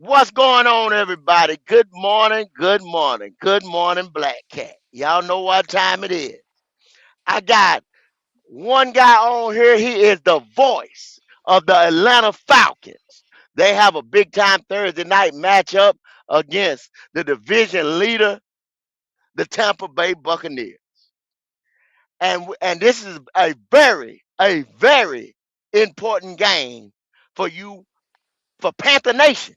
What's going on, everybody? Good morning, good morning, good morning, Black Cat. Y'all know what time it is. I got one guy on here. He is the voice of the Atlanta Falcons. They have a big time Thursday night matchup against the division leader, the Tampa Bay Buccaneers. And this is a very important game for you, for Panther Nation.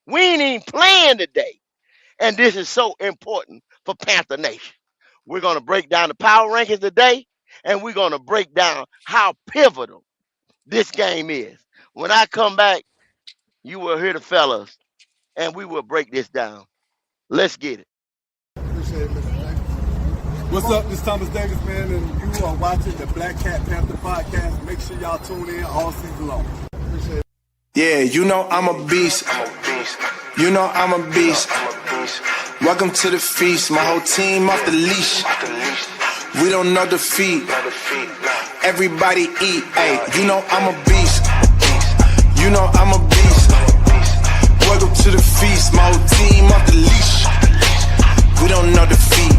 We ain't even playing today. And this is so important for Panther Nation. We're going to break down the power rankings today, and we're going to break down how pivotal this game is. When I come back, you will hear the fellas, and we will break this down. Let's get it. Appreciate it, Mr. Davis. What's up? This is Thomas Davis, man, and you are watching the Black Cat Panther podcast. Make sure y'all tune in all season long. Appreciate it. Yeah, you know I'm a beast. You know I'm a beast. Welcome to the feast. My whole team off the leash. We don't know defeat. Everybody eat. Hey, you know I'm a beast. You know I'm a beast. Welcome to the feast. My whole team off the leash. We don't know defeat.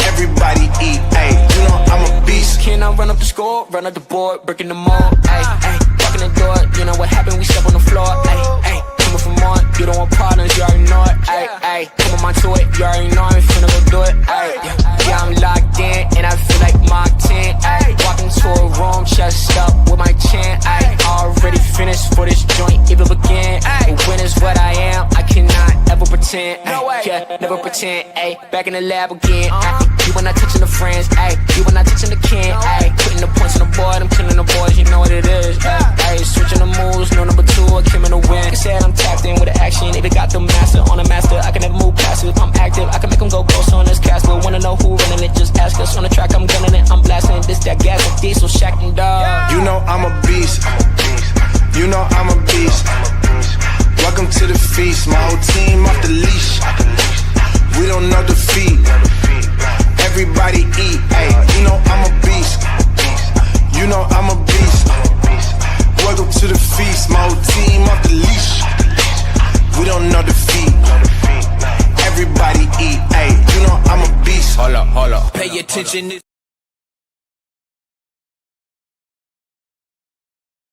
Everybody eat. Hey, you know I'm a beast. Can I run up the score, run up the board, breaking the mold? Ay, ay, walking the door. You know what happened? We step on the floor. Ay, ay, coming from on. You don't want partners, you already know it. Ay, ay, come on to it. You already know I'm finna go do it. Ay, yeah, I'm locked in and I feel like Mark 10. Ay, walking to a room, chest up with my chin. Ay, already finished for this joint, even begin. Ay, when is what I am, I cannot ever pretend. Ay, yeah, never pretend. Ay, back in the lab again. Ay, you were not touching the friends. Ay, you were not touching the kin. Ay, putting the points on the board, I'm killing the boys, you know what it is. Ay, switching the moves, no number two, I came in the win. Said I'm tapped in with the action, if it got the master on the master, I can never move passive. I'm active, I can make them go ghost on this cast. But wanna know who running it, just ask us. On the track, I'm gunning it, I'm blasting this, that gas, and diesel, shack and dog. You know I'm a beast. You know I'm a beast. Welcome to the feast. My whole team off the leash. We don't know defeat. Everybody eat. Hey, you know I'm a beast. You know I'm a beast. Welcome to the feast. My whole team off the leash. We don't know defeat. Everybody eat. Hey, you know I'm a beast. Hold up. Pay attention.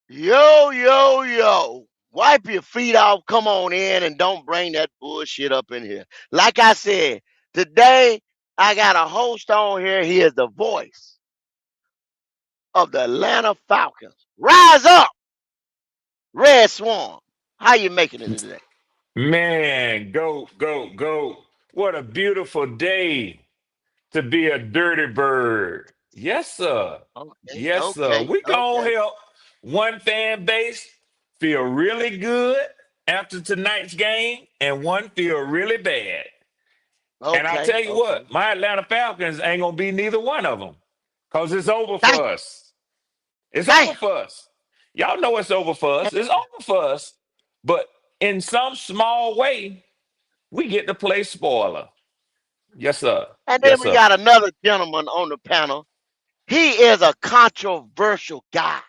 Yo. Wipe your feet off, come on in, and don't bring that bullshit up in here. Like I said, today I got a host on here. He is the voice of the Atlanta Falcons. Rise up, Red Swan. How you making it today? Man, go. What a beautiful day to be a dirty bird. Yes, sir. Okay, Yes, sir. okay, We gonna okay, help one fan base feel really good after tonight's game and one feel really bad. And I okay, tell you okay. what, my Atlanta Falcons ain't gonna be neither one of them because it's over Damn, for us. It's damn. over for us. Y'all know it's over for us. It's over for us. But in some small way, we get to play spoiler. Yes, sir. And then Yes, we sir. got another gentleman on the panel. He is a controversial guy.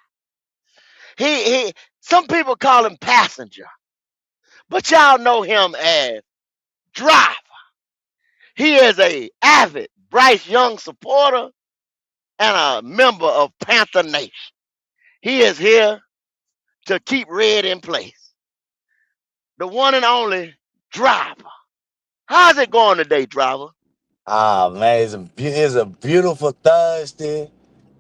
He some people call him passenger, but y'all know him as driver. He is a avid Bryce Young supporter and a member of Panther Nation. He is here to keep red in place. The one and only driver. How's it going today, driver? Ah man, it's a beautiful Thursday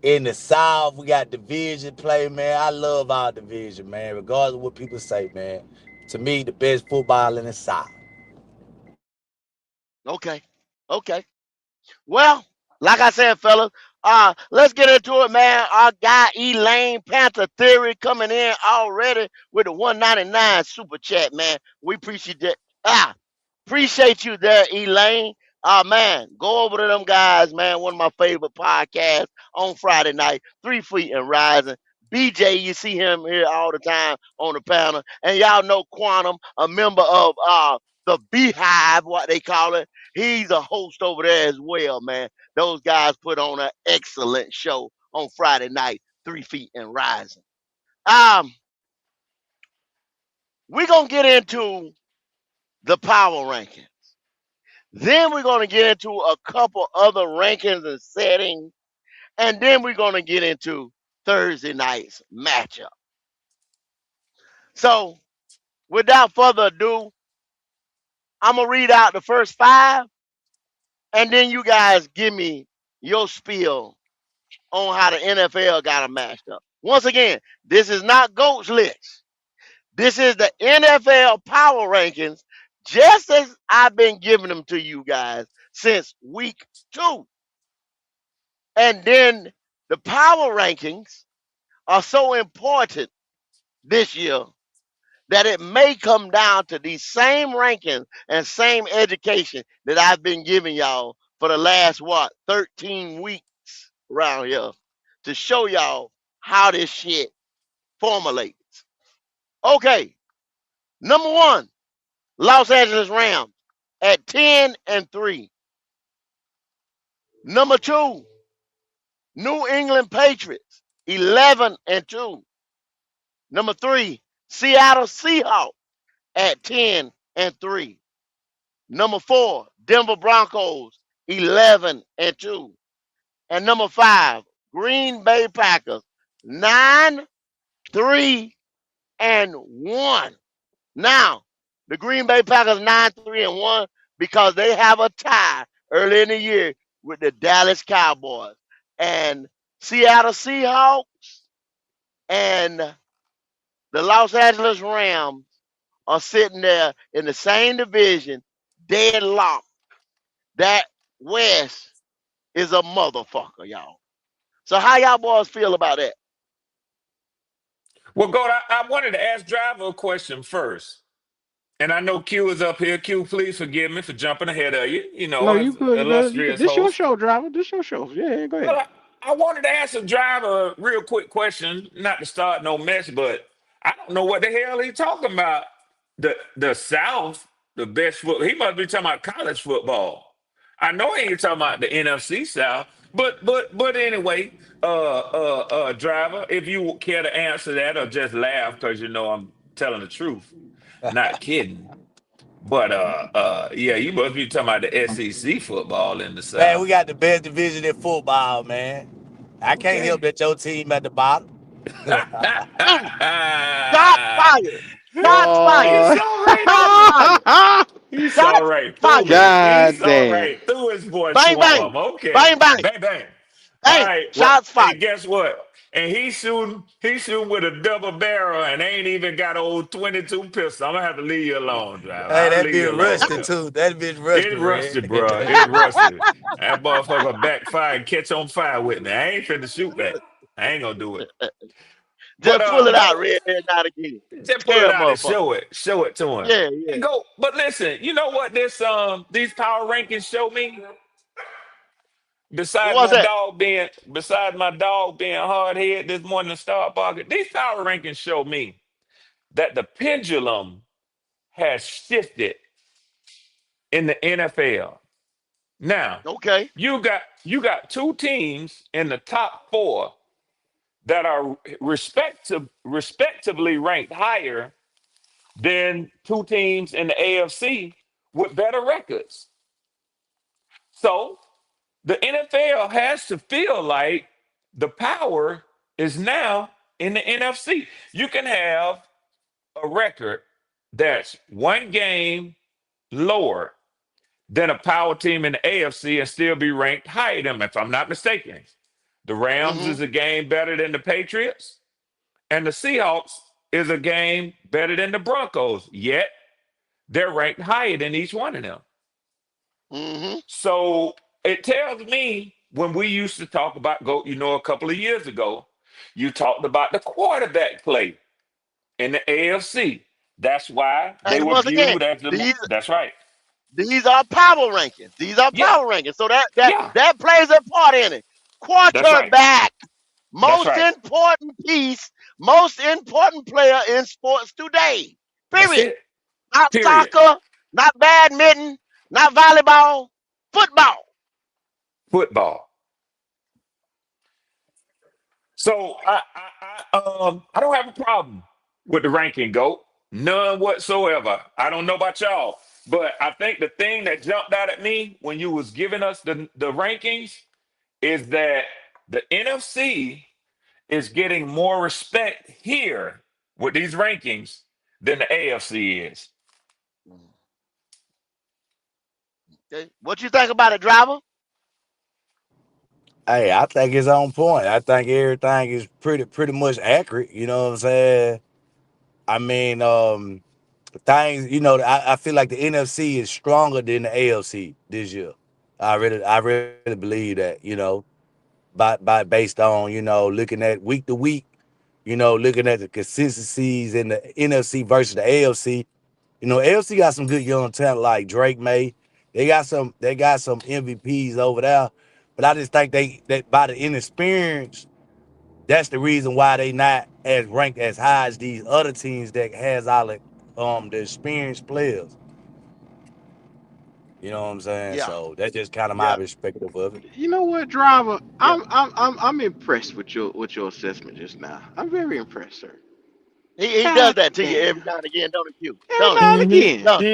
in the South. We got division play, man. I love our division, man. Regardless of what people say, man. To me, the best football in the South. Okay. Okay. Well, like I said, fellas, let's get into it, man. Our guy Elaine Panther Theory coming in already with the 199 super chat, man. We appreciate that. Appreciate you there, Elaine. Man, go over to them guys, man. One of my favorite podcasts on Friday night, 3 Feet and Rising. BJ, you see him here all the time on the panel. And y'all know Quantum, a member of the Beehive, what they call it. He's a host over there as well, man. Those guys put on an excellent show on Friday night, 3 Feet and Rising. Um, We're going to get into the power ranking. Then we're going to get into a couple other rankings and settings. And then we're going to get into Thursday night's matchup. So, without further ado, I'm going to read out the first 5, and then you guys give me your spiel on how the NFL got them matched up. Once again, this is not GOAT's list. This is the NFL power rankings, just as I've been giving them to you guys since week 2. And then the power rankings are so important this year that it may come down to these same rankings and same education that I've been giving y'all for the last 13 weeks around here to show y'all how this shit formulates. Okay, number 1, Los Angeles Rams at 10-3. Number 2, New England Patriots 11-2. Number 3, Seattle Seahawks at 10-3. Number 4, Denver Broncos 11-2. And number 5, Green Bay Packers 9-3-1. Now, the Green Bay Packers 9-3-1 because they have a tie early in the year with the Dallas Cowboys. And Seattle Seahawks and the Los Angeles Rams are sitting there in the same division, deadlocked. That West is a motherfucker, y'all. So how y'all boys feel about that? Well, Gold, I wanted to ask Driver a question first. And I know Q is up here. Q, please forgive me for jumping ahead of you, No, as you good. You good. You good. illustrious This your host. show, driver. This your show. Yeah, go ahead. Well, I wanted to ask the driver a real quick question, not to start no mess, but I don't know what the hell he's talking about. The South, the best football. He must be talking about college football. I know he ain't talking about the NFC South, but anyway, driver, if you care to answer that or just laugh because you know I'm telling the truth, not kidding. But yeah, you must be talking about the SEC football in the Man, we South. got the best division in football, man. I can't help Okay. that your team at the bottom. Mm, shots fired. Shots fired. He's Boy. all right. Shots fired. He's all Shots right through fired. it. He's God all damn. right through his boy Bang, bang. Swarm. Okay. Bang, bang. Bang bang. All Hey, right. Well, shots fired. and guess what? And he's shooting with a double barrel and ain't even got an old 22 pistol. I'm gonna have to leave you alone, driver. Hey, I'll that leave you bitch alone rusty there. too. That bitch rusty, It Red. rusted, bro. It rusted. That motherfucker backfire and catch on fire with me. I ain't finna shoot back. I ain't gonna do it. But Just pull it out, go Red, not again. just pull it Tell out and motherfucker. show it to him. Yeah, And yeah. go. But listen, you know what these power rankings show me? What was that? Besides my dog being hard head this morning to start barking, these power rankings show me that the pendulum has shifted in the NFL. Now, Okay. you got 2 teams in the top 4 that are respectively ranked higher than 2 teams in the AFC with better records. So the NFL has to feel like the power is now in the NFC. You can have a record that's 1 game lower than a power team in the AFC and still be ranked higher than them, if I'm not mistaken. The Rams Mm-hmm. is a game better than the Patriots, and the Seahawks is a game better than the Broncos. Yet they're ranked higher than each one of them. Mm-hmm. So it tells me when we used to talk about a couple of years ago, you talked about the quarterback play in the AFC. That's why they And were once again, viewed as that's right. these are power rankings. These are Yeah, power rankings. So that that yeah, that plays a part in it. that's right. Quarterback, That's most right. important piece, most important player in sports today. That's Period. it. Not Period. soccer, not badminton, not volleyball, football. Football. So I don't have a problem with the ranking, GOAT. None whatsoever. I don't know about y'all, but I think the thing that jumped out at me when you was giving us the rankings is that the NFC is getting more respect here with these rankings than the AFC is. Okay. What you think about it, driver? Hey, I think it's on point. I think everything is pretty much accurate. You know what I'm saying? I mean, things. I feel like the NFC is stronger than the AFC this year. I really believe that. By based on looking at week to week. Looking at the consistencies in the NFC versus the AFC. AFC got some good young talent like Drake May. They got some MVPs over there, but I just think that by the inexperience, that's the reason why they not as ranked as high as these other teams that has all the experienced players. You know what I'm saying? Yeah, So that's just kind of my yeah. perspective of it. You know what, driver? Yeah. I'm impressed with your assessment just now. I'm very impressed, sir. He does God that to you every damn. now and again, don't it, you? Every Don't it? now and again. Don't it?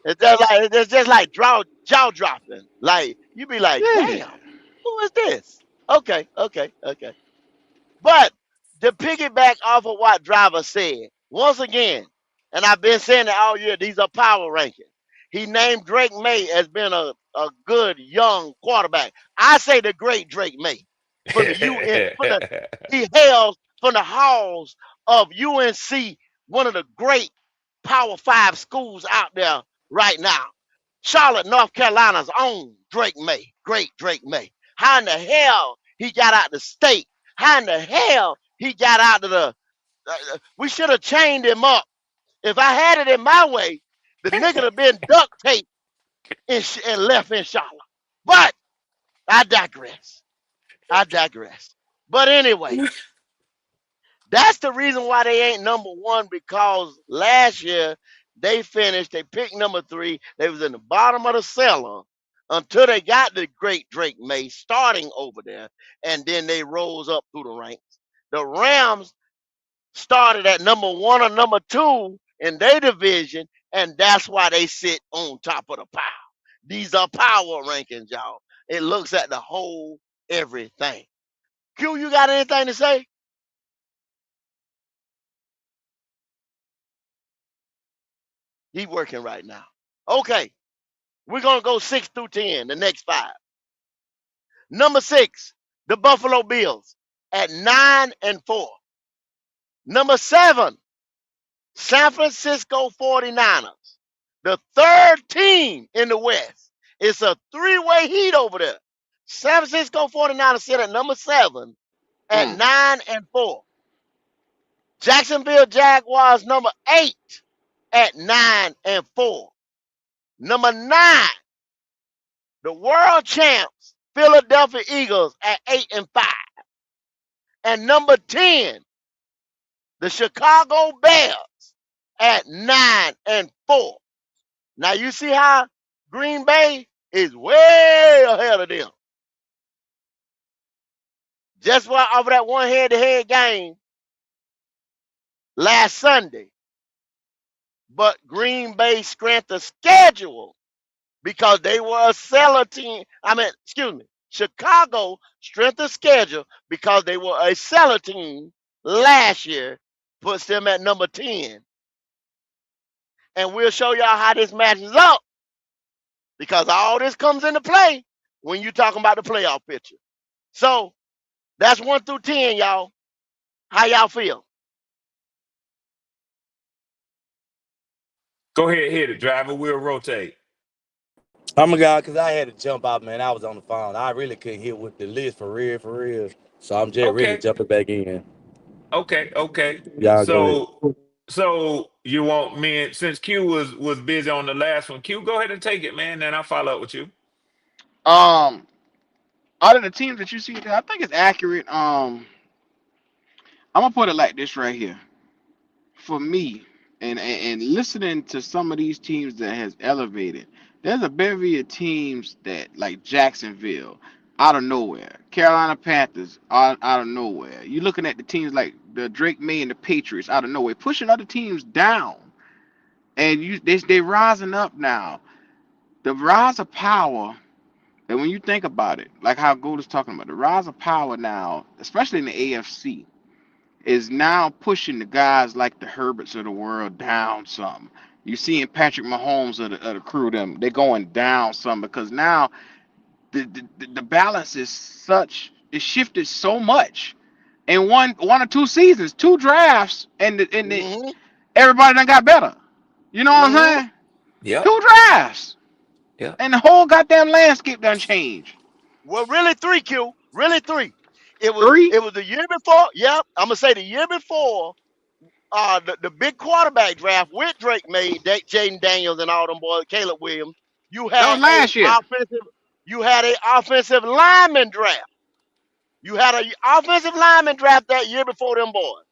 It's just like jaw dropping. Like you be like, Yeah. damn, who is this? Okay, okay, okay. But to piggyback off of what driver said, once again, and I've been saying it all year, these are power rankings. He named Drake May as being a good young quarterback. I say the great Drake May from the UN from the he hails from the halls of UNC, one of the great Power Five schools out there right now. Charlotte, North Carolina's own Drake May, great Drake May. How in the hell he got out the state? How in the hell he got out of the? We should have chained him up. If I had it in my way, the nigga have been duct taped and left in Charlotte. But I digress. I digress. But anyway, that's the reason why they ain't number one because last year they picked number three. They was in the bottom of the cellar until they got the great Drake May starting over there, and then they rose up through the ranks. The Rams started at number one or number two in their division, and that's why they sit on top of the pile. These are power rankings, y'all. It looks at the whole everything. Q, you got anything to say? He working right now. Okay, we're gonna go 6 through 10, the next five. Number 6, the Buffalo Bills at 9-4. Number 7, San Francisco 49ers, the third team in the West. It's a three-way heat over there. San Francisco 49ers sit at number 7 at Mm. 9-4. Jacksonville Jaguars number 8 at 9-4. Number 9, the world champs Philadelphia Eagles at 8-5. And number 10, the Chicago Bears at 9-4. Now you see how Green Bay is way ahead of them. Just right off of that one head-to-head game last Sunday. But Green Bay's strength of schedule because they were a seller team. Chicago strength of schedule because they were a seller team last year puts them at number 10. And we'll show y'all how this matches up because all this comes into play when you're talking about the playoff picture. So that's 1 through 10, y'all. How y'all feel? Go ahead, hit it, driver. We'll rotate. Oh my God, because I had to jump out, man. I was on the phone. I really couldn't hear with the list for real, for real. So I'm just really Okay, jumping back in. okay. Y'all go ahead. So you want me since Q was busy on the last one? Q, go ahead and take it, man. Then I'll follow up with you. Um, out of the teams that you see there, I think it's accurate. I'm gonna put it like this right here. For me, and listening to some of these teams that has elevated, there's a bevy of teams that like Jacksonville. out of nowhere. Carolina Panthers out of nowhere. You looking at the teams like the Drake May and the Patriots out of nowhere, pushing other teams down, and they rising up now. The rise of power, and when you think about it, like how Gold is talking about, the rise of power now, especially in the AFC, is now pushing the guys like the Herberts of the world down some. You seeing Patrick Mahomes of the crew, them they're going down some because now the balance is such, it shifted so much in one or two seasons, two drafts, and Mm-hmm. everybody done got better. You know what I'm Mm-hmm. saying? Yep. Two drafts, Yep. and the whole goddamn landscape done changed. Well, really three, Q. Really three. It was Three? it was the year before. Yep, I'm gonna say the year before. The big quarterback draft with Drake made, Jaden Daniels and all them boys, Caleb Williams. You That had was a last year. offensive. You had a offensive lineman draft. You had a offensive lineman draft that year before them boys.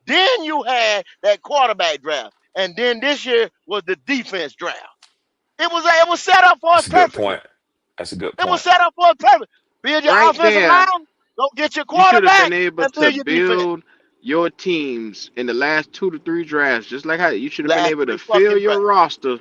Then you had that quarterback draft, and then this year was the defense draft. It was set up for us That's a good perfectly. point. That's a good It was point. set up for us perfectly. Build your Right offensive there, line, go get your you should have been quarterback, able and to build your defense. build your teams in the last 2 to 3 drafts, just like how you should have been Last able to three fill fucking your drafts. roster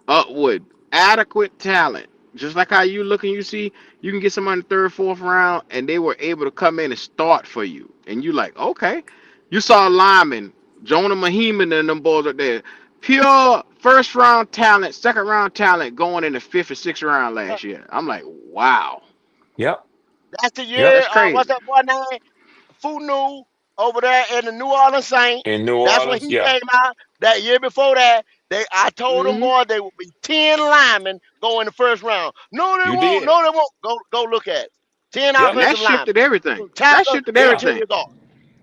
up with adequate talent. Just like how you look and you see you can get somebody in the third, fourth round, and they were able to come in and start for you. And you like, okay. You saw linemen, Jonah Maheman and them boys up there. Pure first round talent, second round talent going in the fifth or sixth round last year. I'm like, wow. Yep. That's the Yep. year. That's crazy. What's that boy name? Funu over there in the New Orleans Saints. In New That's when Orleans, he yeah. came out. That year before that, I told them Hmm. boys they would be 10 linemen go in the first round. No, they You won't. did. No, they won't. Go look at it. 10 Yep. And that offensive linemen shifted everything. from That tackle shifted to Yeah. everything. interior guard.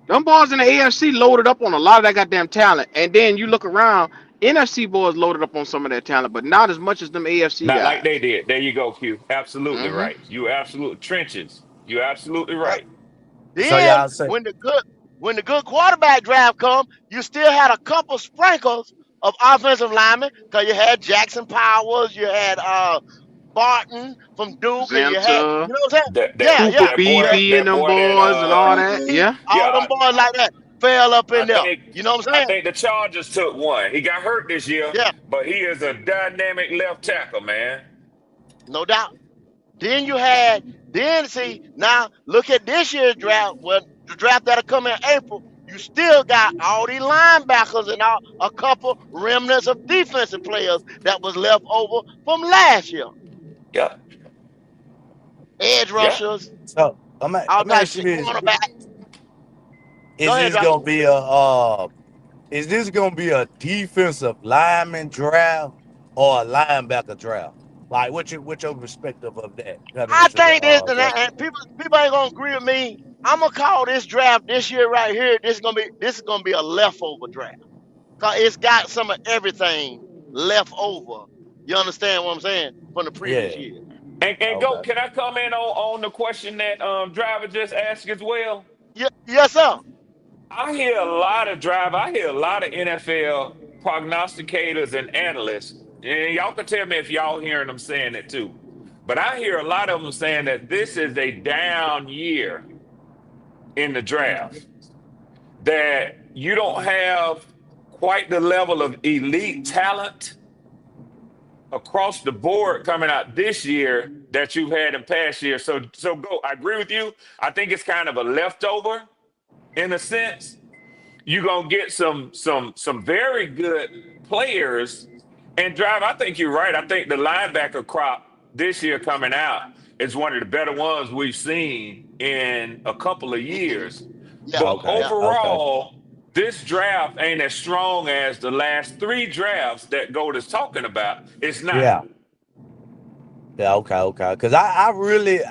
Them boys in the AFC loaded up on a lot of that goddamn talent. And then you look around, NFC boys loaded up on some of that talent, but not as much as them AFC Not like they guys. did. There you go, Q. Absolutely Hmm. right. You absolute trenches. You absolutely Yep. right. So Then y'all say, when the good quarterback draft come, you still had a couple sprinkles of offensive linemen because you had Jackson Powers, you had Barton from Duke, and you had, Zenta, you know what I'm saying? That that Yeah, Cooper yeah. that boy Yeah, Beebe and that them boy that boys and all that. BB, Yeah. all them yeah, boys like that fell up I in there. think You know what I'm I saying? think the Chargers took one. He got hurt this year, Yeah, but he is a dynamic left tackle, man. no doubt. Then you had, then see, now look at this year's draft. Well, the draft that'll come in April, you still got all these linebackers and a couple remnants of defensive players that was left over from last year. Yeah, Edge yeah. rushers, so I'm all I'm types ask of you shit. this: Cornerback. Go Is ahead, this Doc. gonna be is this gonna be a defensive lineman draft or a linebacker draft? Like, what's your perspective of that coming I into the think this and that, draft? and people ain't gonna agree with me. I'm gonna call this draft this year right here. This is gonna be a leftover draft. Cause it's got some of everything left over. You understand what I'm saying? From the previous Yeah. year. And go. Okay. Can I comment on the question that driver just asked as well? Yeah, yes, sir. I hear a lot of NFL prognosticators and analysts, and y'all can tell me if y'all hearing them saying it too. But I hear a lot of them saying that this is a down year in the draft, that you don't have quite the level of elite talent across the board coming out this year that you've had in past years. So go. I agree with you. I think it's kind of a leftover in a sense. You're gonna get some very good players. And drive, I think you're right. I think the linebacker crop this year coming out is one of the better ones we've seen in a couple of Hmm. years. Yeah, But Okay. yeah. Okay. overall, this draft ain't as strong as the last three drafts that Gold is talking about. It's not. Yeah. Yeah. Okay. Okay. Because I really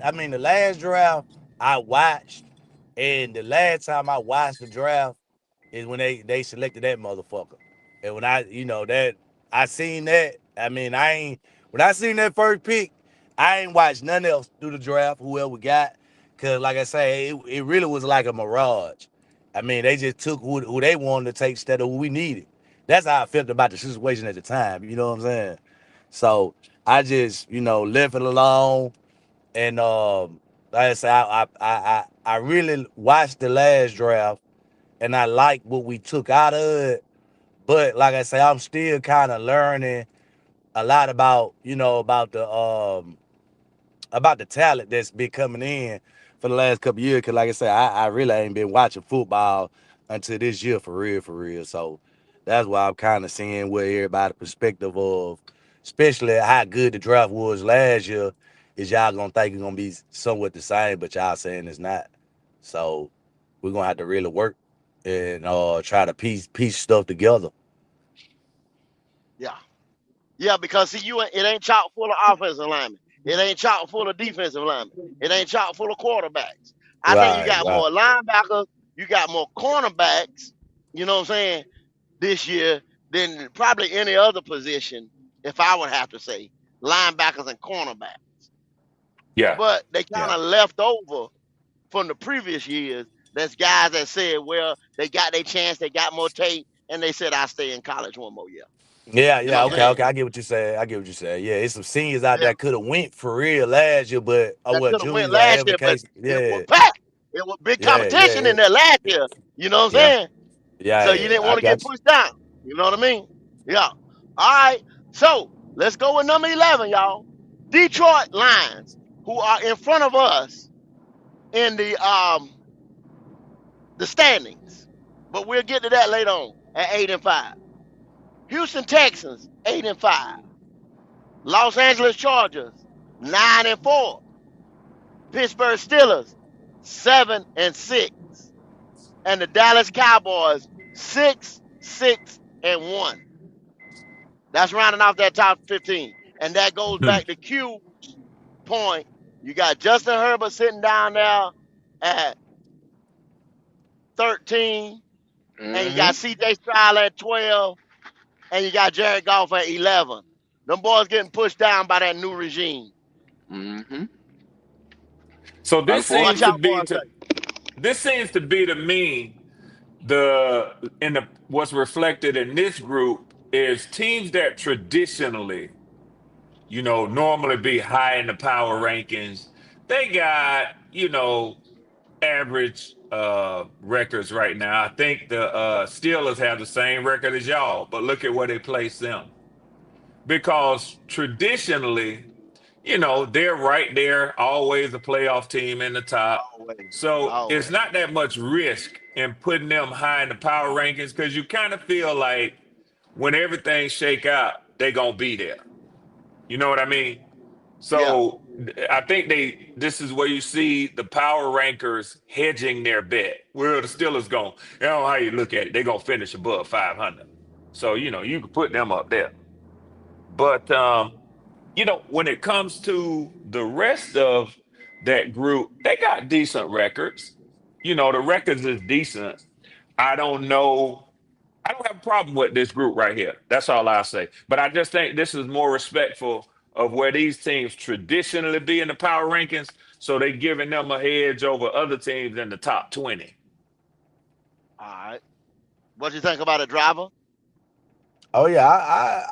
I mean the last draft I watched, and the last time I watched the draft is when they selected that motherfucker. And when that I seen that, I mean, I ain't when I seen that first pick, I ain't watched nothing else through the draft, whoever we got. Cause like I say, it really was like a mirage. I mean, they just took who they wanted to take instead of who we needed. That's how I felt about the situation at the time. You know what I'm saying? So I just, left it alone. And like I said, I really watched the last draft, and I like what we took out of it. But like I say, I'm still kind of learning a lot about about the talent that's been coming in for the last couple of years. Cause like I said, I really ain't been watching football until this year for real, for real. So that's why I'm kind of seeing where everybody perspective of, especially how good the draft was last year, is y'all gonna think it's gonna be somewhat the same, but y'all saying it's not. So we're gonna have to really work and try to piece stuff together. Yeah. Yeah, because see, it ain't chock full of offensive linemen. It ain't chock full of defensive linemen. It ain't chock full of quarterbacks. I think you Right, got right. more linebackers, you got more cornerbacks, you know what I'm saying, this year than probably any other position, if I would have to say, linebackers and cornerbacks. Yeah. But they kind Yeah. of left over from the previous years. There's guys that said, well, they got their chance, they got more tape, and they said, I'll stay in college one more year. Yeah, You know yeah, what I'm okay, saying? okay. I get what you said. I get what you said. Yeah, it's some seniors out Yeah. there could have went for real last year, but That what could have went juniors or last whatever the year, but case. it was Yeah, packed. It was big yeah, yeah, competition in there last year. You know what I'm yeah, saying? yeah, So you yeah. didn't I want to get got you. pushed down. You know what I mean? Yeah. All right. So let's go with number 11, y'all. Detroit Lions, who are in front of us in the standings. But we'll get to that later on at 8-5. Houston Texans, 8-5. Los Angeles Chargers, 9-4. Pittsburgh Steelers, 7-6. And the Dallas Cowboys, 6-1. That's rounding off that top 15. And that goes back to Q point. You got Justin Herbert sitting down there at 13, and you got Mm-hmm. CJ Stroud at 12, and you got Jared Goff at 11. Them boys getting pushed down by that new regime. Mm-hmm. So this What seems Unfortunate. to y'all be boys to say? this seems to be to me the in the what's reflected in this group is teams that traditionally, normally be high in the power rankings. They got, average records right now. I think the Steelers have the same record as y'all, but look at where they place them. Because traditionally, they're right there, always a playoff team in the top. Always. So it's Always. not that much risk in putting them high in the power rankings because you kind of feel like when everything shake out, they're gonna be there. You know what I mean? Yeah. So I think this is where you see the power rankers hedging their bet. Where the Steelers going? How you look at it, they're gonna finish above 500. So you can put them up there. But when it comes to the rest of that group, they got decent records. The records is decent. I don't know. I don't have a problem with this group right here. That's all I say. But I just think this is more respectful of where these teams traditionally be in the power rankings. So they giving them a hedge over other teams in the top 20. All right. What you think about a driver? Oh yeah,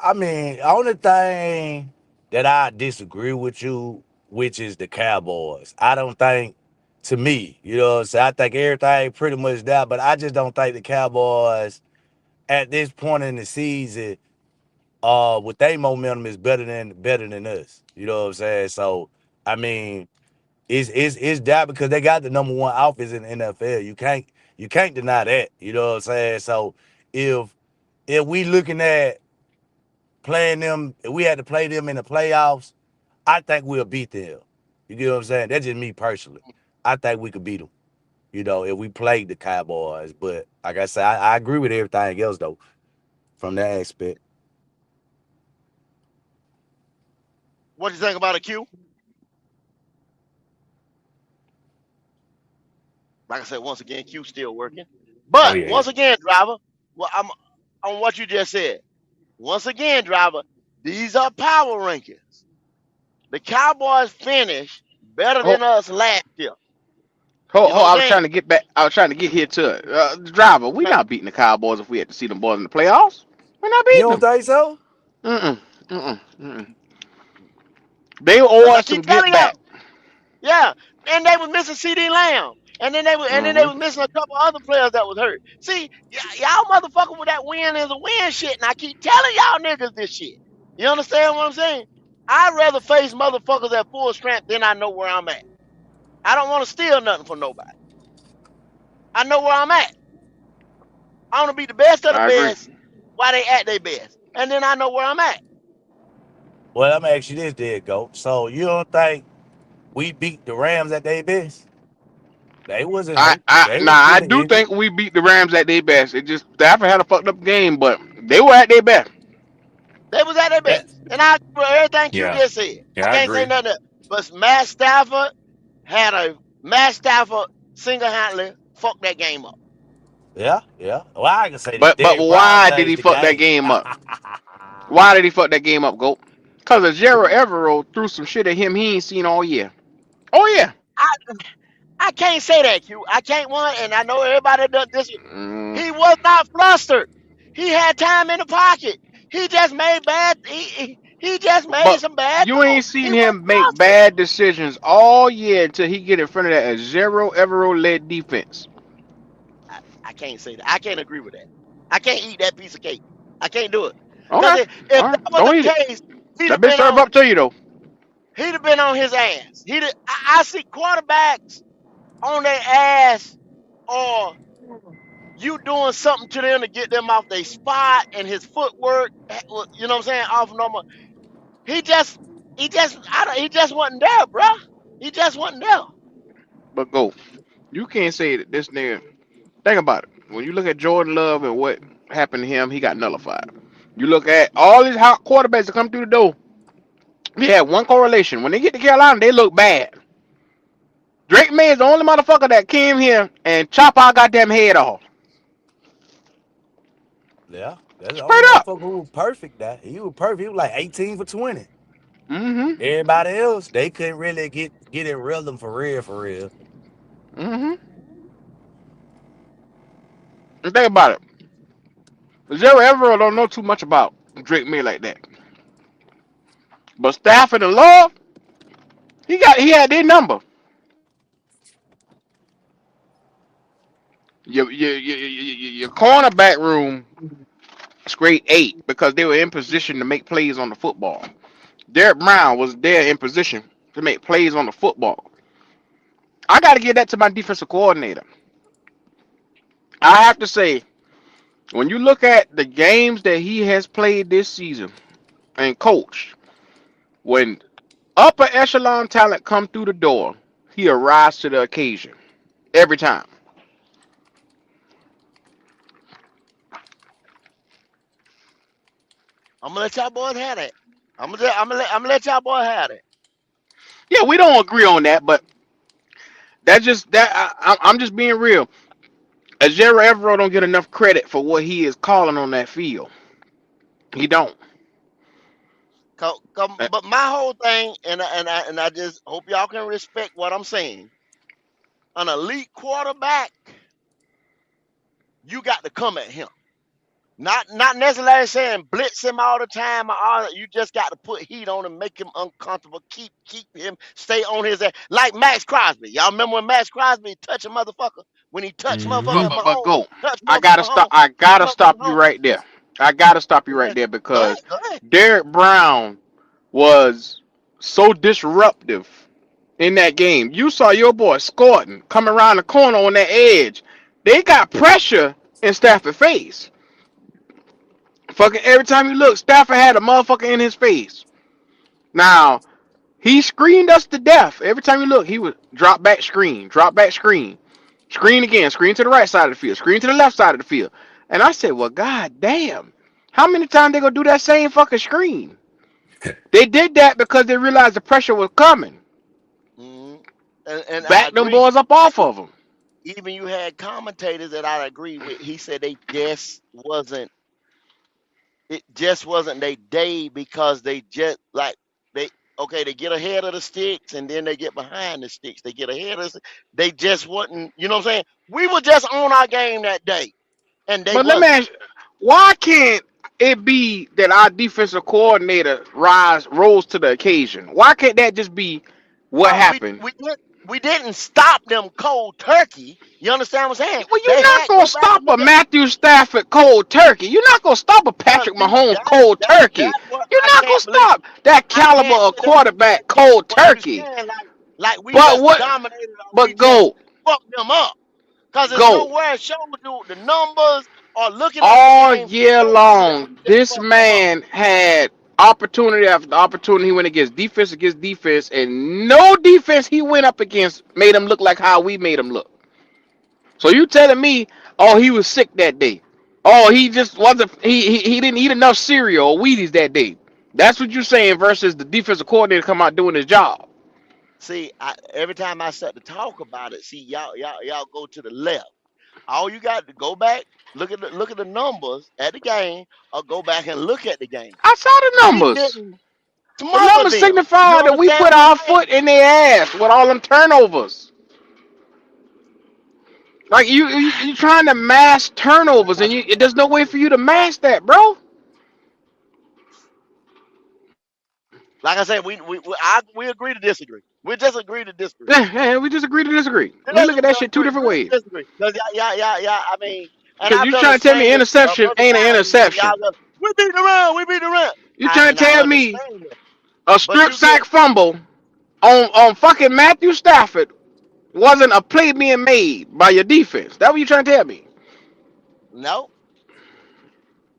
I mean, only thing that I disagree with you, which is the Cowboys. I don't think, to me, what I'm saying. I think everything pretty much there, but I just don't think the Cowboys at this point in the season, with their momentum is better than us. You know what I'm saying? So I mean, it's that because they got the number one offense in the NFL. You can't deny that. You know what I'm saying? So if we looking at playing them, if we had to play them in the playoffs, I think we'll beat them. You get what I'm saying? That's just me personally. I think we could beat them. If we played the Cowboys. But like I said, I agree with everything else though from that aspect. What you think about a Q? Like I said, once again, Q still working. Oh But yeah, yeah. once again, driver, well, I'm on what you just said. Once again, driver, these are power rankings. The Cowboys finished better Oh, than us last year. hold, You know hold. what I I'm was saying? trying to get back. I was trying to get here to it. Driver. We Okay. not beating the Cowboys if we had to see them boys in the playoffs. We're not You beating don't them. think so? Mm-mm. Mm-mm. Mm-mm. They owe Cause I us some keep get telling y'all, back. Yeah, and they was missing CD Lamb, and then they Mm-hmm. was missing a couple other players that was hurt. See, y'all motherfucker with that win is a win shit, and I keep telling y'all niggas this shit. You understand what I'm saying? I'd rather face motherfuckers at full strength than I know where I'm at. I don't want to steal nothing from nobody. I know where I'm at. I want to be the best of the I agree. best while they at their best, and then I know where I'm at. Well, I'm gonna ask you this, there, go. So you don't think we beat the Rams at their best? They wasn't hurt. They was I really do heavy. think we beat the Rams at their best. It just Stafford had a fucked up game, but they were at their best. They was at their That, best, and I agree with everything Q Yeah. just said. I Yeah, I can't say agree. nothing else. But Matt Stafford single-handedly fucked that game up. yeah. Well, I can say this. But Derek Brown why did he changed the fuck that game. game up? Why did he fuck that game up, Goat? Cause Gerald Everett threw some shit at him he ain't seen all year. Oh yeah. I I can't say that, Q. I can't one, and I know everybody does this. Mm, He was not flustered. He had time in the pocket. He just made bad. He just made but some bad you throws. ain't He seen wasn't him make flustered. bad decisions all year until he get in front of that Zero Everett led defense. I can't say that. I can't agree with that. I can't eat that piece of cake. I can't do it. Because Okay. if All that right. was the Don't eat it. case, he'd That have bitch been serve on. up to you though. He'd have been on his ass. I see quarterbacks on their ass, or you doing something to them to get them off their spot, and his footwork, you know what I'm saying, off normal. He just, he just wasn't there, bruh. He just wasn't there. But go. You can't say that this nigga. Think about it. When you look at Jordan Love and what happened to him, he got nullified. You look at all these hot quarterbacks that come through the door. They had one correlation. When they get to Carolina, they look bad. Drake May is the only motherfucker that came here and chop our goddamn head off. Yeah, that's the only Straight up. motherfucker who was perfect. That he was perfect. He was like 18 for 20. Mm-hmm. Everybody else, they couldn't really get in rhythm for real, for real. Mm-hmm. And think about it. Zero Everett don't know too much about Drake May like that. But Stafford and Love, he had their number. Your cornerback room is grade 8 because they were in position to make plays on the football. Derek Brown was there in position to make plays on the football. I got to give that to my defensive coordinator. I have to say, when you look at the games that he has played this season and coached, when upper echelon talent come through the door, he arrives to the occasion every time. I'm gonna let y'all boys have that. I'm gonna let y'all boys have that. Yeah, we don't agree on that, but that's just that. I'm just being real. Ajero Evero don't get enough credit for what he is calling on that field. He don't. Uh, But my whole thing, and I just hope y'all can respect what I'm saying. An elite quarterback, you got to come at him. Not necessarily saying blitz him all the time or all that. You just got to put heat on him, make him uncomfortable, keep him stay on his ass. Like Max Crosby. Y'all remember when Max Crosby touched a motherfucker? When he touched Hmm. motherfucker at but Mahomes, go. touched I motherfucker gotta stop. Mahomes, I touched gotta motherfucker stop you Mahomes. right there. I gotta stop you Go right ahead. there Go ahead. because Go ahead. Derek Brown was so disruptive in that game. You saw your boy Scorton come around the corner on that edge. They got pressure in Stafford's face. Fucking every time you look, Stafford had a motherfucker in his face. Now, he screened us to death. Every time you look, he would drop back screen, screen again, screen to the right side of the field, screen to the left side of the field. And I said, well, god damn. How many times they gonna do that same fucking screen? They did that because they realized the pressure was coming. Mhm. And I Back them agree. boys up off of them. Even you had commentators that I agree with. He said they just wasn't. It just wasn't their day because they just like they okay. They get ahead of the sticks and then they get behind the sticks. They get ahead of. They just wasn't. You know what I'm saying? We were just on our game that day, and they But let me wasn't. ask you, why can't it be that our defensive coordinator rose to the occasion? Why can't that just be What Uh, we happened? we did we didn't stop them cold turkey. You understand what I'm saying? Well, you're They not had gonna go back stop and a look at. Matthew Stafford cold turkey. You're not gonna stop a Well, Patrick see, Mahomes cold turkey. that's what You're I not gonna can't believe. stop that I caliber can't of sit up here quarterback and get cold what you turkey. saying like we But just what? dominated or we But just go, fucked them up. Cause there's go. nowhere it shows you the numbers or looking at the All game year shows you that we long, just this fucked them up. man had opportunity after opportunity. He went against defense, and no defense he went up against made him look like how we made him look. So you telling me, oh, he was sick that day? Oh, he just wasn't. He didn't eat enough cereal or Wheaties that day. That's what you're saying versus the defensive coordinator come out doing his job. See, every time I start to talk about it, see y'all go to the left. All you got to go back, look at the numbers at the game, or go back and look at the game. I saw the We numbers. didn't The smother numbers them. You signify that we understand put what I'm our saying? foot in their ass with all them turnovers. Like you trying to mask turnovers, and there's no way for you to mask that, bro. Like I said, we agree to disagree. We just agree to disagree. Yeah, we just agree to disagree. We look at that shit two different Agree ways. to disagree. 'Cause yeah. I mean, and Cause I've you done the trying to tell me same with interception Brother ain't an Tyler. interception. Y'all go, we beat the run, we beat the run. You trying to And I tell me understand that. a But strip you get sack fumble on fucking Matthew Stafford wasn't a play being made by your defense? That what you trying to tell me? no,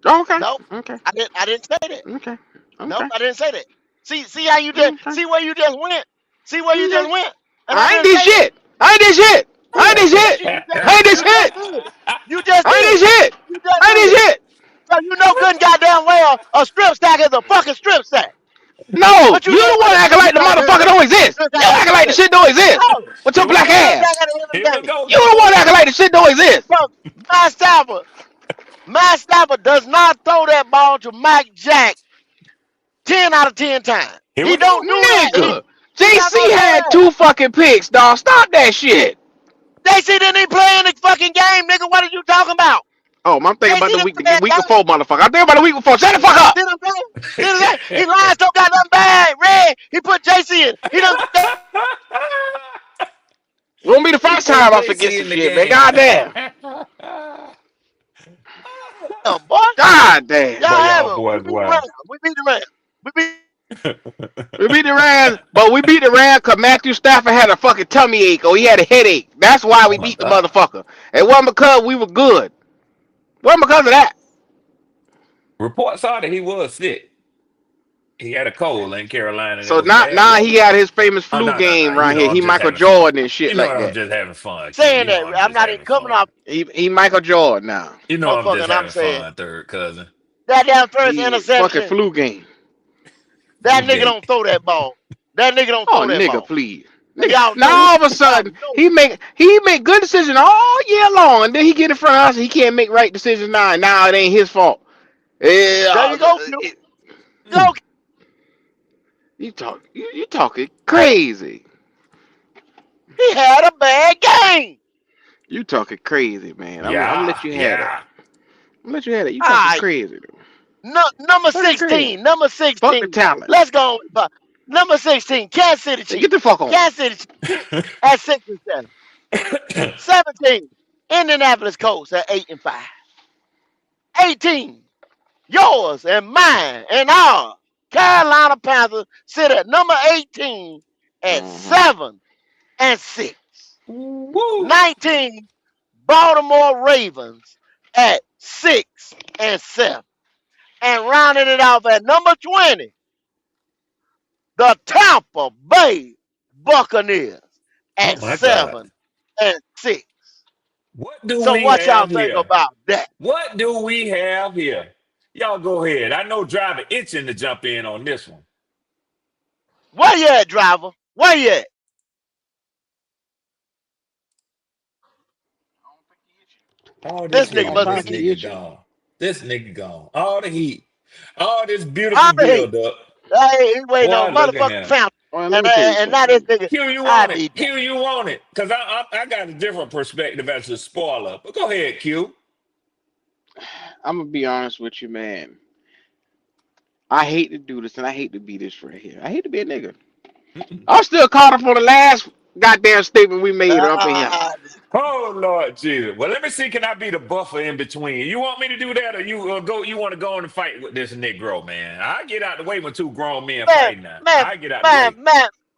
Oh, okay, no. okay, I didn't say that. okay, Nope, okay, I didn't say that. See how you just okay, see where you just went. See where you okay. just went. And I I ain't didn't this say that. shit. I ain't this shit. I ain't Oh, this yes, shit. I ain't this you just shit. did. You just I ain't did. this shit. You just I ain't did. this shit. So you know good and goddamn well a strip stack is a fucking strip stack. No, But you you know the what one acting you like the know motherfucker don't a exist. strip You stack acting is like the a shit don't exist. no. With your Here we A black go. strip ass. stack at the end of Here the we game. go, You the one Q. acting like the shit don't exist. So Matt Stafford does not throw that ball to Mike Jack 10 out of 10 times. Here He we go. don't do that. Nigga. He not JC gonna do had that. 2 fucking picks, dog. Stop that shit. JC didn't even play in the fucking game, nigga. What are you talking about? Oh, I'm thinking JC about the didn't week play the that week game. before, motherfucker. I'm thinking about the week before. Shut the fuck up. See what I'm saying? See what I'm saying? He lied so goddamn bad. Red, he put JC in. He done It won't be the He first put time I forget JC some in the shit, man. game. Goddamn. damn, boy. Goddamn. Y'all Boy, have y'all it. We boys beat the wild. Rams. We beat the Rams. We beat We beat the Rams, but we beat the Rams because Matthew Stafford had a fucking tummy ache or he had a headache. That's why we Oh my beat the God. motherfucker. It wasn't because we were good. It wasn't because of that. Reports are that he was sick. He had a cold in Carolina and it So was now, bad now he weather. had his famous Oh, flu no. game You right know here. I'm He just Michael having fun. Jordan and You shit know like I'm that. just having fun, Q. saying You know that. I'm I'm just not even having coming fun. off He Michael Jordan now. You know I'm just motherfucking. I'm having saying fun, third cousin. that damn first He fucking interception. flu game. That nigga Flugate. don't throw that ball. That nigga don't Oh throw that nigga, ball. please. And Nigga. y'all know Now it. all of a Y'all sudden know he make good decisions all year long, and then he get in front of us and he can't make right decisions now. And now it ain't his fault. it. There Yeah, you go, Q. Go. you talking crazy. He had a bad game. You talking crazy, man. I'm gonna Yeah, let you have that. yeah. I'm gonna let you have that. You All talking right. crazy, dude. No, number Talking crazy. 16. Number Fuck the 16. talent. Let's go. Number 16. Kansas City Hey, get Chiefs. the fuck on. Kansas City Chiefs at 6-7. 17. Indianapolis Colts at 8-5. 18. Yours and mine and our Carolina Panthers sit at number 18 at Mm-hmm. 7-6. Woo. 19. Baltimore Ravens at 6-7. And rounding it off at number 20, the Tampa Bay Buccaneers Oh at my God. 7-6. What do So we what y'all have think here? about that? What do we have here? Y'all go ahead. I know Driver itching to jump in on this one. Where you at, driver? Where you at? All This this nigga heat I and must don't be this think eating. he nigga itching. gone. This nigga gone. All the heat. All this All beautiful right. build up. Hey, he waiting Boy, on look at motherfucking him. fountain. All right, let And, me tell you and now this something. nigga, Here you I want it. be damn. Here you want it. Because I got a different perspective as a spoiler. But go ahead, Q. I'm gonna be honest with you, man. I hate to do this and I hate to be this right here. I hate to be a nigga. I'm still caught up on the last goddamn statement we made up in here. Ah, Oh Lord Jesus. Well, let me see. Can I be the buffer in between? You want me to do that, or you go? You want to go on and fight with this Negro man? I get out the way when two grown men man, fight. Now man, I get out the way.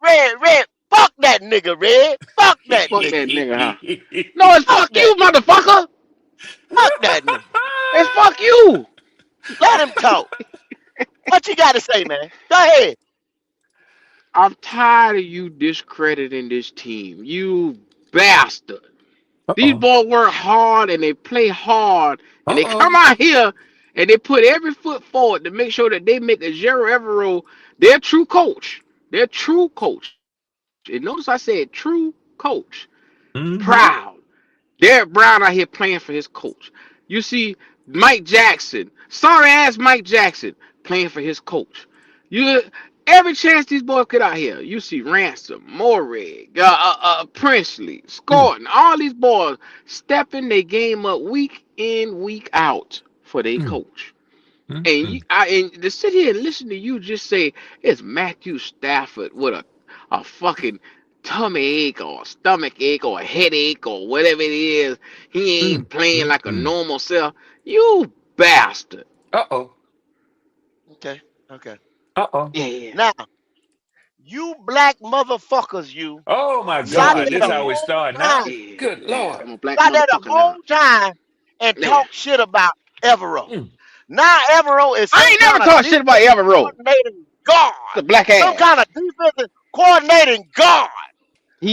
man, Red, fuck that nigga, Red. Fuck that Fuck nigga. that nigga, huh? No, it's Fuck fuck that you, motherfucker. fuck that nigga. It's fuck you. Let him talk. What you gotta say, man? Go ahead. I'm tired of you discrediting this team. You bastard. These Uh-oh. boys work hard and they play hard and they come Uh-oh. out here and they put every foot forward to make sure that they make a Jero Evero their true coach. Their true coach. And notice I said true coach. Mm-hmm. Proud. Derek Brown out here playing for his coach. You see Mike Jackson, sorry ass Mike Jackson, playing for his coach. You every chance these boys get out here, you see Ransom, Morrig, Princely, Scorton, all these boys stepping their game up week in, week out for their coach. And Mm-hmm. and to sit here and listen to you just say it's Matthew Stafford with a fucking tummy ache or stomach ache or headache or whatever it is, he ain't playing like a Mm-hmm. normal self. You bastard. Uh-oh. Okay, okay. Uh-oh. Yeah. Now, you black motherfuckers, you Oh my sat God. there This the Yeah. how we whole start now. time, Yeah. Good Yeah. Lord. I'm a black sat there the motherfucker now. whole time and Yeah. talk shit about Evero. Mm. Now Evero is I some ain't never kind of talked shit about defensive Everett. coordinating guard. The black Some ass. kind of defensive coordinating guard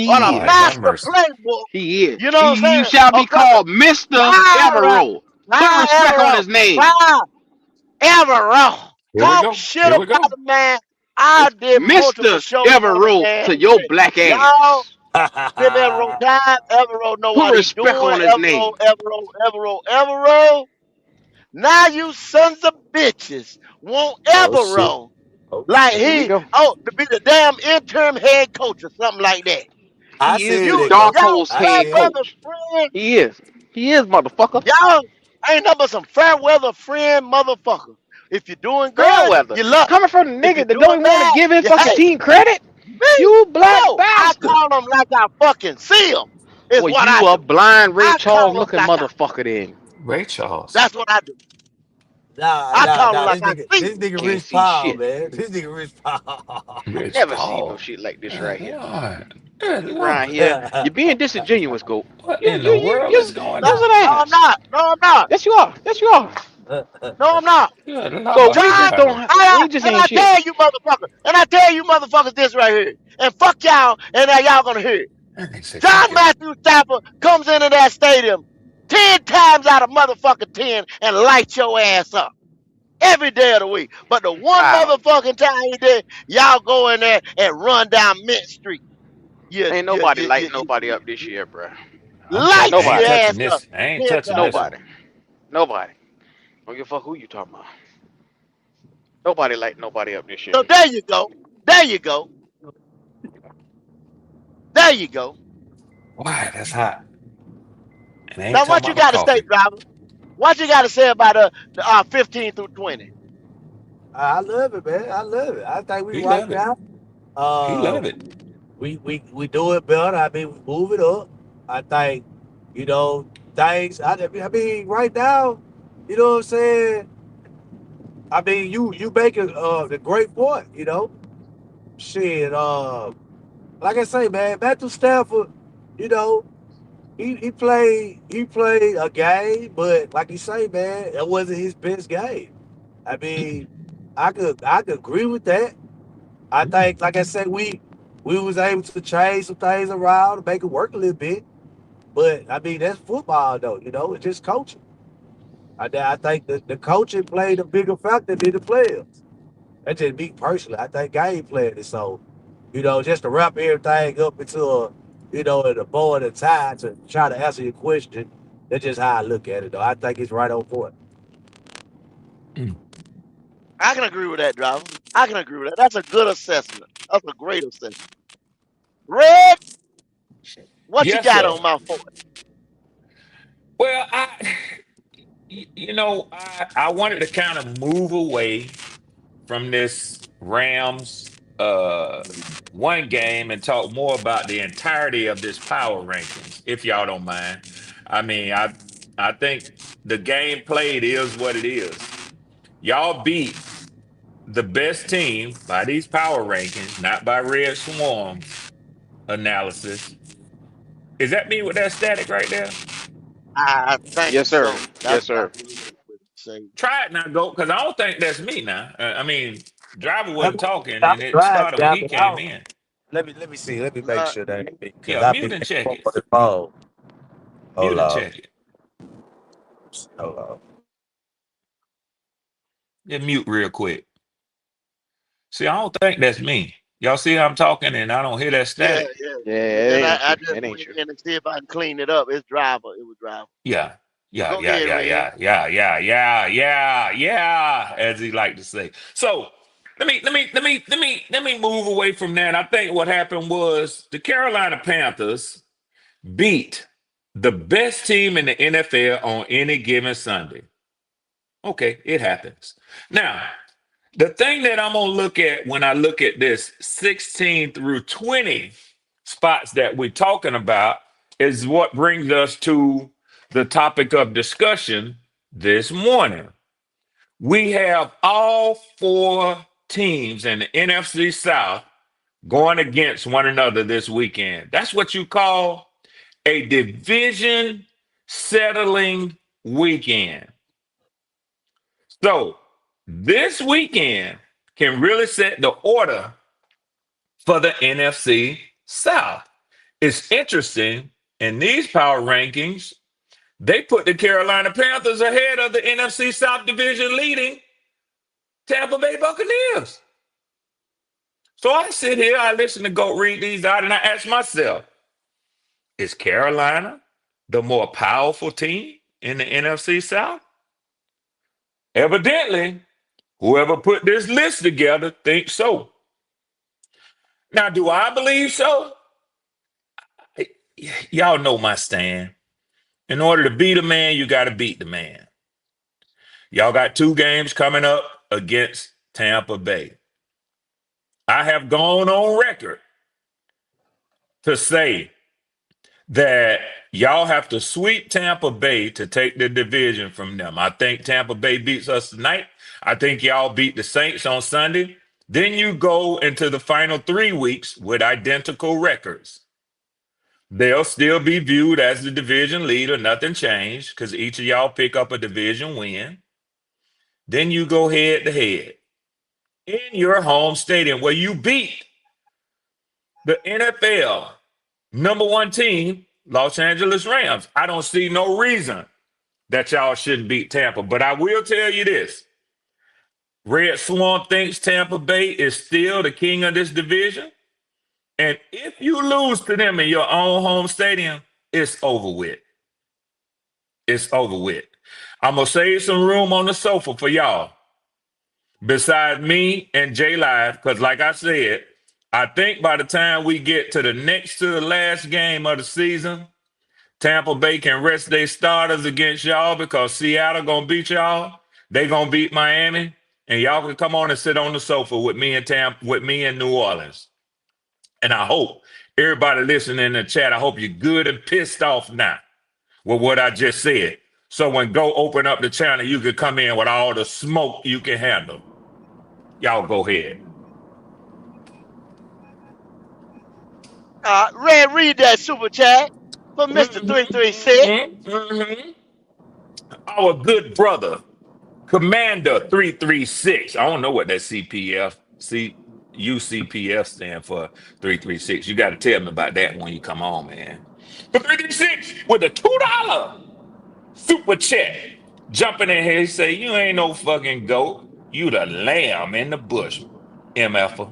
on a He Lord is. have master mercy. playbook. He is. You know what I'm He saying? shall be Okay. called Mr. Now, Everett. Put now respect on Evero. his name. Now Evero. Here we Talk go. shit Here we about go. the man. I It's did multiple Mr. shows on the Everett man. to your black Y'all ass. give Evero time. Evero know Put what he respect doing. on his name. Evero. Now you sons of bitches want Oh shit. Evero Oh like shit. Here we he go. to be the damn interim head coach or something like that. I He is said the You it though. dark y'all horse I fair head said it. weather coach. friend. He is. He is, motherfucker. Y'all ain't nothing but some fair weather friend motherfucker. If you're doing good, Fairweather. you love. Coming from the If you're nigga that don't doing even want to bad, give his you fucking hate. team credit. Me? You black No, I bastard. call them like I fucking see them. Is Well, what I you a do. blind Ray I call Charles them looking like I. motherfucker then. Ray Charles. That's what I do. Nah, I nah, call them nah. like This I nigga, see this 'em. nigga Can't Rich see Paul, shit. man. This nigga Rich Paul. Rich Never see no Paul. shit like this right Good here. Lord. Good You around Lord. here, you're being disingenuous, go. What You, in you, the you, world you, is going No, you's on? an no, I'm ass. not. No, I'm not. Yes, you are. Yes, you are. No, I'm not. Good So Lord. we God, just Everybody. don't. We just and ain't I shit. tell you motherfuckers, and I tell you motherfuckers this right here, and fuck y'all, and now y'all gonna hear it. That nigga say John fuck y'all. Matthew Stafford comes into that stadium 10 times out of motherfucking 10 and lights your ass up every day of the week. But the one Proud. motherfucking time he did, y'all go in there and run down Mint Street. Ain't nobody lighting nobody up this year, bruh. I'm telling you, Lights I ain't your Nobody. ass touching up this. I ain't 10 touching times. this Nobody. one. Nobody. Don't give a fuck who you talking about. Nobody lighting nobody up this year. So there you go. There you go. There you go. Why? That's hot. And I ain't Now talking what you about no got to say, coffee. driver? What you got to say about 15 through 20? I love it, man. I love it. I think we He right love it. now. He Uh, love it. we do it better. I mean, we move it up. I think, you know, things. I mean, right now, you know what I'm saying. I mean, you make the great point. You know, shit. Like I say, man, Matthew Stafford. You know, he played a game, but like you say, man, that wasn't his best game. I mean, I could agree with that. I think, like I said, we was able to change some things around to make it work a little bit. But I mean, that's football, though. You know, it's just coaching. I think the coaching played a bigger factor than the players. That's just me personally. I think game played it. So, you know, just to wrap everything up into a, the bow and a tie to try to answer your question. That's just how I look at it, though. I think it's right on point. Mm. I can agree with that, driver. I can agree with that. That's a good assessment. That's a great assessment. Red, what you Yes, got sir. on my for Well, I wanted to kind of move away from this Rams. uh one game and talk more about the entirety of this power rankings, if y'all don't mind. I mean, I think the game played is what it is. Y'all beat the best team by these power rankings, not by Red Swarm's analysis. Is that me with that static right there? I think Yes, sir. so. That's Yes, what I sir. would say. Try it now, go, because I don't think that's me now. I mean, driver I wasn't mean, talking, I'm and it driving, started when down, he but I came don't, in. let me see. Let me make Uh, sure that ain't me because Yeah, I've mute been and in check it. the phone. Hold Mute and on. check it. Hold on. Just mute real quick. See, I don't think that's me. Y'all see how I'm talking, and I don't hear that yeah, static. yeah. Yeah, it And ain't I you. just It ain't went you. in and see if I can clean it up. It's driver. It was driver. Yeah, But yeah, go yeah, ahead, yeah, Red. yeah, yeah, yeah, yeah, yeah, yeah, as he like to say. So let me move away from that. I think what happened was the Carolina Panthers beat the best team in the NFL on any given Sunday. Okay, it happens. Now, the thing that I'm gonna look at when I look at this 16 through 20 spots that we're talking about is what brings us to the topic of discussion this morning. We have all four teams in the NFC South going against one another this weekend. That's what you call a division settling weekend. So this weekend can really set the order for the NFC South. It's interesting in these power rankings, they put the Carolina Panthers ahead of the NFC South division leading Tampa Bay Buccaneers. So I sit here, I listen to Goat read these out, and I ask myself, is Carolina the more powerful team in the NFC South? Evidently, whoever put this list together thinks so. Now, do I believe so? Y'all know my stand. In order to beat a man, you got to beat the man. Y'all got two games coming up against Tampa Bay. I have gone on record to say that y'all have to sweep Tampa Bay to take the division from them. I think Tampa Bay beats us tonight. I think y'all beat the Saints on Sunday. Then you go into the final 3 weeks with identical records. They'll still be viewed as the division leader. Nothing changed because each of y'all pick up a division win. Then you go head to head in your home stadium where you beat the NFL number one team, Los Angeles Rams. I don't see no reason that y'all shouldn't beat Tampa. But I will tell you this. Red Swan thinks Tampa Bay is still the king of this division. And if you lose to them in your own home stadium, it's over with. It's over with. I'm going to save some room on the sofa for y'all. Besides me and J Live, because like I said, I think by the time we get to the next to the last game of the season, Tampa Bay can rest their starters against y'all because Seattle gonna beat y'all. They gonna beat Miami, and y'all can come on and sit on the sofa with me and New Orleans. And I hope everybody listening in the chat, I hope you're good and pissed off now with what I just said. So when Go open up the channel, you can come in with all the smoke you can handle. Y'all go ahead. Red, read that super chat for Mr. 336. Our good brother, Commander 336. I don't know what that UCPF stand for 336. You got to tell me about that when you come on, man. But 336 with a $2 super chat. Jumping in here, he say, you ain't no fucking goat. You the lamb in the bush, MFer.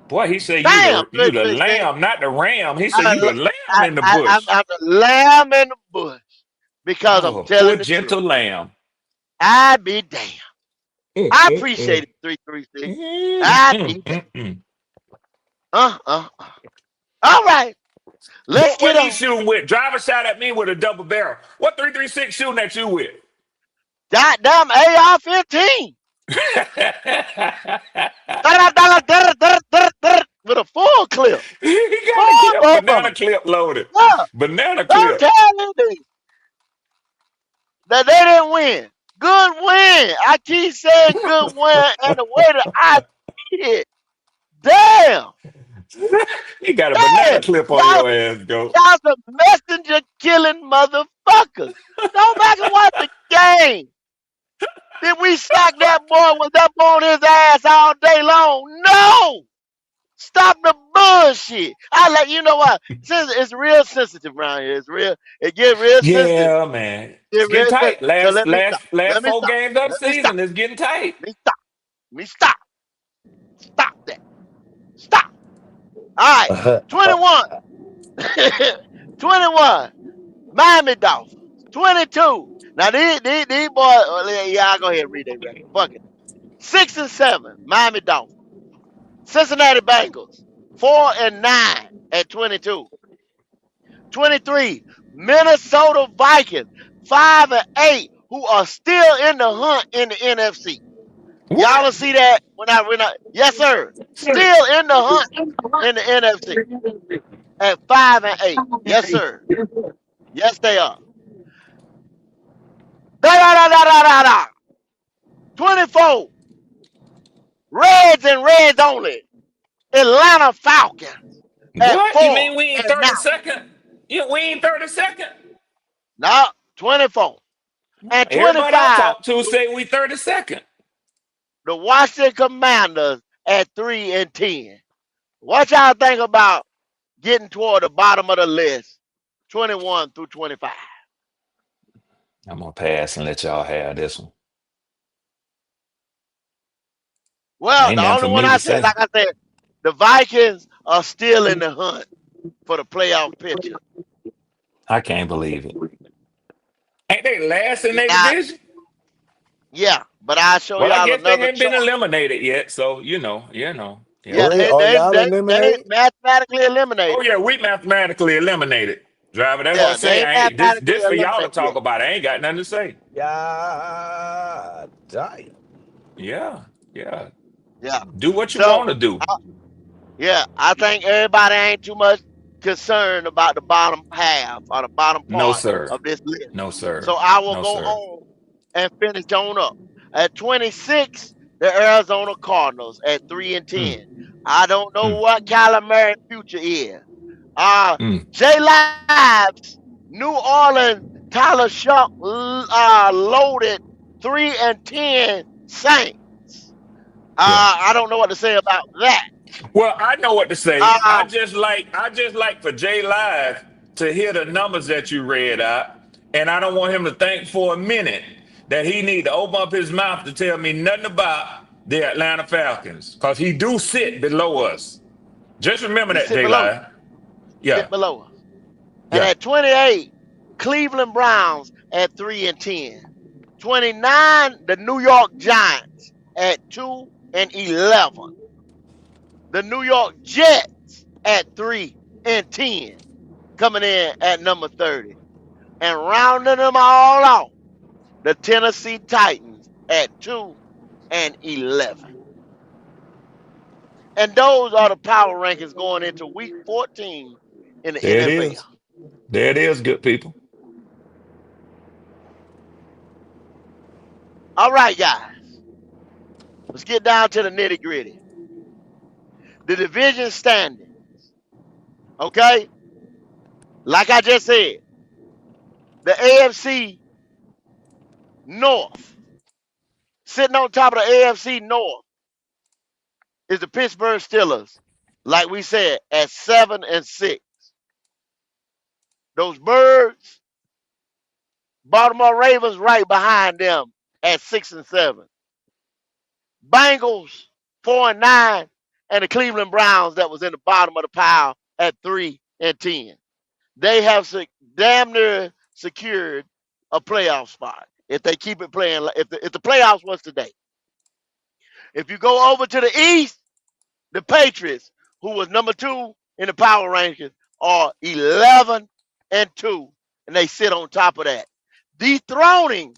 Boy, he said Damn, you the 336. lamb, not the ram. He said I, you the lamb in the bush. I'm the lamb in the bush because I'm Oh, poor telling the gentle truth. lamb. I be damn. I appreciate it, 336. I be damn. All right, let's What get he on. shooting with? Driver shot at me with a double barrel. What 336 shooting at you with? Goddamn AR-15. With a full clip. He got a Full clip, both of banana them. clip loaded. Yeah. Banana Don't clip. tell me that they didn't win. Good win. I keep saying good win, and the way that I see it, damn, He got a banana damn, clip on y'all, your ass, go. y'all some messenger killing motherfuckers. Go back and watch the game. Did we sack that boy? Was that boy on his ass all day long? No. Stop the bullshit. I like, you know what? Since it's real sensitive around here. It's real. It get real sensitive. Yeah, man. It's Get getting real sensitive. tight. So Last let me last stop. last Let me four stop. games of the Let me stop. season is getting tight. Let me stop. Let me stop. Stop that. Stop. All right. 21. 21. Miami Dolphins. 22. Now these boys, yeah, I'll go ahead and read their record. Fuck it. 6-7. Miami Dolphins. Cincinnati Bengals. 4-9 at 22. 23. Minnesota Vikings. 5-8, who are still in the hunt in the NFC. Y'all will What? see that when I yes sir. Still in the hunt in the NFC at 5-8. Yes, sir. Yes, they are. Da da da da da da da. 24. Reds and Reds only. Atlanta Falcons at What? You mean we ain't 4-9. 32nd? Yeah, we ain't 32nd? No, 24. And Everybody I 25, talk to say we 32nd. the Washington Commanders at 3-10. What y'all think about getting toward the bottom of the list, 21 through 25? I'm gonna pass and let y'all have this one. Well, Ain't the nothing only for one me to I said, say. like I said, the Vikings are still in the hunt for the playoff picture. I can't believe it. Ain't they last in their Now, division? yeah, but I'll show Well, I y'all guess they another hadn't been chart. eliminated yet, so Yeah, yeah. For real? they Oh, they y'all they they eliminated? mathematically Oh eliminated. yeah, we mathematically eliminated. Driver, that's what I Yeah, say. they I ain't this mathematically this for y'all to eliminated. talk Yeah, about. I ain't got nothing to say. Yeah, damn. Yeah, yeah. yeah. Do what you So, want to do. yeah, I think everybody ain't too much concerned about the bottom half or the bottom No, part sir. of this list. No, So sir. I will No, go sir. on and finish on up. At 26, the Arizona Cardinals at 3-10. Mm, I don't know mm, what Kyler Murray future is. mm. J Lives, New Orleans, Tyler Shuck loaded 3-10 Saints. Yeah. I don't know what to say about that. Well, I know what to say. Um, I just like for Jay Live to hear the numbers that you read out, and I don't want him to think for a minute that he need to open up his mouth to tell me nothing about the Atlanta Falcons because he do sit below us. Just remember he that, sit Jay below, Live. Yeah, sit below us. And yeah. at 28, Cleveland Browns at 3-10. 29, the New York Giants at 2-11. The New York Jets at 3-10, coming in at number 30. And rounding them all off, the Tennessee Titans at 2-11. And those are the power rankings going into week 14 in the There it NFL. is. There it is, good people. All right, guys. Let's get down to the nitty gritty. The division standing. Okay? Like I just said, the AFC North, sitting on top of the AFC North, is the Pittsburgh Steelers. Like we said, at 7-6. Those Birds, Baltimore Ravens right behind them at 6-7. Bengals 4-9, and the Cleveland Browns that was in the bottom of the pile at 3-10. They have damn near secured a playoff spot if they keep it playing. If the playoffs was today, if you go over to the East, the Patriots, who was number 2 in the power rankings, are 11-2, and they sit on top of that, dethroning,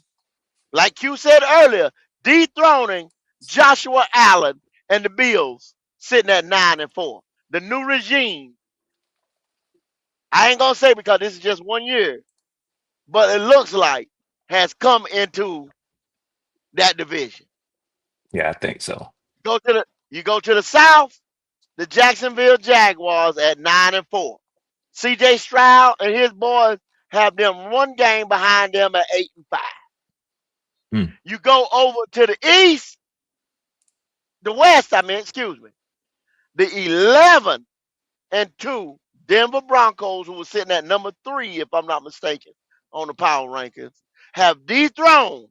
like Q said earlier, dethroning Joshua Allen and the Bills sitting at 9-4. The new regime, I ain't gonna say because this is just 1 year, but it looks like has come into that division. Yeah, I think so. You go to the South, the Jacksonville Jaguars at 9-4. C.J. Stroud and his boys have them one game behind them at 8-5. Mm. You go over to the East, the West, excuse me, the 11-2 Denver Broncos, who were sitting at number 3, if I'm not mistaken, on the power rankings, have dethroned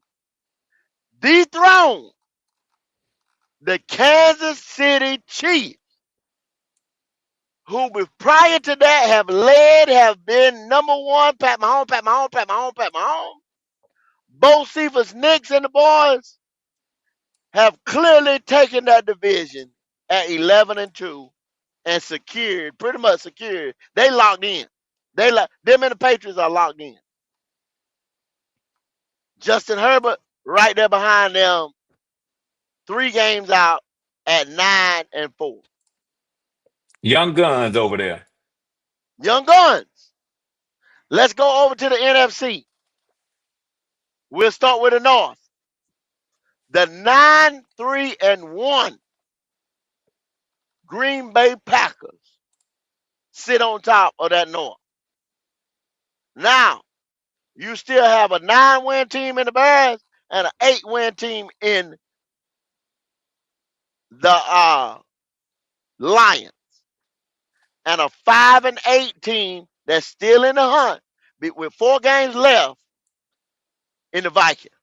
the Kansas City Chiefs, who prior to that have been number 1, Pat Mahomes. Bo Cephas, Knicks, and the boys have clearly taken that division at 11-2 and pretty much secured. They locked in. Them and the Patriots are locked in. Justin Herbert right there behind them, 3 games out at 9-4. Young guns over there. Young guns. Let's go over to the NFC. We'll start with the North. The 9-3-1 Green Bay Packers sit on top of that North. Now, you still have a 9-win team in the Bears and an 8-win team in the Lions, and a 5-8 team that's still in the hunt with 4 games left in the Vikings.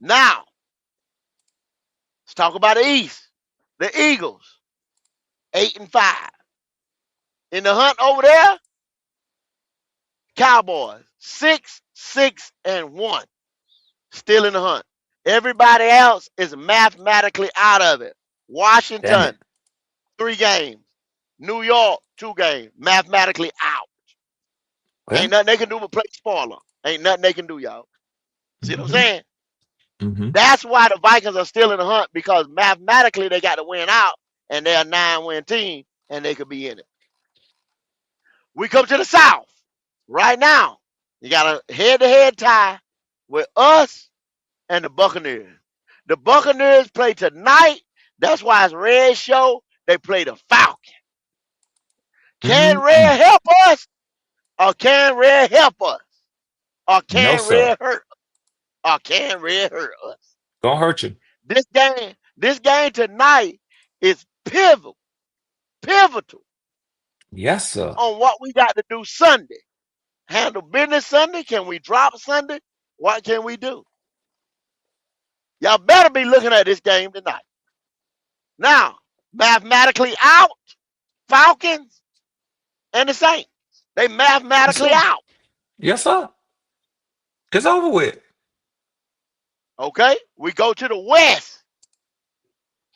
Now, let's talk about the East. The Eagles, 8-5. In the hunt over there, Cowboys, 6-1. Still in the hunt. Everybody else is mathematically out of it. Damn Washington, it. 3 games. New York, 2 games. Mathematically out. Well, Ain't nothing they can do but play spoiler. Ain't nothing they can do, y'all. See what I'm mhm, saying? mhm. That's why the Vikings are still in the hunt, because mathematically they got to win out, and they're a 9-win team, and they could be in it. We come to the South. Right now, you got a head-to-head tie with us and the Buccaneers. The Buccaneers play tonight. That's why it's Red Show. They play the Falcons. Can Mm-mm. Red help us? Or can Red help us? Or No, can sir. Red hurt? Or can Red hurt us? Gonna hurt you. This game tonight is pivotal Yes, sir. on what we got to do Sunday. Handle business Sunday? Can we drop Sunday? What can we do? Y'all better be looking at this game tonight. Now, mathematically out, Falcons and the Saints. They Yes, mathematically sir. out. Yes, sir. It's over with. Okay? We go to the West.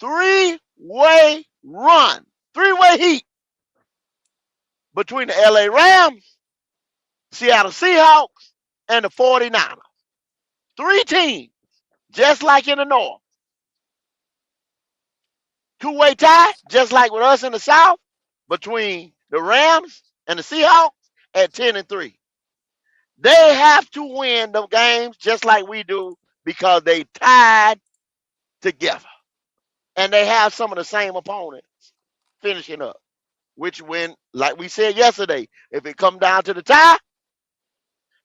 3-way run. 3-way heat between the LA Rams, Seattle Seahawks, and the 49ers. 3 teams, just like in the North. 2-way tie, just like with us in the South, between the Rams and the Seahawks at 10-3. They have to win the games just like we do, because they tied together. And they have some of the same opponents finishing up. Which, when, like we said yesterday, if it come down to the tie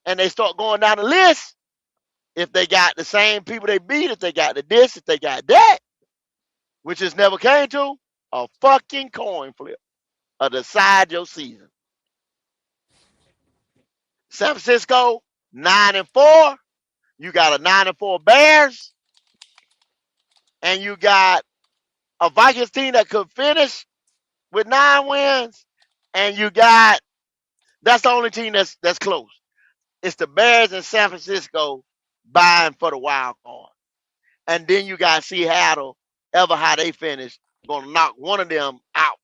and they start going down the list, if they got the same people they beat, if they got this, if they got that, which is never came to, a fucking coin flip or decide your season. San Francisco, 9-4. You got a 9-4 Bears, and you got a Vikings team that could finish with 9 wins, and that's the only team that's close. It's the Bears and San Francisco vying for the wild card. And then you got Seattle, how they finish, gonna knock one of them out.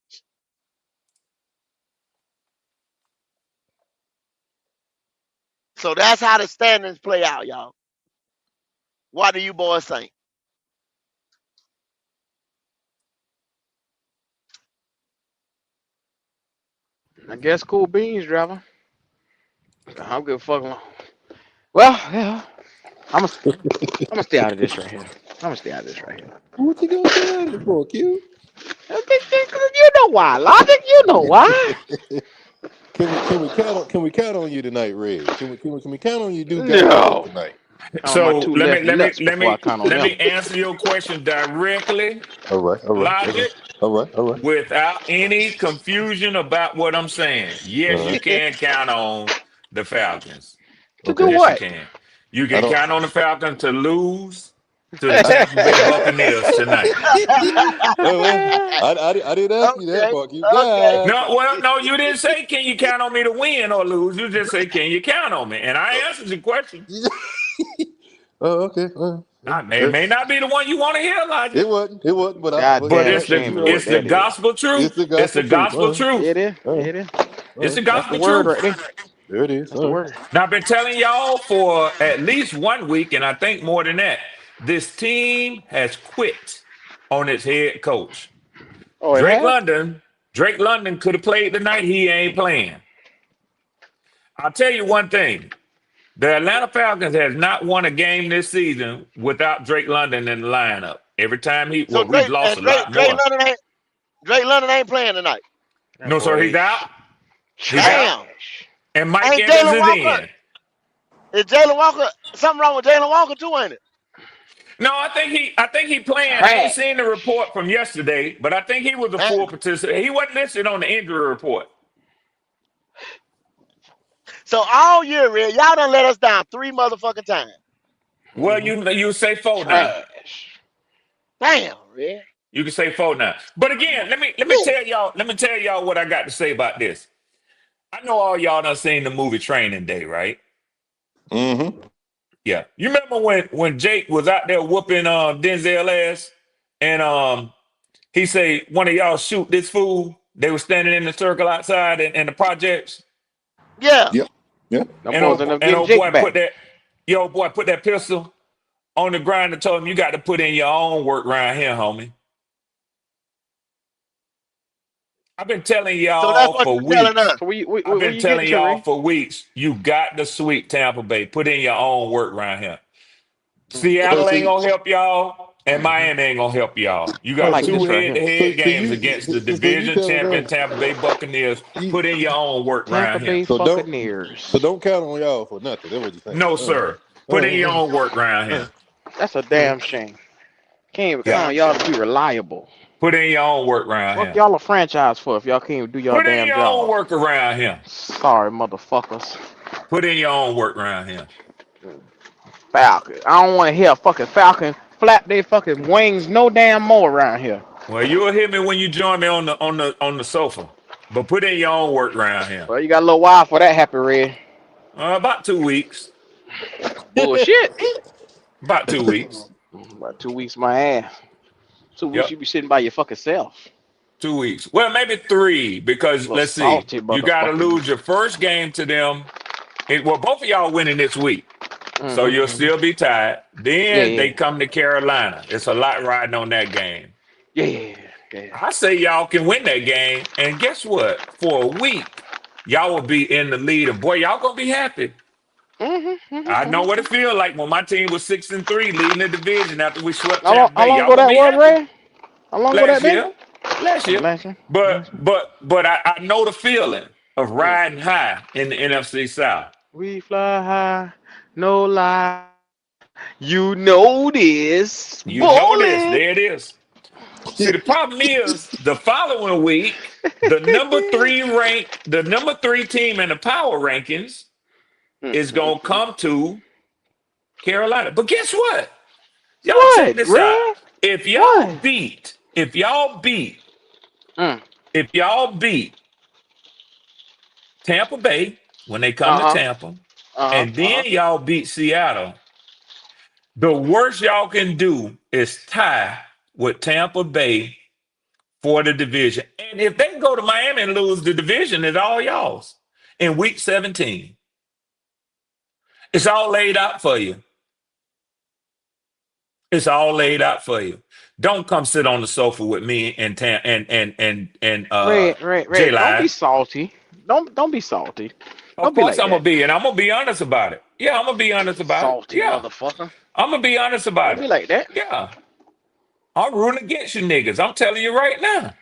So that's how the standings play out, y'all. What do you boys think? I guess cool beans, driver. I'm good fucking long. Well, yeah. I'm gonna stay out of this right here. I'm gonna stay out of this right here. What you gonna say out of it for, Q? You know why, Logic? You know why? Can we count on you tonight, Red? Can we count on you do God stuff No. tonight? Count on my So two let me left let me nuts let before I me count on let them. me answer your question directly, All right. Logic, All right. without any confusion about what I'm saying. Yes, All you right. can count on the Falcons. To do Okay. Yes, you what? can. You I can don't. count on the Falcons to lose to the Tampa Bay Buccaneers tonight. Oh well, I didn't ask you that Okay, part. You okay. God. No, well, no, you didn't say can you count on me to win or lose. You just say can you count on me, and I answered your question. Oh, okay. It may not be the one you want to hear, Logic, It wasn't. It wasn't. God but damn But it's shame the me you what it's the that is. gospel truth. it's the It's the gospel truth. gospel truth. It is. All right. It is. It's the That's the gospel word truth. right there. There it is. That's the All right. word. Now I've been telling y'all for at least 1 week, and I think more than that. This team has quit on its head coach. Oh, it Drake has? London. Drake London could have played tonight. He ain't playing. I'll tell you one thing. The Atlanta Falcons has not won a game this season without Drake London in the lineup. Every time So we've lost a lot more. Drake London ain't playing tonight. That No, sir, boy he's is out. He's out. Damn. trash. And Mike Ain't Evans Jalen is Walker? in. Is Jalen Walker something wrong with Jalen Walker too? Ain't it? No, I think he playing. I ain't Trash. seen the report from yesterday, but I think he was a Damn. full participant. He wasn't listed on the injury report. So all year, Red, y'all done let us down 3 motherfucking times. Well, you say four now. Trash. Damn, Red. You can say four now. But again, let me tell y'all what I got to say about this. I know all y'all done seen the movie Training Day, right? Mm-hmm. Yeah. You remember when Jake was out there whooping Denzel ass and he say one of y'all shoot this fool? They were standing in the circle outside in the projects. Yeah. Yep. Yep. Them And boys old, end up and getting old Jake boy back. put that pistol on the ground and told him you got to put in your own work around here, homie. I've been telling So that's y'all what for you telling weeks. us. So I've where been you getting telling to, y'all Ray? for weeks, you got to sweep Tampa Bay. Put in your own work around here. So Seattle ain't see. gonna help y'all, and Mm-hmm. Miami ain't gonna help y'all. You I Oh, got like so two this right you. here. head-to-head So games you. against the So you division telling champion us Tampa Bay Buccaneers. you. Put in your own work Tampa around here. Bay So don't. So Buccaneers. don't count on y'all for nothing. That's what you're saying. No, All right. sir. All Put right. in your own work around All here. right. That's a damn shame. Can't even Yeah. count on Damn y'all shame. to be reliable. Put in your own work around Fuck here. y'all a franchise for if y'all can't even do y'all Put in damn your own job. work around here. Sorry, motherfuckers. Put in your own work around here. Falcon. I don't want to hear a fucking Falcon flap their fucking wings no damn more around here. Well, you'll hear me when you join me on the sofa. But put in your own work around here. Well, you got a little while for that, Happy Red. About 2 weeks. Bullshit. About 2 weeks. About 2 weeks, my ass. 2 weeks, Yep. you be sitting by your fucking self. 2 weeks. Well, maybe three, because Little let's see. salty You got to motherfucker. lose your first game to them. Well, both of y'all winning this week. So you'll Mm-hmm. still be tied. Yeah, Then they yeah, come to Carolina. It's a lot riding on that game. yeah, yeah, yeah. I say y'all can win that game. And guess what? For a week, y'all will be in the lead. And boy, y'all going to be happy. Mm-hmm, I mm-hmm, know what mm-hmm. it feels like when my team was 6-3 leading the division after we swept How long, Tampa how Bay. long Y'all ago gonna that be was, happy. Ray? How long ago that Last been? year. Last year. Last year. But Last year. but I know the feeling of Mm. riding high in the NFC South. We fly high, no lie. You know this, You know this. bullet. There it is. See, the problem is the following week, the number three team in the power rankings is gonna Mm-hmm. come to Carolina. But guess what? Y'all check What, this out. Ray? If y'all What? beat, if y'all beat, Mm. if y'all beat Tampa Bay when they come to Uh-huh. Tampa, Uh-huh. and Uh-huh. then y'all beat Seattle, the worst y'all can do is tie with Tampa Bay for the division. And if they go to Miami and lose the division, it's all y'all's in week 17. It's all laid out for you. It's all laid out for you. Don't come sit on the sofa with me and J Ray, Live. don't be salty. Don't be salty. Of Don't be course like I'm gonna that. be, and I'm gonna be honest about it. Yeah, I'm gonna be honest about it. Salty Yeah, motherfucker. I'm gonna be honest about Don't be it. like that. Yeah, I'm rooting against you niggas. I'm telling you right now.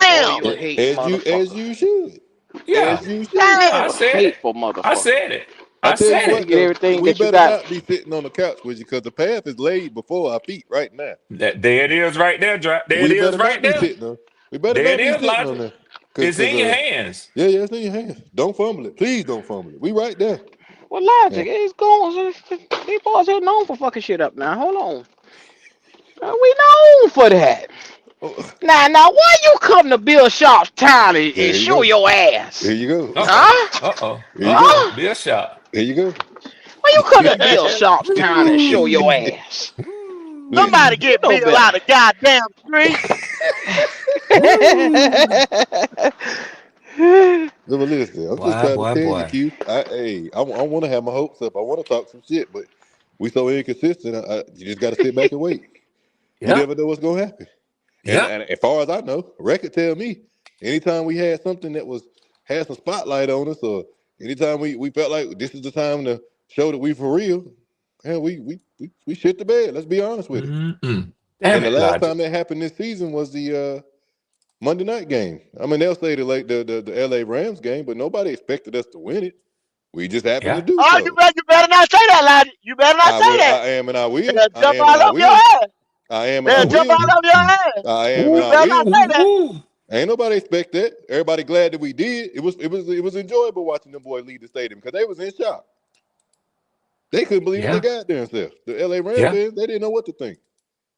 Boy, Damn. you a hate As motherfucker. you should. Yeah, As you should. yeah, Damn. I You a said it. hateful I motherfucker. said it. I I tell you said You it. what get though, everything we that you better got. not be sitting on the couch with you because the path is laid before our feet right now. There it is, right there. There it We is, better right not be there. sitting on. We better There it not be is, sitting on Logic. there. It's Cause in your hands. yeah, it's in your hands. Don't fumble it. Please don't fumble it. We right there. Well, Yeah. logic, it's going. These boys ain't known for fucking shit up now. Hold on. We known for that. Oh, Now, why you come to Bill Sharp's town and there you show go. your ass? Here you go. Huh? Here you go. Huh? Be a shot. Here you go. Why you come to Bill Sharp's town and show your ass? Somebody Listen. You get know Bill better. out of goddamn street. But listen, I'm just Boy, trying to boy, tell you, boy. Q. I want to have my hopes up. I want to talk some shit, but we so inconsistent. You just got to sit back and wait. You Yeah, never know what's gonna happen. yeah. And as far as I know, record tell me anytime we had something that had some spotlight on us, or anytime we felt like this is the time to show that we for real, and we shit the bed. Let's be honest with it. Mm-mm. And Damn the it, last Logic. time that happened this season was the Monday night game. I mean, they'll say the LA Rams game, but nobody expected us to win it. We just happened to Yeah. do Oh, so. you better not say that, Lottie. You better not I say will. that. I am, and I will. They'll I jump am, and all I over your will. ass. I am, and I They'll jump will. all over your ass. I am, and You I better not will. say that. Ooh. Ain't nobody expect that. Everybody glad that we did. It was enjoyable watching them boys leave the stadium because they was in shock. They couldn't believe what they Yeah, got themselves. The LA Rams yeah, fans, they didn't know what to think.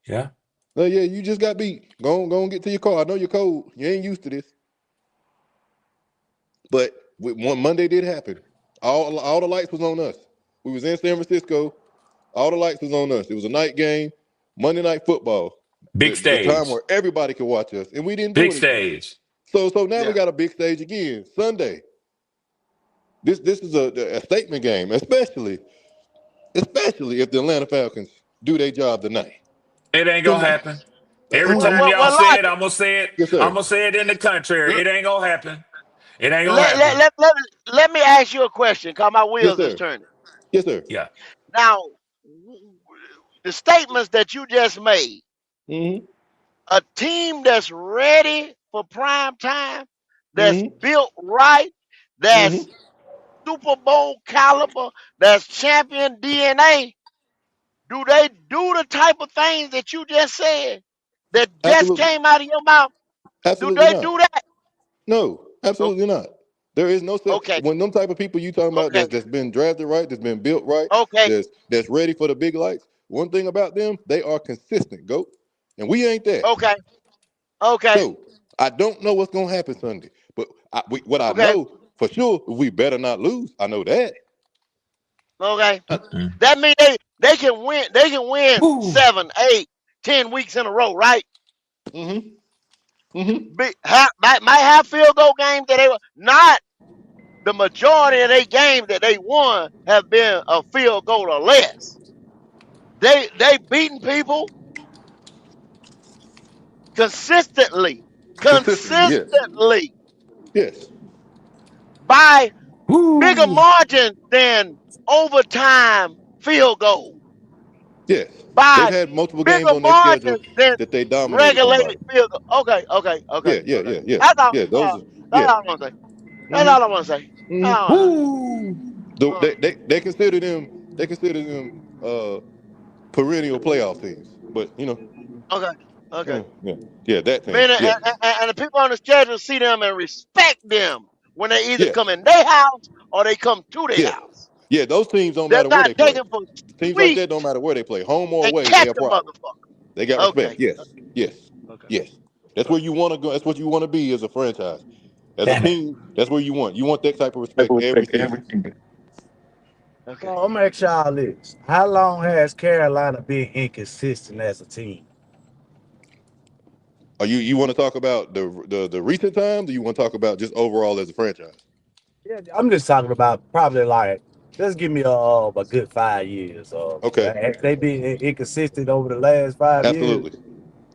yeah. Oh yeah, you just got beat. Go on, get to your car. I know you're cold. You ain't used to this. But one Monday did happen. All the lights was on us. We was in San Francisco. All the lights was on us. It was a night game, Monday Night Football, Big the time stage. where everybody could watch us, and we didn't do Big anything. stage. So now we Yeah. got a big stage again Sunday. This is a statement game, especially if the Atlanta Falcons do their job tonight. It ain't gonna happen. Every Oh, time y'all Well, say it, Lottie, I'm gonna say it. yes, I'm sir. gonna say it in the contrary. It ain't gonna happen. It ain't gonna let, let, happen. let, let, me, let me ask you a question because my Yes, wheels is sir. turning. Yes, sir. Yeah. Now, the statements that you just made, Mm-hmm. a team that's ready for prime time, that's Mm-hmm. built right, Mm-hmm. that's Super Bowl caliber, that's champion DNA, do they do the type of things that you just said that just Absolutely. came out of your mouth? Do Absolutely they not. do that? No, O- absolutely not. There is no such Okay, when them type of people you talking about okay, that's been drafted right, that's been built right, okay, that's ready for the big lights. One thing about them, they are consistent, goat. And we ain't that. okay, okay, So I don't know what's gonna happen Sunday. But what I okay, know for sure, we better not lose. I know that. okay. Mm-mm. That means they can win. They can win Ooh. 7, 8, 10 weeks in a row, right? Mm-hmm. Mm-hmm. Might have field goal games that they were not. The majority of their games that they won have been a field goal or less. They beating people consistently, Consistently, yes. consistently Yes. by bigger Ooh. margins than overtime field goal, Yes. They've by had multiple games bigger on their schedule margins than that they dominated regulated somebody. field goal. Okay, okay, okay, Yeah, yeah, okay. yeah, yeah. That's all. Yeah, those are That's yeah. all I want to say. That's all I Mm-hmm. want to say. That's Mm-hmm. all I want to say. Ooh. Uh, They consider them perennial playoff teams. But okay, okay. yeah. Yeah, that team. Man, Yeah. and the people on the schedule see them and respect them when they either Yes. come in their house or they come to their Yes. house. Yeah, those teams don't They're matter where not they play. taking for Teams like sweet that don't matter where they play. Home or and away, they catch have a problems. motherfucker. They got respect. Okay, Yes. Yes. okay, Yes. That's where you want to go. That's what you want to be as a franchise. As a Damn it. team, that's where you want. You want that type of respect every season. okay. So I'm gonna ask y'all this: how long has Carolina been inconsistent as a team? Are you want to talk about the recent times, or you want to talk about just overall as a franchise? Yeah, I'm just talking about probably like just give me a good 5 years. Okay. Have they been inconsistent over the last 5 years? Absolutely.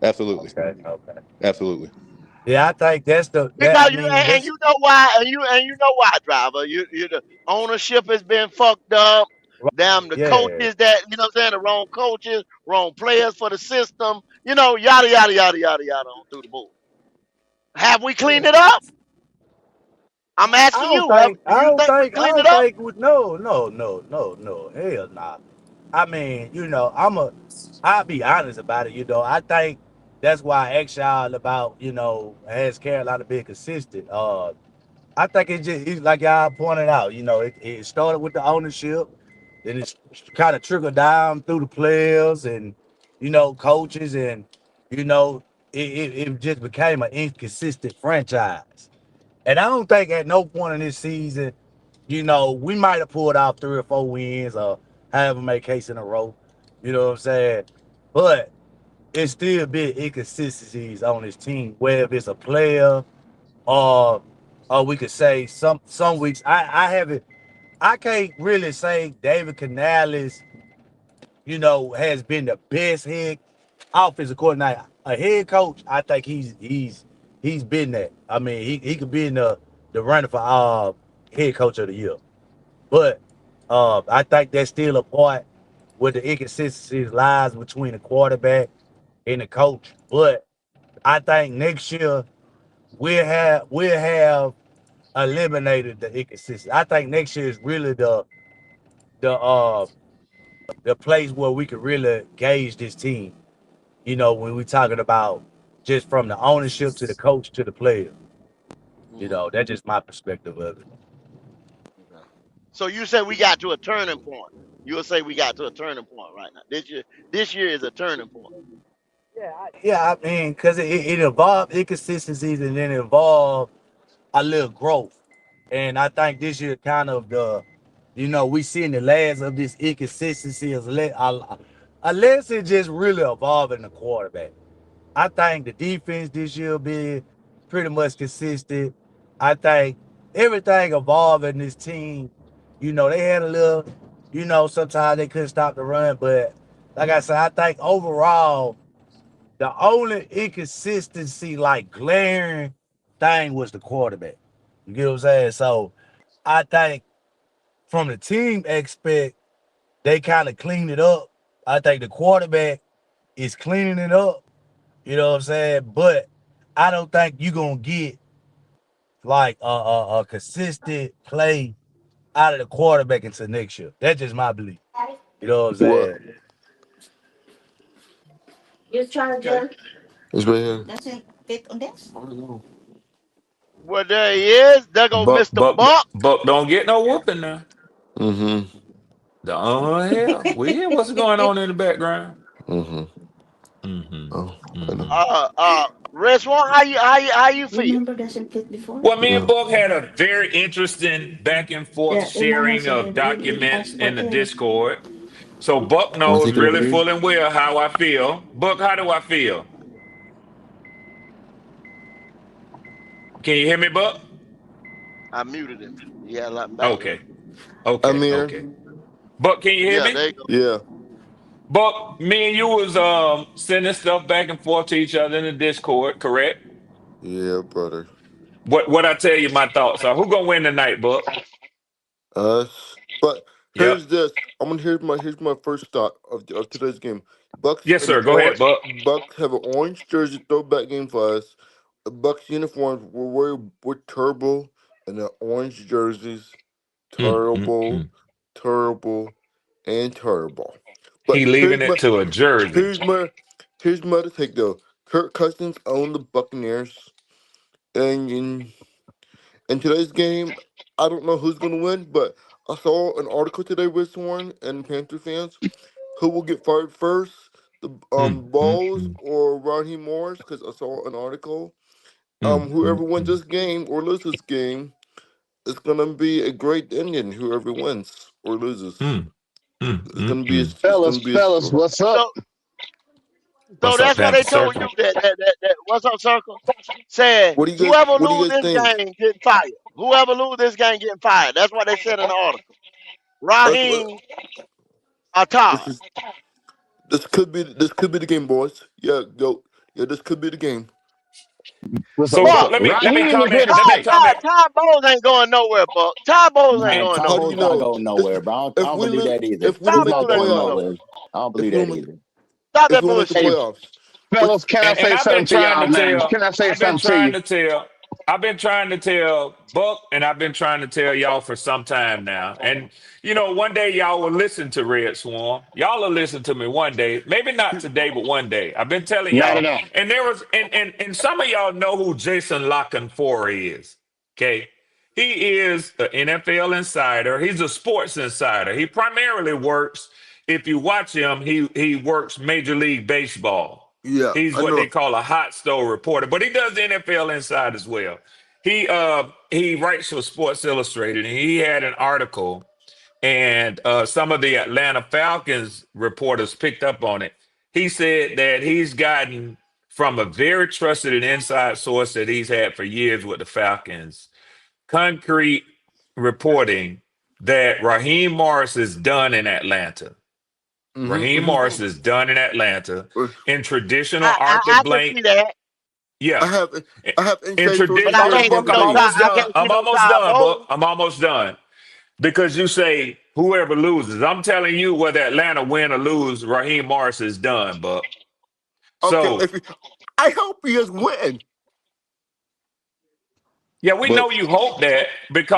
Absolutely. Okay, okay. Absolutely. Yeah, I think that's the that. I Because you mean, and that's you know why, and you know why, driver. You the ownership has been fucked up. right. Damn the Yeah, coaches that you know what I'm saying, the wrong coaches, wrong players for the system, yada yada yada yada yada on through the board. Have we cleaned yeah. it up? I'm I asking don't you, think. do I you don't think we think. I cleaned it don't up? think. No, no, no, no, no. Hell nah. I mean, I'll be honest about it. I think that's why I asked y'all about, has Carolina been consistent? I think it's like y'all pointed out. It started with the ownership, then it's kind of trickled down through the players and coaches, and it just became an inconsistent franchise. And I don't think at no point in this season, we might have pulled out 3 or 4 wins or however many cases in a row. You know what I'm saying? But it's still been inconsistencies on this team, whether it's a player or we could say some weeks. I can't really say David Canales, has been the best head offensive coordinator. A head coach, I think he's been that. I mean, he could be in the running for head coach of the year. But I think that's still a part where the inconsistencies lies between the quarterback and the coach. But I think next year we'll have eliminated the inconsistency. I think next year is really the the place where we could really gauge this team. When we're talking about just from the ownership to the coach to the player. Mhm. That's just my perspective of it. Okay. So you say we got to a turning point. You'll say we got to a turning point right now. This year is a turning point. Yeah, I mean, because it involved inconsistencies and then it involved a little growth. And I think this year kind of we seeing the last of this inconsistency unless it just really evolving the quarterback. I think the defense this year be pretty much consistent. I think everything evolved in this team. They had a little, sometimes they couldn't stop the run, but like I said, I think overall the only inconsistency, like glaring thing, was the quarterback. You get what I'm saying? So I think from the team aspect, they kind of cleaned it up. I think the quarterback is cleaning it up. You know what I'm saying? But I don't think you're gonna get like a consistent play out of the quarterback until next year. That's just my belief. You know what I'm What? saying? Your Okay. charger It's right here. doesn't fit on this? I don't know. Well, there he is. There go Buck, Mr. Buck, Buck. Buck, don't get no whooping now. Mm-hmm. The hell, we hear what's going on in the background. Mm-hmm. Oh, Mm-hmm. I know. Mm-hmm. Restaurant, how you feel? Remember doesn't fit before? Well, me and Yeah. Buck had a very interesting back and forth The mom sharing has of already documents asked for in the it. Discord. So Buck Want to knows take it over really there? full and well how I feel. Buck, how do I feel? Can you hear me, Buck? I muted him. He had a lot of background. Okay, okay, I'm here. okay. Buck, can you hear Yeah, me? there you go. Yeah. Buck, me and you was sending stuff back and forth to each other in the Discord, correct? Yeah, brother. What I tell you my thoughts are. Who gonna win tonight, Buck? But Yep. here's this. Here's my first thought of today's game. Bucks Yes, have an sir. Go ahead, orange Buck. Bucks have an orange jersey throwback game for us. The Bucks uniforms were terrible, and the orange jerseys Mm, mm, terrible, mm. terrible, and terrible. But He leaving it to a jersey. here's my here's my take though. Kirk Cousins owned the Buccaneers, and in today's game, I don't know who's gonna win, but I saw an article today with someone and Panther fans who will get fired first, the Mm, mm, Balls mm, or Raheem Morris, because I saw an article. mm, mm, Whoever wins mm, this game or loses this game is gonna be a great Indian. Whoever wins or loses, mm, mm, it's mm, gonna be a, mm. it's Fellas, gonna be a fellas, story. what's up? So, so What's up, that's what they Panther told you Circle? that what's up, Circle? Said whoever What do you lose guys this think? game getting fired. Whoever lose this game getting fired. That's what they said in the article. That's what Raheem this Attar. is. This could be the game, boys. Yeah, go. Yeah, this could be the game. So, So Buck, Buck, so let me Raheem is here comment. to Let me stay. Todd, comment. Todd Bowles ain't going nowhere, Buck. Todd Bowles ain't Man, How, going how do nowhere. you Tabo not know? going If nowhere, bro. I if don't we believe lo- that either. if we Todd He's don't make not the Bowles ain't going going playoffs, nowhere. nowhere. I don't if believe we that don't make, either. Stop if that we don't make the bullshit. Hey, playoffs, which fellas, can I And say I've been something to trying y'all, to man? tell, Can I say I've been something to trying you? to tell, I've been trying to tell Buck, and I've been trying to tell y'all for some time now. And one day y'all will listen to Red Swarm. Y'all will listen to me one day. Maybe not today, but one day. I've been telling Not at y'all. all. And there was, and some of y'all know who Jason Lockenfora is. Okay. He is an NFL insider. He's a sports insider. He primarily works, if you watch him, he works Major League Baseball. yeah, He's I what they know. call a hot stove reporter, but he does the NFL inside as well. He writes for Sports Illustrated, and he had an article, and some of the Atlanta Falcons reporters picked up on it. He said that he's gotten from a very trusted and inside source that he's had for years with the Falcons concrete reporting that Raheem Morris is done in Atlanta. Raheem Hmm. Morris is done in Atlanta in traditional I Arthur can Blank. see that, I Yeah. have I have In inside but sources I tradition, where hold he's on, can't going Buck. see to I'm no stay. Todd. almost I done. can't see I'm no almost Todd done, Buck. Bowles. I'm almost done. Because you say whoever loses. I'm telling you whether Atlanta win or lose, Raheem Morris is done, Buck. Okay, So I hope he is win, yeah, we but know you hope that but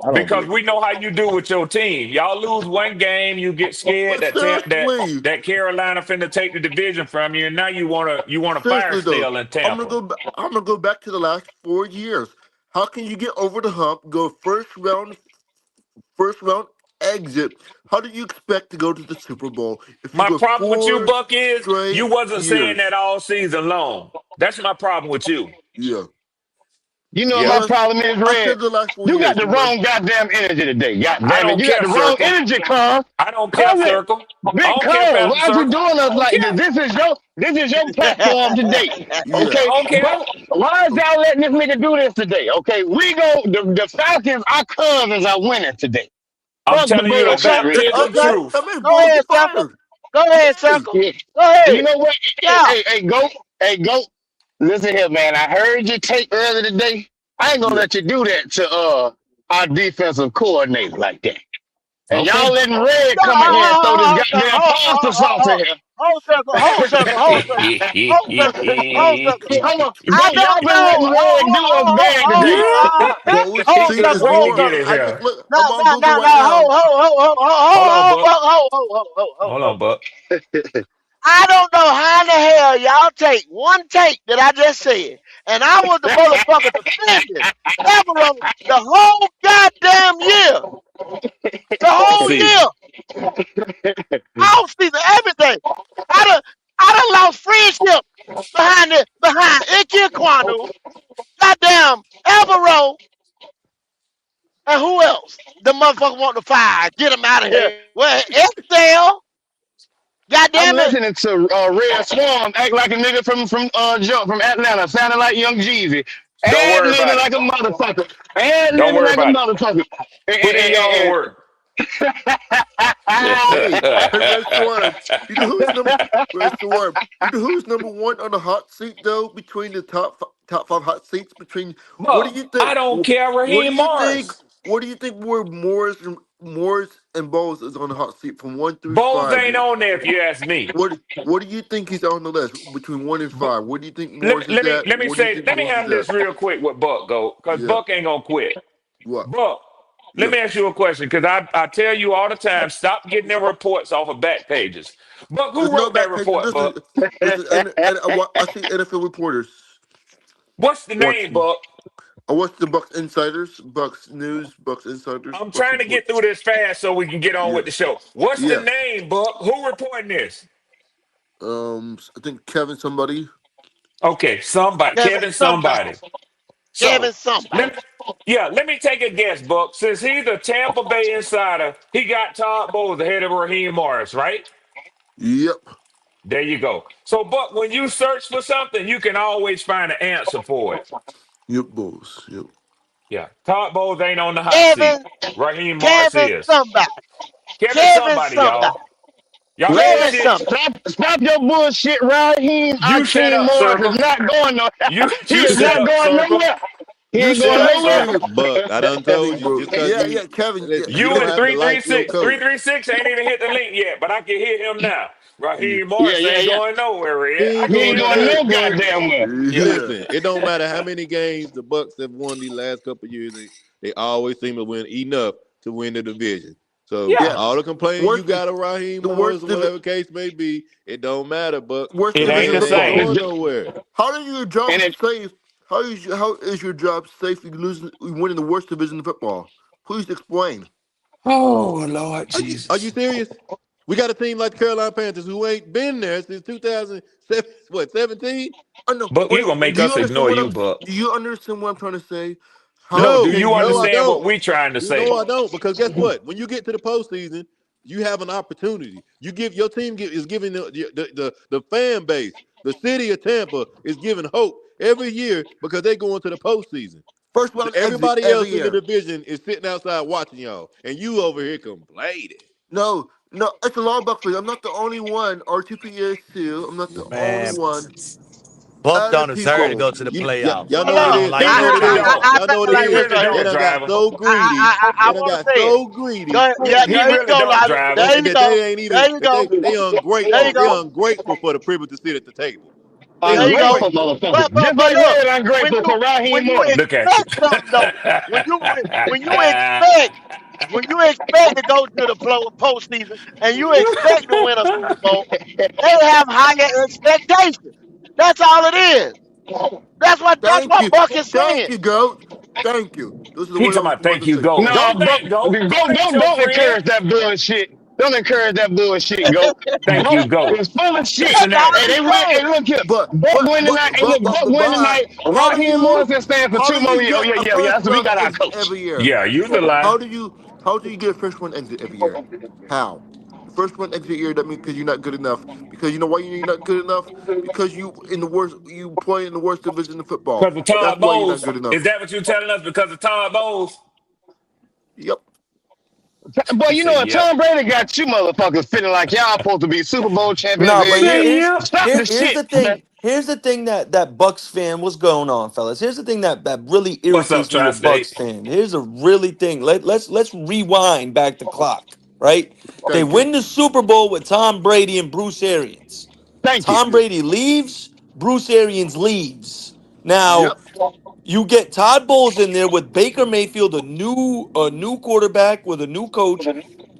I don't because believe we know how you do with your team. Y'all lose one game, you get scared but that seriously, that Carolina finna take the division from you, and now you wanna fire seriously though, sale in Tampa. I'm gonna go back to the last 4 years. How can you get over the hump? Go first round exit. How do you expect to go to the Super Bowl if you My go problem with you, four Buck, is you straight wasn't saying years? that all season long. That's my problem with you. Yeah. You know what Yeah. my Last, problem is, I Red? said the last four You got years. the Remember? wrong goddamn energy today. God I damn it. don't You got care, the wrong Circle. energy, Cuz. I don't care, Cuz it. Circle. I Big don't Cuz, care, Pastor why is you Circle. doing I us don't like care. this? This is your platform today. Yeah. I Okay? don't care. Why is y'all letting this nigga do this today? Okay, the Falcons, our cousins are winning today. I'm Fuck the telling you the Okay, Bulldogs. baptism okay. That truth. means Go Bowles ahead, get Circle. fired. Go ahead, Hey, Circle. Yeah. Go You ahead. know what? Yeah. Goat. Listen here, man. I heard you take earlier today. I ain't gonna yeah. let you do that to our defensive coordinator like that. And y'all Okay. letting Red No, come in here and throw this hold, hold, goddamn hold, pasta sauce in here. whole circle, whole circle, whole circle, whole circle, whole circle. Hold on. I Go, don't y'all been know. letting Red do us bad today. Bowles, Whole see, it's circle, Wait till whole you more. get in circle. I just here. look. No, I'm on no, Google no, right no. now. Hold on, Buck. Hold. Hold on, Buck. I don't know how in the hell y'all take one take that I just said, and I was the motherfucker defending Evero the whole goddamn year, the All whole season. year, all season, everything. I done, I done lost friendship behind Ike Kwanu, goddamn Evero, and who else? The motherfucker want to fire. Get him out of here. Well, Excel, I'm goddamn it. listening to Red Swarm act like a nigga from Atlanta, sounding like Young Jeezy, Don't ad worry about libbing it. like a motherfucker, ad Don't libbing worry like a about it. motherfucker. Put in your own work. Hey, hey, Red Swarm. You know who's number Red Swarm. You know who's number one on the hot seat though? Between the top five hot seats, between what do Buck, you think? I don't care, What do Raheem you think? Morris. What do you think? Where Morris and Bowles is on the hot seat from 1 through 5? Bowles ain't on there if you ask me. What do you think he's on the list between 1 and 5? What do you think Morris is at? Let me What do you say, think let me Bowles is handle at? this real quick with Buck go, because Yeah. Buck ain't gonna quit. What? Buck, let Yeah. me ask you a question, because I tell you all the time, stop getting them reports off of back pages. Buck, There's who no wrote that back page. report, Buck? Listen, and I see NFL reporters. What's the Watch name, Buck? I watch the Bucks Insiders, Bucks News, Bucks Insiders, I'm Bucks trying to Report. get through this fast so we can get on Yeah, with the show. What's the yeah. name, Buck? Who reporting this? I think Kevin somebody. Okay, somebody, Kevin Kevin, somebody. somebody. So Kevin somebody. let me take a guess, Buck. Since he's a Tampa Bay insider, he got Todd Bowles ahead of Raheem Morris, right? Yep. There you go. So, Buck, when you search for something, you can always find an answer for it. Yep, Bulls. Yep. Yeah, Todd Bowles ain't on the hot seat. Kevin, Raheem Morris Kevin is. somebody. Kevin Kevin somebody, somebody. y'all. Y'all Let hear me that ask you shit? something. Stop your bullshit, Raheem. You shut Akeem up, Morris is Circle. not going nowhere. You He you is shut not up, going Circle. nowhere. He You ain't shut going up, nowhere. Circle. Buck, I done Hey, told you, bro. just cause Yeah, you yeah, Kevin. Yeah, listen, you You don't and have to Kevin. like your 336. coach. 336 ain't even hit the link yet, but I can hear him now. Raheem Yeah, Morris yeah, ain't yeah. going nowhere, He Red. I ain't He can ain't going hear him going now. nowhere. no goddamn well. Yeah. Yeah. Listen, it don't matter how many games the Bucks have won these last couple of years. They always seem to win enough to win the division. So Yeah. Yeah. all the complaining you Worst got of Raheem the Morris worst or divi- whatever case may be, it don't matter. But worst It the ain't division the man in ain't same. football. going nowhere. How is your job And it, safe? How is your job safe if you losing winning the worst division in football? Please explain. Oh, Lord Are you Jesus. serious? We got a team like the Carolina Panthers who ain't been there since 2007, what, 17? I know, But but you gonna make do you us understand ignore what you, I'm? Buck. Do you understand what I'm trying to say? How No, do can you No, I you? understand what don't. we trying to No, say? I don't. Because guess what? When you get to the postseason, you have an opportunity. You give your team is giving the fan base, the city of Tampa is giving hope every year because they go into the postseason. First round exit Everybody every else in the year. division is sitting outside watching y'all, and you over here complaining. No, no, it's a law Buck for you. I'm not the only one. RTP is too. I'm not the only Man, one. Buck Other don't deserve to people. go to the playoffs. Y'all know Hold what I it on. don't is. like He Y'all know that what it really is. don't. I Y'all feel know what it He like this is. really right They don't, here. done got Driver. so greedy. I They done want got to say it. so greedy Go, yeah, He there you really go, don't, Lobby. Driver. There you that go. they ain't even There you go. they There you ungrateful. They go. ungrateful for the privilege to sit at the table. They There you go. ungrateful ungrateful. motherfucker. Just But like look, Red, I'm when grateful you for Raheem when you Morris. Look at you. expect something though, when you expect when you expect to go to the postseason and you expect to win a Super Bowl, they have higher expectations. That's all it is. That's Thank what you. Buck is Thank saying. you, Goat. Thank you. Those are the He words I talking was about about thank to you, say. go. Thank No, Don't you. don't, thank go. Go at your don't friend. encourage that bullshit. Don't encourage that bullshit, go. Thank you, Buck go. is full of shit. That's all Cincinnati. Hey, they he's win. saying. Hey, look here. But Buck but win but tonight. Hey, but look, but Buck but, win but tonight. how do Raheem you Morris stands for how 2 do more you years. Oh, get yeah, a yeah, yeah. first That's what we round got our exit coach. every year? Yeah, you the lie. How do you get a first round exit every year? How? The first round exit year, that means because you're not good enough. Because you know why you're not good enough? Because you play in the worst division in football. Because of That's Todd why you're not Bowles. good enough. Is that what you're telling us? Because of Todd Bowles? Yep. Boy, He you know said, what? yep. Tom Brady got you motherfuckers feeling like y'all supposed to be Super Bowl champions No, every but year. Say here's yep. Stop the here's shit, the man. thing. Here's the thing that Bucks fan, what's going on, fellas? Here's the thing that really What's up, irritates me with Tri-State? Bucks fan. Here's a really thing. Let's rewind back the clock, right? They Thank you. win the Super Bowl with Tom Brady and Bruce Arians. Thank you. Tom Brady leaves, Bruce Arians leaves. Now Yep. you get Todd Bowles in there with Baker Mayfield, a new quarterback with a new coach,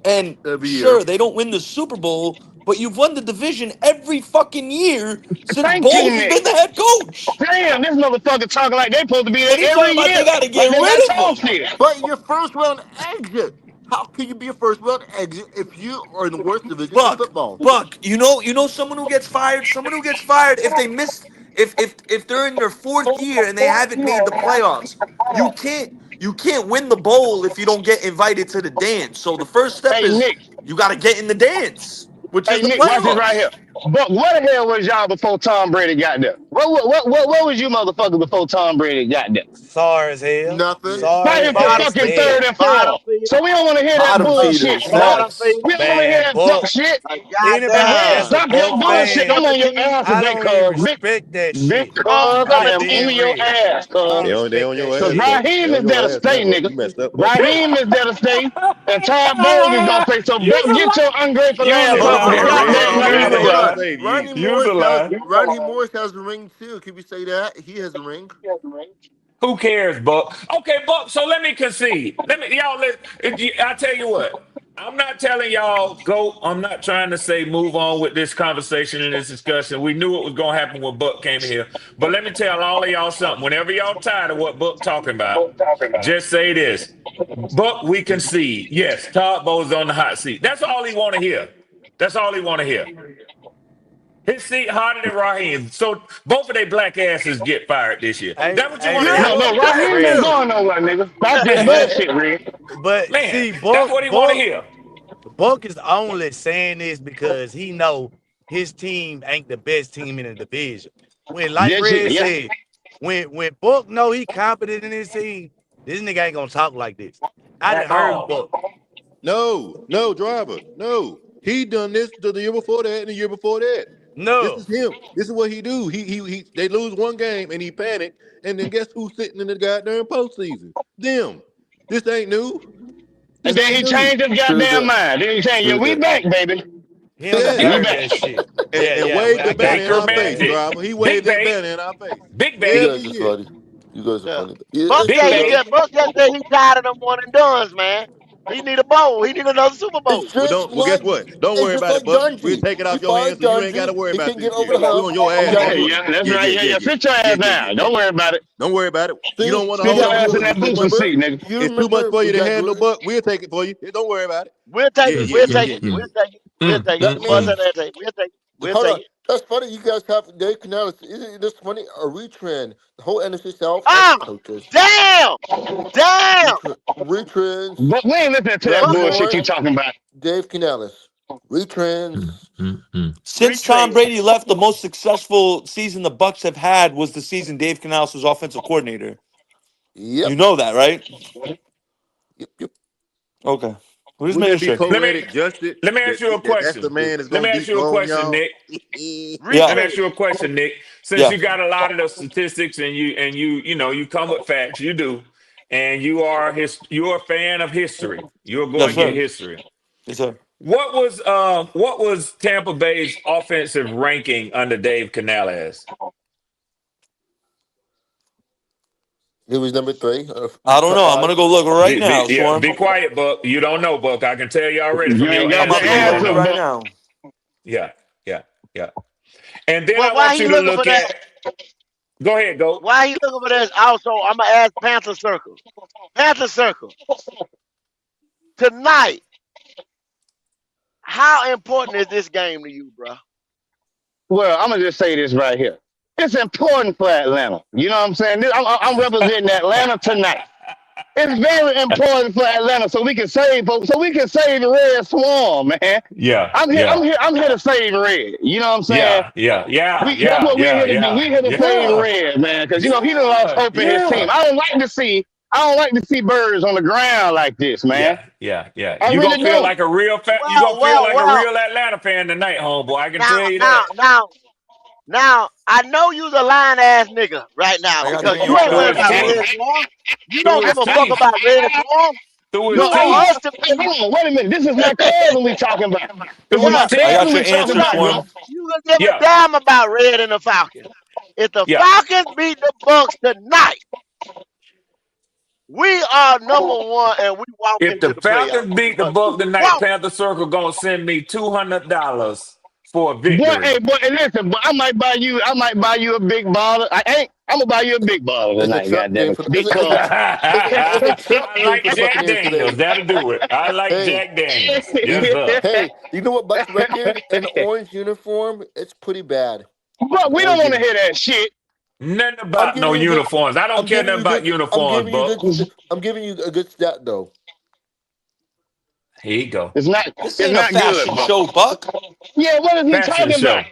and Every sure year. they don't win the Super Bowl, but you've won the division every fucking year since Thank you, Bowles has been Nick. the head coach. Damn, this motherfucker talking like they supposed to be there And he every talking about year. they got to get Like they got rid of talk him. shit. But your first round exit. How can you be a first round exit if you are in the worst division in Buck, football? Buck, you know someone who gets fired if they miss if they're in their fourth year and they haven't made the playoffs. You can't win the bowl if you don't get invited to the dance. So the first step Hey, is Nick. you got to get in the dance, which is Hey, the Nick, watch this right playoffs. here. But what the hell was y'all before Tom Brady got there? What was you motherfuckers before Tom Brady got there? Sorry as hell. Nothing. Sorry Fighting for Bottom as fucking hell. third and bottom fourth. feeder, So we don't want to hear that Bottom bullshit, feeders, Buck. bottom nuts. feeder, We don't want to hear Man, that fuck Buck. shit. a Anybody Red, goddamn that's a stop your Buck bullshit. fan, I'm double on your team, ass I today, don't even cuz. respect that shit. bum Because I I'm double am being on team. your real. ass, I don't cuz. They respect on that your Because ass, shit. Buck. They Raheem on is there your to ass stay, now, Buck. nigga. You messed up, Buck. Raheem is there to stay. And Todd Bowles is going to stay. So, Use Buck, a get lie. your ungrateful Use a ass Hold off on, of lie. the hold on, hold goddamn on, hold Use on, line, a hold nigga. lie. on. Save Randy Yeezy. Use a Morris has lie. Randy Morris has a ring too. Can we say that? He has a ring. Who cares, Buck? Okay, Buck. So let me concede. Let me, y'all. I tell you what. I'm not telling y'all go. I'm not trying to say move on with this conversation and this discussion. We knew it was gonna happen when Buck came here. But let me tell all of y'all something. Whenever y'all tired of what Buck talking about, just say this. Buck, we concede. Yes, Todd Bowles on the hot seat. That's all he want to hear. That's all he want to hear. His seat hotter than Raheem. So both of their black asses get fired this year. Hey, That what you hey, want to hear, Yeah, No, hey, no, Buck? Raheem thank ain't Red. you. going nowhere, nigga. Stop this But bullshit, Red. but Man, see, that's Buck what he want to Buck hear. Buck is only saying this because he know his team ain't the best team in the division. When, like That shit, Red yeah. said, when Buck know he competent in his team, this nigga ain't gonna talk like this. I done At heard all. Buck. No, driver. No. He done this the year before that and the year before that. This No. is him. This is what he do. He they lose one game and he panic, and then guess who's sitting in the goddamn postseason? Them. This ain't new. And This then ain't he new. changed his True goddamn that. mind. Then he changed, yeah, True we that. back, baby. He don't Yeah. We deserve back. that shit. And Yeah, wave the I got banner it. in our face, Romantic. driver. He Big waved that bait. banner in our face Big You bait. every guys are year. funny. You guys are Yeah. funny. Yeah, Buck it's Big true said he though. bait. just Buck just said he tired of them one and dones, man. He need a bowl. He need another Super It's Bowl. just Well, guess like what? Don't it's worry just about like it, Buck. We'll Dungy. take it We off your fired hands, so you ain't got to Dungy. worry He about can't get this over year. the We hump. on your We ass got next Okay, year. yeah, that's Yeah, right. yeah, Yeah, yeah, yeah. yeah, Sit your yeah, ass yeah, yeah, down. yeah. Don't worry about it. Don't worry about it. You See, don't want to Sit we hold your got on ass to in it. that good. It's too booster much. seat, nigga. You It's too much remember for we you to got handle, good. Buck. We'll take it for you. Don't worry about it. We'll take Yeah, it. yeah, We'll yeah, take yeah, it. yeah. We'll take it. We'll take it. That Bust means that take. We'll take it. We'll hold take on. it. That's funny. You guys have Dave Canales. Isn't this funny? A retrend. The whole NFC South has Ah, coaches. damn, damn. Retrends. But we ain't listening to that Trevor Buck bullshit Lawrence. you talking about. Dave Canales. Retrends. Since Tom retread. Brady left, the most successful season the Bucks have had was the season Dave Canales was offensive coordinator. You Yep. know that, right? Yep. Yep. Okay. We're just Wouldn't making that be sure. Let me poetic justice let me that, ask you a that's the question. man that's Let gonna me ask be you a on question, y'all? Nick. Yeah. Let me Retread. ask you a question, Nick. Since Yeah. you got a lot of the statistics and you come with facts, you do, and you're a fan of history. You'll go Yes, and get sir. history. Yes, sir. What was Tampa Bay's offensive ranking under Dave Canales? He was number 3. I don't Top know. I'm 5. gonna go look right now, Be Swarm. quiet, Buck. You don't know, Buck. I can tell you already You from ain't your got I'm the answer. about to You go don't look answer, know. right but now. Yeah, yeah, yeah. And then I But why want he you to looking for look that? at. Go ahead, go. Why he looking for this? Also, I'm gonna ask Panther Circle. Panther Circle tonight. How important is this game to you, bro? well, I'm gonna just say this right here. It's important for Atlanta. You know what I'm saying? I'm representing Atlanta tonight. It's very important for Atlanta, so we can save folks, so we can save the Red Swarm, man. Yeah, I'm here. yeah, I'm here to save Red. You know what I'm saying? yeah, yeah, yeah, That's yeah, what we're yeah, here to do. We're yeah, here to save yeah, Red, man, because he done lost yeah, hope in his team. yeah, I don't like to see birds on the ground like this, man. yeah, yeah, yeah. I You gonna really feel don't. like a real you gonna Well, feel well, like a well. real Atlanta fan tonight, homeboy. I can Now, tell you now, that. now, now. I know you's a lying ass nigga right now I got your because you answer ain't for Through worried you, his about Swarm. Red teeth, Swarm. You don't through give his a fuck teeth, about Red Swarm. through You his No, want teeth, us to be, hold on, wait a minute. This is my cousin we talking about. This is through his my yeah. I got cousin teeth. your we talking answer, about, bro. Swarm. You can give a Yeah, damn about Red and the Falcons. If the yeah. Falcons beat the Bucks tonight, we are number one and we walk If into the the playoffs Falcons beat the because we Buck tonight, walk. Panther Circle gonna send me $200 for a Boy, victory. hey, boy, and listen, boy, I might buy you a big baller. I'm gonna buy you a big baller It's a tonight, trap goddamn game it. for the. Because It's a trap I game like for the Jack Buccaneers Daniels. today. That'll do it. I like Hey, Jack Daniels. Yes, sir. hey, you know what Buck's record in orange uniform? It's pretty bad. but In we don't orange want to uniform. hear that shit. Nothing I'm about no giving you a good. uniforms. I don't I'm care giving nothing you about good. I'm uniforms, giving you Buck. good. I'm giving you a good stat though. Here you go. It's not This it's ain't a not good, fashion bro. show, Buck. Yeah, what is he Fashion talking about? show.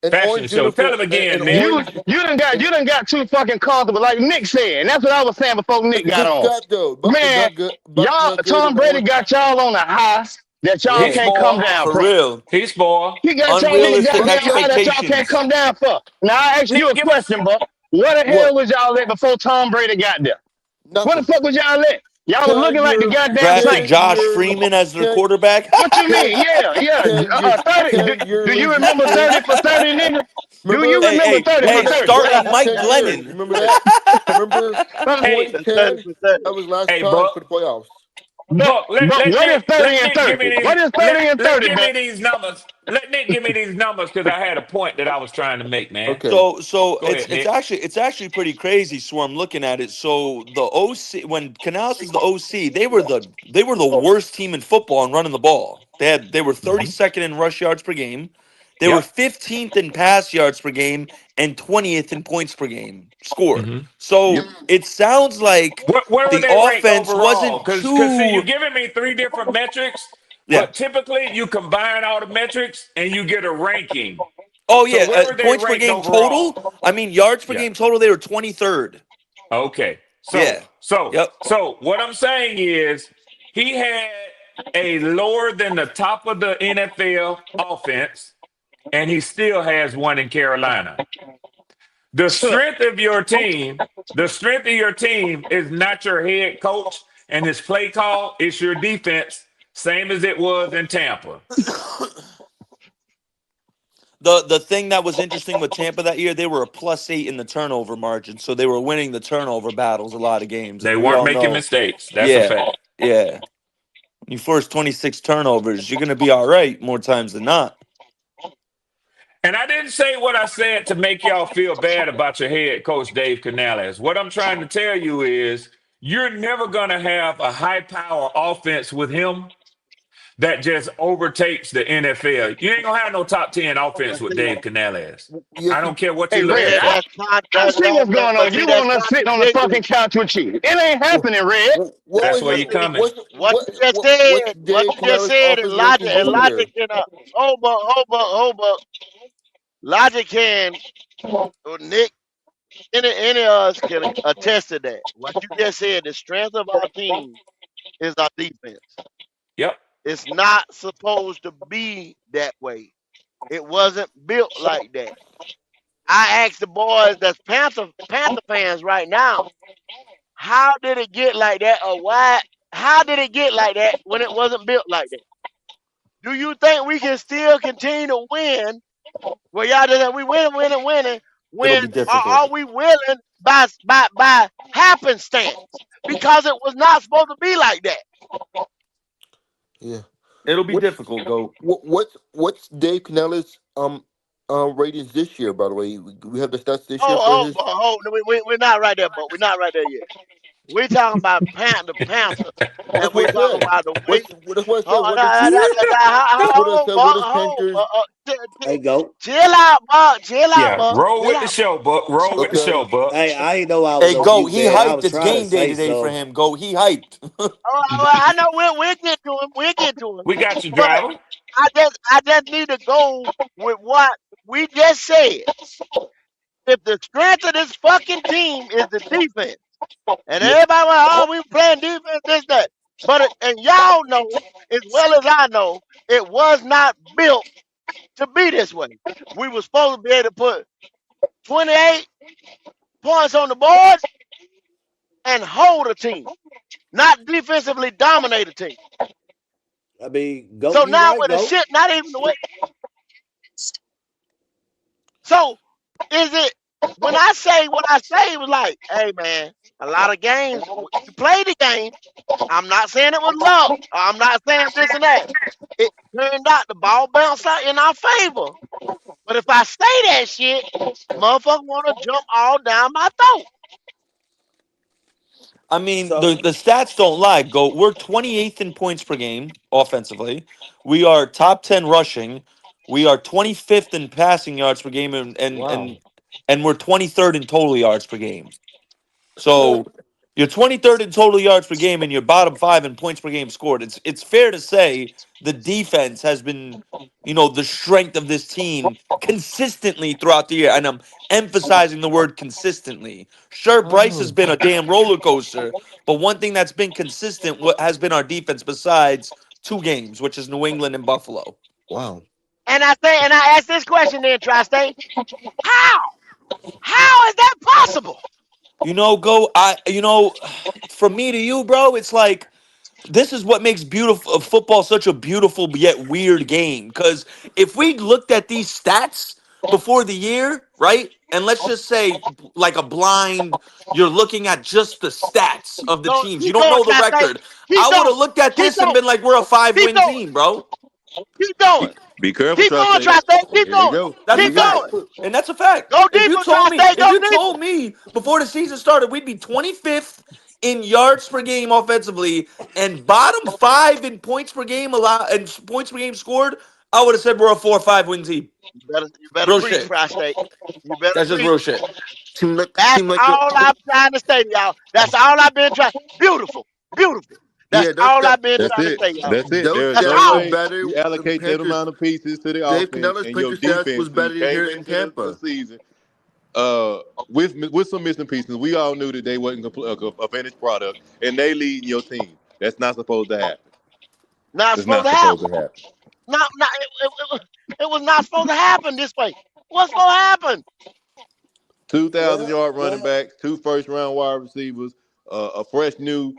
In Fashion orange show. Tell uniform. him In again, Nick. You orange. you done got too fucking comfortable, like Nick said, and that's what I was saying before It's Nick a got good on. stat though. Bucks is Man, not good. Bucks is y'all, not good Tom in Brady orange. got y'all on a high that y'all He's Yeah, can't come spoiled. down for from. real. He's spoiled. He got y'all on a Unrealistic goddamn Yep. high that y'all can't expectations. come down for. Now I ask you Nick, a give us question, bro. Where the hell What? was y'all at before Tom Brady got there? Where the Nothing. fuck was y'all at? Y'all was looking like the goddamn Drafted Saints. Josh 10 year. Freeman as their 10, quarterback. What you 10, mean? Yeah, yeah. 10 year 30. Do, 10 year do you league remember history. 30 for 30, nigga? Do you Remember? Hey, remember hey, 30 for hey, Remember that 30? 20 starting for Mike 10 years. Glennon. Remember that? Remember hey, The 30 2010? for 30. That was last hey, time Buck. for the playoffs. But Buck, but what is 30 Let and Nick give me 30? these What is 30 and let 30, give me Buck? these numbers. Let Nick give me these numbers because I had a point that I was trying to make, man. Okay. So Go ahead, Nick. it's actually pretty crazy. So I'm looking at it. So the OC when Canales was the OC, they were the worst team in football in running the ball. They were Hmm. 32nd in rush yards per game. They were Yep. 15th in pass yards per game and 20th in points per game scored. Hmm. So Yep. it sounds like Where were the they ranked offense overall? wasn't Because see, you're too. giving me three different metrics, Yeah. but typically you combine all the metrics and you get a ranking. Oh So yeah, where were they points per ranked game total. overall? I mean yards per Yeah. game total. They were 23rd. Okay. So Yeah. so Yep. so what I'm saying is he had a lower than the top of the NFL offense, and he still has one in Carolina. The strength of your team, is not your head coach and his play call, it's your defense, same as it was in Tampa. The thing that was interesting with Tampa that year, they were a +8 in the turnover margin, so they were winning the turnover battles a lot of games. They We weren't all making know. mistakes. That's a Yeah, fact. yeah. When you force 26 turnovers, you're gonna be all right more times than not. And I didn't say what I said to make y'all feel bad about your head coach, Dave Canales. What I'm trying to tell you is you're never going to have a high power offense with him that just overtakes the NFL. You ain't going to have no top 10 offense with Dave Canales. Yes, I he, don't care what Hey, you're looking Red, Red, at. I see what's going but on. see, You that's want us sitting on the contradictory. fucking couch with you. It ain't happening, Red. what That's was where But you it? see, coming. What's what Dave you just Canales' said, and offense ranking this Logic year? can, hold up. Logic can, Nick, any of us can attest to that. What you just said, the strength of our team is our defense. Yep. It's not supposed to be that way. It wasn't built like that. I asked the boys that's Panther fans right now, how did it get like that, or why? How did it get like that when it wasn't built like that? Do you think we can still continue to win? Well, y'all just we winning. It'll When be difficult. are we willing by happenstance? Because it was not supposed to be like that. Yeah. It'll be What's difficult, Go. what's Dave Canales ratings this year? By the way, we have the stats this year for Oh, his. no, we're not right there, but we're not right there yet. We're talking about the Panther, and That's we're what I talking said. about the way. That's what I said. Oh, What does that's what I said. What does Panthers? Hey, go. chill out, Buck. Chill out, Yeah. Buck. Roll Chill with the out. show, Buck. Roll with the Okay. show, Buck. Hey, I ain't know I was Hey, on Go. mute, He man. I hyped. was It's trying to game day say today for something. him. Go. He hyped. I know we'll get to him. We'll get to him. We got you, But driver. I just need to go with what we just said. If the strength of this fucking team is the defense, and Yeah. everybody went, oh, we playing defense, this, that. And y'all know as well as I know, it was not built to be this way. We were supposed to be able to put 28 points on the board and hold a team, not defensively dominate a team. I mean, go. So You now right, with the go. shit, not even the way. So is it when I say what I say, it was like, hey man, a lot of games you play the game. I'm not saying it was luck. I'm not saying this and that. It turned out the ball bounced out in our favor. But if I say that shit, motherfucker want to jump all down my throat. I mean, So, the stats don't lie. Go. We're 28th in points per game offensively. We are top 10 rushing. We are 25th in passing yards per game, wow. and we're 23rd in total yards per game. So you're 23rd in total yards per game, and you're bottom 5 in points per game scored. It's fair to say the defense has been, the strength of this team consistently throughout the year, and I'm emphasizing the word consistently. Sure, Bryce has Oh, been a damn roller coaster, but one thing that's been consistent has been our defense besides 2 games, which is New England and Buffalo. wow. And I ask this question then, Tri-State. How? How is that possible? From me to you, bro, it's like this is what makes beautiful football such a beautiful yet weird game. Because if we looked at these stats before the year, right, and let's just say like a blind, you're looking at just the stats of the No, teams. You keep don't going, know the Tri-State. record. Keep I would going. have looked at Keep this and going. been like, we're a five Keep win going. team, bro. Keep going. Be careful, Keep going, Tri-State. Tri-State. Keep Here you going. go. That's Here a you Keep go. going. fact. And that's a fact. Go If you deeper, told me, Tri-State. if Go you deeper. told me before the season started we'd be 25th in yards per game offensively and bottom 5 in points per game allowed and points per game scored, I would have said we're a 4 or 5 win team. You better Real preach, shit. Tri-State. You better That's just preach. real shit. Seem like That's seem like the all I'm trying to say, y'all. That's all I've been trying. Beautiful. Beautiful. That's yeah. Those all stats I've been That's trying to it. say, y'all. That's it. those There's That's stats no were all. way better. you allocate that Panthers. amount of pieces to the Dave offense Canales' and your Patriots stats defense was who better came here in into the Tampa. season with some missing pieces. We all knew that they wasn't a finished product, and they leading your team. That's not supposed to happen. Not It's supposed not to supposed happen. to happen. It was not supposed to happen this way. What's going to happen? 2,000-yard running Well, backs, 2 first-round wide receivers, a fresh new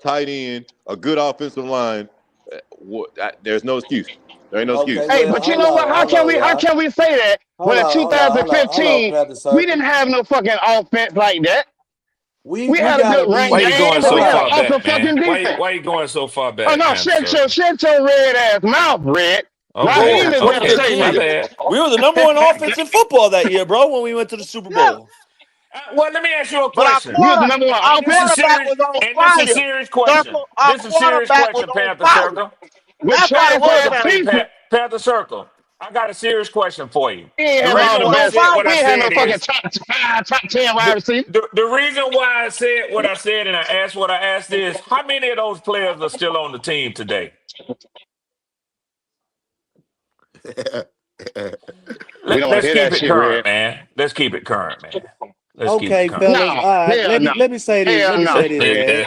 tight end, a good offensive line. There's no excuse. There ain't no excuse. okay, Hey, well, but you know what? How hold can on, we how y'all. can we say that when in Hold on, 2015 Panther we Circle. didn't have no fucking offense like that? We We we had a gotta good run Why be you game, going but so we hold had an far on. awesome back, man? fucking defense. Why you going so far Oh back, no, Panther Circle? shut your red ass mouth, Red. Okay, Raheem Bro, is there to okay, save my 2015. you. bad. We were the number one offense in football that year, bro, when we went to the Super Yeah. Bowl. Well, let me ask you a But question. We was the number one And this is offense quarterback serious. was on And this is fire. serious question. Circle, our This is serious quarterback was question, on Panther fire. Circle. with That's why they Travis won as a Panther, piece. championships. Panther Circle. I got a serious question for you. We ain't The have Red all reason the was why I on best. said what fire. I We ain't have no said fucking is top five, top 10 wide receivers. the reason why I said what I said and I asked what I asked is how many of those players are still on the team today? We don't Let's hear keep that it shit, current, Red. man. Let's keep it current, man. Let's keep it Okay, current. fellas. No, All right, hell no. let me say this. Hell Let me no. say this, man.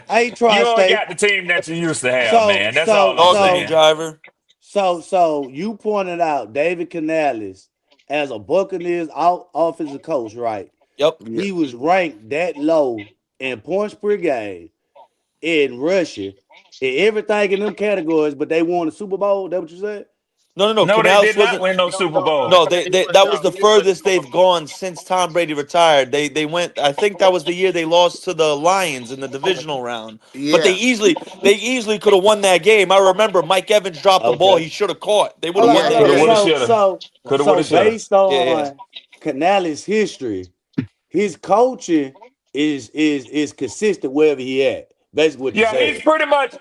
Hey, You only Tri-State. got the team that you used to have, So man. That's all so I'm Talk to me, so saying. driver. so you pointed out David Canales as a Buccaneers offensive coach, right? Yep. Yeah. He was ranked that low in points per game, in rushing, in everything in them categories, but they won the Super Bowl. That what you said? No. No, they Canales did not wasn't. win no No, Super no, no. Bowl. No, they that was the furthest they've gone since Tom Brady retired. They went. I think that was the year they lost to the Lions in the divisional round. But Yeah. they easily could have won that game. I remember Mike Evans dropped the ball Okay. he should have caught. They would Hold have on, won hold Yeah. that Coulda, on. woulda, game. shoulda. Coulda, woulda, So shoulda. based Yeah, yeah. on Canales' history, his coaching is consistent wherever he at. Basically, what you Yeah, saying. he's pretty much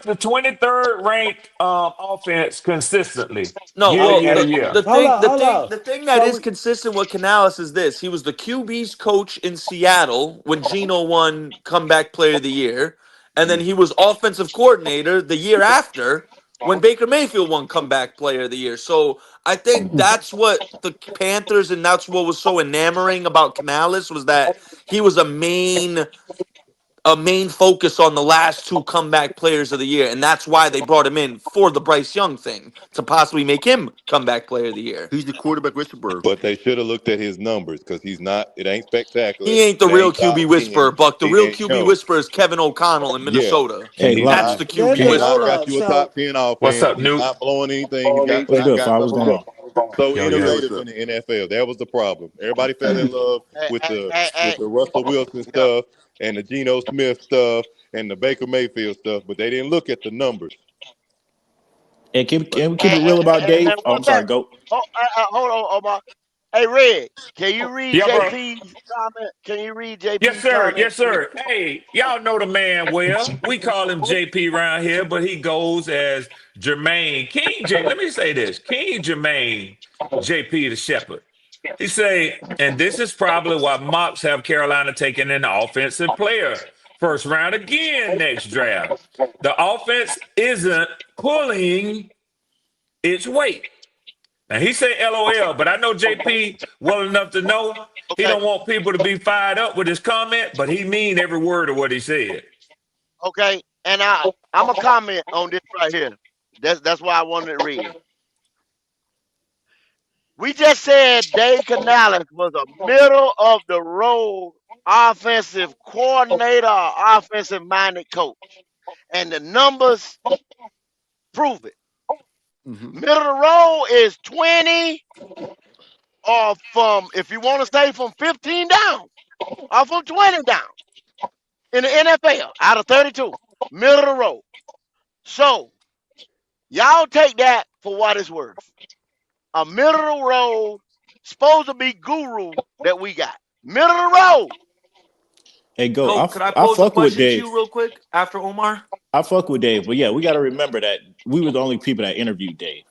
the 23rd ranked offense consistently, No, year to well, year to Okay. year. Hold on. the thing that So is consistent with Canales is this: he was the QB's coach in Seattle when Geno won Comeback Player of the Year, and then he was offensive coordinator the year after when Baker Mayfield won Comeback Player of the Year. So I think that's what the Panthers and that's what was so enamoring about Canales was that he was a main focus on the last two comeback players of the year, and that's why they brought him in for the Bryce Young thing to possibly make him comeback player of the year. He's the quarterback whisperer. But they should have looked at his numbers because he's not. It ain't spectacular. He ain't the It real ain't top QB 10. whisperer, Buck. The He real ain't QB no. whisperer is Kevin O'Connell in Yeah, Minnesota. and Hey, he's lock. That's not. the there's QB a He's not hold whisperer. got up. you a top So 10 What's offense. up, He's Nuke? not blowing anything. He's What's not good, got Fi? What's nothing going on? so Yo, yo. innovative in the NFL. That was the problem. Everybody fell in love Hey, with hey, the hey, hey. Russell Wilson Yeah. stuff and the Geno Smith stuff and the Baker Mayfield stuff, but they didn't look at the numbers. Hey, can we keep it real about And Dave? Oh, one I'm thing. sorry, go. Hold on, Omar. Hey, Red, can you read Yeah, bro. JP's comment? Can you read Yes, JP's sir. comment? Yes, sir. Hey, y'all know the man well. We call him JP around here, but he goes as Jermaine King. Let me say this: King Jermaine JP the Shepherd. He say, and this is probably why mocks have Carolina taking an offensive player first round again next draft. The offense isn't pulling its weight. Now he say LOL, but I know JP well enough to know he Okay, don't want people to be fired up with his comment, but he mean every word of what he said. okay. And I'm gonna comment on this right here. That's why I wanted to read. We just said Dave Canales was a middle of the road offensive coordinator, or offensive minded coach, and the numbers prove it. Mm-hmm. Middle of the road is 20, or from, if you want to say, from 15 down, or from 20 down in the NFL out of 32. Middle of the road. So y'all take that for what it's worth. A middle of the road, supposed to be guru that we got. Middle of the road. Hey, go. Go. Could I I pose a fuck with question to Dave. you real quick after Omar? I fuck with Dave, but yeah, we got to remember that we were the only people that interviewed Dave.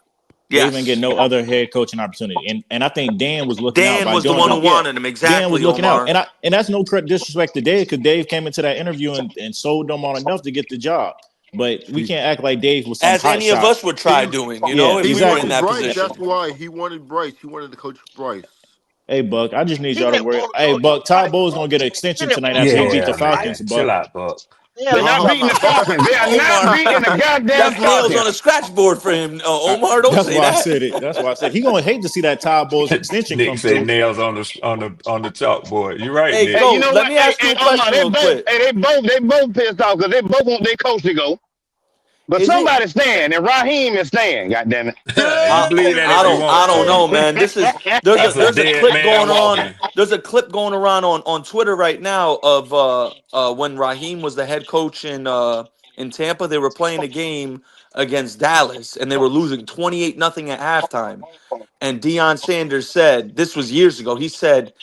Dave ain't Yes. get no other head coaching opportunity, and I think Dan was looking out Dan by was the doing one who it. Yeah, wanted him. Dan was Exactly, looking out, Omar. and that's no disrespect to Dave because Dave came into that interview and sold them on enough to get the job. But we can't act like Dave was some As hot any of shot. us would try He doing, you know, Yeah, if he we were in exactly. wanted that Bryce. position. That's why he wanted Bryce. He wanted to coach Bryce. Hey, Buck, I just need He y'all to didn't worry. want to Hey, coach Buck, Todd Bryce. Bowles gonna get an He extension didn't tonight want to after he coach beat the Yeah, Bryce. Falcons, man. Buck. Chill out, Buck. They are Man, you not talking beating the about Falcons. They are not Omar? beating the goddamn That's nails on a Falcons. scratch board for him. Omar, don't That's say why I that. said it. That's why I said he gonna hate to see that Ty Bowles extension Nick come say through. nails on the chalkboard. You're right, Hey, Nick. Hey, you Goat, know let what? me Hey, ask you hey, a Omar, question real quick. they both pissed off because they both want their coach to go. But Is it? somebody's staying, and Raheem is staying. God damn it. You believe that if you I want don't to. know, man. That's a There's a dead clip man going on. walking. There's a clip going around on Twitter right now of when Raheem was the head coach in Tampa. They were playing a game against Dallas and they were losing 28-0 at halftime. And Deion Sanders said, this was years ago. He said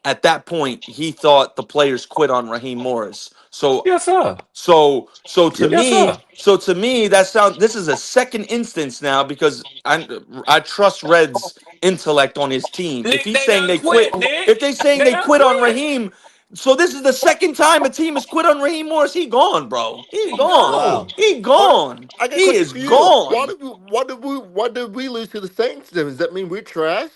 at that point he thought the players quit on Raheem Morris. So Yes, sir. so to Yep. Yes, me, sir. this is a second instance now because I trust Red's intellect on his team. If Nick, he's they saying done they quit, quit, Nick. if they saying They they done quit on quit. Raheem, so this is the second time a team has quit on Raheem Morris. He gone, bro. He gone. No. Wow. He Why, gone. I got a He question is for you. gone. Why did we lose to the Saints? Then does that mean we're trash?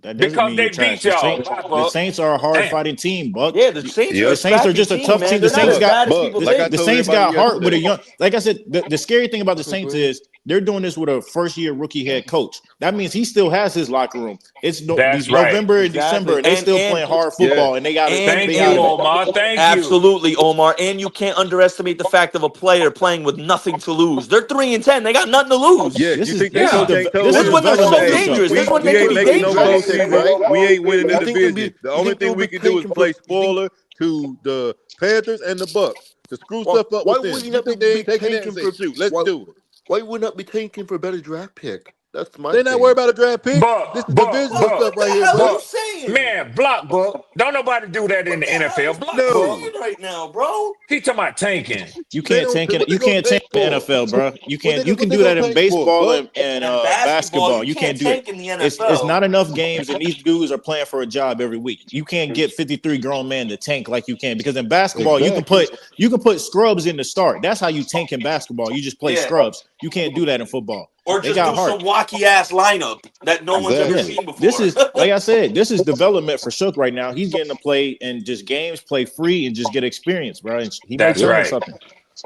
That doesn't Because mean you're they trash. beat y'all. Bye, The Buck. Saints are a hard Damn. fighting team, Buck. Yeah, the Saints are Yep. a The Saints are scrappy just a team, tough man. team. The They're not Saints as Buck, got bad as Buck, people like I think. the told Saints everybody got heart with a yesterday. young. Like I said, the scary thing about the Okay, go Saints ahead. is they're doing this with a first year rookie head coach. That means he still has his locker room. It's That's right. November and December, Exactly. and they still playing hard Yeah. football, and they got it. And They Thank you, got it. Omar. Thank you. absolutely, Omar. And you can't underestimate the fact of a player playing with nothing to lose. They're 3-10. They got nothing to lose. Yes. This You is think that this is Yeah. coach the ain't this told is This is him, when they're development so for hey, Chuck. dangerous. This is when they we can ain't be making no dangerous. postseason. Right? We ain't winning the You think they'll division. be? The You only think thing they'll we be can do is tanking for? play You think spoiler to the Panthers and the Bucks to screw why? stuff up Why with would them. you You not think they be ain't taking that and tanking say, for? shoot, let's Why? do it? Why would not be tanking for a better draft pick? That's my They're not worried thing. about a draft pick. This Buck, is Buck, divisional Buck, Buck, stuff what the right here, hell are you buddy. Buck. saying? Man, block, Buck. Don't nobody do that in What the the hell NFL. are Block, you Buck. No. saying right now, bro? He talking about tanking. You They can't don't tank it. what they You gonna can't tank tank the for? NFL, bro. You What can they do gonna that in tank for, baseball Buck? and And basketball, basketball. you You can't can't do it. tank in the It's NFL. not enough games, and these dudes are playing for a job every week. You can't get 53 grown men to tank like you can because in basketball Exactly. you can put scrubs in the start. That's how you tank in basketball. You just play Yeah. scrubs. You can't do that in football. Or They just got do heart. some wacky ass lineup that no one's ever Yeah, Exactly. seen this before. is like I said. This is development for Shook right now. He's getting to play and just games, play free, and just get experience, bro. And he might That's turn Yep. into right. something.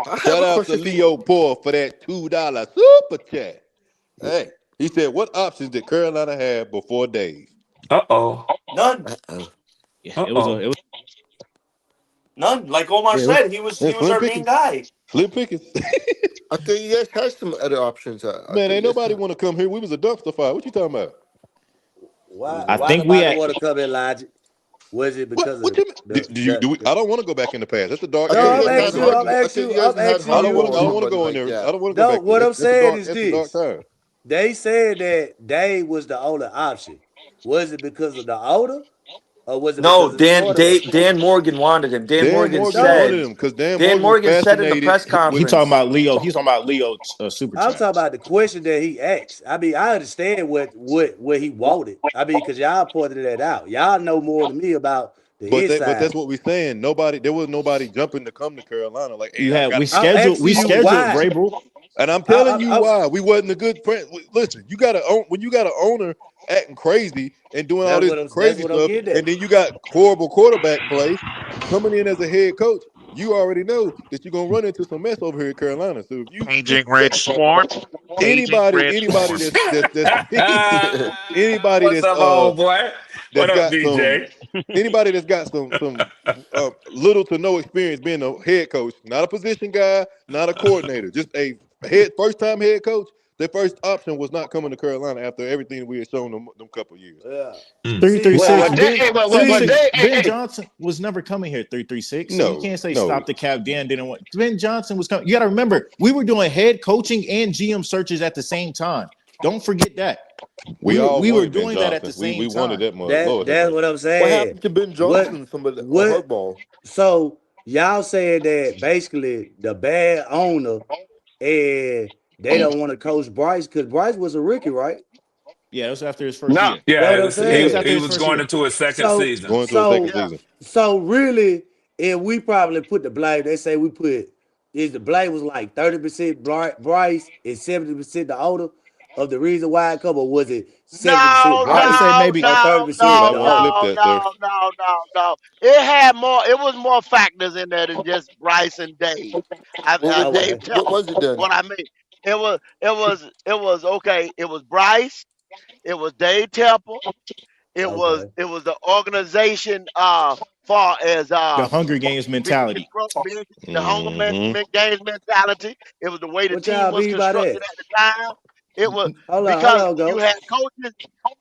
I have Shout a out to question for Leo Poor for that $2 super chat. Hey, he said, what options did Carolina have before Dave? Uh-oh. None. Uh-oh. Yeah, Uh-oh. it was. None. Like Omar Yeah, said, he was Slim our main Pickens. guy. Slim Pickens. I think you guys had some other options. I Man, think ain't you guys nobody want to come here. We was a dumpster fire. What you talking about? Why I why think we nobody had. want to come in, Logic? Was it What? because of What you mean? the I don't want to go back in the past. That's a dark I No, think you age. I'm guys I don't want had to asking go you, back I'm there. I asking think you, you guys I'm had asking I don't want Harbaugh to. or I you. don't want to somebody go in like there. I that. don't want to go No, back there. what I'm That's a saying dark. is That's a dark this. time. They said that Dave was the only option. Was it because of the older, or was it No, because of the quarterback? Dan Morgan wanted him. Dan Dan Morgan Morgan No, wanted said him because Dan Dan Morgan was Morgan said in the fascinated press with. He talking conference. about Leo. He's talking about Leo super I'm chat. talking about the question that he asked. I mean, I understand what he wanted. I mean, because y'all pointed that out. Y'all know more than me about the But inside. that's what we're saying. There was nobody jumping to come to Carolina. Like, hey, You I had got. I'm we asking you scheduled why. Vrabel. And I'm telling I, you I, why we wasn't a good friend. Listen, you got to own when you got an owner acting crazy and doing all this that's crazy what I'm stuff, getting and at. then you got horrible quarterback play coming in as a head coach. You already know that you're gonna run into some mess over here at Carolina. So if you Agent Red Swarm. Agent Red anybody Swarm. that's anybody What's up, old boy? What that's up, got some BJ? anybody that's got some little to no experience being a head coach, not a position guy, not a coordinator, just a first time head coach. Their first option was not coming to Carolina after everything we had shown them couple years. Yeah. Mm. See, Well, 336 well, I, they, hey, well, well, see, they, hey, Ben hey, Johnson was never coming here 336. So you No, can't say no. stop the cap. Dan didn't want Ben Johnson was coming. You got to remember, we were doing head coaching and GM searches at the same time. Don't forget that. We all We were wanted Ben doing that at Johnson. the same We wanted time. that much. Lord have that's mercy. what I'm What saying. happened to Ben What Johnson and somebody what Harbaugh? so y'all saying that basically the bad owner and they don't want to coach Bryce because Bryce was a rookie, right? Yeah, it was after his first no. year. That's Yeah, what I'm Yeah, it was saying. after he his was first going year. into his second So season. Going to a second so season. so really, if we probably put the blame, they say we put is the blame was like 30% Bryce and 70% the older. of the reason why it come, or was it 70% No, I would Bryce say no, maybe or no, 30% no, Might want to flip no, Dog? that, sir. no, no, no, no. It had more. It was more factors in there than just Bryce and Dave. Dave Okay. What Temple. was it then? What I mean, it was okay. It was Bryce. It was Dave Temple. Okay. It was the organization. Far as the Hunger Games mentality. the Hunger Mm-hmm. Games mentality. It was the way the What team y'all was mean by constructed that? at the time. It was Hold because on, you Ghost. had coaches,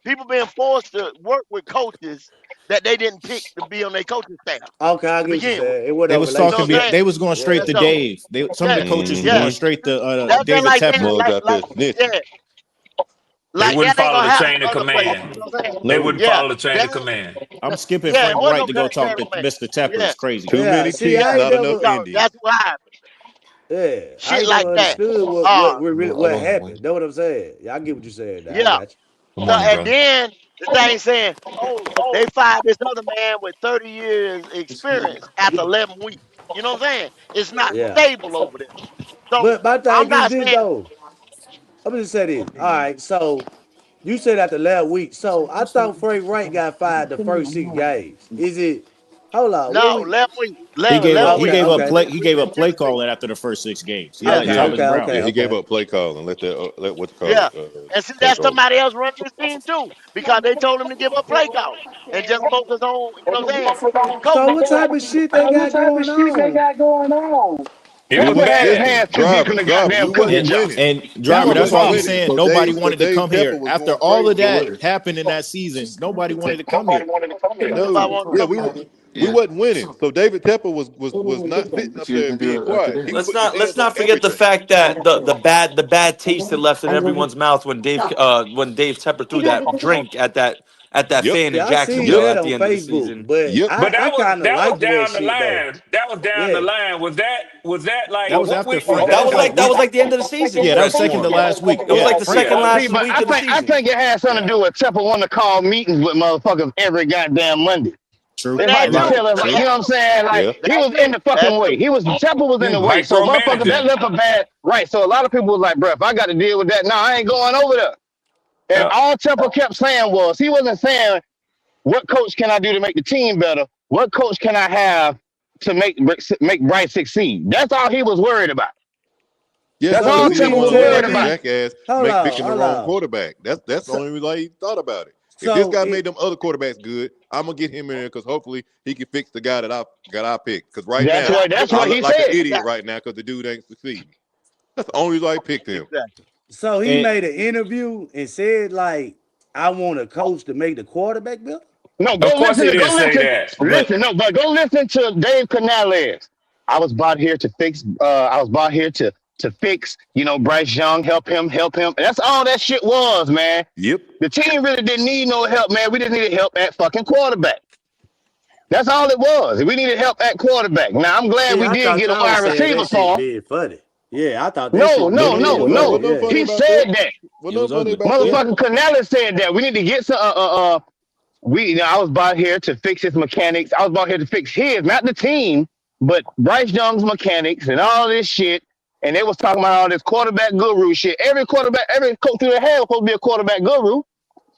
people being forced to work with coaches that they didn't pick to be on their coaching staff Okay, I to get what you begin with. said. It wasn't They no was You know talking. what I'm relationship. saying? They was going straight Yeah. to So Dave. Some of yeah, the coaches was yeah. going Mm-hmm. straight to That's just David like saying Tepper. Mugs out there snitching. They like wouldn't that ain't follow gonna the happen chain of other places. command. You know what I'm saying? They No. wouldn't Yeah, follow the chain of that, command. I'm skipping yeah, it Frank wasn't Wright no to go talk chain to of command. Mr. Tepper. Yeah, Is crazy. Too Yeah. many See, chiefs, I ain't not enough never. so Indians. that's what happened. Yeah, I Shit ain't like never that. understood Uh, what happened. Know what I'm saying? Yeah, I get what you're saying. Now. I yeah. got Good So morning, and brother. then the thing saying, oh, they fired this other man with 30 years experience after 11 weeks. You know what I'm saying? It's you. not Yeah. stable over there. So But my I'm thing is not this saying though. I'm gonna just say this. All right, so you said after last week. So I thought Frank Wright got fired the first 6 games. Is it? Hold on. What no we? 11 weeks, He gave up. 11 He Okay. weeks. gave up Okay. play. He We gave just up play finished it. calling after the first 6 games. He Yeah, let Okay. Yeah, Thomas Okay. Brown yeah. Okay. do He it. gave Okay. up play call and let that what's it called yeah. And see, take that's over. somebody else running this team too, because they told him to give up play calling and just focus on, you know what I'm saying, So coaching. what type of shit they got going on? It We was Temple went. had his bad. Listen, hands too deep in driver, the we goddamn wasn't coaching And job. winning. and That's driver, We what was that's why I wasn't wrong. be winning. saying So nobody wanted to Dave come here Tepper was after going all crazy of for that work. happened in that season. Nobody wanted to come here. Nobody No, want to yeah, come here. we wasn't winning. So David Tepper was not sitting up there and being quiet. He was Let's putting his not hands on forget the everything. fact that the bad taste that left in everyone's mouth when Dave Tepper threw that drink at that Yep, fan See, in I seen Jacksonville yep, that at on the end of the Facebook, season. but yep. But I kind of that was liked that down the shit though. line. That was down the Yeah. line. Was that like That was what after week was Frank. That that was though? like the end of the season, Yeah, that was Fresh second to Warm. last week. It was Yeah, like the Frank. second Yeah, last see, but week of the I season. think it had something to do with Temple wanting to call meetings with motherfuckers every goddamn Monday. True. It A had to lot. tell him, like, True. you know what I'm saying? Like, Yeah. he was in the That fucking way. Yeah. Temple was in the way. So, motherfucker, that Micromanaging. left a bad, right. So, a lot of people was like, bro, if I got to deal with that, no, I ain't going over there. And Yeah. all Temple kept saying was, he wasn't saying, what coach can I do to make the team better? What coach can I have to make Bryce succeed? That's all he was worried about. Yeah, That's So because all you he didn't Temple mean to want was to look tell worried like a about. me? jackass Hold on, picking the hold wrong on. quarterback. That's the So, only reason he thought about it. If this so guy it, made them other quarterbacks good, I'm gonna get him in there because hopefully he can fix the guy that I picked. Because right That's now what, that's I what look he like an said. idiot right now because the dude ain't succeeding. That's the only reason I picked him. Exactly. so he And made an interview and said like, I want a coach to make the quarterback better. No, Of course he didn't say that. but but go listen to Dave Canales. I was brought here to fix. I was brought here to fix. You know, Bryce Young, help him. That's all that shit was, man. Yep. The team really didn't need no help, man. We just needed help at fucking quarterback. That's all it was. We needed help at quarterback. Now I'm glad See, we I did thought get a y'all was wide saying receiver that shit for him. being funny. Yeah, I thought that No, shit was no, No, no, being no, no. funny. wasn't nothing Yeah. funny He about that. said that. Wasn't it was nothing funny ugly. about that. Yeah. Motherfucking Canales said that. We need to get some. I was brought here to fix his mechanics. I was brought here to fix his, not the team, but Bryce Young's mechanics and all this shit. And they was talking about all this quarterback guru shit. Every coach through the hell supposed to be a quarterback guru.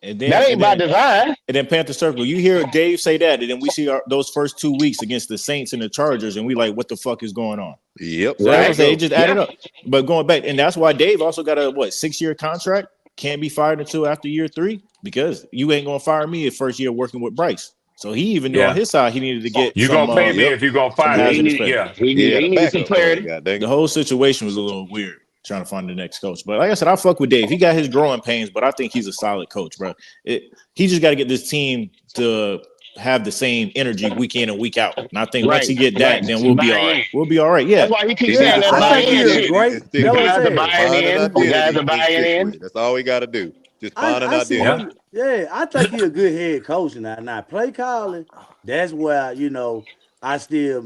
And That then ain't and by then design. and then Panther Circle. You hear Dave say that, and then we see those first 2 weeks against the Saints and the Chargers, and we like, what the fuck is going on? Yep. So There that's what you I'm saying. It go. just added up. But going back, and that's why Dave also got a 6-year contract. Can't be fired until after year 3 because you ain't gonna fire me at first year working with Bryce. So he even knew on Yeah. his side he needed to get You gonna pay me Yep. if you gonna some fire Yeah, he me. hazardous need pay. Yeah. He had a he needed some backup plan. clarity. God dang The it. whole situation was a little weird trying to find the next coach. But like I said, I fuck with Dave. He got his growing pains, but I think he's a solid coach, bro. He just got to get this team to have the same energy week in and week out. And I think once Right, he get right. that, then we'll be Buy all right. in. We'll be all right. That's Yeah. why he keeps He needs saying to that I buy find think an he in a shit. identity great. and The stick That what I'm with guys it. are saying. buying Find an in. The guys identity are and buying stick in. with it. That's all we got to do. Just find an I see identity. Yeah. what. Yeah, I think he a good head coach now. Now play calling. That's where I still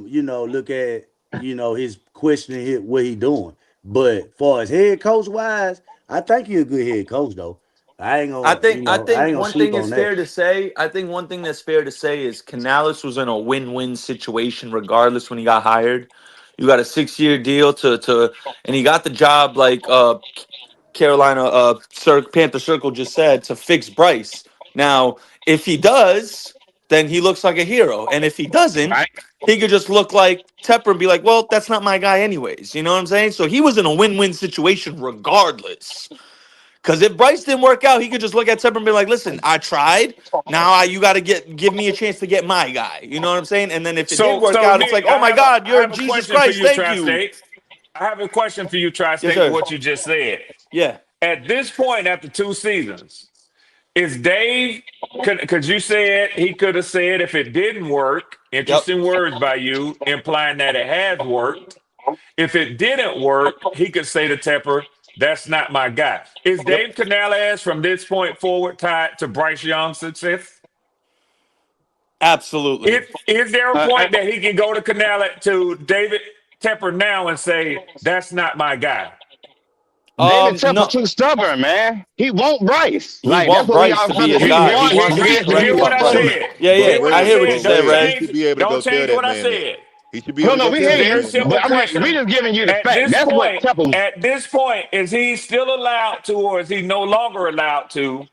look at his questioning what he doing. But far as head coach wise, I think he a good head coach though. I ain't I gonna think I I think ain't gonna one sleep thing on is that. fair to say. I think one thing that's fair to say is Canales was in a win-win situation regardless when he got hired. You got a 6-year deal and he got the job like Carolina Panther Circle just said to fix Bryce. Now, if he does, then he looks like a hero, and if he doesn't, Right. he could just look like Tepper and be like, "Well, that's not my guy, anyways." You know what I'm saying? So he was in a win-win situation regardless. Because if Bryce didn't work out, he could just look at Tepper and be like, "Listen, I tried. Now you got to give me a chance to get my guy." You know what I'm saying? And then if it did work out, it's like, "Oh my God, you're Jesus Christ! Thank you." I have a question for you, Tri-State, Yes, sir. what you just said. Yeah. At this point, after 2 seasons, is Dave, because you said he could have said if it didn't work, interesting words by you, implying that it has worked. If it didn't work, he could say to Tepper, "That's not my guy." Is Dave Canales from this point forward tied to Bryce Young's success? Absolutely. Is there a point that he can go to David Tepper now and say, "That's not my guy"? David Tepper too stubborn, man. He won't Bryce. He wants Bryce to be his guy. He wants to be correct. Hear what I said. Yeah. I hear what you said, Ray. He should be able to Don't go tell change that what I man said. He should be able to go we tell hear that you. man Simple But question. we just giving you the At fact. this That's what point, Tepper. at this point, is he still allowed to, or is he no longer allowed to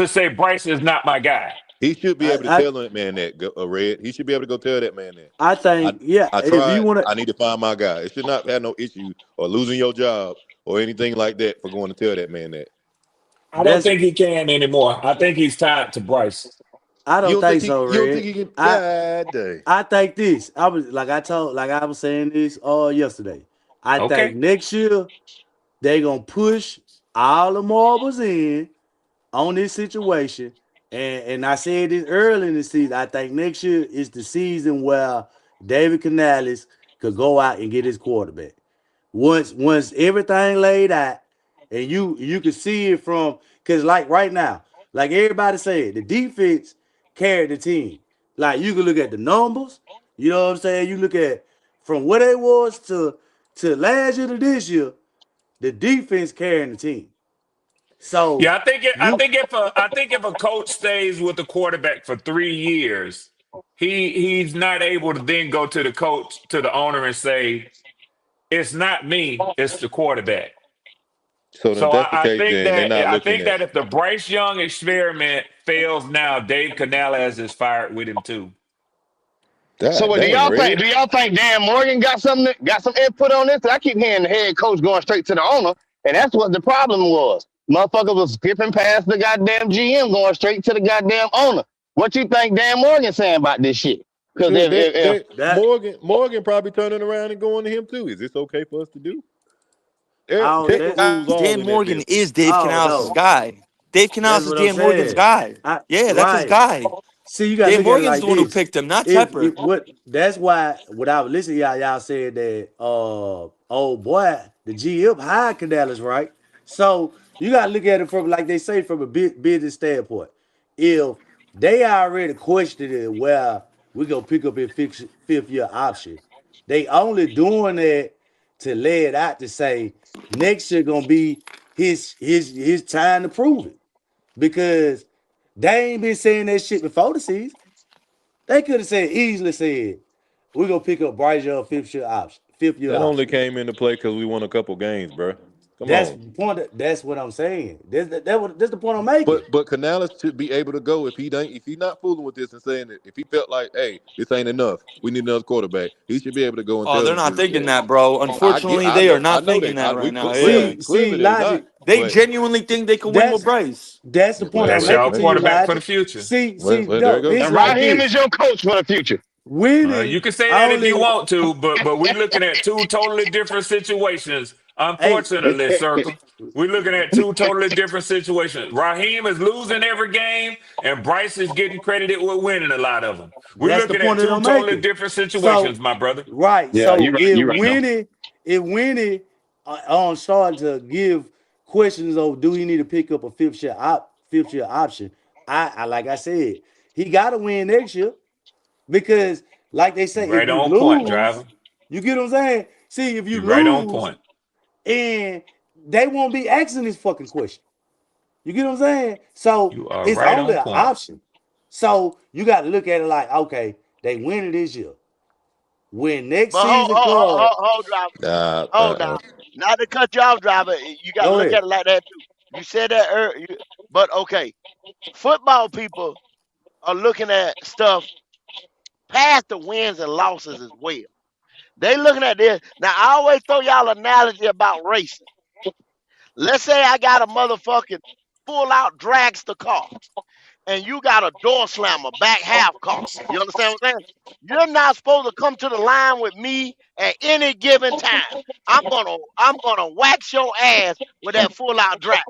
say Bryce is not my guy? He should be able to tell that man that, Red. He should be able to go tell that man that. I think, I if tried. you want to, I need to find my guy. It should not have no issue or losing your job or anything like that for going to tell that man that. I don't think he can anymore. I think he's tied to Bryce. I don't think so, Red. You don't think he can? I think this. I was saying this yesterday. I think next year they're gonna push all the marbles in on this situation. And I said this early in the season. I think next year is the season where David Canales could go out and get his quarterback. Once everything laid out, and you can see it from, because like right now, like everybody said, the defense carried the team. Like you can look at the numbers, you know what I'm saying? You look at from what it was to last year to this year, the defense carrying the team. So yeah, I think if a coach stays with the quarterback for 3 years, he's not able to then go to the owner and say, "It's not me, it's the quarterback." So that's the case, I think that if the Bryce Young experiment fails now, Dave Canales is fired with him too. So do y'all think Dan Morgan got some input on this? I keep hearing the head coach going straight to the owner, and that's what the problem was. Motherfucker was skipping past the goddamn GM, going straight to the goddamn owner. What you think Dan Morgan saying about this shit? Because Morgan probably turning around and going to him too. Is this okay for us to do? Dan Morgan is Dave Canales' guy. Dave Canales is Dan Morgan's guy. That's his guy. See, you got Dan Morgan's the one who picked him, not Tepper. That's why when I was listening, y'all said that old boy, the GM hired Canales, right? So you gotta look at it from, like they say, from a business standpoint. If they already questioned it, where we gonna pick up a fifth year option, they only doing that to lay it out to say next year gonna be his time to prove it, because they ain't been saying that shit before the season. They could have easily said, we're gonna pick up Bryce Young fifth year option. That only came into play because we won a couple games, bro. That's the point. That's what I'm saying. That's the point I'm making. But Canales should be able to go if he's not fooling with this and saying that if he felt like, hey, this ain't enough, we need another quarterback. He should be able to go and tell they're not thinking that, bro. Unfortunately, they are not thinking that right now. See, Logic. They genuinely think they can win with Bryce. That's the point. That's your quarterback for the future. And Raheem is your coach for the future. You can say that if you want to, but we're looking at two totally different situations. Unfortunately, Circle, we're looking at two totally different situations. Raheem is losing every game, and Bryce is getting credited with winning a lot of them. We're looking at two totally different situations, my brother. Right. Yeah, so if Winnie on starting to give questions of, do he need to pick up a fifth year option? I like I said, he got to win next year, because like they say, right if you on lose, point, driver. You get what I'm saying? See, if you lose, right on point. And they won't be asking this fucking question. You get what I'm saying? So it's right only on an point. option. So you got to look at it like, okay, they win it this year. When next season comes, Hold on. Not to cut you off, driver. You got to Go look at ahead. it like that too. You said that earlier, but okay. Football people are looking at stuff past the wins and losses as well. They looking at this. Now I always throw y'all an analogy about racing. Let's say I got a motherfucking full out dragster car, and you got a door slammer back half car. You understand what I'm saying? You're not supposed to come to the line with me at any given time. I'm gonna wax your ass with that full out drag.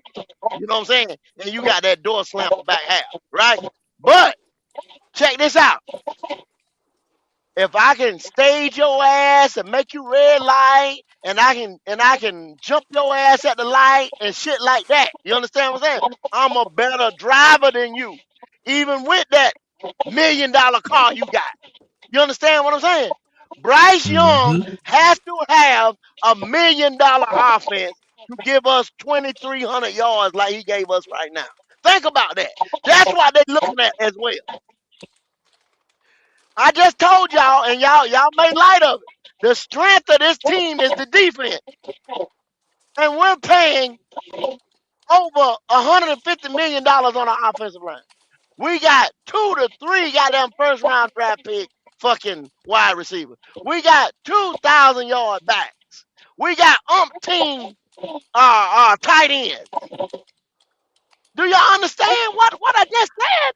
You know what I'm saying? And you got that door slammer back half, right? But check this out. If I can stage your ass and make you red light, and I can jump your ass at the light and shit like that. You understand what I'm saying? I'm a better driver than you, even with that $1 million car you got. You understand what I'm saying? Bryce Young Mm-hmm. has to have $1 million offense to give us 2,300 yards like he gave us right now. Think about that. That's what they're looking at as well. I just told y'all, and y'all made light of it. The strength of this team is the defense, and we're paying over $150 million on our offensive line. We got 2 to 3 goddamn first round draft pick fucking wide receiver. We got 2,000 yard backs. We got umpteen tight ends. Do y'all understand what I just said?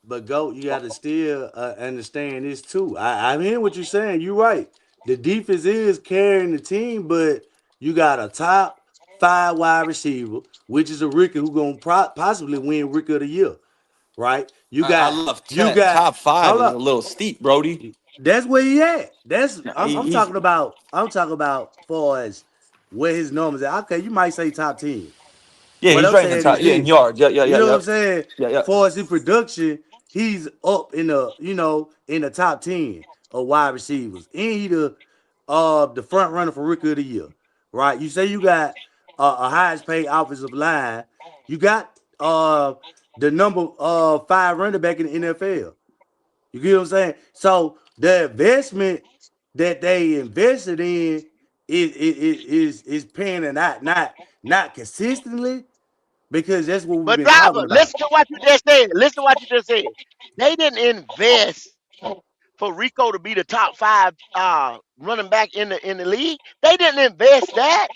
But GOAT, you got to still understand this too. I'm hearing what you're saying. You're right. The defense is carrying the team, but you got a top 5 wide receiver, which is a rookie who's gonna possibly win Rookie of the Year, right? I love top 5 hold is a up. little steep, Brody. That's where he at. I'm He's talking about far as where his numbers are. Okay, you might say top 10. yeah, What he's I'm right in the saying top. is Yeah, in this. yards. Yeah, You know what I'm saying? yeah. For his production, he's up in the in the top 10 of wide receivers. And he the front runner for Rookie of the Year. Right? You say you got a highest paid offensive line. You got the number 5 running back in the NFL. You get what I'm saying? So the investment that they invested in is paying and not consistently, because that's what we've But been talking driver, about. listen to what you just said. Listen to what you just said. They didn't invest for Rico to be the top 5 running back in the league. They didn't invest that.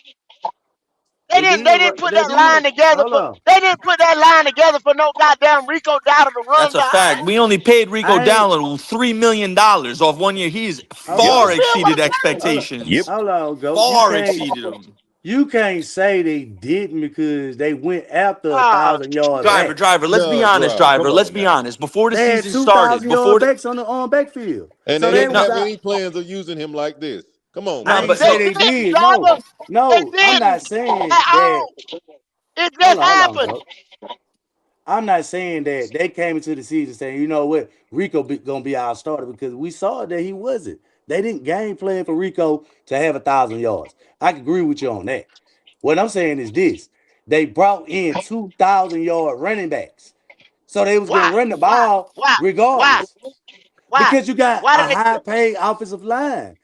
They They didn't did. put They that line did. together Hold for on. they didn't put that line together for no goddamn Rico Dowdle to That's run a fact. behind. We only paid Rico I ain't. Dallin $3 million off 1 year. He's Hold You far on. understand what exceeded I'm saying? Hold on. expectations. Hold on, go. Far exceeded them. You can't say they didn't because they went after Ah, 1,000-yard Driver, backs. let's be No, honest, driver. driver. Come Let's on be now. honest. Before the They had season started, 2,000-yard backs on the backfield. And So they they didn't was have out. any plans of using him like this. Come on, I no, man. ain't but they say so they didn't, did. driver. They No, I'm not didn't saying at that. all. It just Hold on, happened. go. I'm not saying that they came into the season saying, you know what, Rico gonna be our starter, because we saw that he wasn't. They didn't game plan for Rico to have 1,000 yards. I can agree with you on that. What I'm saying is this: they brought in 2,000-yard running backs, so they was Why? gonna run the Why? ball Why? Why? regardless, Why? because you got Why a did they? high-paid offensive line.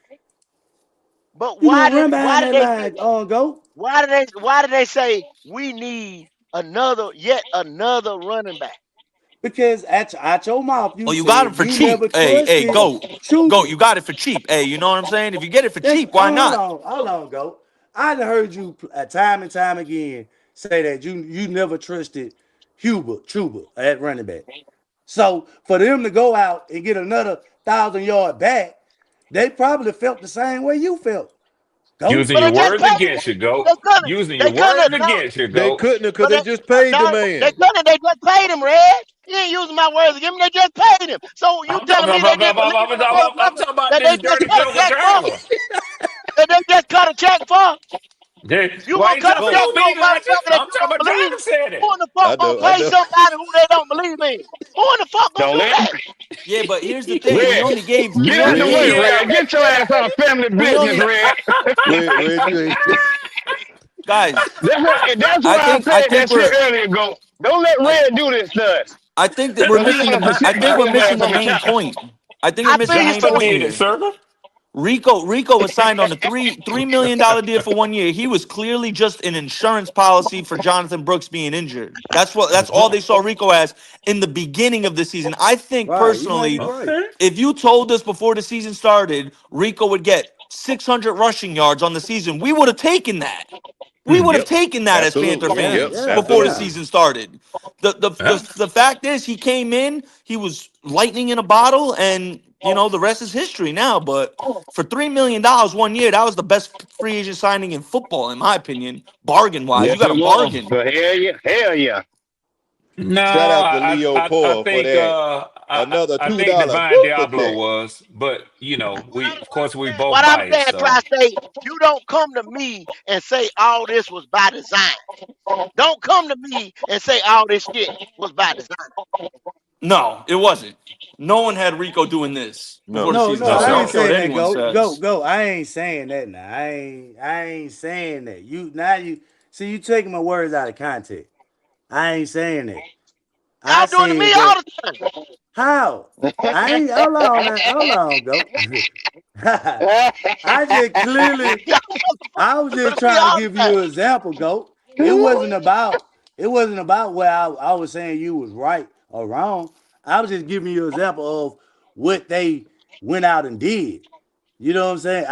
But You gonna run behind that line on go. why did they say we need yet another running back? Because at your mouth, oh, you you got him said for you never cheap. Hey, trusted go. Chuba. You got it for cheap. Hey, you know what I'm saying? If you get it for That's cheap, why not? hold on, go. I done heard you time and time again say that you never trusted Chuba at running back. So for them to go out and get another 1,000-yard back, they probably felt the same way you felt. Go. Using But your they just words paid him. against you, They GOAT. couldn't. Using They your couldn't words have no. against you, They GOAT. couldn't because But they just paid the they man. couldn't. They just paid him, Red. You ain't using my words against him. They just paid him. So you I'm talking telling me they didn't believe in the I'm motherfucker talking about that they this just dirty cut a Joker check for? driver. That they just cut a check for? Yeah. You Why gonna you cut a jumping check Go. on to a me, Elijah? motherfucker that I'm you talking don't about believe? driver said Who it. in the fuck I gonna know, I pay know. somebody who they don't believe in? Who in the fuck gonna Don't do let that? Yeah, but here's the thing. Red. We Get out only the Red, way, you, gave Red. Get your ass out of family we business, only Red. Red, you ain't. guys. That's I why I think I said think that shit we're earlier ago. Don't let I Red do this to us. I think that we're Cause he missing wanna the put I think we're his missing ass the on the main counter. point. I think we're I missing feel the you, main Driver sir. point did it, here. sir. Rico was signed on a $3 million deal for 1 year. He was clearly just an insurance policy for Jonathan Brooks being injured. That's all they saw Rico as in the beginning of the season. I think Right, you might be personally, right. Okay. if you told us before the season started Rico would get 600 rushing yards on the season, we would have taken that. We would have Yep. taken that as Panther Absolutely. Yeah, Yep. fans yeah, before the Absolutely. yeah. season started. The fact is, he came in, he was lightning in a bottle, and the rest is history now. But for $3 million 1 year, that was the best free agent signing in football, in my opinion, bargain wise. You Yes, got a it was. bargain. But hell yeah. No, Shout out to I Leo I, I Paul for think that. Another I think $2 Divine super Diablo chat. was, but What of course we both what I'm saying, biased. So Tri-State, you don't come to me and say all this was by design. Don't come to me and say all this shit was by design. No, it wasn't. No one had Rico doing this before the No. No, season no, no started. I I don't ain't sir. care what saying that. anyone says. Go. I ain't saying that now. I ain't saying that. You see you taking my words out of context. I ain't saying that. I Y'all doing to me said all that. the time. How? I ain't. Hold on, now. Hold on, go. I just clearly. Y'all I was doing just to me trying to all give the time. you an example, go. It wasn't about. It wasn't about where I was saying you was right or wrong. I was just giving you an example of what they went out and did. You know what I'm saying?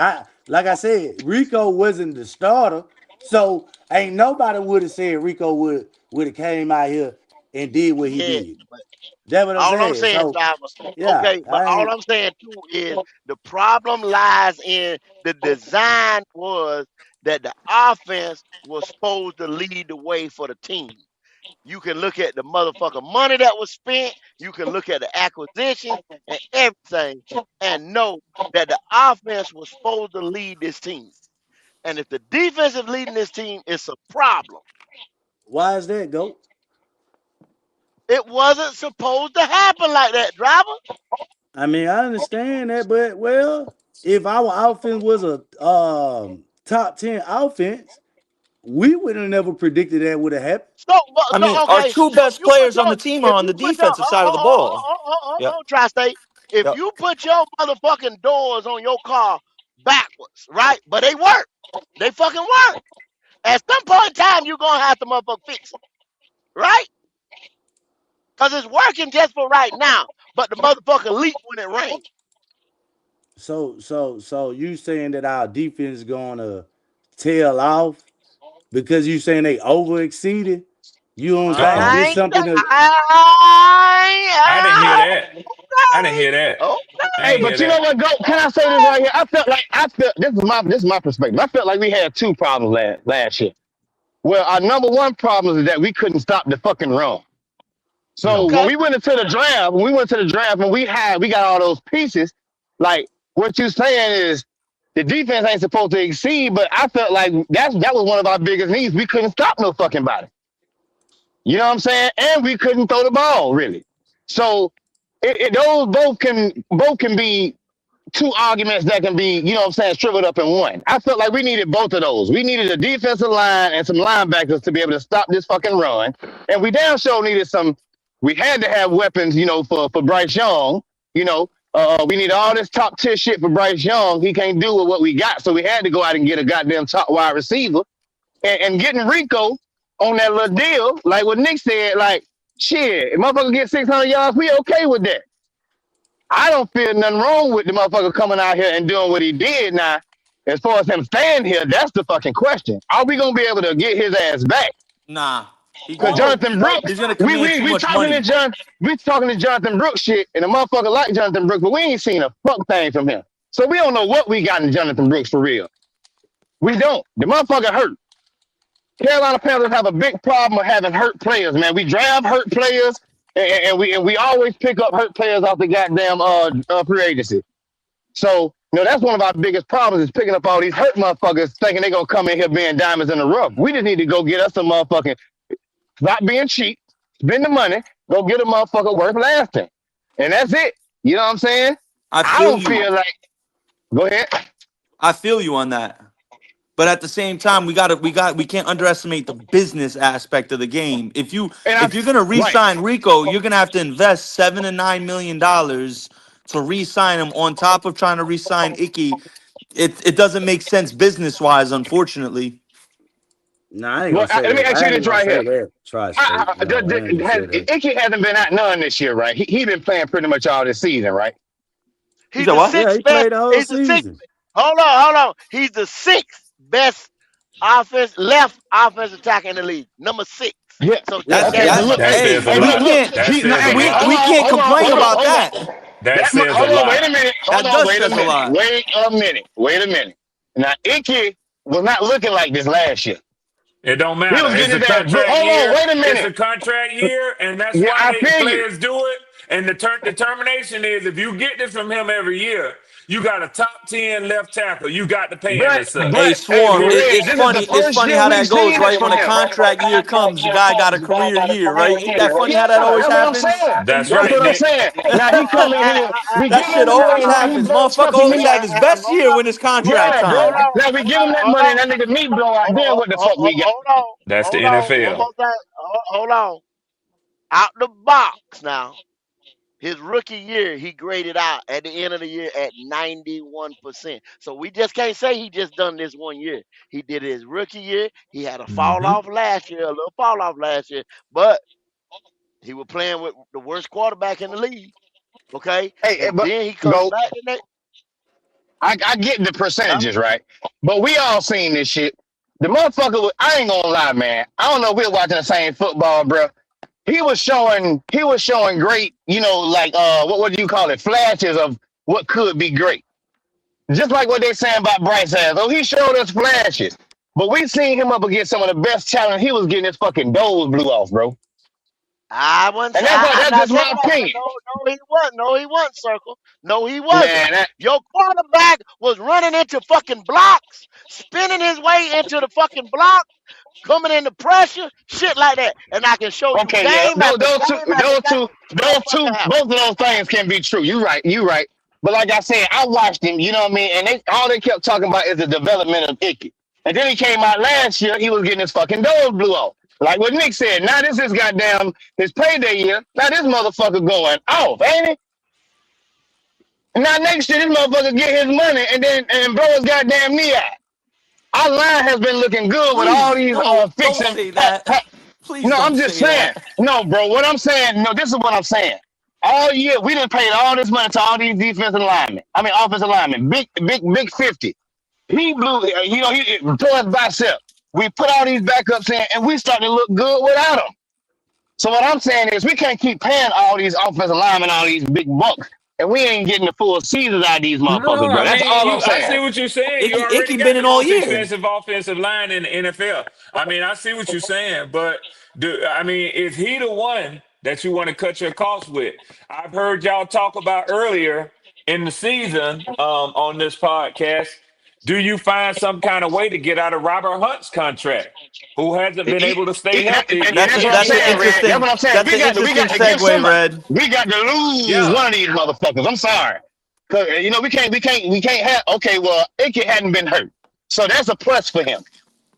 Like I said, Rico wasn't the starter, so ain't nobody would have said Rico would have came out here and did what he Yeah, did. but That's what I'm all I'm saying. saying, So Driver, yeah, okay, but I all ain't. I'm saying too is the problem lies in the design was that the offense was supposed to lead the way for the team. You can look at the motherfucking money that was spent. You can look at the acquisitions and everything and know that the offense was supposed to lead this team. And if the defense is leading this team, it's a problem. Why is that, go? It wasn't supposed to happen like that, Driver. I mean, I understand that, but well, if our offense was a top 10 offense, we would have never predicted that would have happened. I mean, So our okay. two So best players on the team are if on you the put your defensive side of the ball. Yep. Tri-State, if Yep. you put your motherfucking doors on your car backwards, right? But they work. They fucking work. At some point in time, you're gonna have to motherfucker fix it, right? Cause it's working just for right now, but the motherfucker leak when it rains. So you saying that our defense is gonna tail off because you saying they over exceeded? You know what I'm saying? Uh-oh. This I ain't. something that I didn't hear I, that. I didn't hear that. okay. I Hey, ain't hear but you know that. what, go? Can I say this right here? I felt this is my perspective. I felt like we had two problems last year. Well, our number one problem is that we couldn't stop the fucking run. So when Okay. we went into the draft, and we got all those pieces, like what you saying is the defense ain't supposed to exceed, but I felt like that was one of our biggest needs. We couldn't stop no fucking body. You know what I'm saying? And we couldn't throw the ball really. So those both can be two arguments that can be, you know what I'm saying, shriveled up in one. I felt like we needed both of those. We needed a defensive line and some linebackers to be able to stop this fucking run. And we damn sure needed we had to have weapons, for Bryce Young. We need all this top tier shit for Bryce Young. He can't do with what we got. So we had to go out and get a goddamn top wide receiver. And getting Rico on that little deal, like what Nick said, like, shit, if motherfucker get 600 yards, we okay with that. I don't feel nothing wrong with the motherfucker coming out here and doing what he did. Now, as far as him staying here, that's the fucking question. Are we gonna be able to get his ass back? Nah, he Because won't. Jonathan Brooks, He's gonna command too we much talking to money. Jonathan Brooks shit, and the motherfucker like Jonathan Brooks, but we ain't seen a fuck thing from him. So we don't know what we got in Jonathan Brooks for real. We don't. The motherfucker hurt. Carolina Panthers have a big problem of having hurt players, man. We draft hurt players, and we always pick up hurt players off the goddamn free agency. So, that's one of our biggest problems is picking up all these hurt motherfuckers thinking they're going to come in here being diamonds in the rough. We just need to go get us some motherfucking, stop being cheap, spend the money, go get a motherfucker worth lasting. And that's it. You know what I'm saying? I I feel don't you. feel like, go ahead. I feel you on that. But at the same time, we can't underestimate the business aspect of the game. If you're gonna Right. re-sign Rico, you're gonna have to invest $7 to $9 million to re-sign him on top of trying to re-sign Icky, it doesn't make sense business wise, unfortunately. Nah, I ain't Well, gonna say let me that. ask I you ain't this gonna right say here. that. Tri-state. No, I ain't gonna say that. Icky hasn't been out none this year, right? He been playing pretty much all this season, right? You He's said the what? Yeah, sixth he best. played the whole He's the sixth. season. Hold on. He's the sixth best left offensive tackle in the league. Number 6. Yeah. So take Yeah, That's that yeah. into that. That Hey, says a consideration. we Look, lot. look. can't That He, no, says a hey, lot. we can't complain about hold that. on. That says a Hold on, wait lot. a minute. That does says a lot. Wait a minute. Now, Icky was not looking like this last year. It don't He matter. was It's getting a his ass. contract Hold on, year. wait a It's minute. a contract year, and that's Yeah, why I feel you. players do it. And the determination is, if you get this from him every year, you got a top 10 left tackle. You got to pay him as Hey, such. Hey, Swarm, for real, it's this is the funny. It's first funny year how we've that goes, seen this right? When from a him. contract year comes, the guy got a career year, right? Ain't that funny Yeah, how that always that's what I'm happens? saying. That's That's right, what I'm Nick. saying. Now he come in here, we That give shit him that always money. Now he happens. blow his Motherfucker fucking always knee have out. his best year when it's contract Yeah, bro. Hold time. on. Now we give him that Hold money on. and that nigga knee blow out. Then what the fuck we got? That's the Hold on. One NFL. more thing. Hold on. Out the box now. His rookie year, he graded out at the end of the year at 91%. So we just can't say he just done this one year. He did his rookie year. He had a fall Mm-hmm. off last year, a little fall off last year, but he was playing with the worst quarterback in the league. Okay, Hey, and but then he comes go. back the next. I get the Yeah, percentages, right? But we all seen this shit. The motherfucker, I ain't gonna lie, man. I don't know if we're watching the same football, bro. He was showing great, like what do you call it? Flashes of what could be great. Just like what they saying about Bryce has. Oh, he showed us flashes. But we seen him up against some of the best talent. He was getting his fucking doors blew off, bro. I wasn't. And I'm that's not just saying my that. opinion. No, he wasn't. No, he wasn't. Circle. No, he wasn't. Man, that, Your quarterback was running into fucking blocks, spinning his way into the fucking block, coming into pressure, shit like that. And I can show you okay, yeah. game after Those two, game after those game two, what that those fucking two, happened. both of those things can be true. You right. But like I said, I watched him, you know what I mean? And all they kept talking about is the development of Icky. And then he came out last year, he was getting his fucking doors blew off. Like what Nick said, now this is goddamn his payday year. Now this motherfucker going off, ain't it? And now next year this motherfucker get his money and blow his goddamn knee out. Our line has been looking good with all Please, these no, don't fixing. say that. Please No, don't I'm just say saying. that. No, bro. What I'm saying. No, this is what I'm saying. All year we done paid all this money to all these defensive linemen. I mean offensive linemen. Big 50. He blew. He tore his bicep. We put all these backups in, and we starting to look good without them. So what I'm saying is we can't keep paying all these offensive linemen all these big bucks, and we ain't getting the full seasons out of these No, motherfuckers, bro. I That's mean, all I'm I see saying. what you're saying. You already Icky got been the in all most year. expensive offensive line in the NFL. I mean, I see what you're saying, but is he the one that you want to cut your costs with? I've heard y'all talk about earlier in the season on this podcast. Do you find some kind of way to get out of Robert Hunt's contract, who hasn't been able to stay healthy And That's yet a, that's what this I'm that's an saying, year? Red. That's interesting what I'm saying. that's We an got to we interesting got to give segue, somebody. Red. We got to lose Yeah. one of these motherfuckers. I'm sorry, cause we can't have. Okay, well, Icky hadn't been hurt, so that's a plus for him.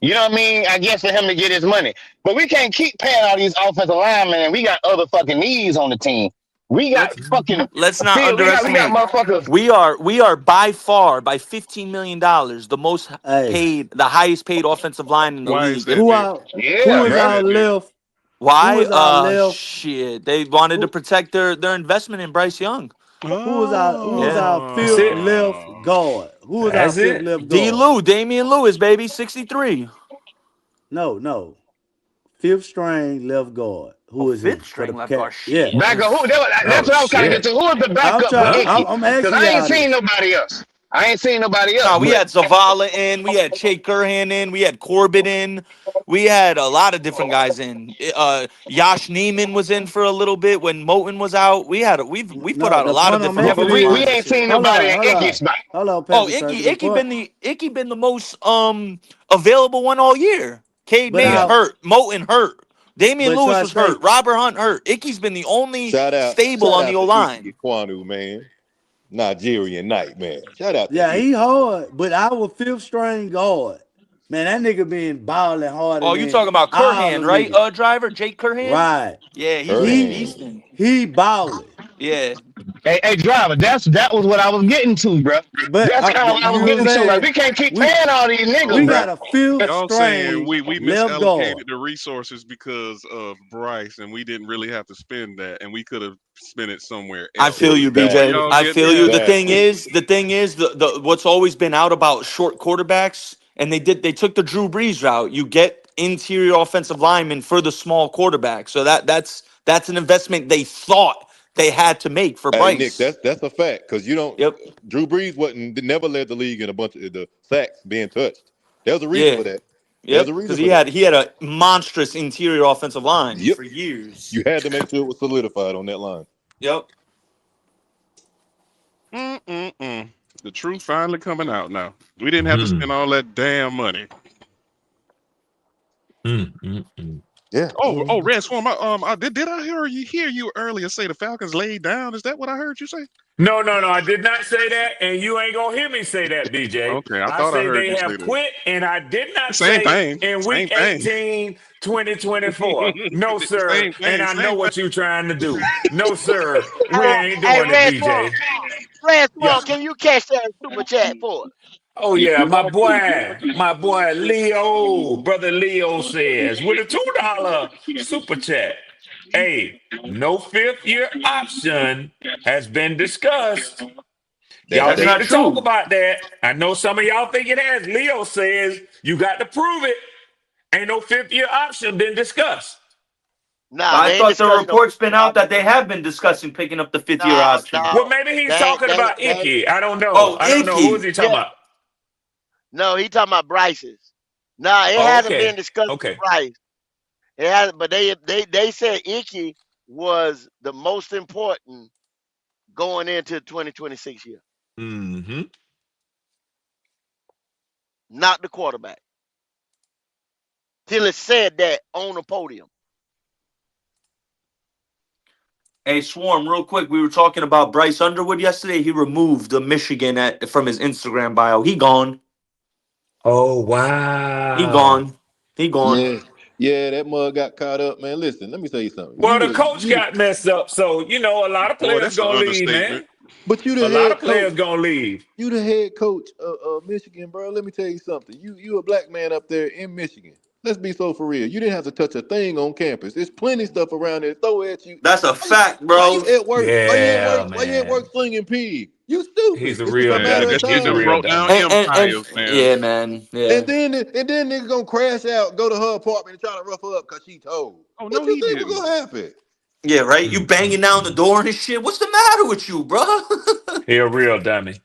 You know what I mean? I guess for him to get his money, but we can't keep paying all these offensive linemen, and we got other fucking needs on the team. We got Let's fucking let's not field. We got underestimate. motherfuckers. We are by far by $15 million the most Hey, paid, the highest paid offensive line in the Why is league. that, who Nick? out? Who Yeah, Why is is bro. our that, Nick? left? Who Why? is our left? Shit. They wanted to Who protect their investment in Bryce Young. who is Yeah. our fifth That's it. left Oh. guard? Who is our That's fifth it. left D. guard? Damian Lewis, baby, 63. No. Fifth string left guard. Oh, Who is he fifth for the string left cat? guard. Yeah. Shit. Backup who? That's Oh what I was trying to get shit. to. Who is the I'm backup for trying. Huh? I'm, Icky? I'm Because asking I ain't y'all seen this. nobody else. I ain't seen nobody else. No, we But had Zavala in, we had Che Kurhan in, we had Corbett in, we had a lot of different guys in. Yash Neiman was in for a little bit when Moten was out. We've put No, out a the lot of point I'm different yeah, but making offensive we lines is, ain't this year. seen nobody in Icky's spot. hold on, Oh, Pappy Circle. The point, Icky been the most available one all year. Cade but Mays Yeah. hurt, Moten hurt, Damian but Lewis Tri was hurt, State, Robert Hunt hurt. Icky's been the only stable Shout on the out O to line. Ike Ikwanu, man. Nigerian night, man. Shout out to yeah, Ike. he hard, but our fifth string guard, man, that nigga been balling harder Oh, you than talking about all Kurhan, them right? niggas. Driver Jake Kurhan. Right. Yeah, he's been Herhan. He beasting. he balling. Yeah. Hey, driver, that was what I was getting to, bro. But That's kind of what I you was know what I'm getting to. Like, saying? we can't keep We paying all these we niggas, bro. got a fifth Y'all saying string we left guard. misallocated the resources because of Bryce, and we didn't really have to spend that, and we could have spent it somewhere I else. feel you, That's where BJ. y'all I getting feel you. at. The thing Exactly. is, the what's always been out about short quarterbacks, and they took the Drew Brees route. You get interior offensive linemen for the small quarterback, so that's an investment they thought they had to make for Hey Nick, Bryce. that's a fact because you don't. Yep. Drew Brees never led the league in a bunch of the sacks being touched. There's a reason Yeah. for that. There's Yep. a reason Because for that. he had a monstrous interior offensive line Yep. for years. You had to make sure it was solidified on that line. Yep. The truth finally coming out now. We didn't have to spend all that damn money. Yeah. Oh, Red Swarm. Did I hear you earlier say the Falcons laid down? Is that what I heard you say? No, I did not say that, and you ain't gonna hear me say that, BJ. Okay, I I thought I say heard they you say have that. quit, and I did not Same say thing. in Same week thing. 18, 2024. No, sir. Same thing. And I know Same what you're trying to do. No, sir. We ain't Hey, doing it, Red Swan, BJ. Red Yeah. Swan, can you catch that super chat for us? Oh yeah, my boy Leo, brother Leo says with a $2 super chat. Hey, no fifth year option has been discussed. Y'all That's need not to talk true. about that. I know some of y'all think it has. Leo says you got to prove it. Ain't no fifth year option been discussed. Nah, I they ain't thought the discussing no report's been out that option. they have been discussing picking up the fifth year No, option. Well, no, maybe he's talking about they ain't. Icky. I don't know. Oh, I don't know. Who is Icky. he talking Yeah, about? no, he talking about Bryce's. Nah, it Oh, hasn't okay. been discussed with Okay. Bryce. It hasn't, but they said Icky was the most important going into the 2026 year, Mm-hmm. not the quarterback. Till it said that on the podium. Hey, Swarm, real quick, we were talking about Bryce Underwood yesterday. He removed the Michigan from his Instagram bio. He gone. Oh, wow. He gone. He gone. Yeah, that mug got caught up, man. Listen, let me tell you something. Well, the coach got messed up, so a lot of Boy, players that's an gonna leave, understatement. man. But you the A lot head of players coach. gonna leave. You the head coach of Michigan, bro. Let me tell you something. You a black man up there in Michigan. Let's be so for real. You didn't have to touch a thing on campus. There's plenty stuff around there to throw at you. That's a fact, Why bro. you at work? Why you ain't Yeah, work? Why you ain't work man. slinging pig? You He's stupid. a It's just real a Man, I matter dummy. of guess we He's a time. done real broke down dummy. empires, man. Yeah, man. Yeah. And then nigga gonna crash out, go to her apartment and try to rough her up because she told. Oh, What no, you he think was didn't. gonna happen? Yeah, right? You banging down the door and shit. What's the matter with you, bro? He a real dummy.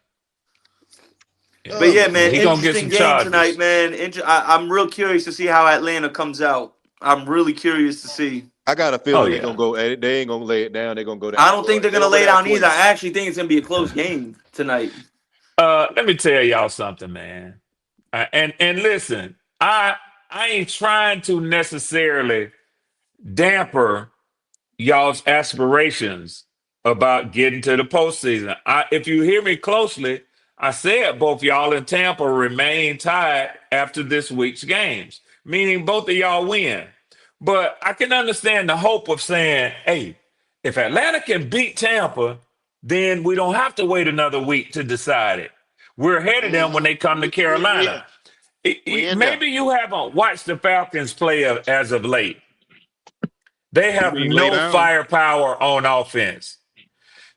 Yeah. But yeah, Oh man, He man. gonna get interesting some game tonight, charges. man. I'm real curious to see how Atlanta comes out. I'm really curious to see. I got a Oh feeling they're yeah. gonna go at it. They ain't gonna lay it down. They're gonna go down. I don't think they're They're gonna gonna go lay down down either. 20. I actually think it's gonna be a close game tonight. Let me tell y'all something, man. And listen, I ain't trying to necessarily damper y'all's aspirations about getting to the postseason. If you hear me closely, I said both y'all in Tampa remain tied after this week's games, meaning both of y'all win. But I can understand the hope of saying, hey, if Atlanta can beat Tampa, then we don't have to wait another week to decide it. We're ahead of them when they come to Carolina. We in there. Maybe you haven't watched the Falcons play as of late. They You have mean lay no down? firepower on offense.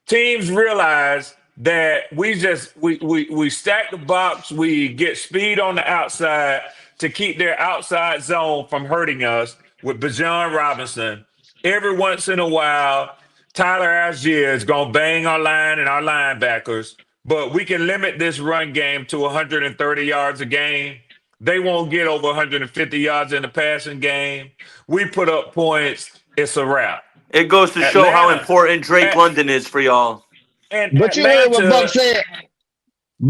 Teams realize that we stack the box, we get speed on the outside to keep their outside zone from hurting us with Bijan Robinson. Every once in a while, Tyler Algier is going to bang our line and our linebackers, but we can limit this run game to 130 yards a game. They won't get over 150 yards in the passing game. We put up points. It's a wrap. It goes to show how important Drake London is for y'all. And But you heard what Buck Atlanta, said.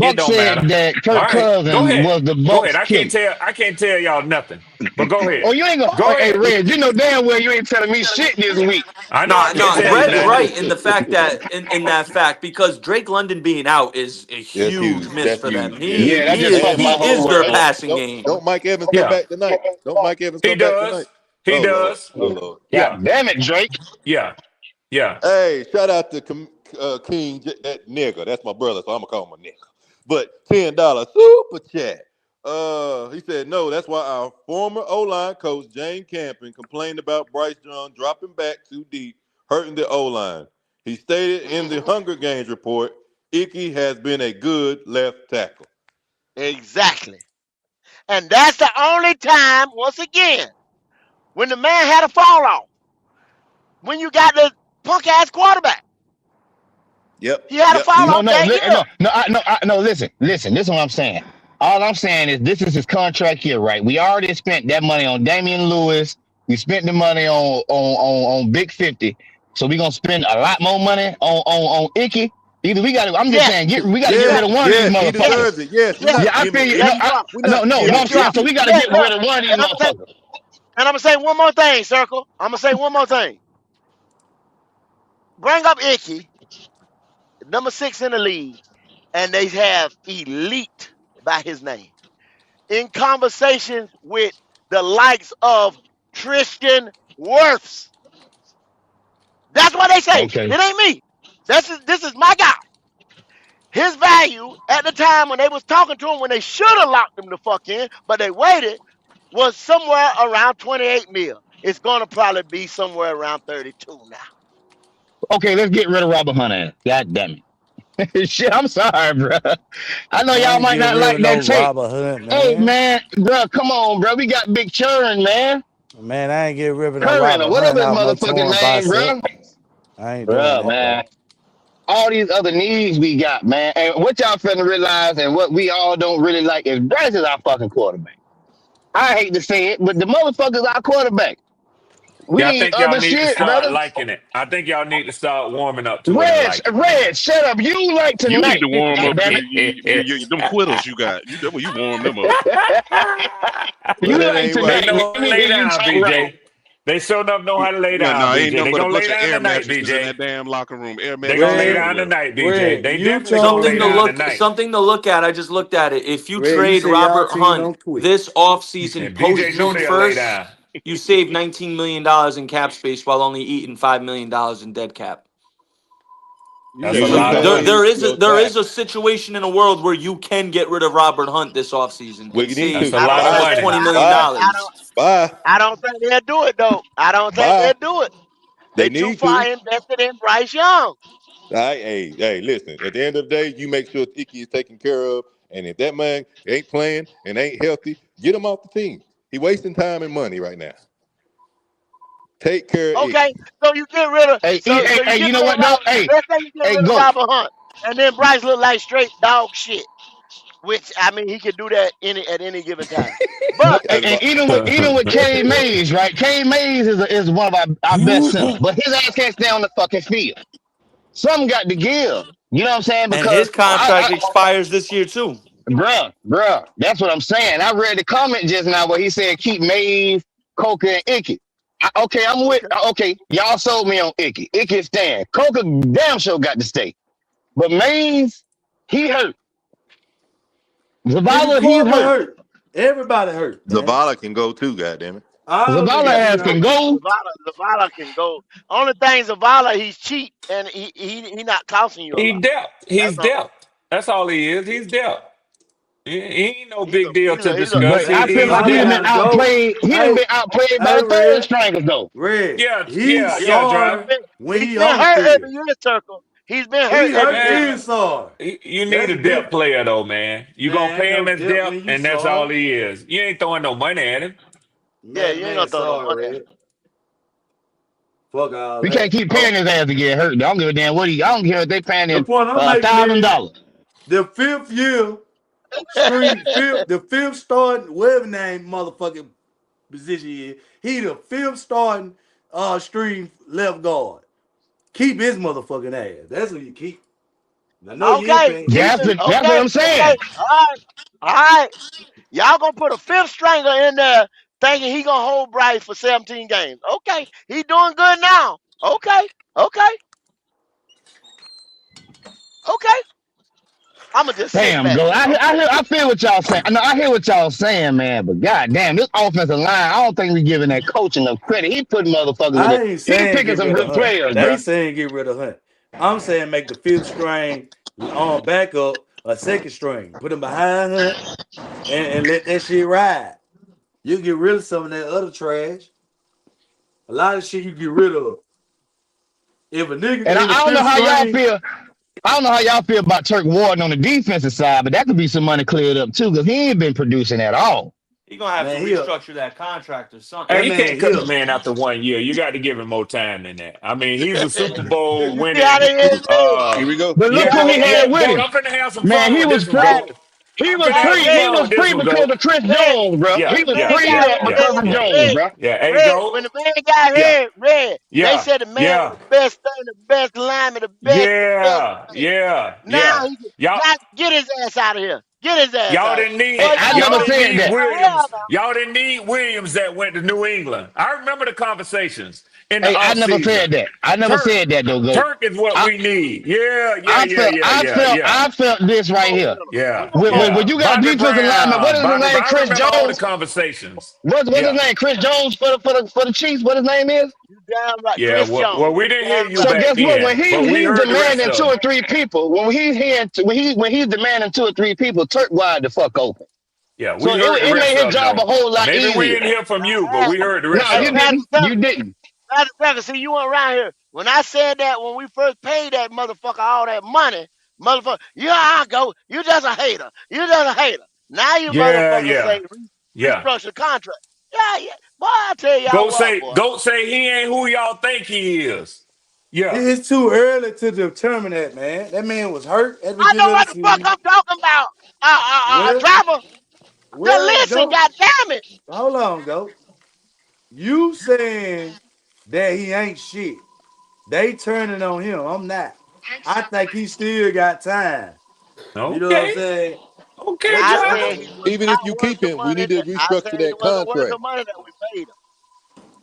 it Buck don't said matter. that All Kirk right, go Cousins ahead. was the Go ahead. Bucks I killer. can't tell y'all nothing. But go ahead. Oh, you ain't gonna. Go Hey, ahead. Red, you know damn well you ain't telling me shit this week. I know I No, can't tell you Red's nothing. right in the fact that in that fact because Drake London being out is a That's huge huge. miss That's for them. huge. Yeah. Yeah, that just fucked And my He is whole their world. passing game. don't Mike Evans come Yeah, back tonight? Don't Mike Evans he come back tonight? does. He Oh Lord. does. Oh Lord. Yeah, God damn it, Drake. yeah. Yeah. Hey, shout out to King, that nigga. That's my brother, so I'm gonna call him a nigga. But $10 super chat. He said no. That's why our former O-line coach Jane Campion complained about Bryce Young dropping back too deep, hurting the O-line. He stated in the Hunger Games report, Ickey has been a good left tackle. Exactly. And that's the only time, once again, when the man had a fall off. When you got the punk ass quarterback. Yep. He had a fall No, off no, that year. no. Listen. This is what I'm saying. All I'm saying is this is his contract here, right? We already spent that money on Damian Lewis. We spent the money on Big 50. So we're gonna spend a lot more money on Ickey. Either we got to. I'm just saying, we got to get rid of one of these He deserves motherfuckers. it. Yes, we're Yeah, not Yeah, I giving. feel you. yeah, you are. We're not No. giving I'm You saying, are. so Ickey. we got to Yeah, get look. rid of one of these And I'm gonna say, motherfuckers. one more thing, Circle. I'm gonna say one more thing. Bring up Ickey, number 6 in the league, and they have elite by his name. In conversations with the likes of Tristan Wirfs. That's what they say. Okay. It ain't me. This is my guy. His value at the time when they was talking to him, when they should have locked him the fuck in, but they waited, was somewhere around 28 mil. It's gonna probably be somewhere around 32 now. Okay, let's get rid of Robert Hunt. God damn it. Shit, I'm sorry, bro. I know I y'all ain't might get not rid like of no that take. Robert Hunt, Hey, man. man, bro, come on, bro. We got big churn, man. Man, I ain't get rid of no Curran or Robert Hunt whatever his out no motherfucking torn name, bicep. bro. I ain't doing Bro, that, bro. man. All these other needs we got, man. And what y'all finna realize and what we all don't really like is Bryce is our fucking quarterback. I hate to say it, but the motherfucker's our quarterback. We Yeah, I need think y'all other need to shit, start brother. liking it. I think y'all need to start warming up to it and Red, liking it, Red, shut up. You like You need tonight. to warm God up damn to it. them quitters you got. You warm them up. Well, You that like ain't They right. tonight. know Let how to me lay hear you down, talk right. BJ. They sure enough know how to lay Yeah, down, no, ain't BJ. nothing They but a gonna lay bunch of down air tonight, mattresses in BJ. that damn locker room. Air They gonna mattresses lay Red, down everywhere. tonight, BJ. Red, They you definitely gonna told lay Something to me, down look tonight. something to look at. I just looked at it. If you Red, you trade said y'all Robert team Hunt don't quit. this offseason And post BJ know June they'll lay 1st, down. you save $19 million in cap space while only eating $5 million in dead cap. You That's Hey, a said So you lot of there, money. sometimes there is a, your there time. is a situation in a world where you can get rid of Robert Hunt this offseason We and need That's save a to. I don't lot of Bye. think they money. $20 I million. don't Bye. think I don't Bye. I don't think they'll do it though. I don't think Bye. they'll do it. They They too need to. far invested in Bryce Young. All right, hey, listen. At the end of the day, you make sure Ickey is taken care of, and if that man ain't playing and ain't healthy, get him off the team. He wasting time and money right now. Take care of Okay, Ickey. so you get rid of Hey, so you hey, get you know rid of what though? Robert. Hey, Let's say you get hey, rid of go. Robert Hunt, and then Bryce look like straight dog shit. Which I mean, he could do that at any given time. No, But and even with K Mays, right? K Mays is one of our best centers, but his ass can't stay on the fucking field. Something got to give. You know what I'm saying? And Because his contract expires this year too. bruh, that's what I'm saying. I read the comment just now where he said keep Mays, Coker, and Icky. Okay, I'm with. okay, Okay, y'all sold me on Icky. Icky stand. Coker damn sure got to stay, but Mays, he hurt. Nigga Zavala, he's Corbin hurt. hurt. Everybody hurt, man. Zavala can go too, goddammit. All them Zavala niggas yeah, be ass can hurt. go. Zavala can go. Only thing Zavala, he's cheap and he not costing you a He lot. depth. That's He's all. depth. That's all he is. He's depth. He ain't no big deal to He's a discuss. But I feel He's like he done depth. been Zavala go. outplayed. He done Hey, been outplayed by hey, the third Red. stringers though. Red. Yeah, He's yeah, yeah. yeah, Drive. sorry when He's he been on the hurt field. every year, Circle. He's been hurt He every hurt year. Man, then sorry. you need That's a depth different. player though, man. You gonna Man, ain't pay no him as depth depth, when you and that's all sorry. he is. You ain't throwing no money at him. Yeah, Man, you ain't gonna man, throw no sorry, money at him. Red. Fuck all We can't that. keep paying his ass to get hurt. I don't give a damn what he. I don't care if they paying The him point I'm making is $1,000. the fifth year the fifth starting, whatever name motherfucking position he is, he the fifth starting string left guard. Keep his motherfucking ass. That's who you keep. I know you ain't Okay, paying. keep That's it. that's what Okay, I'm okay. saying. All right. Y'all gonna put a fifth stringer in there thinking he gonna hold Bryce for 17 games. Okay, he doing good now. Okay, okay, okay. I'ma just sit Damn, back. go. I feel what y'all saying. I know I hear what y'all saying, man. But goddamn, this offensive line, I don't think we giving that coach enough credit. He putting motherfuckers in I it. ain't He saying picking get some rid of good Hunt. players, They bro. saying get rid of Hunt. I'm saying make the fifth string on backup a second string. Put him behind Hunt and let that shit ride. You get rid of some of that other trash. A lot of shit you get rid of. If a nigga And in the I don't know fifth how y'all string, feel. I don't know how y'all feel about Turk Warden on the defensive side, but that could be some money cleared up too, because he ain't been producing at all. He gonna have to man, he'll restructure that contract or something. that Hey, you man can't cut the he'll man after 1 year. You got to give him more time than that. I mean, he's a Super Bowl You see how winning. they is me? Here we go. But Here look we Yeah, who go. he had with Goat. him. I'm finna have some Man, fun he with was this one, free. Goat. He I'm was finna have free. some He fun was with this free one, because Goat. of Chris Red, Jones, bro. Yeah, He when the was yeah, man freed yeah, got up here, yeah, because Red, of yeah, Jones, Red, bro. yeah. Hey, Red, when Goat. the man got Yeah, here, Red, they yeah, said the man was yeah, the best thing, the best lineman, the best, yeah, everything. yeah, Now yeah. he Y'all, got get his ass out of here. Get his ass y'all out of here. didn't Hey, Boy, need, I y'all never didn't said need that. hell Williams. no. Y'all didn't need Williams that went to New England. I remember the conversations in the Hey, I never offseason. said that. I never Turk, said that though, go. Turk is what I, we need. Yeah, yeah, I yeah, felt, yeah, I yeah, felt, yeah. I felt this right here. Yeah, When yeah. you got a Bobby defensive lineman, what Brown, is his Bobby name? Brown. I Chris remember all the Jones. conversations. What's his Yeah, name? Chris Jones for the Chiefs. What his name is? You damn right. yeah. Chris Well, Jones. we You didn't hear damn you right. So back guess what? then, but we He's heard the rest demanding of two or them. three people, when he's demanding two or three people, Turk wide the fuck open. Yeah, So we heard the it rest made his of them job a though. whole lot Maybe we easier. didn't hear from you, but Hey, we heard the No, rest hey, you of them. Pastor didn't. Tucker, You didn't. Pastor Tucker, see, you weren't around here. When I said that, when we first paid that motherfucker all that money, motherfucker, yeah, I go. You just a hater. You just a hater. Now you Yeah, motherfuckers yeah, say yeah. restructure contract. Yeah, yeah. Boy, I tell y'all what, boy. Goat say he ain't who y'all think he is. Yeah. it's too early to determine that, man. That man was hurt at the I know beginning of the what the fuck season. I'm talking about. Well, Driver, just well, listen, go. goddamn it. Hold on, go. You saying that he ain't shit. They turning on him. I'm not. I think he still got time. You know what I'm Okay. saying? Okay, Let I go. said driver. he was Even if not you worth keep the him, we money need to that I restructure said he that wasn't worth the contract. money that we paid him.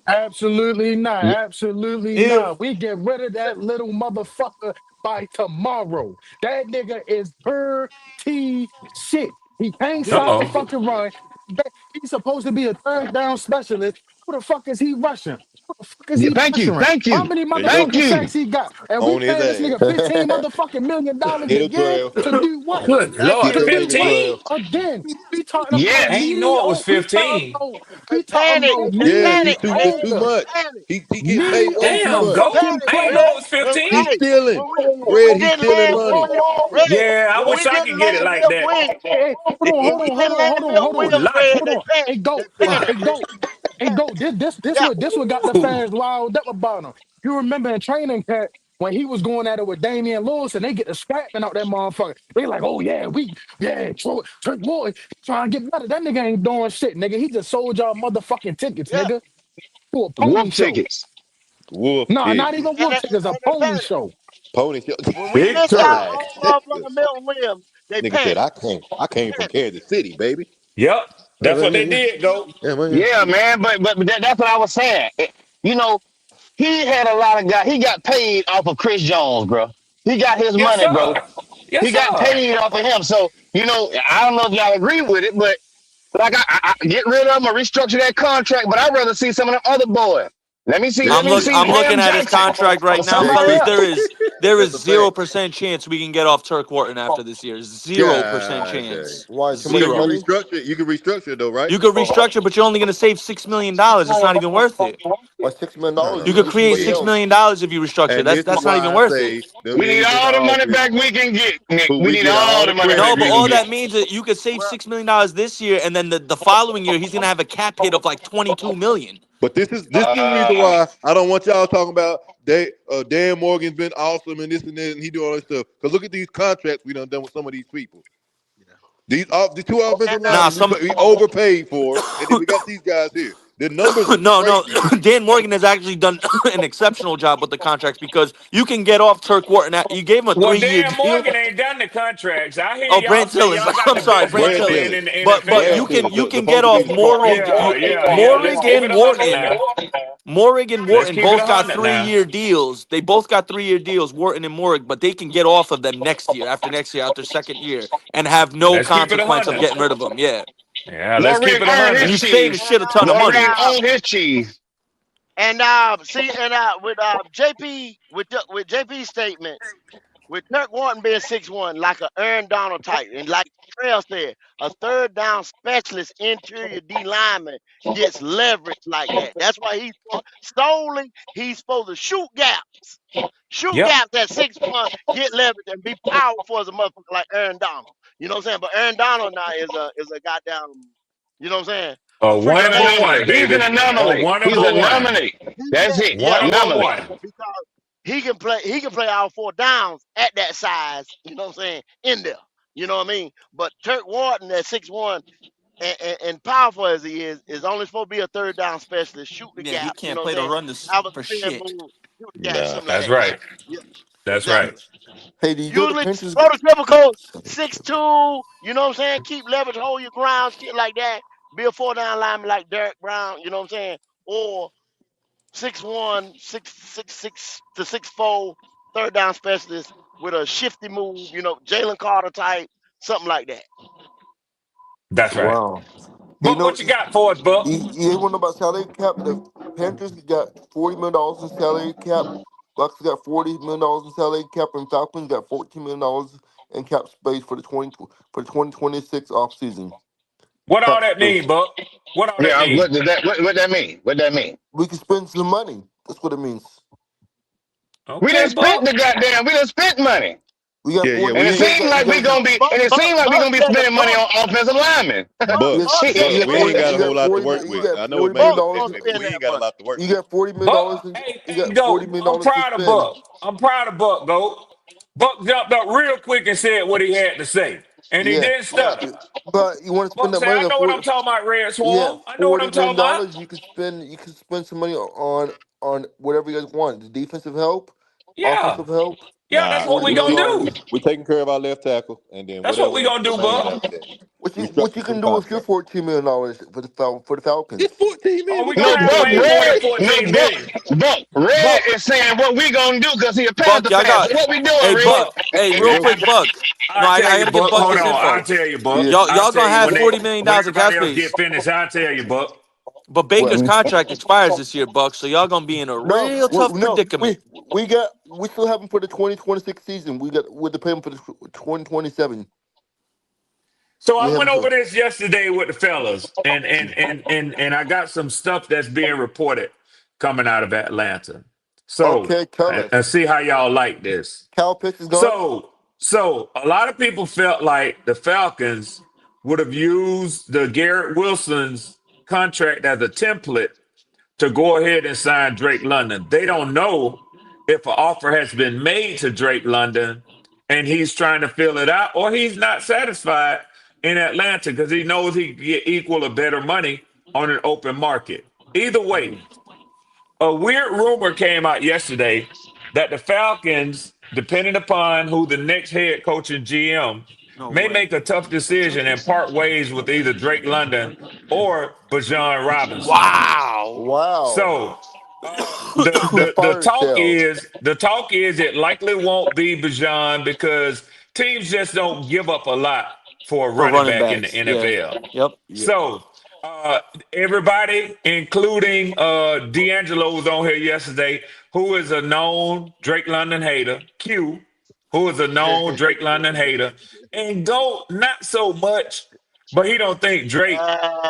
Absolutely not. Absolutely If not. We get rid of that little motherfucker by tomorrow. That nigga is per T shit. He can't Uh stop the oh. fucking run. He's supposed to be a third down specialist. Who the fuck is he rushing? Who the fuck is Yeah, he thank you, pressuring? thank How you, many There you go. thank motherfucking you. sacks he got? And we On his paying this ass. nigga $15 million Hit a him, year Trail. to do what? Good Thank Lord, Get you. that To do nigga, what? 15? Trail. Again, we talking about I Yes. ain't know it was mediocre. We talking 15. about Hey, we talking panic. about Hey, Yes, he's panic, it's Red. too mediocre, much. Panic. He getting Hey, paid way too mediocre Damn, much. goat. fucking panic, I ain't player. know it Red. was He's 15. Hey, stealing. when we Red, he's didn't stealing land money. Red, Yeah, I when wish we I didn't could get it land like Will that. Williams, Hey, when we didn't land Will Ooh, Williams, lot. Red, hold they on. panic. Hey, They go. panic, Hey, Red. go. They Hey, panic. go. This Yeah. what got the Ooh. fans riled up about him. You remember in training camp when he was going at it with Damian Lewis and they get the scrapping out that motherfucker. They like, oh yeah, Trent Ward trying to get better. That nigga ain't doing shit, nigga. He just sold y'all motherfucking tickets, Yeah. nigga, to a pony Wolf show. tickets. Wolf Nah, not ticket. even And wolf they, tickets, a they pony panic. show. Pony show. When we Big missed out Turk. God, on motherfucking Texas. Milton Williams, they Nigga said, panic. I came from Panic. Kansas City, baby. Yep. Yeah, That's what they yeah, did, goat. yeah, man, Yeah, man. But that's what I was saying. You know, he had a lot of guys. He got paid off of Chris Jones, bro. He got his Yes, money, bro. sir. Yes, He got sir. paid off of him. So I don't know if y'all agree with it, but like I get rid of him or restructure that contract. But I'd rather see some of them other boys. Let me see I'm looking Cam at his Jackson contract right or now, yeah. somebody fellas. else. There is That's a fact. 0% chance we can get off Turk Wharton after this year. 0% God dang. chance. Why too But much you can 0. money? restructure it. You can restructure it though, right? You could restructure, but you're only going to save $6 million. It's not even worth it. Why $6 million? No, no, You You could no. get create somebody $6 Yeah. else. million if you restructure. And this is That's not why even I worth it. say them We need niggas in all the money office back we can get, Nick. who We we need get all all the the money credit back No, but we we can all get. that get. means that you could save Well, $6 million this year, and then the following year he's going to have a cap hit of like $22 million. But this is the reason why I don't want y'all talking about Dan Morgan's been awesome and this and that and he doing all this stuff. Because look at these contracts we done with some of these people. The two and offensive Nah, linemen some we overpaid for, and then we got these guys here. The numbers is No. crazy. Dan Morgan has actually done an exceptional job with the contracts because you can get off Turk Wharton. You gave him a Well, 3-year Dan deal. Morgan ain't done the contracts. I hear Oh, y'all Brant say Tillins. y'all got I'm the sorry, best Brant Brad record Tillins. in Tillers. the But Brad you NFL. can Tillers, get supposed to be off the starting Morig, quarterback. Let's keep it 100 now. Morig and Let's Wharton keep it both got 100 now. 3-year deals. They both got 3-year deals, Wharton and Morig, but they can get off of them next year, after second year, and have no Let's keep it consequence of 100. getting rid of them. Yeah, Yeah, let's keep Morig it earned 100. and his you save a cheese. shit a ton of and money. Morig owned his cheese. with JP with JP's statement. With Kirk Wharton being 6'1", like a Aaron Donald type, and like Trail said, a third down specialist interior D lineman gets leverage like that. That's why he's supposed to shoot gaps. Shoot Yep. gaps at 6'1", get leverage and be powerful as a motherfucker like Aaron Donald. You know what I'm saying? But Aaron Donald now is a goddamn, you know what I'm saying? A A freak He's one of an of a nature. one, anomaly. He's an baby. A anomaly. one of He's a a one. anomaly. That's it. One Yeah, of a Anomaly. one. because he can play all four downs at that size, you know what I'm saying, in there. You know what I mean? But Turk Wharton at 6'1", and powerful as he is only supposed to be a third down specialist, shoot the Yeah, he gaps, you can't know what play I'm the saying? run this Have a for spin shit. move, shoot the gap, Nah. something like That's that. Yeah. right. Yeah. That's right. Exactly. Hey, do you know the Usually Panthers? prototypical 6'2", you know what I'm saying? Keep leverage, hold your ground, shit like that. Be a 4-down lineman like Derek Brown, you know what I'm saying? Or 6'1", 6'6" to 6'4", third down specialist with a shifty move, you know, Jalen Carter type, something like that. That's right. Wow. Hey, But no, what you got for us, Buck? you want to know about salary cap? The Panthers got $40 million in salary cap. Bucks got $40 million in salary cap, and Falcons got $14 million in cap space for the 2026 offseason. What all Cap that space. mean, Buck? What all that Yeah, mean? what that mean? What that mean? We can spend some money. That's what it means. We Okay, done spent Buck. we done spent money. We got Yeah, 40. And it we ain't seems like we gonna be spending money on offensive linemen. You Buck. got, Shit. We ain't got a you whole got lot to 40. work You with. got I know it 40 may million be Bucks dollars. gonna Panthers, but spend we that ain't got a money. lot to work You with. got $40 million. Buck, You hey, got $40 go. million I'm to proud of spend. Buck. I'm proud of Buck, go. Buck jumped up real quick and said what he had to say. And he Yeah, didn't stutter. but you want to spend Buck that said, money I on know what I'm 40. talking about, Red Yeah, Swarm. I know what I'm talking about. $40 million. You can spend some money on whatever you guys want. The defensive help, Yeah. offensive help. Yeah, that's Nah, what $40 we we million gonna taking do. dollars. we taking care of our left tackle, and then That's what whatever we gonna do, remain Buck. after that. What you Restructure can some do with your contracts. $14 million for the Falcons? It's 14 Oh, million. we We gonna No, can't do have Buck that way shit. more than Red. No, 14 million. Buck Red Buck, is saying what we gonna do because he a Buck, Panther y'all fan. got. So what we doing, Hey, Red? Buck. Hey, real quick, Buck. No, I'll I tell you, gotta give Buck. Buck Hold this on. info. I'll tell you, Buck. Yeah. I'll Y'all tell gonna you have when $40 million when in cap everybody else get space, finished. I'll tell you, Buck. but What? Baker's contract expires this year, Buck. So y'all gonna be in a No, real tough no. predicament. We still have him for the 2026 season. We're to pay him for the 2027. So We I have went him over for. this yesterday with the fellas, and I got some stuff that's being reported coming out of Atlanta. So Okay, tell us. and see how y'all like this. Cal Pitts is gone. So a lot of people felt like the Falcons would have used the Garrett Wilson's contract as a template to go ahead and sign Drake London. They don't know if an offer has been made to Drake London and he's trying to fill it out, or he's not satisfied in Atlanta because he knows he can get equal or better money on an open market. Either way, a weird rumor came out yesterday that the Falcons, depending upon who the next head coach and GM, No may way. make a tough decision and part ways with either Drake London or Bajan Robinson. Wow. Wow. So The the fire sale. talk is it likely won't be Bajan because teams just don't give up a lot for a For running running back in the backs. Yeah. NFL. Yep. Yeah. So everybody, including D'Angelo, was on here yesterday, who is a known Drake London hater. Q, who is a known Drake London hater, and Go not so much, but he don't think Drake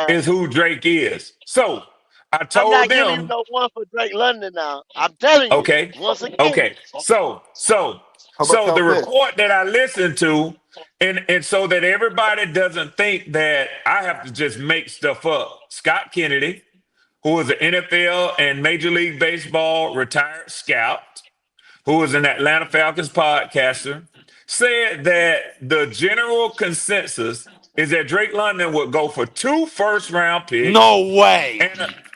is who Drake is. So I I'm told not giving you them, no one for Drake London now. I'm telling you okay, once again. okay. So How about the Cal Pitts? report that I listened to, and so that everybody doesn't think that I have to just make stuff up. Scott Kennedy, who is an NFL and Major League Baseball retired scout, who is an Atlanta Falcons podcaster, said that the general consensus is that Drake London would go for 2 first-round picks No way.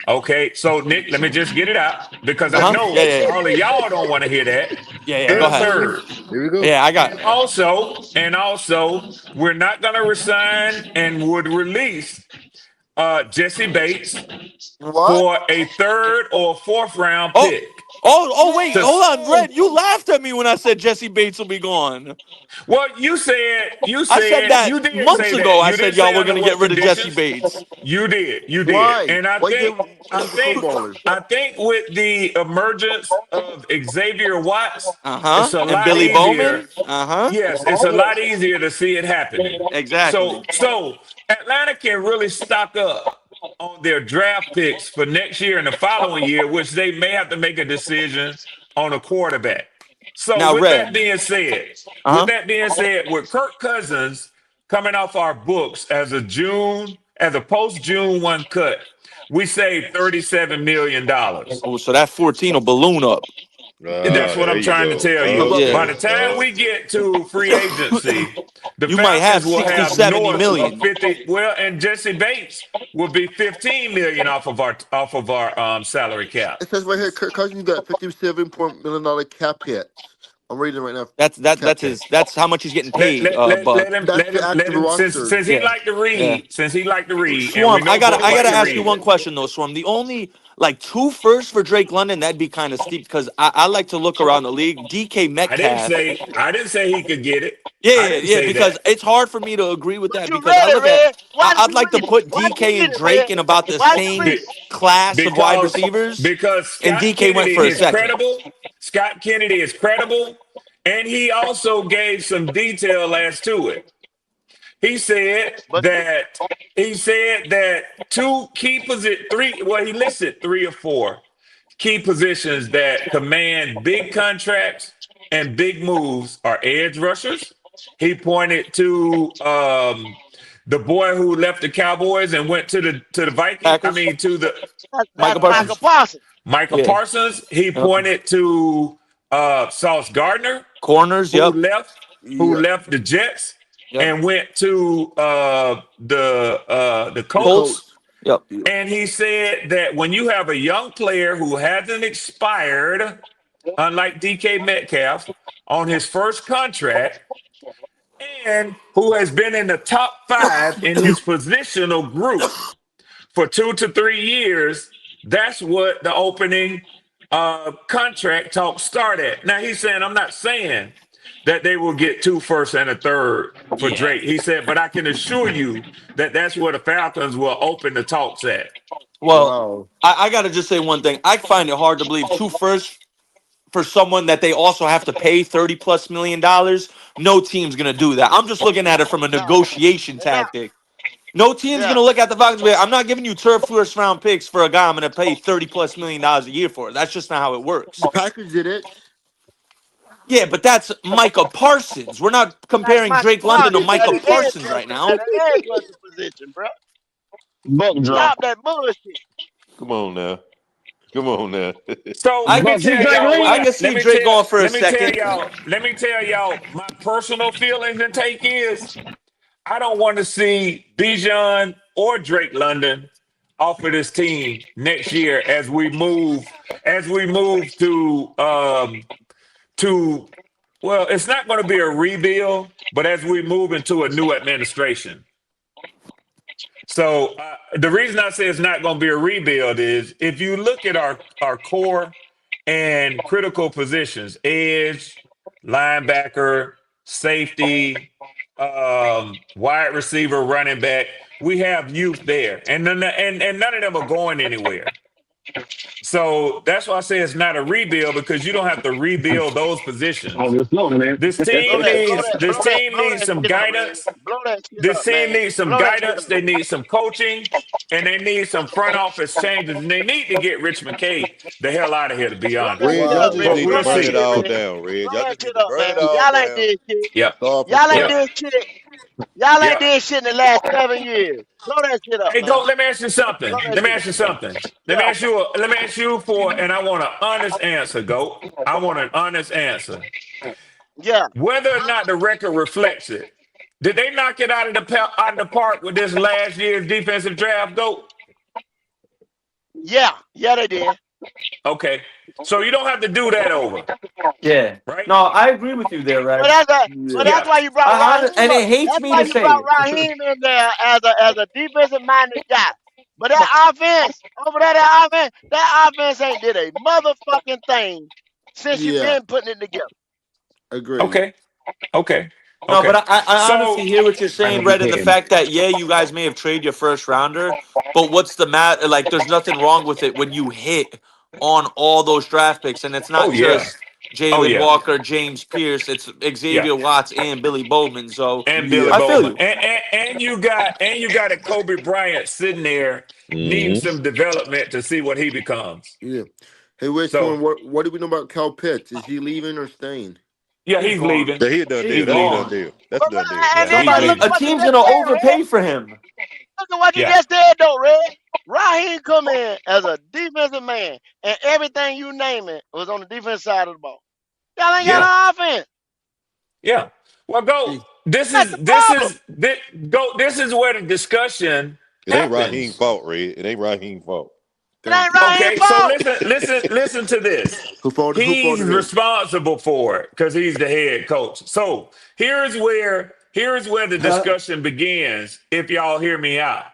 Okay, so Nick, let me just get it out because I Yeah, know yeah, all of y'all don't want to hear that. yeah. In Go the ahead. third, Here we go. Yeah, I got. and also, we're not going to resign and would release Jesse Bates What? for a third or fourth round Oh, pick. wait, To, hold on, Red. You laughed at me when I said Jesse Bates will be gone. well, you said you I said said that you did months say ago. that. I You didn't said y'all say were under gonna get what rid of Jesse conditions. Bates. You did, Why? and I Why think give I the think footballers? I think with the emergence of Xavier Watts, it's a And lot Billy easier. Bowman. Yes, it's a lot easier to see it happening. Exactly. So Atlanta can really stock up on their draft picks for next year and the following year, which they may have to make a decision on a quarterback. So Now, with that Red. being said, Uh huh. with Kirk Cousins coming off our books as a post June 1 cut, we saved $37 million. Oh, so that 14 will balloon up. That's what There I'm you trying to go. tell you. By Yeah. the Okay. time we get to free agency, the You might have Falcons will 60, have 70 north of million. 50. Well, and Jesse Bates will be 15 million off of our salary cap. It says right here, Kirk Cousins got $57 million cap hits. I'm reading it right now. Cap That's hit. his. That's how much he's getting Let, paid. let, let, let Buck. him That's let the him let active him since roster. he Yeah. liked to Yeah. read, and we Swarm, I know gotta Buck I like gotta to ask you read. one question though, Swarm. The only like 2 firsts for Drake London, that'd be kind of steep because I like to look around the league. DK Metcalf. I didn't say he could get it. I Yeah, didn't yeah, say because that. it's hard for me to agree with But that you because I read it, look at Red. Why did I'd you like to read it? put Why did you DK read and it, Red? Drake in about the Why did you same read Be- it? class of wide because receivers, because and DK went for a second. Scott Kennedy is credible, and he also gave some detail as to it. He said But that two key position three. Well, he listed 3 or 4 key positions that command big contracts and big moves are edge rushers. He pointed to the boy who left the Cowboys and went to the Vikings. I Packers, mean to the Michael that's Michael Parsons. Parsons. Michael Yeah. Parsons. He Yep. pointed to Sauce Gardner, Corners, who yep. Yeah. left the Jets Yep. and went to the The Colts. Colts. Colts. Yep. Yeah. And he said that when you have a young player who hasn't expired, unlike DK Metcalf, on his first contract, and who has been in the top 5 in his positional group for 2 to 3 years, that's what the opening contract talks start at. Now he's saying, I'm not saying that they will get 2 firsts and a third for Yeah. Drake. He said, but I can assure you that that's where the Falcons will open the talks at. Well, Wow. I gotta just say one thing. I find it hard to believe 2 firsts for someone that they also have to pay $30+ million. No team's gonna do that. I'm just looking at it from a Now, negotiation now, tactic. No team's yeah. gonna look at the Falcons and be like, I'm not giving you turf first round picks for a guy I'm gonna pay $30+ million a year for. That's just not how it works. The Packers did it. Yeah, but that's Micah Parsons. We're not That's comparing Michael Drake London to Parsons at Micah the edge Parsons right rusher, now. at the edge rusher position, bro. Buck drop. Stop that bullshit. Come on now. Come on now. So I let me Buck, see tell Drake y'all what I London? can let see me Drake tell going for a let me tell second. y'all my personal feelings and take is I don't want to see Bijan or Drake London off of this team next year as we move to well, it's not going to be a rebuild, but as we move into a new administration. So the reason I say it's not going to be a rebuild is if you look at our core and critical positions, edge, linebacker, safety, wide receiver, running back, we have youth there, and none of them are going anywhere. So that's why I say it's not a rebuild because you don't have to rebuild those Oh, positions. this slow, man. This Blow team that, blow needs that, this blow that, team blow needs that some shit up, Red. guidance. Blow that shit This up, team man. needs some Blow that shit guidance. up. They need some coaching, and they need some front office changes. And they need to get Rich McKay the hell out of here, to be Blow that honest. Red, shit y'all up, Wow. just Red. But need to Blow we'll that burn it see. shit, all Red. down, Red. Blow Y'all that just shit need to up, burn it man. all Y'all ain't down. did shit. And Yep. start from Y'all ain't Yep. scratch. did shit. Y'all ain't Yep. did shit in the last 7 years. Blow that shit up, Hey, man. go. Let me ask you Blow something. that Let me shit ask up. you something. Yeah. Let me ask you for, and I want an honest answer. Go. I want an honest answer. Yeah. Whether or not the record reflects it, did they knock it out of the park with this last year's defensive draft? Go. Yeah, they did. Okay, so you don't have to do that over, Yeah. right? No, I agree with you there, But Rev. that's Yeah. why you brought And Raheem up. it hates That's me why to you say brought it. Raheem in there as a defensive minded guy. But that offense over there, that offense ain't did a motherfucking thing since you've Yeah, been putting it together. agreed. Okay. Okay. No, but Okay. I So honestly hear what you're I know saying, you Red, and the hear me. fact that you guys may have traded your first rounder, but what's the matter? Like, there's nothing wrong with it when you hit on all those draft picks, and it's oh not yeah. just Oh Jalen yeah. Walker, James Pierce, it's Yeah. Xavier Watts and Billy Bowman. So And Billy Yeah, I feel Bowman. you. And you got a Kobe Bryant sitting there needing Mm-hmm. some development to see what he becomes. yeah. Hey, West So Point, what do we know about Cal Pitts? Is he leaving or staying? yeah, He's he's gone. leaving. Yeah, he a done He's deal. He's That's a leaving. done gone. deal. That's a But done deal. hey Yeah, man, he's but look Somebody, at a leaving. what you team's just gonna said, Red. overpay for him. Look at what you Yeah. just said though, Red. Raheem come in as a defensive man, and everything you name it was on the defense side of the ball. Y'all ain't Yeah. got no offense. Yeah. Well, go. He, That's the problem. This is where the discussion It ain't Raheem's happens. fault, Red. It ain't Raheem's fault. It thank ain't you. Raheem's Okay, so fault. listen to this. Who He's faulted it? responsible for it because he's the head coach. So here's where the discussion begins. If y'all hear me out,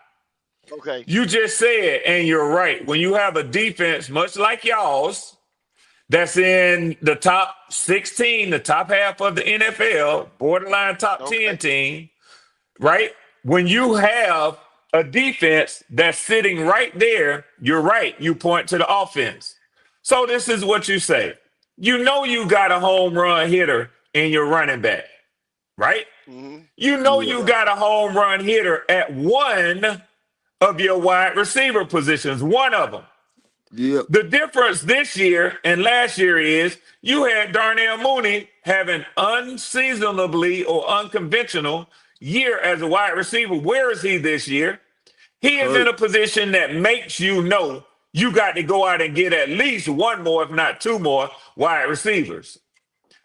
Okay. you just said, and you're right. When you have a defense much like y'all's, that's in the top 16, the top half of the NFL, borderline top 10 Okay. team, right? When you have a defense that's sitting right there, you're right. You point to the offense. So this is what you say. You know you got a home run hitter in your running back, right? Mm-hmm. You know you Yeah. got a home run hitter at one of your wide receiver positions, one of them. Yep. The difference this year and last year is you had Darnell Mooney have an unseasonably or unconventional year as a wide receiver. Where is he this year? He is in Hurt. a position that makes you know you got to go out and get at least one more, if not two more, wide receivers.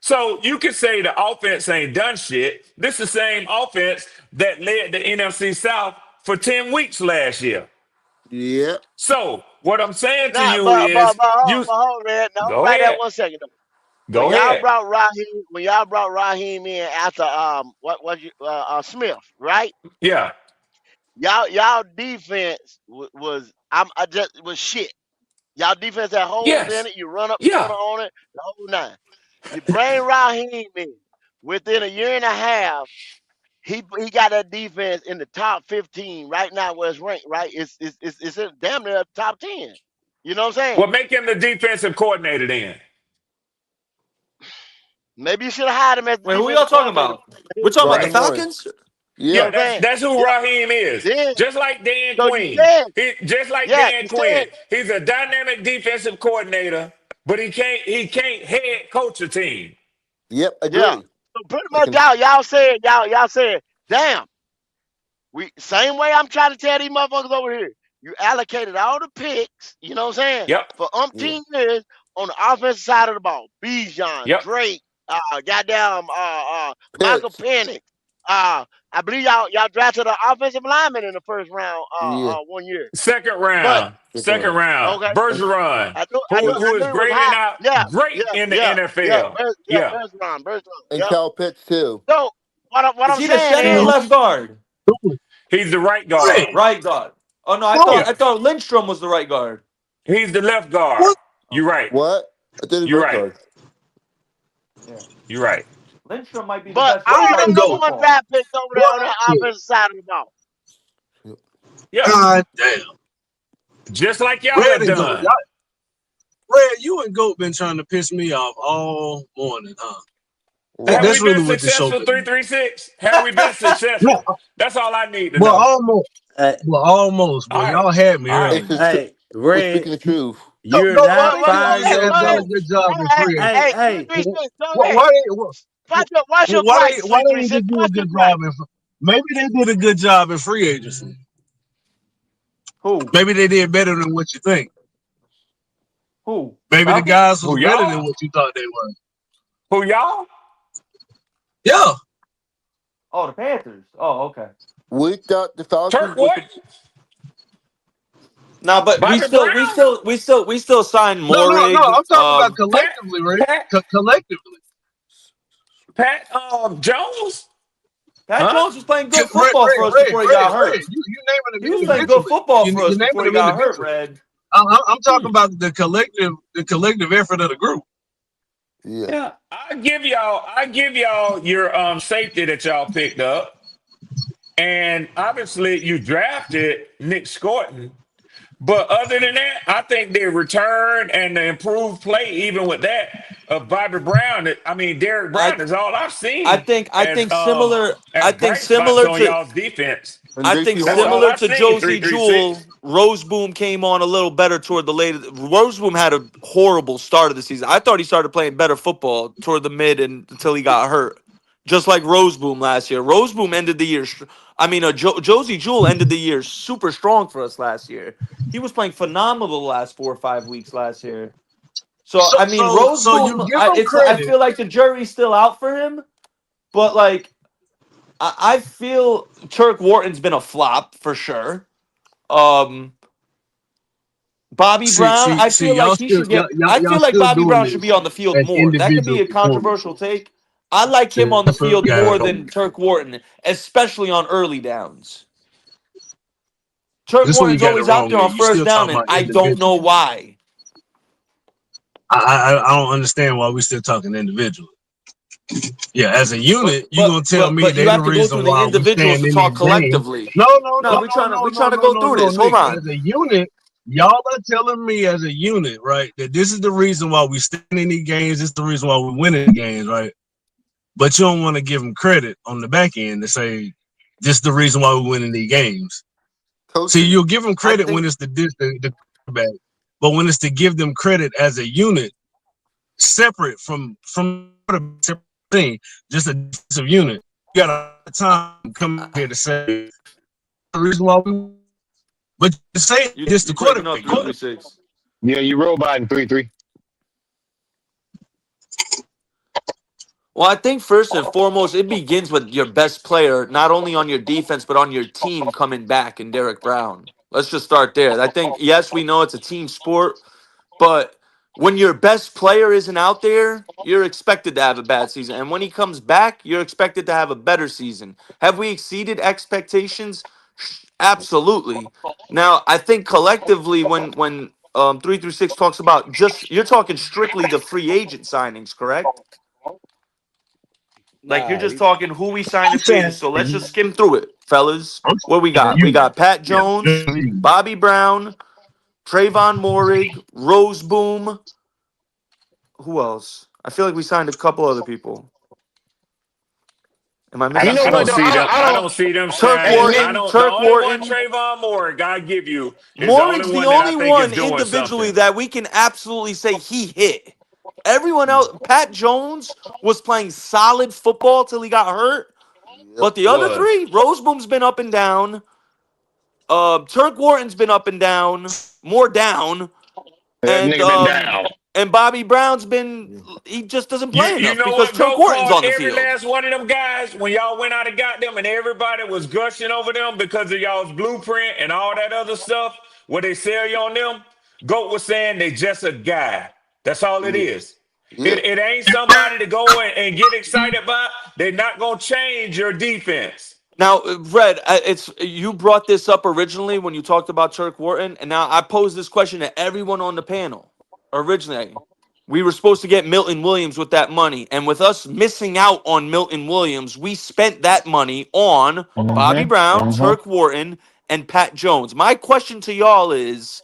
So you could say the offense ain't done shit. This is the same offense that led the NFC South for 10 weeks last year. Yep. So what I'm saying to Nah, you is you but hold, Red. No, go right there ahead. 1 second. Though. Go ahead. When y'all brought Raheem in after Smith, right? Yeah. Y'all defense I just was shit. Y'all defense had holes in Yes. it. You run up the Yeah. middle on it, the whole nine. You bring Raheem in within a year and a half. He got that defense in the top 15 right now where it's ranked. Right, it's in damn near top 10. You know what I'm saying? Well, make him the defensive coordinator then. Maybe you should have hired him as the Wait, who y'all defensive talking coordinator. about? We're talking about the Right. Raheem Morris. Falcons. You know Yeah. Yeah, what I'm saying? that's who Yeah. Raheem is. Then Just like Dan so you Quinn. said, Just like yeah, Dan you said, Quinn. He's a dynamic defensive coordinator, but he can't head coach a team. Yep. yeah. Agree. So pretty I much can. y'all said, damn. We same way I'm trying to tell these motherfuckers over here. You allocated all the picks, you know what I'm saying, Yep. for Yeah. umpteen years on the offensive side of the ball. Bijan, Yep. Drake, goddamn Michael Pitts. Penix. I believe y'all drafted an offensive lineman in the first round Yeah. 1 year. Second But round. Good Second one. round. okay, Bergeron, And, who is I knew it was grading high. out Yeah, great in the NFL. Yeah. Bergeron. and Yep. Cal Pitts too. So what Is I'm he the saying center or is, left guard? He's the right Hey, guard. Right guard. Oh no, Yeah. I thought Lindstrom was the right guard. He's the left guard. what? You're right. What? I did his You're right right. guard. Yeah. You're right. Lindstrom might be the but best right all Where them you guard in number go? one football. draft picks over there What? on that offensive side of the ball. Yeah. God damn. Just like y'all Red have and Goat. done. Red, you and Goat been trying to piss me off all morning, huh? Have we Why? That's been really what the show successful, been. 336? Have we been Well, successful? That's all I need to well, know. almost. Hey, Well, almost. All Boy, right. y'all had me All right. It's early. the hey, we're Red, speaking the truth. you're Go Well, not ahead. well, Go go firing ahead ahead, your and go done ahead. a coach. good job in free agency. Hey, Hey, hey, 336, go Why, ahead. why, they, Watch your why price, they didn't 336. just do a Watch your good price. job in maybe they did a good job in free agency. Who? Maybe they did better than what you think. Who? The Maybe the Falcons? guys was Who better than y'all? what you thought they were. Who y'all? Yeah. Oh, the Panthers. Oh, okay. We thought the Turk Falcons was what? the Nah, but Bobby Brown, we still signed No. Morig. I'm talking about Pat, collectively, right? Pat, Collectively. Pat, Jones, Pat huh? Jones was playing good Red, football for us before he got Red. hurt. You naming He them was playing good individually. football for us You naming before he them got hurt, individually. Red. I'm talking about the collective effort of the group. Yeah. Yeah, I give y'all your safety that y'all picked up, and obviously you drafted Nick Scorton. But other than that, I think the return and the improved play, even with that, of Bobby Brown. I mean, Derek Brown is all I've I seen think similar. as I think bright spots similar on to. y'all's defense. And I J.C. think That's Horn. all similar I've to seen. Josie Three, three, Jewell, six. Roseboom came on a little better toward the later. Roseboom had a horrible start of the season. I thought he started playing better football toward the mid and until he got hurt, just like Roseboom last year. Roseboom ended the year. Josie Jewell ended the year super strong for us last year. He was playing phenomenal the last 4 or 5 weeks last year. So I mean, So you Roseboom. give them I credit. feel like the jury's still out for him, but like. I feel Turk Wharton's been a flop for sure. Bobby Brown, I See, feel like he should get. I y'all feel like still Bobby doing Brown should be this on the field as more. That could individual be a controversial performances. take. I like him on the field more Guys, than Turk Wharton, especially on early downs. Turk this is where you Wharton's got it always out wrong. there At. on You first still down, talking and about I don't know individual. why. I don't understand why we still talking individual. Yeah, as a But unit, you but gonna tell but me but you they the have to go reason through the why we individuals stand to in talk this game. collectively. No, We trying to go through this. Hold Nick. As on. a unit, y'all are telling me as a unit, right, that this is the reason why we stand in these games. This is the reason why we win in the games, right? But you don't want to give them credit on the back end to say this is the reason why we win in these games. Coaching. See, you'll give them credit think when it's the quarterback, but when it's to give them credit as a unit, separate from the separate thing, just a defensive unit. You got a time come here to say the reason why we, but you say just the you breaking up quarterback. 336. Yeah, you robot in 3-3. Well, I think first and foremost, it begins with your best player, not only on your defense, but on your team coming back in Derek Brown. Let's just start there. I think, yes, we know it's a team sport, but when your best player isn't out there, you're expected to have a bad season. And when he comes back, you're expected to have a better season. Have we exceeded expectations? Absolutely. Now, I think collectively, when 336 talks about just, you're talking strictly the free agent signings, correct? Like you're Nah, just talking who we signed I'm in free agency. saying, So let's just skim through it, fellas. I'm What we got? We you. got Pat Yeah. Jones, Bobby Brown, Trayvon Morig, Rose Boom. Who else? I feel like we signed a couple other people. Am I I You missing don't, know I what don't though? someone? see them. I I don't. don't see them Turk Hey signing. I Nick, Wharton. don't. The Turk only one Wharton. Trayvon Moore, I give you, is the only Morig's the one that I only think is one doing individually something. that we can absolutely say he hit. Everyone else, Pat Jones was playing solid football till he got hurt. Yep. But the other Was three, Roseboom's been up and down. Turk Wharton's been up and down, more down, that and nigga been down. Bobby Brown's been he just doesn't play you enough know because what? Turk Go Wharton's call on the every field. last one of them guys when y'all went out and got them, and everybody was gushing over them because of y'all's blueprint and all that other stuff. What they sell you on them? Goat was saying they just a guy. That's all it Yeah. is. Yeah. It ain't somebody to go and get excited about. They're not gonna change your defense. Now, Red, it's you brought this up originally when you talked about Turk Wharton, and now I pose this question to everyone on the panel. Originally, we were supposed to get Milton Williams with that money, and with us missing out on Milton Williams, we spent that money on Bobby Brown, Turk Wharton, and Pat Jones. My question to y'all is: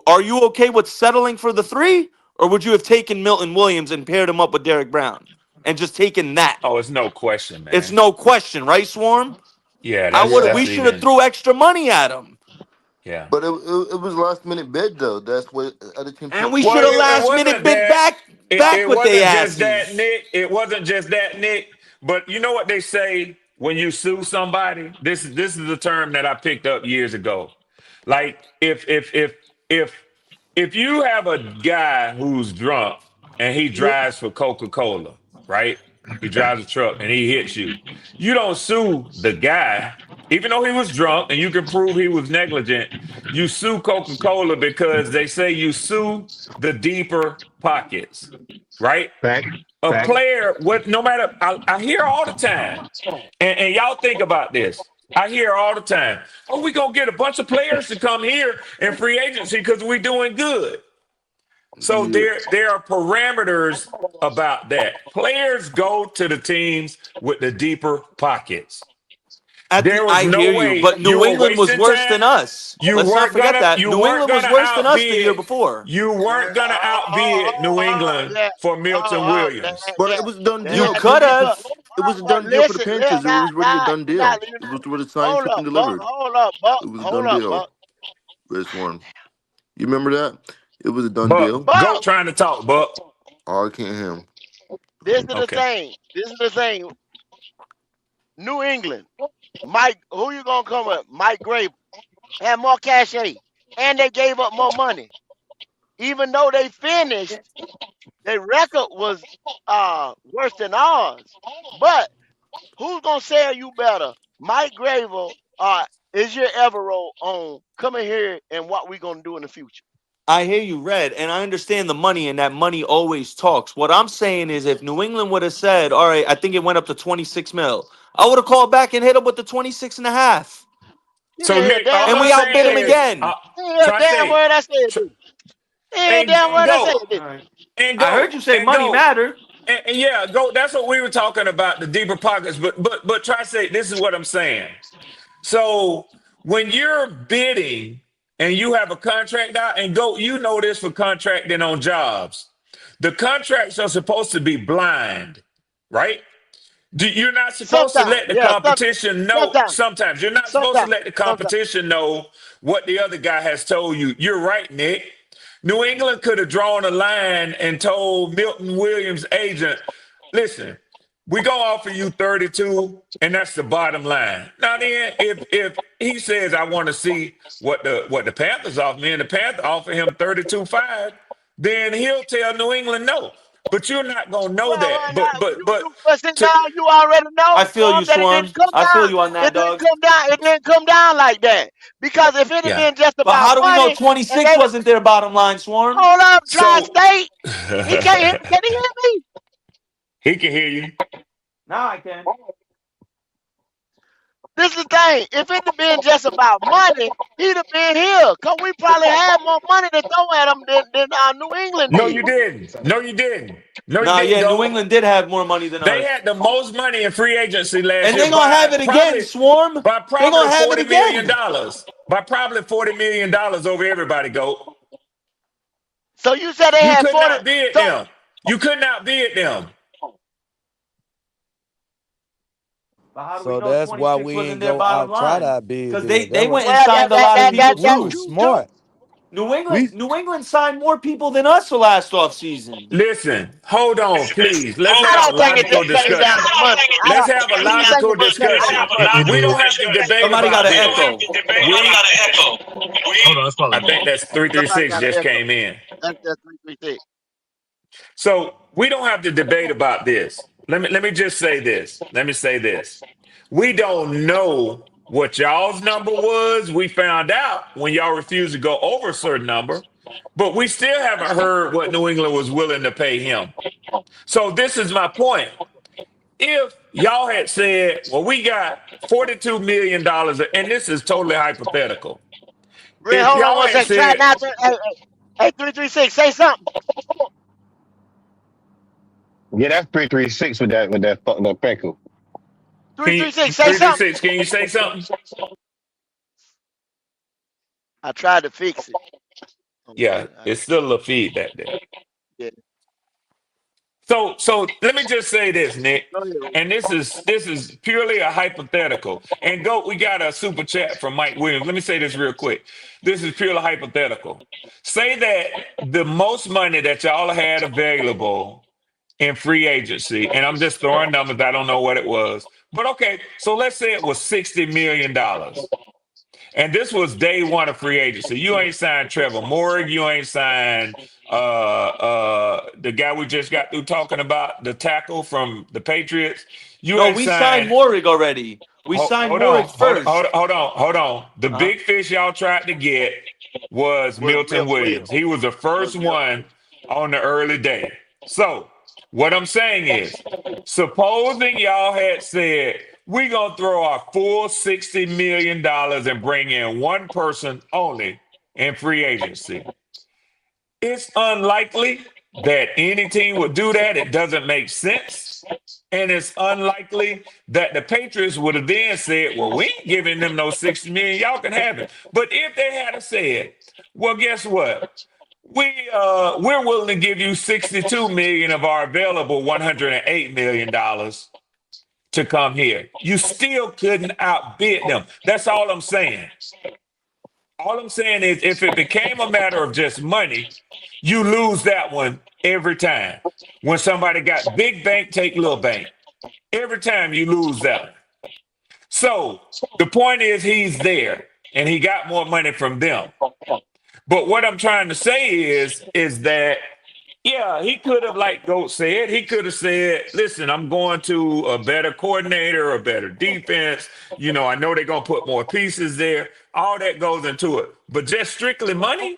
are you okay with settling for the three, or would you have taken Milton Williams and paired him up with Derek Brown and just taken that? Oh, it's no question, It's man. no question, right, Swarm? Yeah, I that's would. Yeah. We that's should have even. threw extra money at him, Yeah. But it was last minute bid though. That's what other teams and took. we Well, should have it last minute wasn't bid that. back It with they wasn't just that, asses. Nick. It wasn't just that, Nick. But you know what they say when you sue somebody? This is a term that I picked up years ago. Like if you have a guy who's drunk and he drives for Coca-Cola, right? He drives a truck and he hits you. You don't sue the guy, even though he was drunk and you can prove he was negligent. You sue Coca-Cola because they say you sue the deeper pockets, right? Fact. A Fact. player, no matter, I hear all the time, and y'all think about this. I hear all the time, oh, we going to get a bunch of players to come here in free agency because we're doing good. So there are parameters about that. Players go to the teams with the deeper pockets. I hear you, but New England was worse than us. Let's not forget that. New England was worse than us the year before. You weren't going to outbid New England for Milton Williams. But it was a done deal. You could have. It was a done deal for the Panthers. It was really a done deal. It was what it's signed, shipped, and delivered. Hold up, Buck. It was a done deal. Red Swarm. You remember that? It was a done deal. Go trying to talk, Buck. Oh, I can't hear him. This is the thing. This is the thing. New England. Mike, who you gonna come with? Mike Grable had more cachet, and they gave up more money. Even though they finished, their record was worse than ours. But who's gonna sell you better, Mike Grable or is your Evero on coming here and what we gonna do in the future? I hear you, Red, and I understand the money, and that money always talks. What I'm saying is if New England would have said, all right, I think it went up to 26 mil, I would have called back and hit him with the 26 and a half. So Nick, and we outbid him again. Damn word I said. Damn word I said. And I heard you say money matter. And yeah, go. That's what we were talking about, the deeper pockets. But try to say this is what I'm saying. So when you're bidding and you have a contract out, and go, you know this for contracting on jobs, the contracts are supposed to be blind, right? You're not supposed to let the competition know. Sometimes you're not supposed to let the competition know what the other guy has told you. You're right, Nick. New England could have drawn a line and told Milton Williams' agent, listen, we're going to offer you 32, and that's the bottom line. Now then, if he says, I want to see what the Panthers offer me, and the Panthers offer him 32.5, then he'll tell New England no. But you're not going to know that. But you already know. I feel you, Swarm. I feel you on that, dog. It didn't come down like that. Because if it had been just about But how do we money, know 26 wasn't their bottom line, Swarm? Hold up, Tri-State. Can he hear me? He can hear you. Now I can. This is the thing. If it had been just about money, he'd have been here. Because we probably had more money to throw at him than New England did. No, you didn't. No, you didn't. New England did have more money than us. They had the most money in free agency last year. And they're going to have it again, Swarm. By probably $40 million. By probably $40 million over everybody, go. So you said they had 40. You could not bid them. You could not bid them. So that's why we ain't go out try that bid. Because they went and signed a lot of people too. Smart. New England signed more people than us for last offseason. Listen, hold on, please. Let's have a logical discussion. Let's have a logical discussion. We don't have to debate. Somebody got an echo. Hold on, that's probably I think that's 336 just came in. That's 336. So we don't have to debate about this. Let me just say this. Let me say this. We don't know what y'all's number was. We found out when y'all refused to go over a certain number, but we still haven't heard what New England was willing to pay him. So this is my point. If y'all had said, well, we got $42 million, and this is totally hypothetical. Red, hold on one second. Hey, 336, say something. Yeah, that's 336 with that Peku. 336, say something. Can you say something? I tried to fix it. Yeah, it's still a little feedback there. Yeah. So let me just say this, Nick, and this is purely a hypothetical. And we got a super chat from Mike Williams. Let me say this real quick. This is purely hypothetical. Say that the most money that y'all had available in free agency, and I'm just throwing numbers, I don't know what it was, but okay, so let's say it was $60 million. And this was day one of free agency. You ain't signed Trevor Morgan, you ain't signed the guy we just got through talking about, the tackle from the Patriots. You No, ain't we signed Morig already. We signed Morig first. Hold on. The big fish y'all tried to get was Milton Williams. He was the first one on the early day. So what I'm saying is, supposing y'all had said, we're going to throw our full $60 million and bring in one person only in free agency. It's unlikely that any team would do that. It doesn't make sense. And it's unlikely that the Patriots would have then said, well, we ain't giving them no $60 million. Y'all can have it. But if they had said, well, guess what? We're willing to give you $62 million of our available $108 million to come here. You still couldn't outbid them. That's all I'm saying. All I'm saying is if it became a matter of just money, you lose that one every time. When somebody got big bank, take little bank. Every time you lose that one. So the point is he's there and he got more money from them. But what I'm trying to say is that, yeah, he could have, like Goat said, he could have said, listen, I'm going to a better coordinator, a better defense. You know, I know they're going to put more pieces there. All that goes into it. But just strictly money,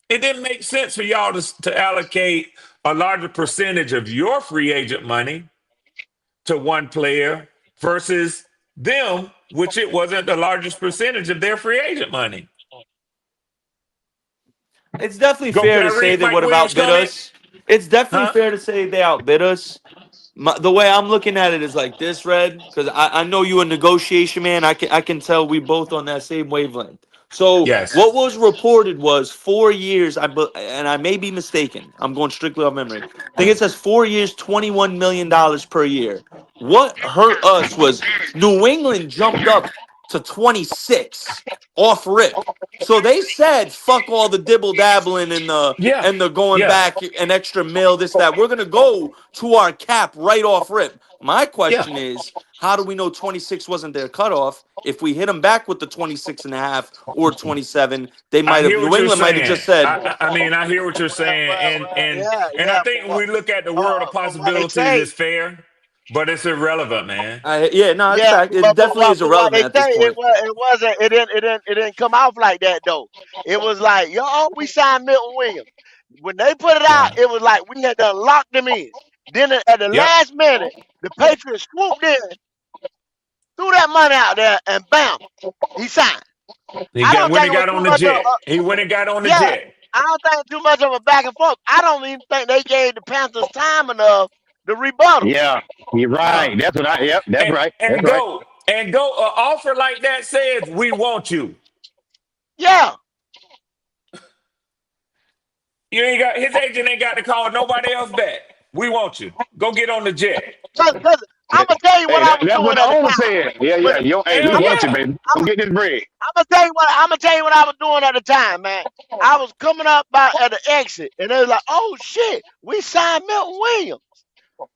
it didn't make sense for y'all to allocate a larger percentage of your free agent money to one player versus them, which it wasn't the largest percentage of their free agent money. It's definitely fair to say they would have outbid us. It's definitely fair to say they outbid us. The way I'm looking at it is like this, Red, because I know you a negotiation man. I can tell we both on that same wavelength. So what was reported was 4 years, and I may be mistaken. I'm going strictly off memory. I think it says 4 years, $21 million per year. What hurt us was New England jumped up to 26 off rip. So they said, fuck all the dibble dabbling and the going back an extra mil, this, that. We're going to go to our cap right off rip. My question is, how do we know 26 wasn't their cutoff? If we hit them back with the 26 and a half or 27, they might have, New England might have just said. I mean, I hear what you're saying. And I think when we look at the world of possibilities, it's fair. But it's irrelevant, man. It definitely is irrelevant at this point. It didn't come off like that though. It was like, we signed Milton Williams. When they put it out, it was like we had to lock them in. Then at the last minute, the Patriots swooped in, threw that money out there, and bam, he signed. He went and got on the jet. I don't think too much of a back and forth. I don't even think they gave the Panthers time enough to rebuttal. Yeah, you're right. That's what that's right. And go an offer like that says we want you. Yeah. You ain't got his agent ain't got to call nobody else back. We want you. Go get on the jet. I'm gonna tell you what I was that's doing what at the the owner time. said. Yeah. We want you, baby. Come get this bread. I'm gonna tell you what I was doing at the time, man. I was coming up at the exit, and they was like, "Oh shit, we signed Milton Williams."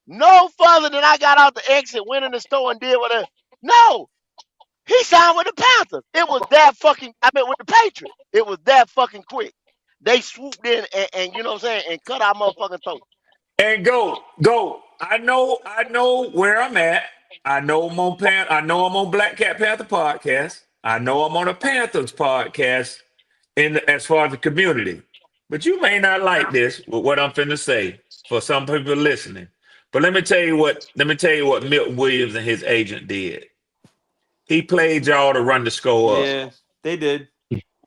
No further than I got out the exit, went in the store and did whatever. No, he signed with the Panthers. It was that fucking. I mean, with the Patriots, it was that fucking quick. They swooped in and you know what I'm saying, and cut our motherfucking throat. And go. I know where I'm at. I know I'm on Black Cat Panther podcast. I know I'm on a Panthers podcast as far as the community. But you may not like this with what I'm finna say for some people listening. But let me tell you what Milton Williams and his agent did. He played y'all to run the score up. Yeah, they did.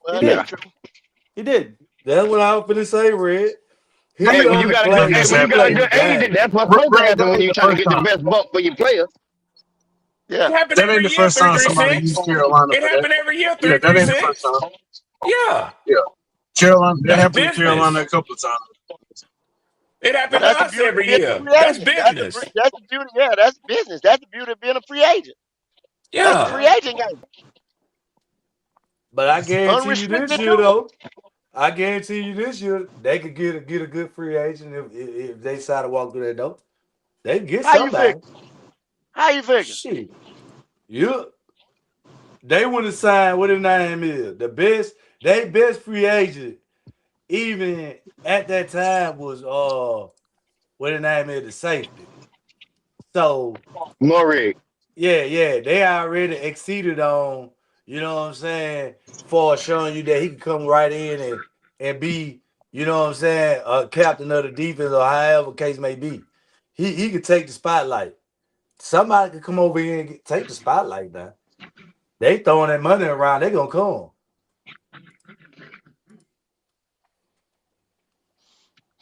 Well, he did. That's what I was finna say, Red. When you got a good agent, that's what's supposed to happen when you try to get the best bump for your players. Yeah. That ain't the first time somebody used Carolina. It happened every year, 3-3-6. That ain't the first time. Yeah. Carolina, that happened to Carolina a couple of times. It happened to us every year. That's business. That's the beauty. Yeah, that's business. That's the beauty of being a free agent. Yeah. That's the free agent game. But I guarantee you this year, though. I guarantee you this year they could get a good free agent if they decide to walk through that door. They can get somebody. How you figure? Shit. They would have signed what his name is. The best free agent even at that time was what the name is, the safety. So Murray. yeah, they already exceeded on, you know what I'm saying, for showing you that he can come right in and be, you know what I'm saying, a captain of the defense or however case may be. He could take the spotlight. Somebody could come over here and take the spotlight now. They throwing that money around, they gonna come.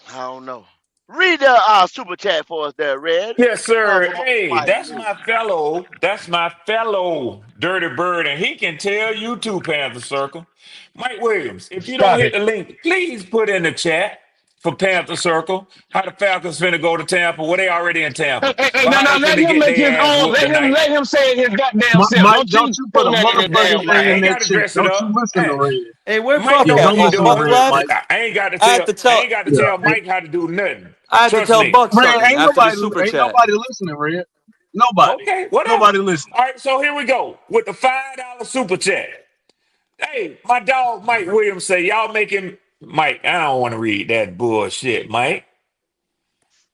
I don't know. Read the super chat for us there, Red. Yes, sir. From Hey, Mike. that's my fellow. That's my fellow Dirty Bird, and he can tell you too, Panther Circle. Mike Williams, if you don't Stop hit it. the link, please put in the chat for Panther Circle how the Falcons finna go to Tampa. Well, they already in Tampa, Hey, but no, how no, they let finna him get make his their ass own. whooped tonight. Let him say it his goddamn self. Mike, Don't don't you you put put a that in the motherfucking damn thing I in ain't line. that got to shit. dress it Don't you up. listen to Red. Hey, where Mike Buck know Yeah, what at? don't he listen to Buck doing. Red, left. Mike. I ain't got to I had tell. to I tell ain't got to Yeah. tell Mike how to do nothing. I had to Trust tell me. Buck Red, something after the super ain't chat. nobody listening, Red. Nobody. Okay, whatever. Nobody listening. All right, so here we go with the $5 super chat. Hey, my dog Mike Williams say y'all making Mike. I don't want to read that bullshit, Mike.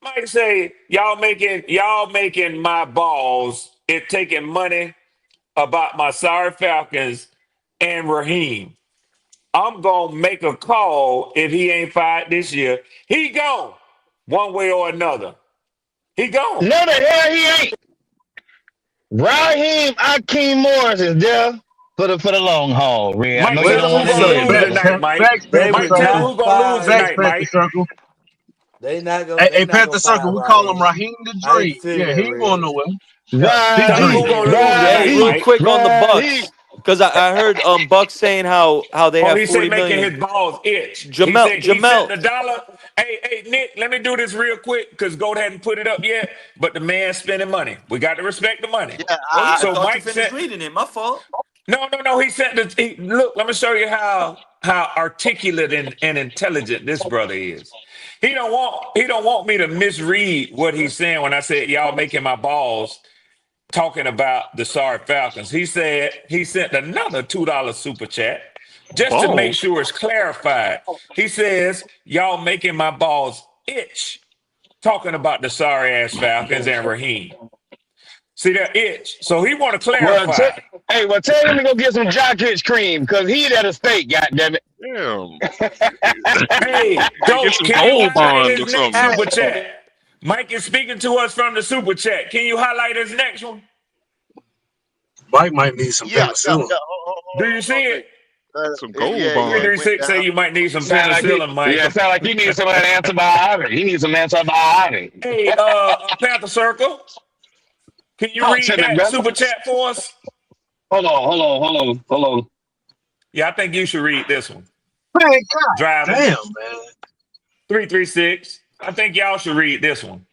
Mike say y'all making my balls. It taking money about my sorry Falcons and Raheem. I'm gonna make a call if he ain't fired this year. He gone one way or another. He gone. No, the hell he ain't. Raheem Akeem Morris is there for the long haul, Red. I know Mike, you Where the tell don't him who want to super gonna hear chat it, lose at? brother. tonight, Mike. Facts, They Panther would Mike, tell him Circle. not who gonna lose fire. Facts, tonight, Panther Mike. Circle. They not gonna. Hey, They not Panther gonna Circle, fire we call him Raheem. Raheem the I hate Dream. to tell you Yeah, that, he ain't going Red. nowhere. Yeah, Big Tell him who Dream. gonna Raheem, lose Hey, tonight, real Raheem, Mike. quick on the Raheem. Bucks, because I heard Buck saying how they Oh, have he said 40 making million. his balls itch. He Jamel said he sent the Jamel, dollar. Hey, Nick, let me do this real quick because Gold hadn't put it up yet. But the man's spending money. We got to respect the money. Yeah, oh yeah, I So thought you Mike finished sent. reading it. My fault. No. He sent the. Look, let me show you how articulate and intelligent this brother is. He don't want me to misread what he's saying when I said y'all making my balls talking about the sorry Falcons. He said he sent another $2 super chat just to make Balls. sure it's clarified. He says, y'all making my balls itch talking about the sorry ass Falcons and Raheem. See that itch? So he want to Well, clarify. well, tell him to go get some Jock Rich cream because he at a steak. Goddamn it! Damn. Hey, Get Joe, some can you gold highlight bond his or next something. super chat? Mike is speaking to us from the super chat. Can you highlight his next one? Mike might need some yeah. penicillin. Do you Hold see on, it? Some yeah, gold it bond. went 336 down. say you might need some Sound like penicillin, Michael. sound like he needs some of that antibiotic. He needs some antibiotic. Hey, Panther Circle, can you Talk read to me, that brother. super chat for us? Hold on. Yeah, I think you should read this one. Man, God Driver damn, man. 336. I think y'all should read this one.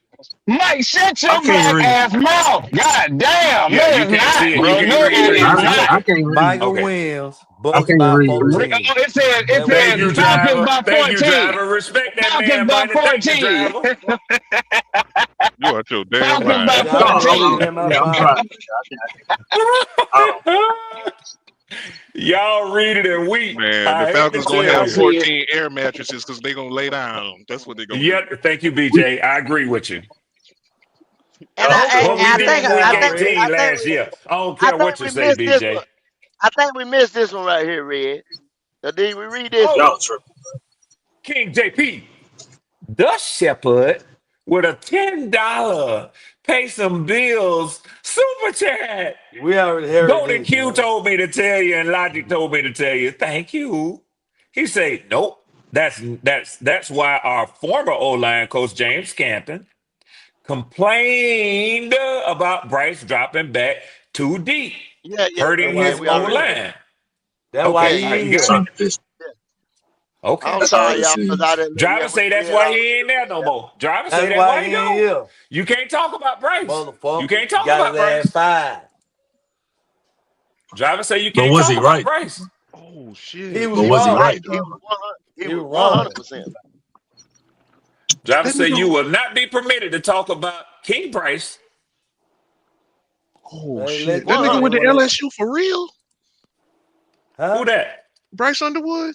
Mike, shut I your can't black read. ass mouth. God damn. No, Yeah, you it's can't see not, it. You bro. can't No, read it is I not. 336. can't read. Michael Okay. Williams, I Bucks can't by read, man. 14. It That what Thank said you, it is. Falcons driver. by Thank you, 14. driver. Respect that Falcons man by money. Thank you, 14. driver. You out your damn Falcons by mind. No, Y'all know me 14. and my yeah, I'm father. driving. Y'all read it and weep. Man, the I hate to Falcons gonna tell I have you. see it. 14 air mattresses because they gonna lay down. That's what they gonna do. Yep. Thank you, BJ. I agree with you. And But we What we beat them missing week now, Red? 18 last year. I don't I care think what you we say, missed this BJ. one. I think we missed this one right here, Red. Now, did we read this one? Oh, Y'all tripping. King JP, the Shepherd, with a $10 pay some bills super chat. We already heard Golden this, Q man. told me to tell you, and Logic told me to tell you, thank you. He said, nope. That's why our former O-line coach James Campton complained about Bryce dropping back too deep, That's hurting why his We he already. here. O-line. That's why Okay, Yeah, all he right, yeah. you in got here. it. Suck this. Okay. I'm That's all sorry, this y'all, because I is. didn't. Yeah, Driver say we that's had why all. he ain't there no more. Driver say That's that's why why he he in gone. here. You can't talk about Bryce. You Motherfucker. can't talk Got about his ass Bryce. fired. Driver say you But can't was he talk about right? Bryce. Oh He shit. was But He was was he wrong. right. right He though? was 100. He He was was wrong. 100%. Driver That say nigga. you will not be permitted to talk about King Bryce. Oh They shit. let you That nigga know 100. went that to when they LSU for real? Who huh? that? Bryce Underwood?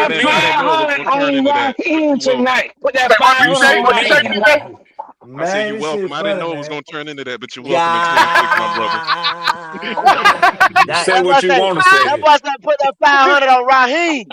Hey, turn that into. I man. didn't know it was 500 gonna turn on into that, but Raheem you're welcome. tonight. Put that You 500 say on me? Raheem. I said Man, you're this shit welcome. I didn't funny, know it was man. gonna turn into that, but you're welcome in 26, my brother. God. Say That That, boy what you say, want to that say. boy said, put that 500 on Raheem.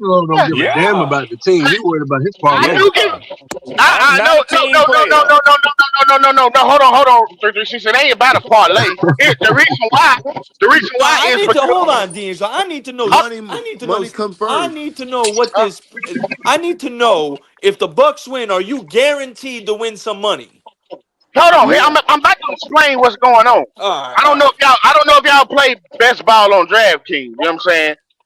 D'Angelo don't give a damn Yeah. about the team. He worried about his I parlay. do get. I'm No, not a no, team no, no, no, player. no, no, no, no, no, no, no, no. Hold on. She said it ain't about a parlay. The reason why, Nah, I is need to hold because on, D'Angelo. I need to know. Money comes I first. need to know what this. I need to know if the Bucks win. Are you guaranteed to win some money? hold on. Yeah. I'm about to explain what's going on. All right, I all don't know right. if y'all play best ball on DraftKings. You know what I'm saying?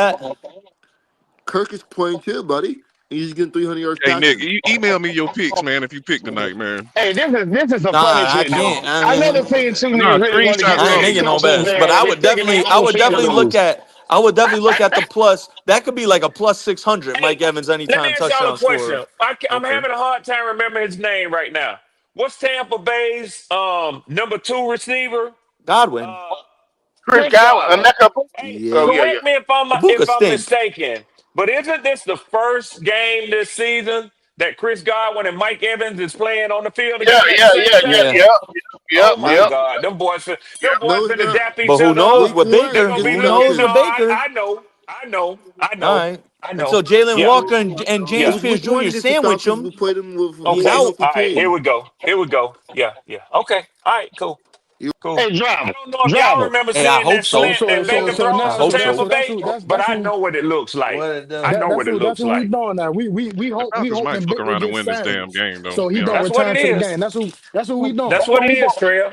that. Kirk is playing too, buddy. He's getting 300 yards Hey Nick, passing. email me your picks, man. If you pick tonight, man. Hey, this is some funny Nah, I shit though. can't. I I never mean, seen two No, niggas really want to screenshot get I ain't their those. making head no coaches bets, but and I they would picking their definitely own shit to lose. look at the plus. That could be like a plus 600. Hey, Mike Evans let me anytime ask y'all a touchdown scorer. question. I'm Okay. having a hard time remembering his name right now. What's Tampa Bay's number 2 receiver? Godwin. Chris Chris Godwin, Godwin. Emeka. Hey, Oh Yeah. yeah, yeah, correct me if I'm Ibuka stink. mistaken, but isn't this the first game this season that Chris Godwin and Mike Evans is playing on the field yeah, together at the yeah, same yeah, yeah, time? Yeah. yeah, Oh yeah, my yeah. God, them boys No, it's finna not. dap But each who other knows up. Week with They're one, Baker? gonna it's be Who looking. knows No, with nothing. Baker? I All know, right. I know. Until Jalen Yeah, Walker and yeah. James It's Pierce week one Jr. against the sandwich Falcons. him, We played him with he's Okay. no out. healthy All right. Here team. we go. Here we go. Yeah, yeah. Okay. All right. Cool. Cool. Hey, I driver, don't know if y'all driver. remember Hey, I seeing hope that So so. slant so that so Baker so throws I now to so hope that Tampa so. so that's Bay, who but that's I who know what it looks like. What it I do? know what it that's looks who we like. doing now. We The hope Falcons might fuck Baker around and gets win this signed, damn game, though. To so he be don't That's honest, what return it to the game. is. That's who we doing. That's what it is, Trail.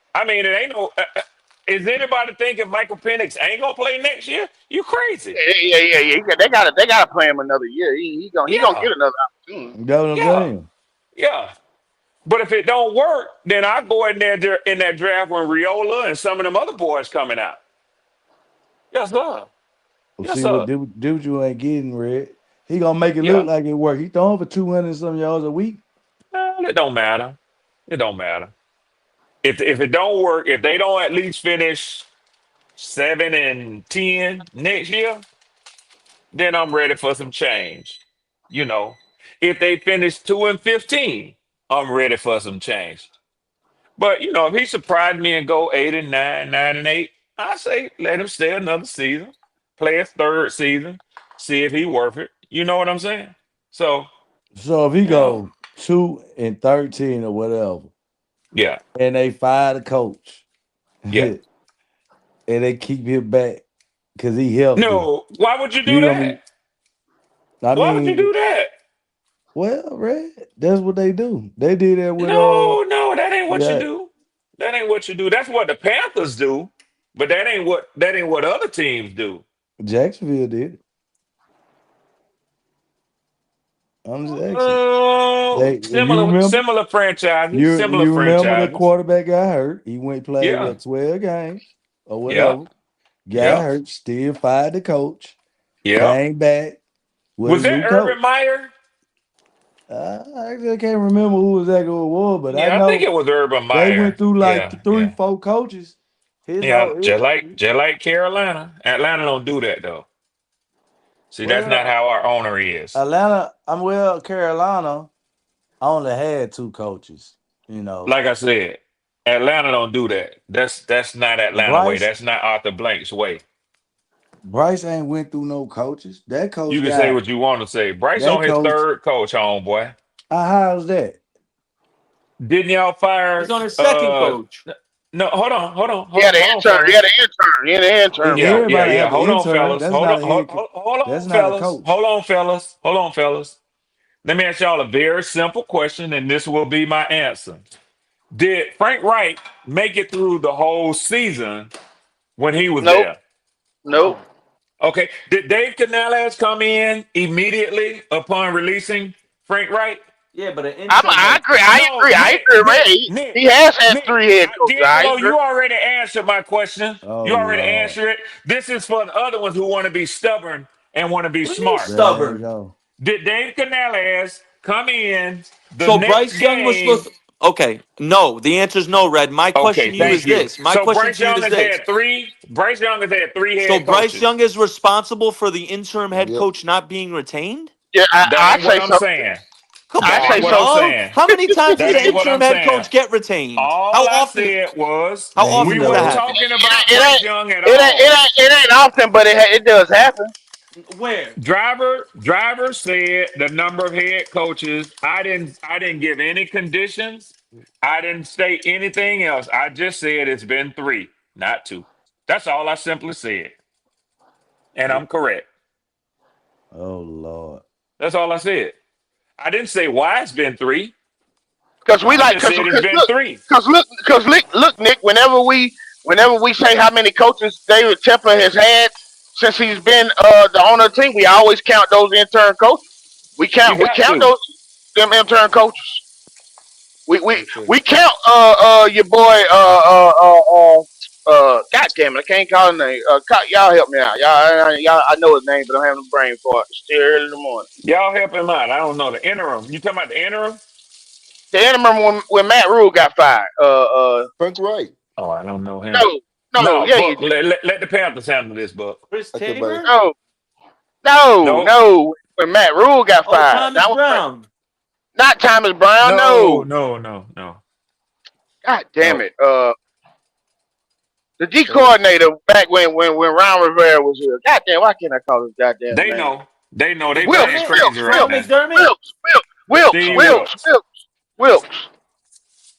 I mean, it ain't no. Is anybody thinking Michael Penix ain't gonna play next year? You crazy? Yeah. They gotta play him another year. He gonna Yeah, get another opportunity. That's what I'm yeah, saying. yeah. But if it don't work, then I go in there in that draft when Riola and some of them other boys coming out. Yes, sir. Yes, See what sir. Dude ain't getting, Red. He gonna make it look Yeah. like it work. He throwing for 200 some yards a week. It don't matter. It don't matter. If it don't work, if they don't at least finish 7-10 next year, then I'm ready for some change. You know, if they finish 2-15, I'm ready for some change. But if he surprised me and go 8-9, 9-8, I say let him stay another season, play his third season, see if he worth it. You know what I'm saying? So, So if he you know, go 2-13 or whatever, yeah, and they fire the coach, yeah. and they keep him back because he healthy, No, why would you do you gonna be. that? I Why would you mean, do that? well, Red, that's what they do. They did that with No, that ain't what you yeah, do. That ain't what you do. That's what the Panthers do, but that ain't what other teams do. Jacksonville did. I'm just asking. You Similar, remember? similar franchises, similar You remember the franchises. quarterback got hurt. He went played Yeah, what 12 games or yeah, whatever. Got yeah, hurt, still fired the coach, yeah. came back with a Was that new coach. Urban Meyer? I actually can't remember who exactly it was, but I Yeah, I think know it was Urban they went Meyer. through Yeah, like three, yeah, four coaches. His yeah. whole Just like Carolina. Atlanta don't do that though. See, that's not well, how our owner is. Carolina only had two coaches. Like I said, Atlanta don't do that. That's not Atlanta way. Bryce That's not Arthur Blank's way. Bryce ain't went through no coaches. That You coach can say got what you want to say. Bryce that on his coach. third coach, homeboy. How's that? Didn't y'all He's fire? on his second coach. No, hold on, Yeah, the intern. Yeah, fellas. the intern. Yeah, the intern Yeah, coach. yeah, Everybody yeah. have an Hold on, intern. fellas. That's Hold on, not a hold, head. hold, hold on, That's not a fellas. coach. Hold on, fellas. Hold on, fellas. Let me ask y'all a very simple question, and this will be my answer. Did Frank Wright make it through the whole season when he was Nope. there? Nope. Okay. Did Dave Canales come in immediately upon releasing Frank Wright? Yeah, but an intern I has agree. No, I agree, man. He has had three head coaches. I D'Angelo, agree. you already answered my question. Oh You already Lord. answered it. This is for the other ones who want to be stubborn and want to be what do you mean smart. There you stubborn? go. Did Dave Canales come in the So next Bryce Young was game? supposed to, okay. No, the answer is no, Red. My Okay, question to you is thank you. this. My So question to you is this. Bryce Young has had three So head Bryce coaches. Young is responsible for the interim head Yep. coach not being retained? Yeah, That I ain't what say I'm so. saying. Come That I ain't say on, what I'm so. dog. saying. How many times does That an ain't what interim I'm head saying. coach get retained? All How I often? said was How Man, he we often does that weren't never happen? talking about It Bryce ain't. Young at It ain't. all. It ain't often, but it does happen. Where? Driver said the number of head coaches. I didn't give any conditions. I didn't state anything else. I just said it's been three, not two. That's all I simply said. And I'm correct. Oh Lord. That's all I said. I didn't say why it's been three. Cause we I like, just said it's been three. look, Nick. Whenever we say how many coaches David Tepper has had since he's been the owner of the team, we always count those intern coaches. You We got count to. those them intern coaches. Yes, sir. We count your boy God damn it, I can't call his name. Y'all help me out. Y'all I know his name, but I'm having a brain fart. It's still early in the morning. Y'all help him out. I don't know the interim. You talking about the interim? The remember when Matt Rule got fired. Frank Wright. Oh, I don't know him. No, No, yeah, you Buck. do. Let the Panthers handle this, Buck. Chris Okay, buddy. Taylor? No, No, no. When Matt Rule got Oh, fired, Thomas Brown. not Thomas Brown. no, No, no, no, no, God damn no. it. The D So what? coordinator back when Ron Rivera was here. God damn, why can't I call his goddamn They name? know. They know. They playing McDermott? crazy right Sean now. McDermott? Steve Wilkes. Wilkes.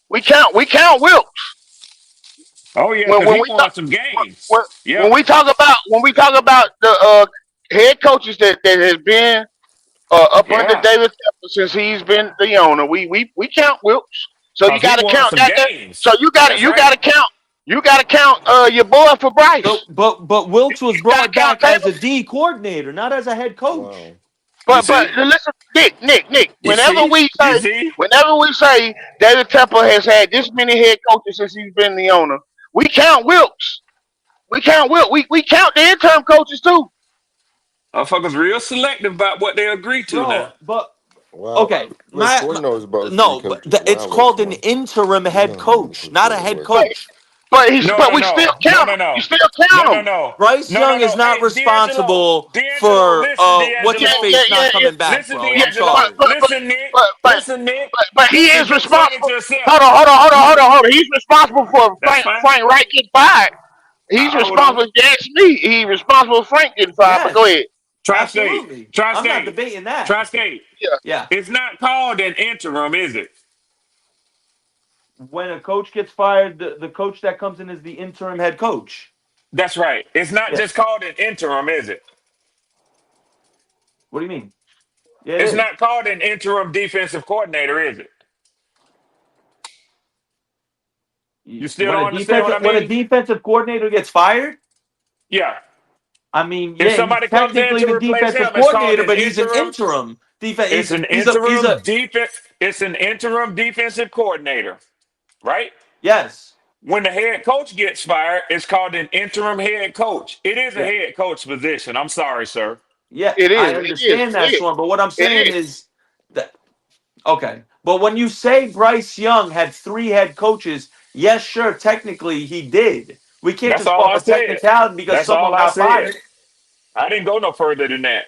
We count Wilkes. Oh yeah, When because when he we talk won some games. when, Yeah. when we talk about the head coaches that has been up under Yeah. David Tepper since he's been the owner, we count Wilkes. So you Because he got to won count some that. So games. you That's got right. to count. You got to count your boy for Bryce. But Wilks was You got to brought count back as Taylor. a D coordinator, not as a head coach. Wow. You But see? listen, Nick. You Whenever see? we You say see? David Tepper has had this many head coaches since he's been the owner, we count Wilkes. We count the interim coaches too. Motherfuckers real selective about what they agree to Bro, now. but Wow. okay, Rick Ford knows about three no, but coaches. it's Wow, Rick called an Ford. interim You head know how many coach, coaches not a there head was. coach. But No, no, we still no. No, count no, him. no. You still No, count no, him. no. Bryce No, no, Young is no. not Hey, D'Angelo. responsible D'Angelo, for listen, what's his D'Angelo. face not Yeah. coming back, Listen, bro. I'm D'Angelo. sorry. Listen, Nick. But Listen, Nick. but he See, is you said it responsible. yourself. Hold You on. He's responsible for that's fine. Frank Wright getting fired. He's I'll hold on. responsible. If you ask me, he's responsible for Frank getting fired. But go Yes, ahead. Tri-State. absolutely. I'm not Tri-State. debating that. Tri-State. Yeah. Yeah. It's not called an interim, is it? When a coach gets fired, the coach that comes in is the interim head coach. That's right. It's not Yeah. just called an interim, is it? What do you mean? Yeah, it It's is. not called an interim defensive coordinator, is it? You still don't understand what I When a mean? defensive coordinator gets fired, Yeah. I mean, If yeah, he's somebody comes in technically to the replace defensive him, it's called coordinator, an but he's an interim. interim defense. It's an interim defense. It's an interim defensive coordinator, right? Yes. When the head coach gets fired, it's called an interim head coach. It is a Yeah. head coach position. I'm sorry, sir. Yeah, It I is. understand that, Sean. But what I'm It saying is. is that okay. But when you say Bryce Young had 3 head coaches, yes, sure, technically he did. We can't That's just all call I it said. technicality because That's all someone I got said. fired. I didn't go no further than that.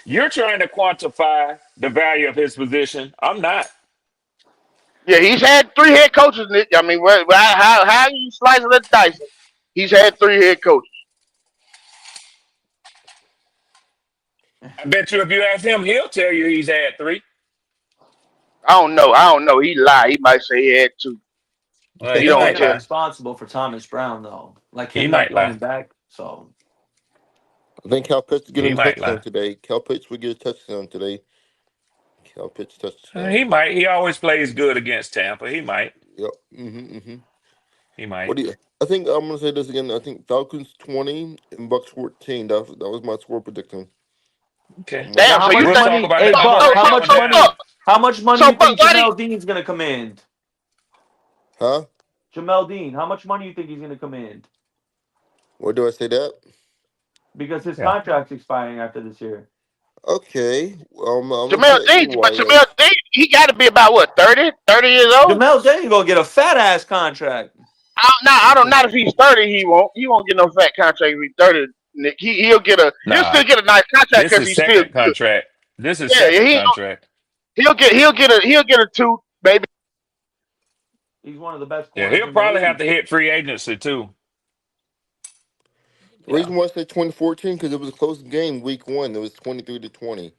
You're trying to quantify the value of his position. I'm not. Yeah, he's had 3 head coaches, Nick. I mean, how you slice it and dice it? He's had 3 head coaches. I bet you if you ask him, he'll tell you he's had 3. I don't know. He lied. He might say he had 2. Well, But He he he don't might wasn't tell. lie. responsible for Thomas Brown though. Like He him not might lie. coming back. So I think Cal Pitts is He getting a might touchdown lie. today. Cal Pitts will get a touchdown today. Cal Pitts He touchdown. might. He always plays good against Tampa. He might. Yep. He might. What do you? I think I'm gonna say this again. I think Falcons 20 and Bucks 14. That was my score prediction. Okay. now Damn. how So you much We'll think? talk money? about Hey it. I'm gonna Buck, break that one down. how much money So you think Buck, Jamel Dean's gonna command? Huh? Jamel Dean, how much money you think he's gonna command? Why do I say that? Because his Yeah. contract's expiring after this year. Okay. I'm gonna Jamel tell Dean, you but why. Jamel Dean, he got to be about what 30 years old. Jamel Dean gonna get a fat ass contract. I don't. Not if he's 30. He won't. He won't get no fat contract if he's 30. Nick. He'll Nah. still get a nice contract This because is he's still second good. contract. This is Yeah, second contract. he'll get a 2, baby. He's one of the best Yeah, corners he'll in the probably league. have to hit free agency too. The reason why I said 2014 because it was a close game. Week 1, it was 23-20.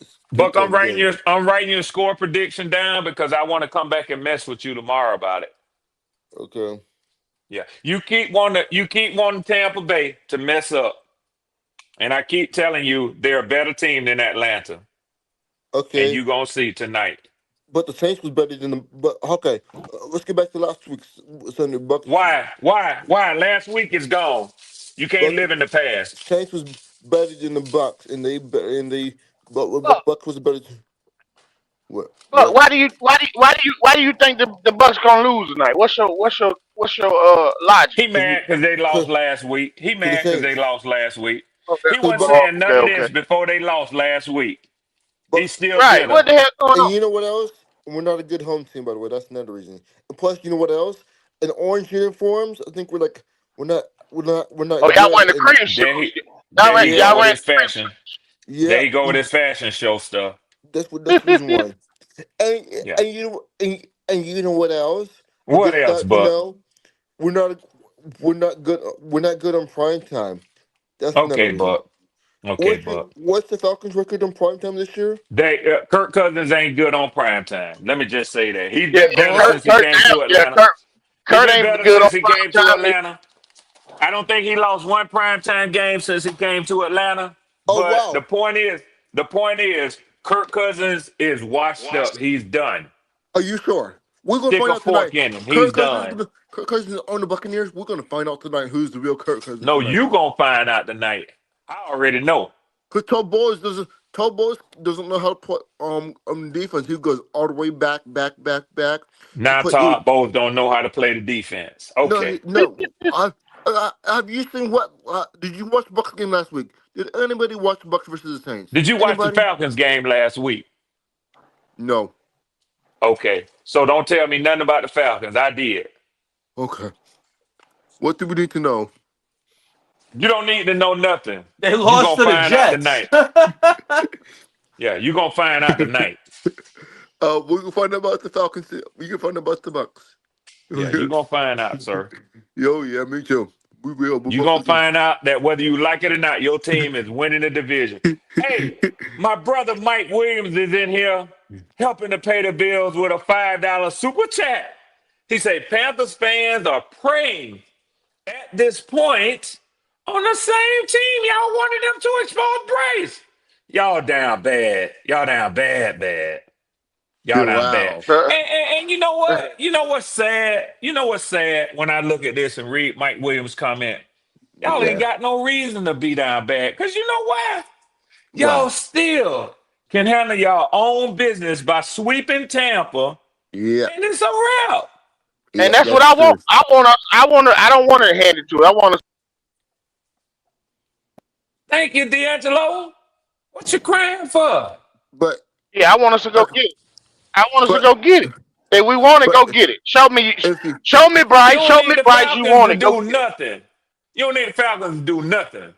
It's Buck, I'm 3-point writing game. your score prediction down because I want to come back and mess with you tomorrow about it. Okay. Yeah. You keep wanting Tampa Bay to mess up. And I keep telling you they're a better team than Atlanta. Okay. And you're gonna see tonight. But the Saints was better than the. But okay, let's get back to last week's Sunday. Bucks. Why? Last week is gone. You can't Bucks live in the past. Saints was better than the Bucks, and they Buck, Bucks was better. What? Buck, why do you think the Bucks gonna lose tonight? What's your logic? He mad because they lost last week. He To the mad because they Saints. lost last week. Okay. He wasn't Bucks. saying none of this Okay. before they lost last week. He's still Right. bitter. What the hell going And on? you know what else? We're not a good home team, by the way. That's another reason. And plus, you know what else? In orange uniforms, I think we're not Oh, y'all good. wearing the cream There shoes. he, there he go Y'all with wearing his fashion. Yeah, There he go with his fashion show stuff. that's the reason why. And Yeah. and you know what else? What Good else, stats to Buck? know. We're not good. We're not good on prime time. That's another Okay, reason. Buck. Okay, Buck. What's the Falcons' record on prime time this year? Kirk Cousins ain't good on prime time. Let me just say that. He's Yeah, been better Huh? since he came to Atlanta. He's Kurt been ain't better good on since he prime came to time. Atlanta. I don't think he lost one primetime game since he came to Atlanta. Oh But the wow! point is, Kirk Cousins is washed up. He's done. Are you sure? We're gonna Stick find a out tonight. fork in him. He's done. Kirk Cousins on the Buccaneers. We're gonna find out tonight who's the real Kirk Cousins No, tonight. you gonna find out tonight. I already know. Cause Todd Bowles doesn't know how to play defense. He goes all the way back. He Now put you. Todd Bowles don't know how to play the defense. No, Okay. no. Have you seen what? Did you watch the Bucs game last week? Did anybody watch the Bucs versus the Saints? Did you watch the Anybody? Falcons game last week? No. Okay. So don't tell me nothing about the Falcons. I did. Okay. What do we need to know? You don't need to know nothing. They lost to the find out Jets. tonight. Yeah, you're gonna find out tonight. We can find out about the Falcons. We can find out about the Bucs. Yeah, you're gonna find out, sir. Yeah, me too. We will. You're gonna find out that whether you like it or not, your team is winning the division. Hey, my brother Mike Williams is in here helping to pay the bills with a $5 super chat. He said Panthers fans are praying at this point on the same team y'all wanted them to expose Bryce. Y'all down bad. Y'all down bad. Y'all down bad. And you know what? You know what's sad? You know what's sad when I look at this and read Mike Williams' comment? Y'all ain't got no reason to be down bad. Because you know why? Y'all still can handle your own business by sweeping Tampa. Yeah. And it's a wrap. And that's what I want. I don't want to hand it to it. I want to. Thank you, D'Angelo. What you crying for? But yeah, I want us to go get it. I want us to go get it. If we want to go get it, show me, Bryce. Show me, Bryce. You want to do nothing. You don't need the Falcons to do nothing.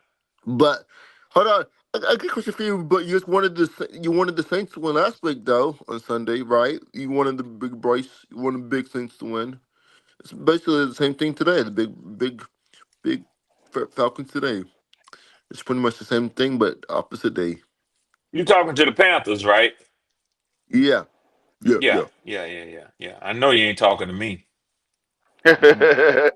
But hold on, I get a question for you. But you wanted the Saints to win last week, though, on Sunday, right? You wanted the big Bryce. You wanted the big Saints to win. It's basically the same thing today. The big Falcons today. It's pretty much the same thing, but opposite day. You talking to the Panthers, right? Yeah. Yeah. I know you ain't talking to me. I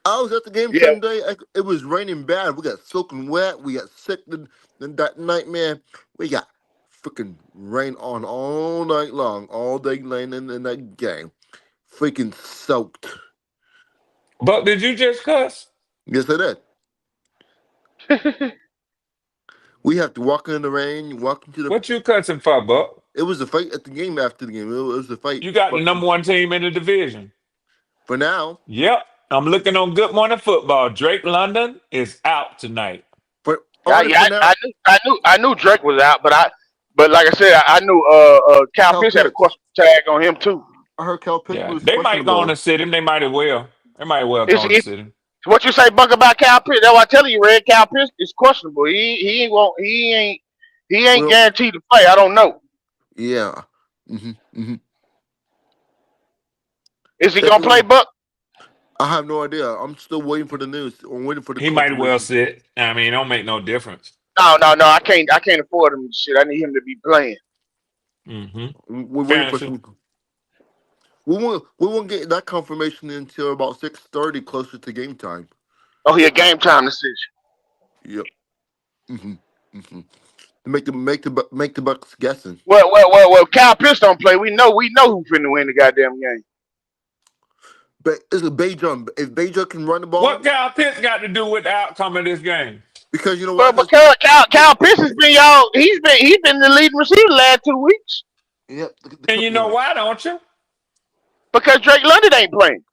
was at the game Sunday. It was raining bad. We got soaking wet. We got sick that night, man. We got freaking rain on all night long, all day long in that game. Freaking soaked. But did you just cuss? Yes, I did. We have to walk in the rain, walk into the. What you cussing for, Buck? It was a fight at the game after the game. It was a fight. You got the number one team in the division. For now. Yep. I'm looking on Good Morning Football. Drake London is out tonight. I knew Drake was out, but like I said, I knew Cal Pitts had a question tag on him too. I heard Cal Pitts was they might go on and sit him. They might as well. They might well go on and sit him. What you say, Buck, about Cal Pitts? That's what I tell you, Red. Cal Pitts is questionable. He ain't guaranteed to play. I don't know. Yeah. Is he gonna play, Buck? I have no idea. I'm still waiting for the news. I'm waiting for the. He might well sit. I mean, it don't make no difference. No. I can't afford him. Shit, I need him to be playing. We're waiting for some. We won't get that confirmation until about 6:30, closer to game time. Oh, yeah, game time decision. Yep. Make the Bucks guessing. Well. Cal Pitts don't play. We know who's finna win the goddamn game. But is it Bajan? If Bajan can run the ball, what Cal Pitts got to do with the outcome of this game? Because you know what? But Cal Pitts has been he's been the leading receiver the last 2 weeks. Yep. And you know why, don't you? Because Drake London ain't playing.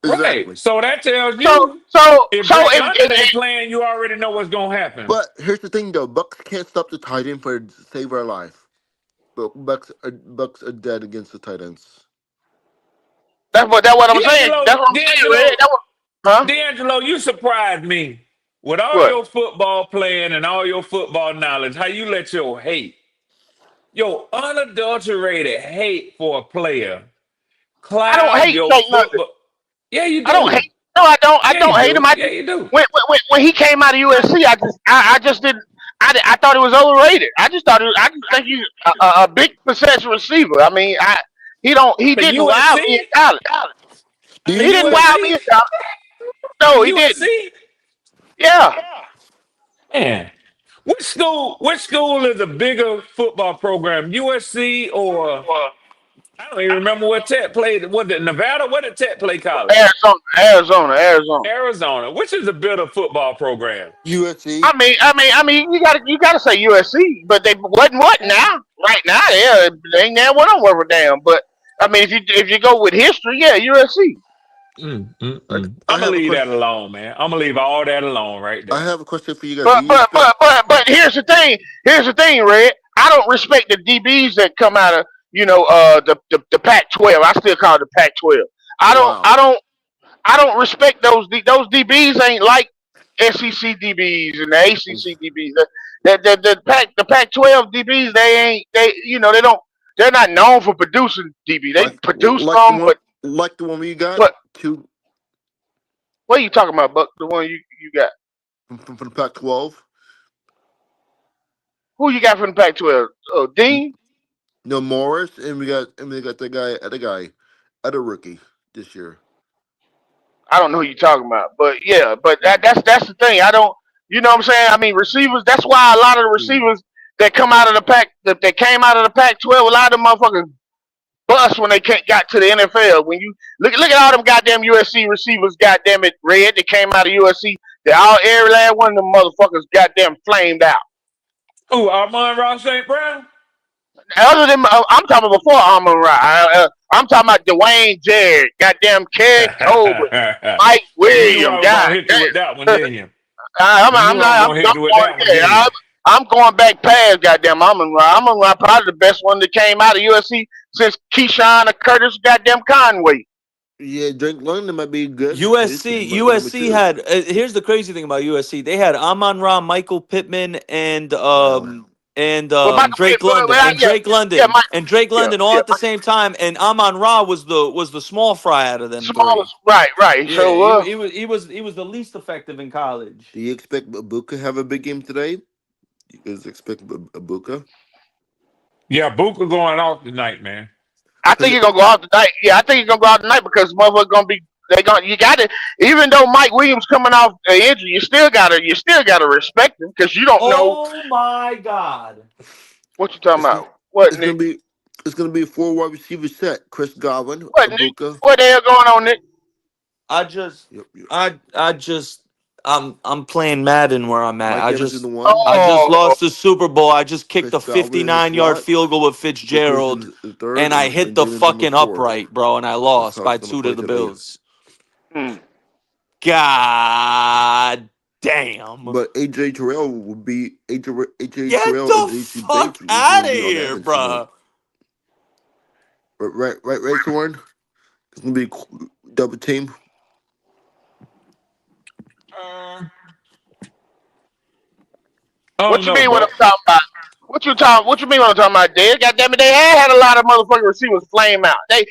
Exactly. Right. So that tells you. If Drake London ain't playing, you already know what's gonna happen. But here's the thing, though: Bucks can't stop the tight end for save our life. But Bucks are dead against the tight ends. That's what I'm saying. That's what I'm saying. D'Angelo, you surprised me with all your football playing and all your football knowledge. How you let your unadulterated hate for a player cloud I don't hate your Drake football. London. Yeah, you do. I don't hate. No, I don't. I don't hate him. Yeah, you do. When he came out of USC, I just didn't. I thought it was overrated. I just think he's a big percentage receiver. I mean, he didn't wow me in college. He didn't wow me in college. No, he didn't. Yeah. Man, which school is a bigger football program, USC or I don't even remember what Tech played. Was it Nevada? What did Tech play college? Arizona. Arizona. Which is a better football program? USC. I mean, you gotta say USC, but they wasn't what now? Right now, yeah, they ain't never went on worth a damn. But I mean, if you go with history, yeah, USC. I'm I gonna have a leave that question. alone, man. I'm gonna leave all that alone right I there. have a question for you guys. Do But you but expect? but but but here's the thing. Here's the thing, Red. I don't respect the DBs that come out of the Pac-12. I still call it the Pac-12. I don't I Wow. don't I don't respect those DBs. Ain't like SEC DBs and the ACC DBs. The Pac-12 DBs, they don't, they're not known for producing DB. They Like produce some, the one we got but two what are you talking about, Buck? The one you got? from the Pac-12. Who you got from the Pac-12? Dean? No Morris, and we got the guy, other rookie this year. I don't know who you're talking about, but yeah, but that's the thing. I don't, you know what I'm saying? I mean, receivers. That's why a lot of the receivers that come out of the that came out of the Pac-12, a lot of them motherfuckers bust when they got to the NFL. When you look at all them goddamn USC receivers, goddamn it, Red, that came out of USC, every last one of them motherfuckers goddamn flamed out. Oh, Armand Ross St. Brown? Other than I'm talking before Amon Ra. I'm talking about Dwayne Jarrett, goddamn Kerry Tolbert, Mike You knew I Williams, was gonna God hit you damn. with that one, didn't you? You I'm knew I was not. gonna hit you with that one, Yeah, didn't you? I'm going back past goddamn Amon Ra. Amon Ra probably the best one that came out of USC since Keyshawn or Curtis goddamn Conway. Yeah, Drake London might be good. USC had. Here's the crazy thing about USC. They had Amon Ra, Michael Pittman, and Wow. Michael Drake Pitt, London, Mike, all at the same time. And Amon Ra was the small fry out of them three. smallest, right. Yeah, So he was the least effective in college. Do you expect Ibuka to have a big game today? You guys expect Ibuka? Yeah, Booker going off tonight, man. I think he's gonna go out tonight. Yeah, I think he's gonna go out tonight because motherfuckers gonna be. You got to, even though Mike Williams coming off an injury, you still gotta respect him because you don't know Oh my God! what you talking It's, about. What it's Nick? gonna be a 4 wide receiver set. Chris Godwin, What Nick? Ibuka. What the hell going on, Nick? I'm playing Madden where I'm at. Mike I Evans just in the one. lost the Super Bowl. I just kicked Chris a Godwin in the 59-yard slot. field goal with Vic Wilson Fitzgerald, in the third, and I hit and the Jalen in the fucking fourth. upright, bro, and I That's lost how by it's gonna 2 play to the today. Bills. Hmm. God damn! But AJ Terrell will be AJ Get Terrell the and JC fuck Bates will out of be on here, offense tonight. bro. Right, Soren? It's gonna be a double team. What you No, mean? What I'm Buck. talking about? What you mean? What I'm talking about? Dad? Goddamn it, they had a lot of motherfucking receivers flame out. They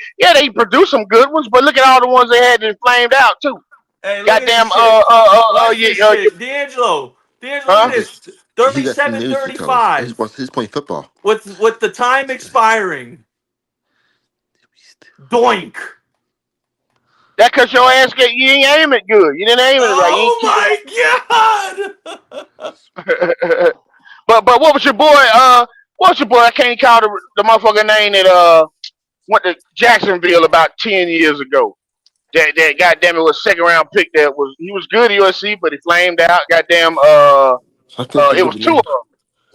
produced some good ones, but look at all the ones they had that flamed out too. Hey, look at Goddamn, this shit. Watch this shit. D'Angelo, look huh? at this. He got some news to tell us. He's playing football. With the time expiring. Doink. That cause your ass you ain't aim it good. You didn't aim it right. Oh my God. But what was your boy? What's your boy? I can't call the motherfucker name that went to Jacksonville about 10 years ago. That goddamn it was second round pick. He was good at USC, but he flamed out. Goddamn it was two of them.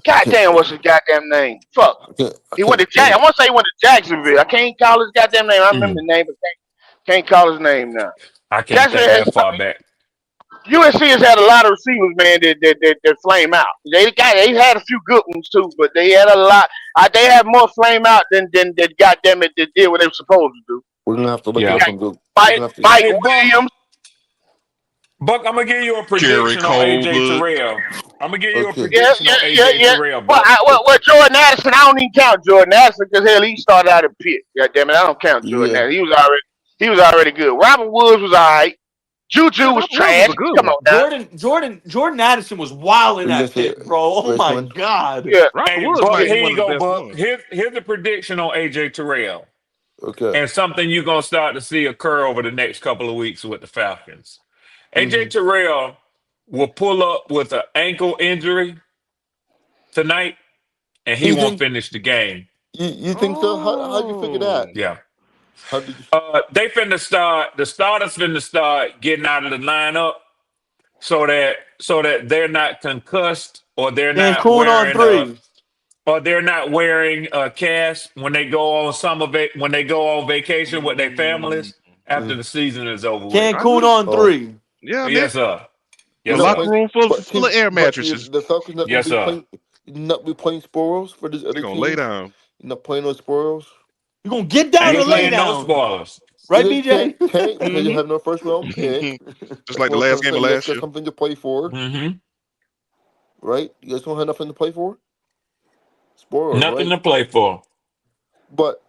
Goddamn, what's his goddamn name? Fuck. He went to I want to say he went to Jacksonville. I can't call his goddamn name. I remember the name, but can't call his name now. I can't think that far back. USC has had a lot of receivers, man, that flame out. They had a few good ones too, but they had a lot. They had more flame out than goddamn it, that did what they were supposed to do. We're gonna have to look at some good. Mike Williams. Buck, I'm gonna give you a prediction on AJ Terrell. I'm gonna give you a prediction on AJ Terrell. Well, Jordan Addison, I don't even count Jordan Addison because hell, he started out at Pitt. Goddamn it, I don't count Jordan Addison. He was already good. Robert Woods was all right. Juju was trash. Come on, now. Jordan Addison was wilding at Pitt, bro. Oh my God. Yeah. Hey, Buck, here you go, Buck. Here's a prediction on AJ Terrell. Okay. And something you're gonna start to see occur over the next couple of weeks with the Falcons. AJ Terrell will pull up with an ankle injury tonight, and he won't finish the game. You think so? How did you figure that? Yeah. How did you? They finna start. The starters finna start getting out of the lineup so that they're not concussed or they're not Cancun on wearing 3. or they're not wearing a cast when they go on when they go on vacation with their families after the season is over with. Cancun on 3. Yeah, Yes, sir. a Yes, locker sir. room full of air mattresses. The Falcons not Yes, sir. not be playing spoils for this They're other gonna team. lay down. You're not playing those spoils. You're going to get down Ain't and lay playing no down. spoilers. Right, You BJ? Tank because you have no first round pick. Just like the last game of last got year. something to play for, Mm-hmm. right? You guys don't have nothing to play for. Spoiler, Nothing right? to play for. But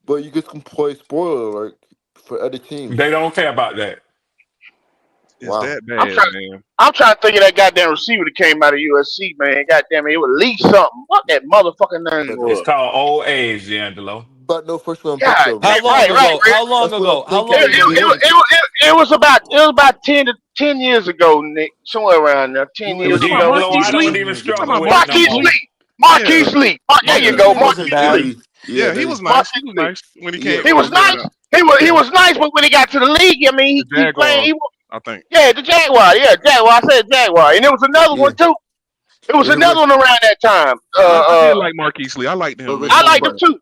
you guys can play spoiler alert for other teams. They don't care about that. It's Wow. that bad, man. I'm trying to think of that goddamn receiver that came out of USC, man. Goddamn it, it was Lee something. What that motherfucking name It's was? called old age, D'Angelo. But no first round pick God, though. How long right, ago? right. How long That's what ago? I'm How long thinking. ago? It was about 10 years ago, Nick. Somewhere around there. 10 You years talking ago. about D'Angelo, I Marquise don't Lee? even You talking struggle about with it no Marquise more. Lee. Marquise Lee. There you go, He wasn't Marquise bad. Lee. Yeah, he was nice. He was nice when he came. He was nice. He was nice, but when he got to the league, I mean, The he playing. Jaguars, I think. The Jaguar. Yeah, Jaguar. I said Jaguar, and there was another one too. It was another one around that time. I did like Marquise Lee. I liked him. I liked him too.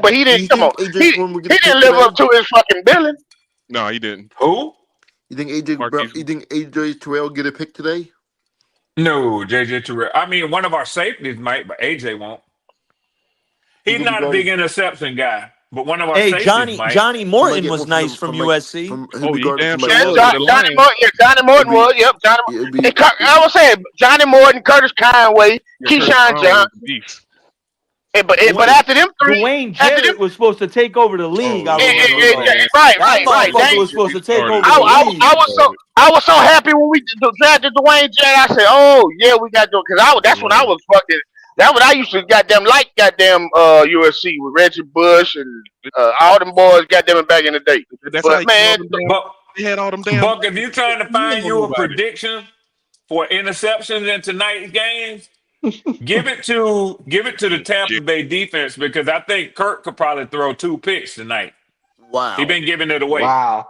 But he didn't come on. He didn't live up to his fucking billing. No, he didn't. Who? You think AJ Terrell get a pick today? No, JJ Terrell. I mean, one of our safeties might, but AJ won't. He's not a big interception guy, but one of our safeties might. Johnny Morton was nice from USC. Johnny Morton was. Yep, Johnny Morton. I was saying Johnny Morton, Curtis Conway, Keyshawn Johnson. But after them three, Dwayne Jarrett was supposed to take over the league. Right. That was supposed to take over the league. I was so happy when we drafted Dwayne Jarrett. I said, "Oh yeah, we got to," because that's when I was fucking. That what I used to USC with Reggie Bush and all them boys goddamn back in the day. But man, they had all them damn. Buck, if you're trying to find you a prediction for interceptions in tonight's games, give it to the Tampa Bay defense, because I think Kirk could probably throw 2 picks tonight. Wow. He's been giving it away. Wow.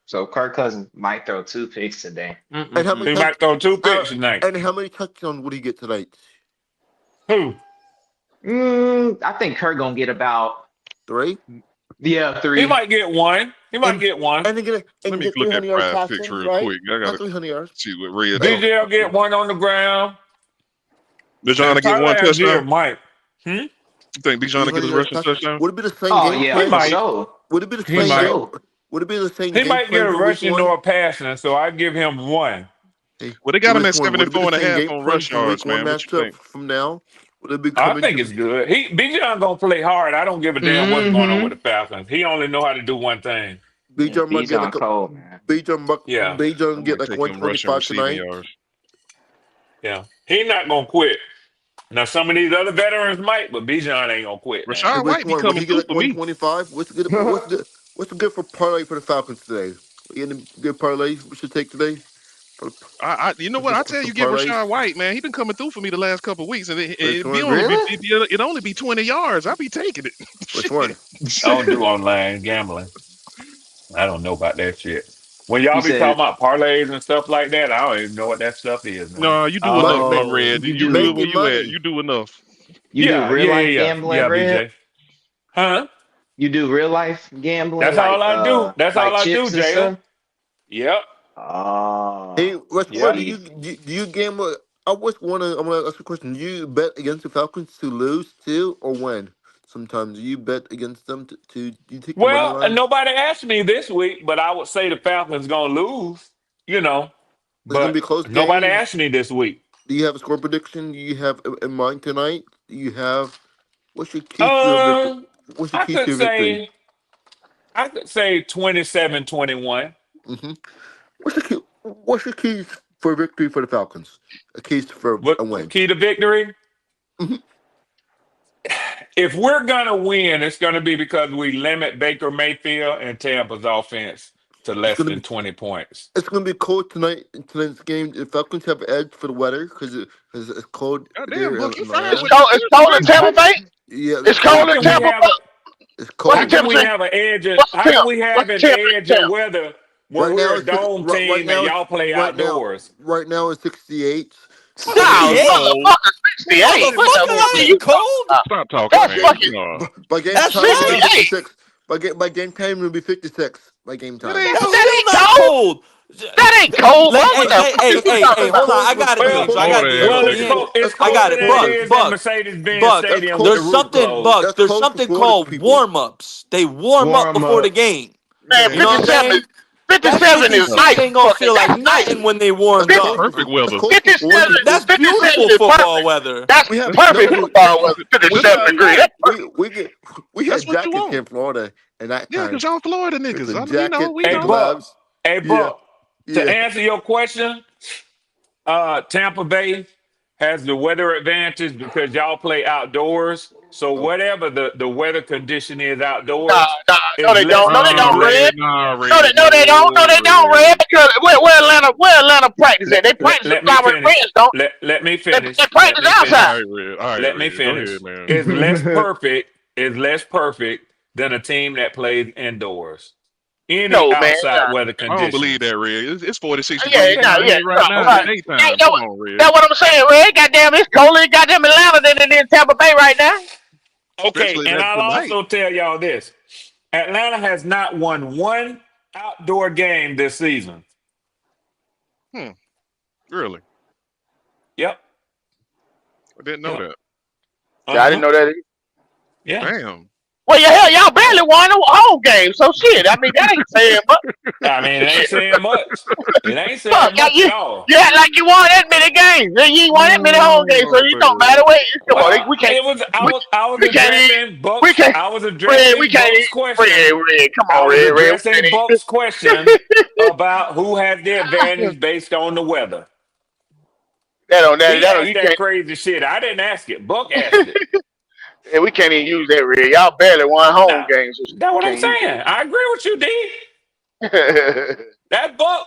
So Kirk Cousins might throw 2 picks today. And how many He might throw 2 picks tonight. And how many touchdowns would he get tonight? Who? I think Kirk gonna get about 3. Yeah, 3. He might get 1. He might get 1. And let me look at prize picks real quick. I gotta 300 yards. see what Red. DJ will get 1 on the ground. Bijan to get 1 touchdown. Mike. You think Bijan to get his rushing touchdown? Would it be the same Oh game? yeah, He might. sure. Would it be the He same might. game? Would it be the same He game might get plan a for week rushing 1? or a passing, so I give him 1. Well, they got him at Which one? Would it be 74 and the a same half game on plan rush for week yards, 1 man. What you matchup think? from now? Would it be I coming think it's good. Bijan gonna play hard. I don't give a damn what's going on with the Falcons. He only know how to do one thing. Bijan might get like cold, man. Bijan get like Take him rushing 125 receiving tonight. yards. Yeah, he not gonna quit. Now some of these other veterans might, but Bijan ain't gonna quit. Man. Rashad White be coming through like for me. 125? What's the good for parlay for the Falcons today? Any good parlay we should take today? You know what? I tell you, get Rashad White, man. He been coming through for me the last couple of weeks, and it only be 20 yards. I'll be taking it. Which one? I don't do online gambling. I don't know about that shit. When y'all be talking about parlays and stuff like that, I don't even know what that stuff is. Man. No, you do enough, Red. You good where you at. You do enough. You do real life gambling, Red? BJ. Huh? You do real life gambling? That's all I do. That's all I do, Jalen. Yep. Hey, Russ, do you gamble? I'm gonna ask a question. Do you bet against the Falcons to lose too, or win? Sometimes you bet against them to you take the money line? Nobody asked me this week, but I would say the Falcons gonna lose. You know, it's gonna be a close nobody game. asked me this week. Do you have a score prediction? Do you have in mind tonight? Do you have what's your key to your victory? What's your key to your victory? I could say 27-21. Mm-hmm. What's your key for victory for the Falcons? A key for a win. Key to victory? Mm-hmm. If we're gonna win, it's gonna be because we limit Baker Mayfield and Tampa's offense to less than 20 points. It's gonna be cold tonight. In tonight's game, the Falcons have an edge for the weather because it's cold. Damn, Buck, you fine with It's cold in Tampa Bay. Yeah, It's cold in Tampa Bay. It's cold. How can we have an edge? How can we have an edge of weather when we're a dome team and y'all play outdoors? Right now it's 68. 68. Cold? Stop talking, That's man. fucking. No. By game That's time, it'll be 68. 56. By game time, it'll be 56. By game time. That's still not cold. That ain't cold. Hey, hold on. I got it. It's I got it. Buck. Mercedes-Benz Buck, Stadium. there's something, Buck. There's something called warm-ups. They warm up before the game. Man, You know what I'm saying? 57 is nice. Ain't gonna feel like nothing when they warm up. Perfect weather. 57. That's beautiful football weather. That's perfect football weather. 57 degrees. We had jackets here in Florida, and that Yeah, because y'all Florida niggas. We Hey, know. Buck. Hey, Buck. Yeah. To answer your question, Tampa Bay has the weather advantage because y'all play outdoors. So whatever the weather condition is outdoors. No, they don't. No, they don't, Red. Nah, Red. No, they don't. No, they don't, Red. Because where Atlanta practice at? They practice at Robert Reds, don't? Let me finish. They practice outside. All right, Let me Red. finish. Go ahead, man. It's less perfect. It's less perfect than a team that plays indoors. Any outside weather I conditions. don't believe that, Red. It's 46 Yeah, degrees right now. right. It's daytime. Hey, Come on, Red. That's what I'm saying, Red. Goddamn, it's colder in goddamn Atlanta than it is Tampa Bay right now. Okay, Especially and that I'll tonight. also tell y'all this. Atlanta has not won one outdoor game this season. Really? Yep. I didn't know that. Yeah, I didn't know that either. Yeah. Damn. Well, y'all barely won a home game, so shit. I mean, that ain't saying much. I mean, it ain't saying much. It ain't saying Fuck, much you at all. act like you won that many games. You ain't won that many home games, so it don't matter what. Come on, we can't. I was addressing Buck's. We can't. I was addressing We can't. Buck's question. Red, come I on, was Red. addressing Buck's question about who has the advantage based on the weather. He asked that crazy shit. I didn't ask it. Buck asked it. Yeah, we can't even use that, Red. Y'all barely won home games. That's what I'm saying. I agree with you, D. That Buck,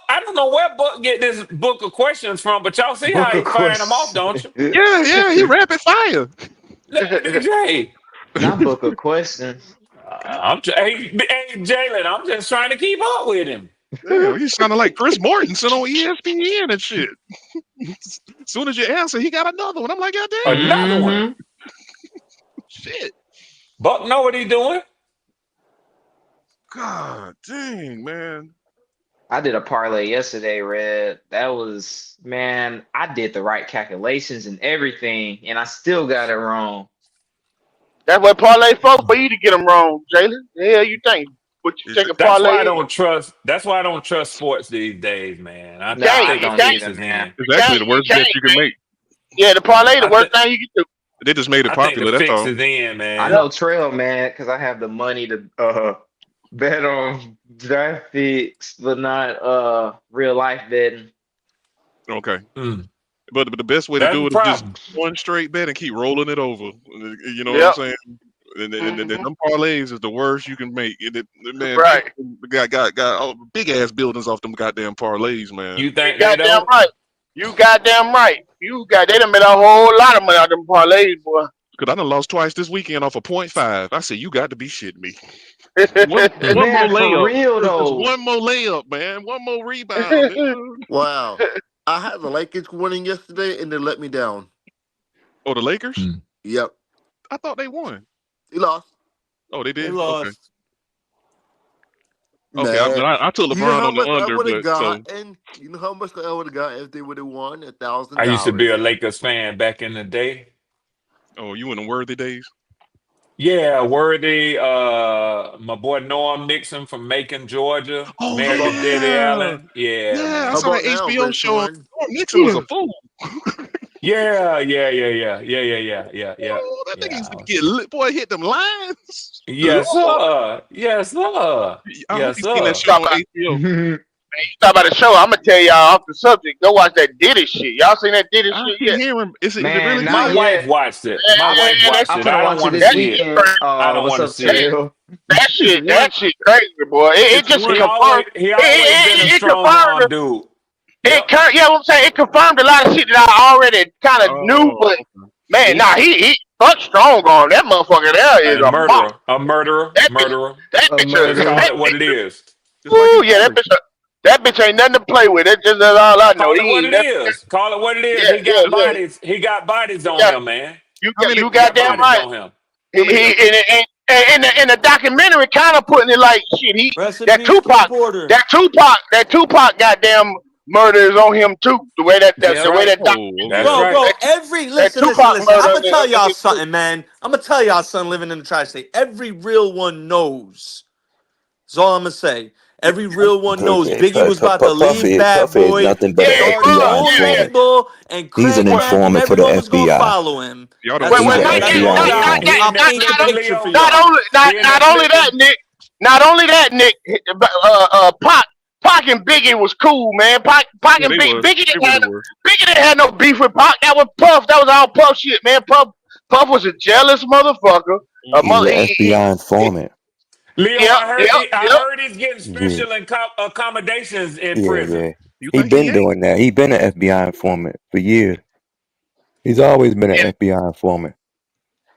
I don't know where Buck get this book of questions from, but y'all see how he firing them off, don't you? Yeah, he rapid fire. Jay. Not book of questions. Hey, Jalen, I'm just trying to keep up with him. Yeah, he's sounding like Chris Mortensen on ESPN and shit. As soon as you answer, he got another one. I'm like, God damn. Another one. Shit. Buck know what he doing. God dang, man. I did a parlay yesterday, Red. That was, man, I did the right calculations and everything, and I still got it wrong. That's what parlay for you to get them wrong, Jalen. The hell you think? But you take a That's parlay. why I don't trust. That's why I don't trust sports these days, man. I Can't, think you fixes in. It's actually the worst bet you can make. Yeah, the parlay, the worst thing you can do. They just made it I think popular. the That's fix all. is in, man. I know Trail, man, because I have the money to bet on draft picks, but not real life betting. Okay. But the best way to That's do the it is just problem. one straight bet and keep rolling it over. You know what I'm saying? And them parlays is the worst you can make. Man, Right. got big ass buildings off them goddamn parlays, man. You think they Goddamn don't? right. You goddamn right. They done made a whole lot of money out of them parlays, boy. Because I done lost twice this weekend off a 0.5. I said, you got to be shitting me. One Man, more for layup. real, Just though. one more layup, man. One more rebound. Wow. I had the Lakers winning yesterday, and they let me down. Oh, the Lakers? Yep. I thought they won. They lost. Oh, they did? They lost. Okay. Okay, I took LeBron You know how on the much I under, would have but got, and you know how much I would have got if they would have won $1,000. I used to be a Lakers fan back in the day. Oh, you in the worthy days? Yeah, Worthy, my boy Norm Nixon from Macon, Georgia. Oh, married to Debbie Allen. Yeah, Yeah, I man. saw that HBO show. Norm Nixon was a fool. Yeah. Oh, that nigga used to get lit. Boy, hit them lines. Yes, sir. Yes, sir. I hope Yes, you seen that sir. show on HBO. talk about the show. I'm gonna tell y'all off the subject. Go watch that Diddy shit. Y'all seen that Diddy I shit keep yet? hearing. Is it Man, really not My good? wife yet. watched it. Man, My wife that watched I'm it. gonna I don't watch it want to this that see shit it. weekend. crazy. I don't What's want to up, see it. Trill? It's one. That shit crazy, boy. It It's just one. confirmed. He always been a It strong confirmed. arm dude. It Yep. yeah, what I'm saying, it confirmed a lot of shit that I already kind of knew. Oh, But okay. man, He nah, he fuck strong on that motherfucker. There is a a monster. murderer. A murderer. That bitch. Murderer. That A bitch. Just call murderer. it what it is. Just like Ooh, his yeah, story. that bitch ain't nothing to play with. That's all I know. Call it what He it ain't nothing. is. Call it what it is. Yeah, He yeah, got yeah. bodies. He got bodies You on got him, man. How many? you He got goddamn bodies right. on him. How many? In the documentary, kind of putting it like shit. Rest in That peace, Cole Porter. Tupac, goddamn murder is on him too. The way That's the way right. that Oh, documentary, That's okay. right. Bro, that listen. Tupac I'm murder gonna tell on y'all him too. something, man. I'm gonna tell y'all something living in the tri-state. Every real one knows. That's all I'm gonna say. Every real one knows Biggie was about to leave Bad Puffy is Boy, nothing but Yeah, an start his FBI own informant. label, and He's Craig an well, Mack, and informant for the everyone was gonna FBI. follow him. Y'all don't That's He's well, an all. not That's that, all FBI y'all. informant. He ended up I paint the flipping picture Leo. for y'all. He ended up flipping. Not only that, Nick. Pac and Biggie was cool, man. Pac Yeah, and they was. Biggie They really were. Didn't have no beef with Pac. That was Puff. That was all Puff shit, man. Puff was a jealous motherfucker. A He's mother. an FBI informant. Leo, Yep, yep, I yep. heard he's getting Yeah, special accommodations in yeah, prison. yeah. You He think he been ain't? doing that. He been an FBI informant for years. He's always been an Yeah, FBI informant.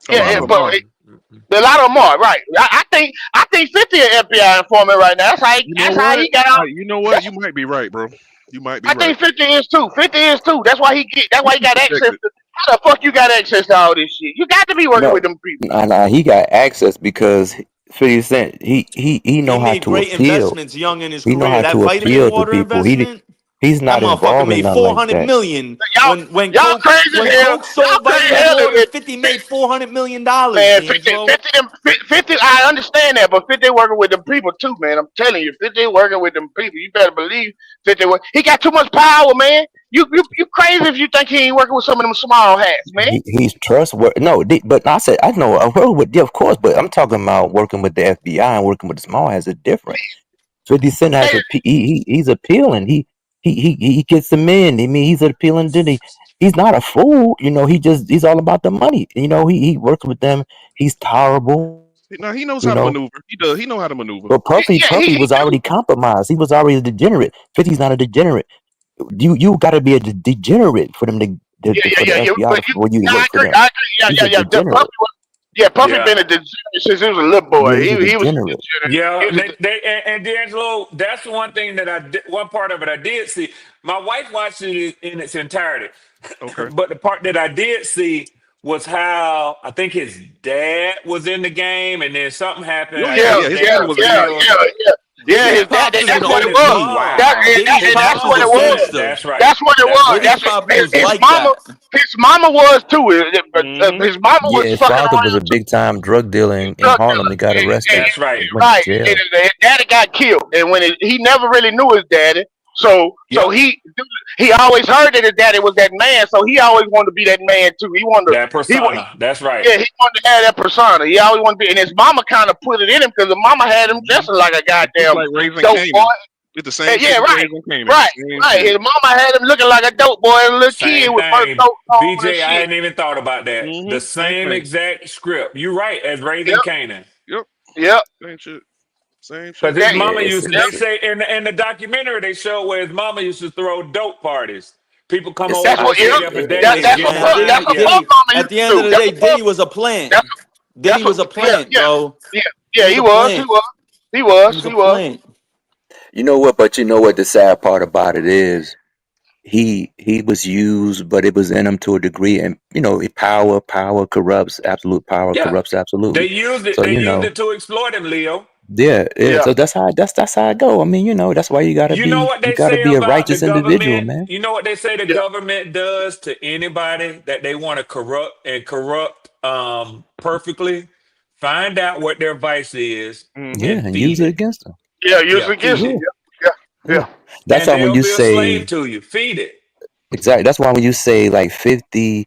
A lot of them but are. a lot of them are right. I think 50 an FBI informant right now. You know That's how what? he got out. You know what? You might be right, bro. You might be I right. think 50 is too. 50 is too. That's why He too got access protected. to. How the fuck you got access to all this shit? You got to be working No, with them people. he got access because 50 Cent, he He know how made to great appeal. investments young in his He know career. how That to vitamin appeal to water people. investment, He's that not motherfucker involved in made nothing like 400 that. million. Y'all y'all crazy as When hell. Coke Y'all sold crazy as vitamin hell. water, 50 made $400 million, Man, 50, D'Angelo. 50, I understand that, but 50 working with them people too, man. I'm telling you, 50 working with them people. You better believe 50. He got too much power, man. You crazy if you think he ain't working with some of them small hats, man. He's trustworthy. No, but I said I know. Yeah, of course, but I'm talking about working with the FBI and working with the small has a difference. 50 Cent has Hey, he's appealing. He gets them in. I mean, he's appealing. He's not a fool. You know, he's all about the money. You know, he works with them. He's tolerable. Now he knows You how to know, maneuver. He does. He know how to maneuver. but Puffy he was already compromised. He was already a degenerate. 50's not a degenerate. You got to be a degenerate for them for the yeah. FBI But for you to I work for agree. them. Yeah, He's a degenerate. Puffy Yeah. been a degenerate since he was a little boy. Yeah, he's a He was a degenerate. degenerate. Yeah, He was and D'Angelo, that's one thing that one part of it I did see. My wife watched it in its entirety, Okay. but the part that I did see was how I think his dad was in the game, and then something happened. Oh I yeah, think yeah. his His dad dad was was in there. killed. Yeah, Diddy his dad. Pops is an That's what And it his was. OG. mom, Diddy's And Pops that's was what a it was. gangster. that's right. That's what it That's was. right. Diddy's That's Pops was his like mama. that. His mama was too. Mm-hmm. His mama Yeah, was his fucking father was a around too. big time drug dealer in Drug Harlem. He got dealer. arrested. That's right. He went to Right. And jail. his daddy got killed, and when he never really knew his daddy, so Yep. he always heard that his daddy was that man, so he always wanted to be that man too. That persona. That's right. Yeah, he wanted to have that persona. He always wanted to be, and his mama kind of put it in him because the mama had him dressing like a Just goddamn like Raising dope boy. Canaan. It's the same shit Yeah, as right, Raising Canaan. right, Same right. shit. His mama had him looking like a dope boy and a little kid Same with first thing. dope on and BJ, I shit. hadn't even thought about that. The Same same thing. exact script. You're right, as Yep, Raising Canaan. Yep. yep. Same shit. Same Because shit. his That, Yeah, mama used to, yep. they say in the documentary, they show where his mama used to throw dope parties. People come it's That's over and what. out stay Yep. there for there. days That's getting what. Man, That's high. what Yeah. Puff Diddy. mama At used the to end of do. the That's day, what Puff. Diddy was a plant. That's Diddy was a yeah, plant, yeah, bro. yeah, He yeah. was He a was. He plant. was. He He was. was a He was. plant. You know what? But you know what? The sad part about it is he was used, but it was in him to a degree, and you know, power corrupts. Absolute power Yeah. corrupts They absolutely. used it. So They you used know, it to exploit him, Leo. yeah. Yeah. So that's how it go. I mean, you know, that's why you You know what they gotta say be a about the righteous individual, government? man. You know what they say the Yeah. government does to anybody that they want to corrupt perfectly? Find out what their vice is Yeah, and Mm-hmm. and use feed it it. against them. Yeah. Use Yeah, it against feed him. it. Yeah, Yeah. Yeah. yeah. Yeah. That's And why when they'll you be a slave say to you. Feed it. exactly. That's why when you say like 50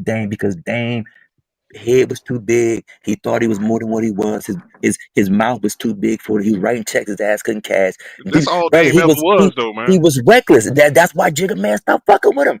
with Dame because Dame head was too big. He thought he was more than what he was. His mouth was too big for it. He was writing checks his ass couldn't cash. That's all Brother, Dame ever was, though, he man. was reckless. That's why Jigga Man stopped fucking with him.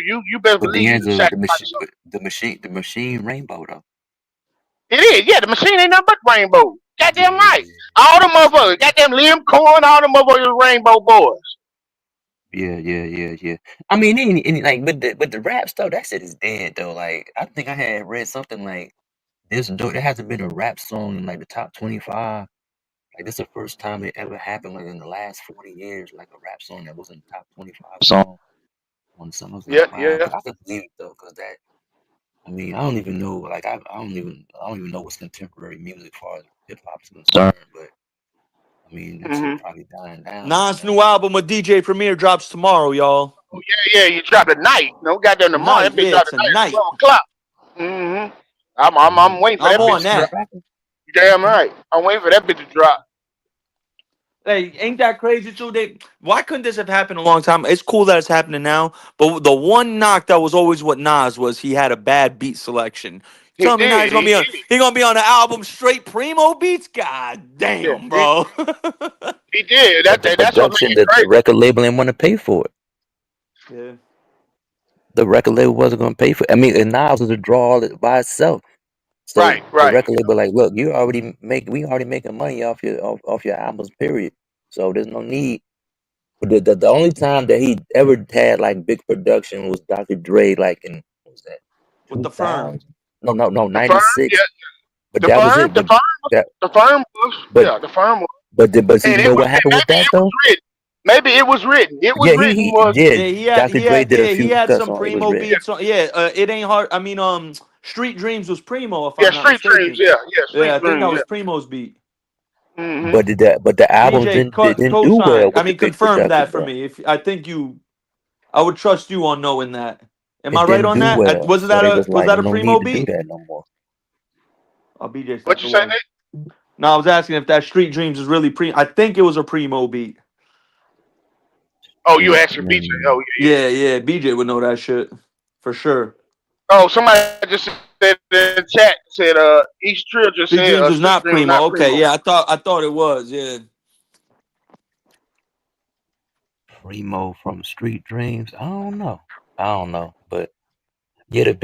You best But believe you D'Angelo, sacrifice something. the machine rainbow though. It is. Yeah, the machine ain't nothing but rainbow. Goddamn Yeah, right. yeah, All the motherfuckers. Goddamn Liam Cohen, all the motherfuckers rainbow boys. yeah. I mean, like with the rap stuff, that shit is dead though. Like I think I had read something like this. There hasn't been a rap song in like the top 25. Like this is the first time it ever happened. Like in the last 40 years, like a rap song that was in the top 25 song on something. I was like, Yeah, wow, yeah. but I could believe it though, cause that. I mean, I don't even know. Like I don't even know what's contemporary music as far as hip hop is concerned. But I mean, that shit Mm-hmm. probably dying down right Nas now. new album with DJ Premier drops tomorrow, y'all. Oh yeah, yeah. You drop the night. No goddamn tomorrow. Tonight, That bitch yeah, drop the night at tonight. 12 o'clock. Mm-hmm. I'm waiting for I'm that bitch on to drop. that. You damn right. I'm waiting for that bitch to drop. Hey, ain't that crazy too? Why couldn't this have happened a long time? It's cool that it's happening now, but the one knock that was always what Nas was, he had a bad beat selection. He Tell me now did. He did. he gonna be on the album straight primo beats? God Yeah, damn, bro. he did. But the That's what made production, it the crazy. record label didn't want to pay for it. Yeah. The record label wasn't going to pay for it. I mean, and Nas was a draw all by itself. So Right, the right. record label like, look, we already making money off your albums, period. So there's no need. But the only time that he ever had like big production was Dr. Dre, like in what was that With the 2000? firm. No, The firm, 96. yeah. But The that was firm, it. the firm, That the firm was, but yeah, the firm was. but see, And you it know was what happened with maybe that it was though? written. Maybe it was written. It was Yeah, written was Yeah, Dr. Dre did a he few had cuts some on it was primo written. beats on. Yeah, it ain't hard. I mean, Street Dreams was primo, if yeah, I'm not street dreams. mistaken. Yeah, yeah, Yeah, street I think that dreams. was Yeah. Primo's beat. Mm-hmm. But the album BJ didn't do well co-sign. I with the mean, big confirm production that for though. me. If I think I would trust you on knowing that. Am I It right didn't on do that? well. So they was Was like, that a no primo need to do beat? that no more. Oh, BJ What stepped you say, away. Nick? No, I was asking if that Street Dreams is really I think it was a primo beat. Oh, you Mm, asking BJ? mm. Oh, yeah, yeah. Yeah, BJ would know that shit for sure. Oh, somebody just said in the chat said East Trill just Street said Dreams was Street not Dream was primo. not Okay, primo. yeah, I thought it was. Yeah. Primo from Street Dreams. I don't know. But yeah, the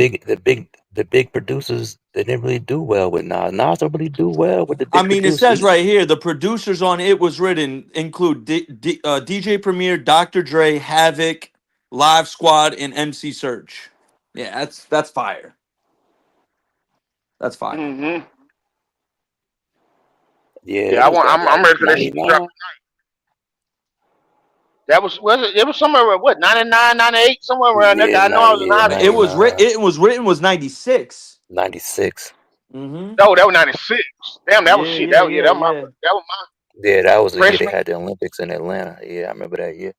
big producers, they didn't really do well with Nas. Nas don't really do well with the I big mean, it producers says either. right here the producers on It Was Written include DJ Premier, Dr. Dre, Havoc, Live Squad, and MC Search. Yeah, that's fire. That's fire. Mm-hmm. Yeah, Yeah, that was that I'm like ready for that shit to drop. 99. That was it was somewhere around what 99, 98, somewhere around there. Yeah, 'Cause I know I was in high school. 99, It was written was 96. 96. Mm-hmm. No, that was 96. Damn, that was shit. That was my Yeah, that was the year they freshman. had the Olympics in Atlanta. Yeah, I remember that year.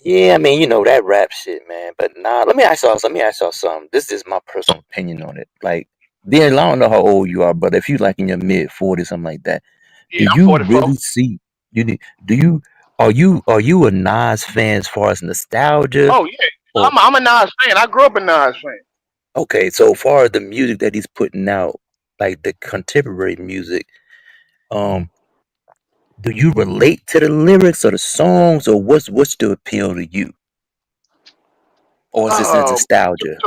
Yeah, I mean, that rap shit, man. But nah, let me ask y'all something. This is my personal opinion on it. Like, then I don't know how old you are, but if you like in your mid 40s, something like that, do Yeah, I'm you 44. really see do you are you a Nas fan as far as nostalgia? Oh yeah, Or I'm a Nas fan. I grew up a Nas fan. okay, so far as the music that he's putting out, like the contemporary music, um, do you relate to the lyrics or the songs, or what's the appeal to you? Or is it the Oh, nostalgia?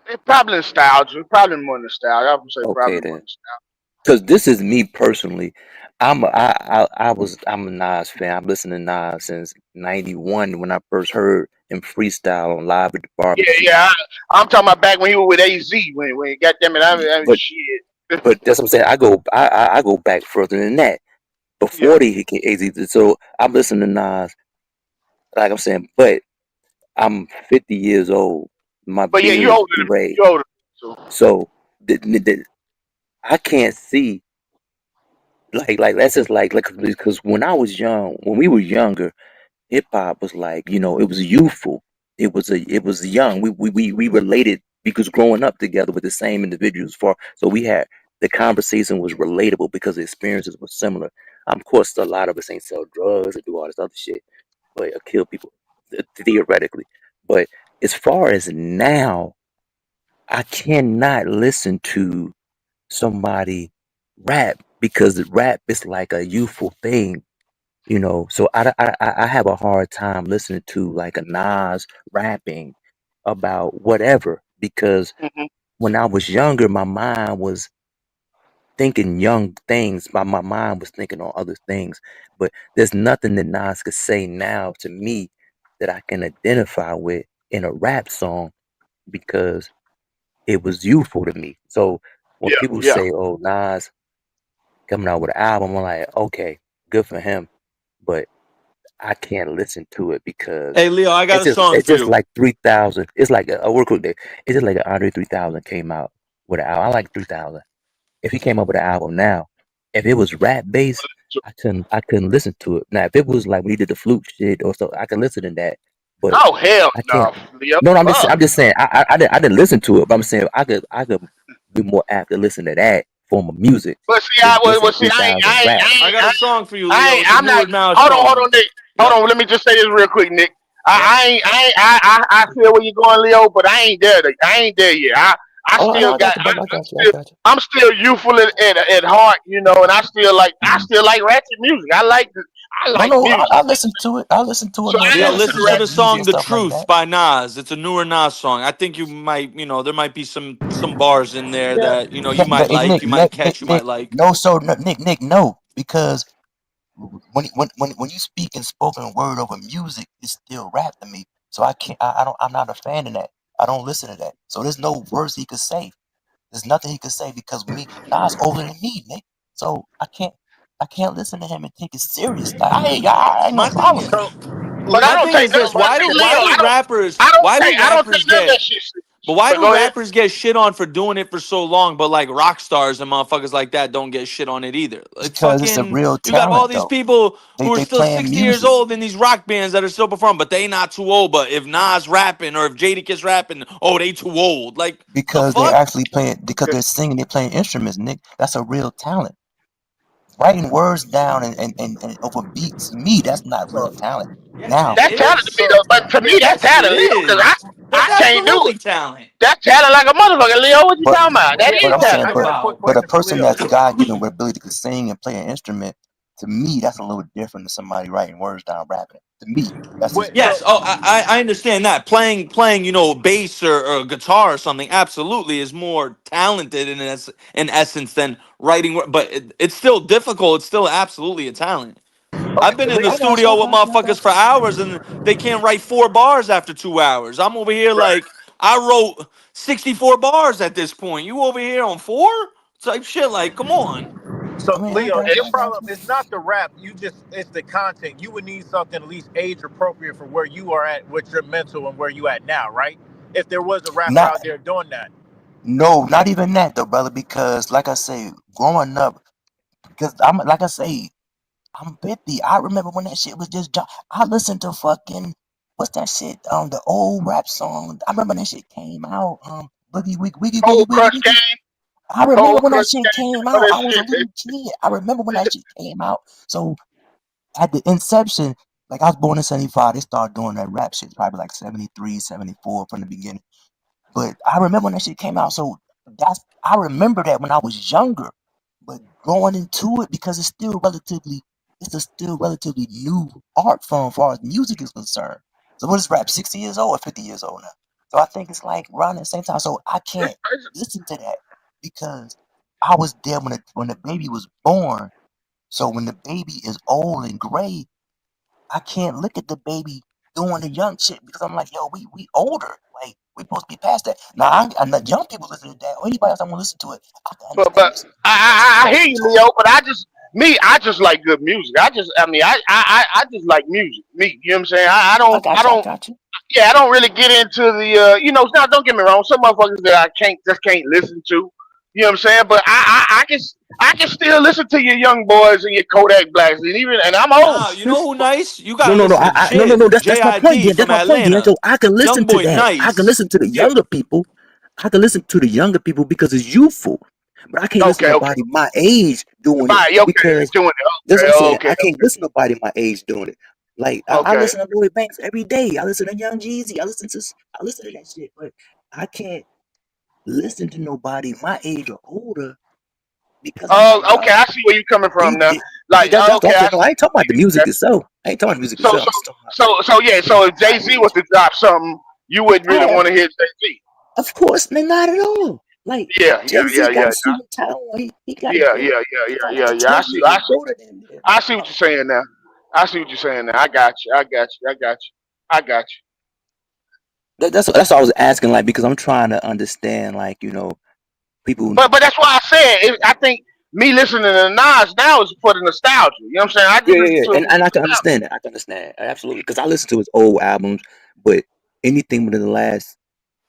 it's probably nostalgia. Probably more nostalgia. I would say Okay probably more then. nostalgia. Because this is me personally. I'm a Nas fan. I've listened to Nas since '91 when I first heard him freestyle on Live at the Yeah, Barbecue. yeah. I'm talking about back when he was with AZ. When goddamn it, I mean But shit. that's what I'm saying. I go back further than that. Yeah, Before they hit AZ, so I'm listening to Nas, like I'm saying, but I'm 50 years old. My but yeah, you beard is older than me. gray, You older. So so I can't see like that's just like because when we were younger, hip hop was like, it was youthful. It was young. We related because growing up together with the same individuals so we had the conversation was relatable because the experiences were similar. Of course, a lot of us ain't sell drugs and do all this other shit, but kill people theoretically. But as far as now, I cannot listen to somebody rap because rap is like a youthful thing. So I have a hard time listening to like a Nas rapping about whatever because mhm. when I was younger, my mind was thinking young things. My mind was thinking on other things. But there's nothing that Nas could say now to me that I can identify with in a rap song because it was youthful to me. So when people Yeah. say, "Oh, Nas coming out with an album," I'm like, okay, good for him, but I can't listen to it because Hey, Leo, I got a song it's for just you. like 3000. It's like a real quick day. It's just like an Andre 3000 came out with an album. I like 3000. If he came up with an album now, if it was rap based, I couldn't listen to it. Now if it was like when he did the flute shit or so, I could listen to that. But Oh hell I no, can't. Leo. No, Fuck. I'm just saying I didn't listen to it, but I'm saying I could be more apt to listen to that form of music But see, than listen to see, 3000 rap. I got a song for you, Leo. It's a I'm not. newer Nas Hold song. on, Nick. Hold Yep. on. Let me just say this real quick, Nick. Yep. I feel where you're going, Leo, but I ain't there. I ain't there yet. I Oh, still I got got. you, brother. I got you. I Still, got you. I'm still youthful at heart, and I still like ratchet music. I No, like no, music. I listen to it. I listen to it, So man. I I Leo, listen listen to to listen to rap. the Young Jeezy and song "The stuff like Truth" that. by Nas. It's a newer Nas song. I think you might, there might be some bars in there that you might Hey, like, Nick, you might Nick, catch, Nick, you Nick. might like. No, so no, Nick, no, because when you speak in spoken word over music, it's still rap to me. So I can't. I don't. I'm not a fan of that. I don't listen to that. So there's no words he could say. There's nothing he could say because me, Nas older than me, Nick. So I can't listen to him and take it serious. Like I ain't no My thing problem is, with it. So, but I my don't thing take is none. this: But see, Leo, I don't take none of that shit serious. why But do go ahead. rappers get shit on for doing it for so long, but like rock stars and motherfuckers like that don't get shit on it either? Like Because it's a fucking, real you got all talent, these though. people who are They still playing 60 years music old in these rock bands that are still performing, but they not too old. But if Nas rapping or if Jadakiss rapping, oh, they too old. Like the because they're fuck? actually playing because they're singing, they're playing instruments, Nick. That's a real talent. Writing words down and over beats, to me, that's not real talent. Yes, it Now, That's talent to is. me though. But to me, that's Yes, it talent, Leo, because is. I That's can't do absolutely it. talent. That's talent like a motherfucker, Leo. What you but talking about? That What are is you I'm saying, talking talent. about? but a person that's God given with ability to sing and play an instrument, to me, that's a little different than somebody writing words down, rapping it. To me, that's just me. Yes. Oh, I understand that playing bass or guitar or something absolutely is more talented in essence than writing. But it's still difficult. It's still absolutely a talent. I've been in the I got you, I studio with got you, I motherfuckers got for you. hours and they can't write 4 bars after 2 hours. I'm over here Right. like I wrote 64 bars at this point. You over here on 4 type shit. Like, come on. I mean, I got you, I got you. Not, no, not even that though, brother. Because like I say, growing up, because I'm like I say, I'm 50. I remember when that shit was just. I listened to fucking what's that shit? The old rap song. I remember when that shit came out. Boogie Wiggy Wiggy Wiggy Cold Wiggy Crush Wiggy. Game, I remember Cold when that Crush shit Game, came all out. that I was a shit. little kid. I remember when that shit came out. So at the inception, like I was born in '75, they started doing that rap shit probably like '73, '74 from the beginning. But I remember when that shit came out. So I remember that when I was younger. But going into it because it's a still relatively new art form as far as music is concerned. So what is rap? 60 years old or 50 years old now? So I think it's like around the same time. So I can't listen to that because I was there when the baby was born. So when the baby is old and gray, I can't look at the baby doing the young shit because I'm like, yo, we older. Like we supposed to be past that. Now I'm not young people listen to that or anybody else I want to listen to it. I can understand But listen I hear you, to it. Leo. But I just like good music. I just like music. Me, you know what I'm saying? I got you. I got you. Yeah, I don't really get into the, now don't get me wrong. Some motherfuckers that I can't listen to. You know what I'm saying? But I can still listen to your young boys and your Kodak Blacks, and I'm old. Nah, you know who nice? You No, gotta no, no. listen to No. Jid, That's my point, JID Dan. That's from my point, Dan. So Atlanta. I can listen Young to boy that. I can nice. listen to the Yeah. younger people. I can listen to the younger people because it's youthful. But I can't listen to Okay. nobody my age doing it Fine. Okay. because Doing that's it. what I'm Okay. saying. Okay. I can't listen to nobody my age doing it. Like I Okay. listen to Lloyd Banks every day. I listen to Young Jeezy. I listen to that shit. But I can't listen to nobody my age or older because I'm like, Okay. yo, I see where you coming from now. Like, that's what okay, I'm I saying. No, I ain't talking about the music see. itself. I ain't talking about the music So itself. so I'm just talking about yeah. So if Jay Z was to drop something, you wouldn't really oh, want to hear Jay Z. of course, not at all. Like Yeah, yeah, Jay-Z yeah, got yeah, a suit and tie on. He got yeah, a yeah, yeah, he yeah, got like yeah, a yeah. 20-year-old daughter than him. I see what you're saying now. I see what you're saying now. I got you. I got you. I got you. I got you. That's what I was asking, like, because I'm trying to understand, like, people. But that's why I said I think me listening to Nas now is for the nostalgia. You know what I'm saying? I Yeah, just yeah, listen yeah, to it for and I can nostalgia. understand that. I can understand absolutely because I listen to his old albums, but anything within the last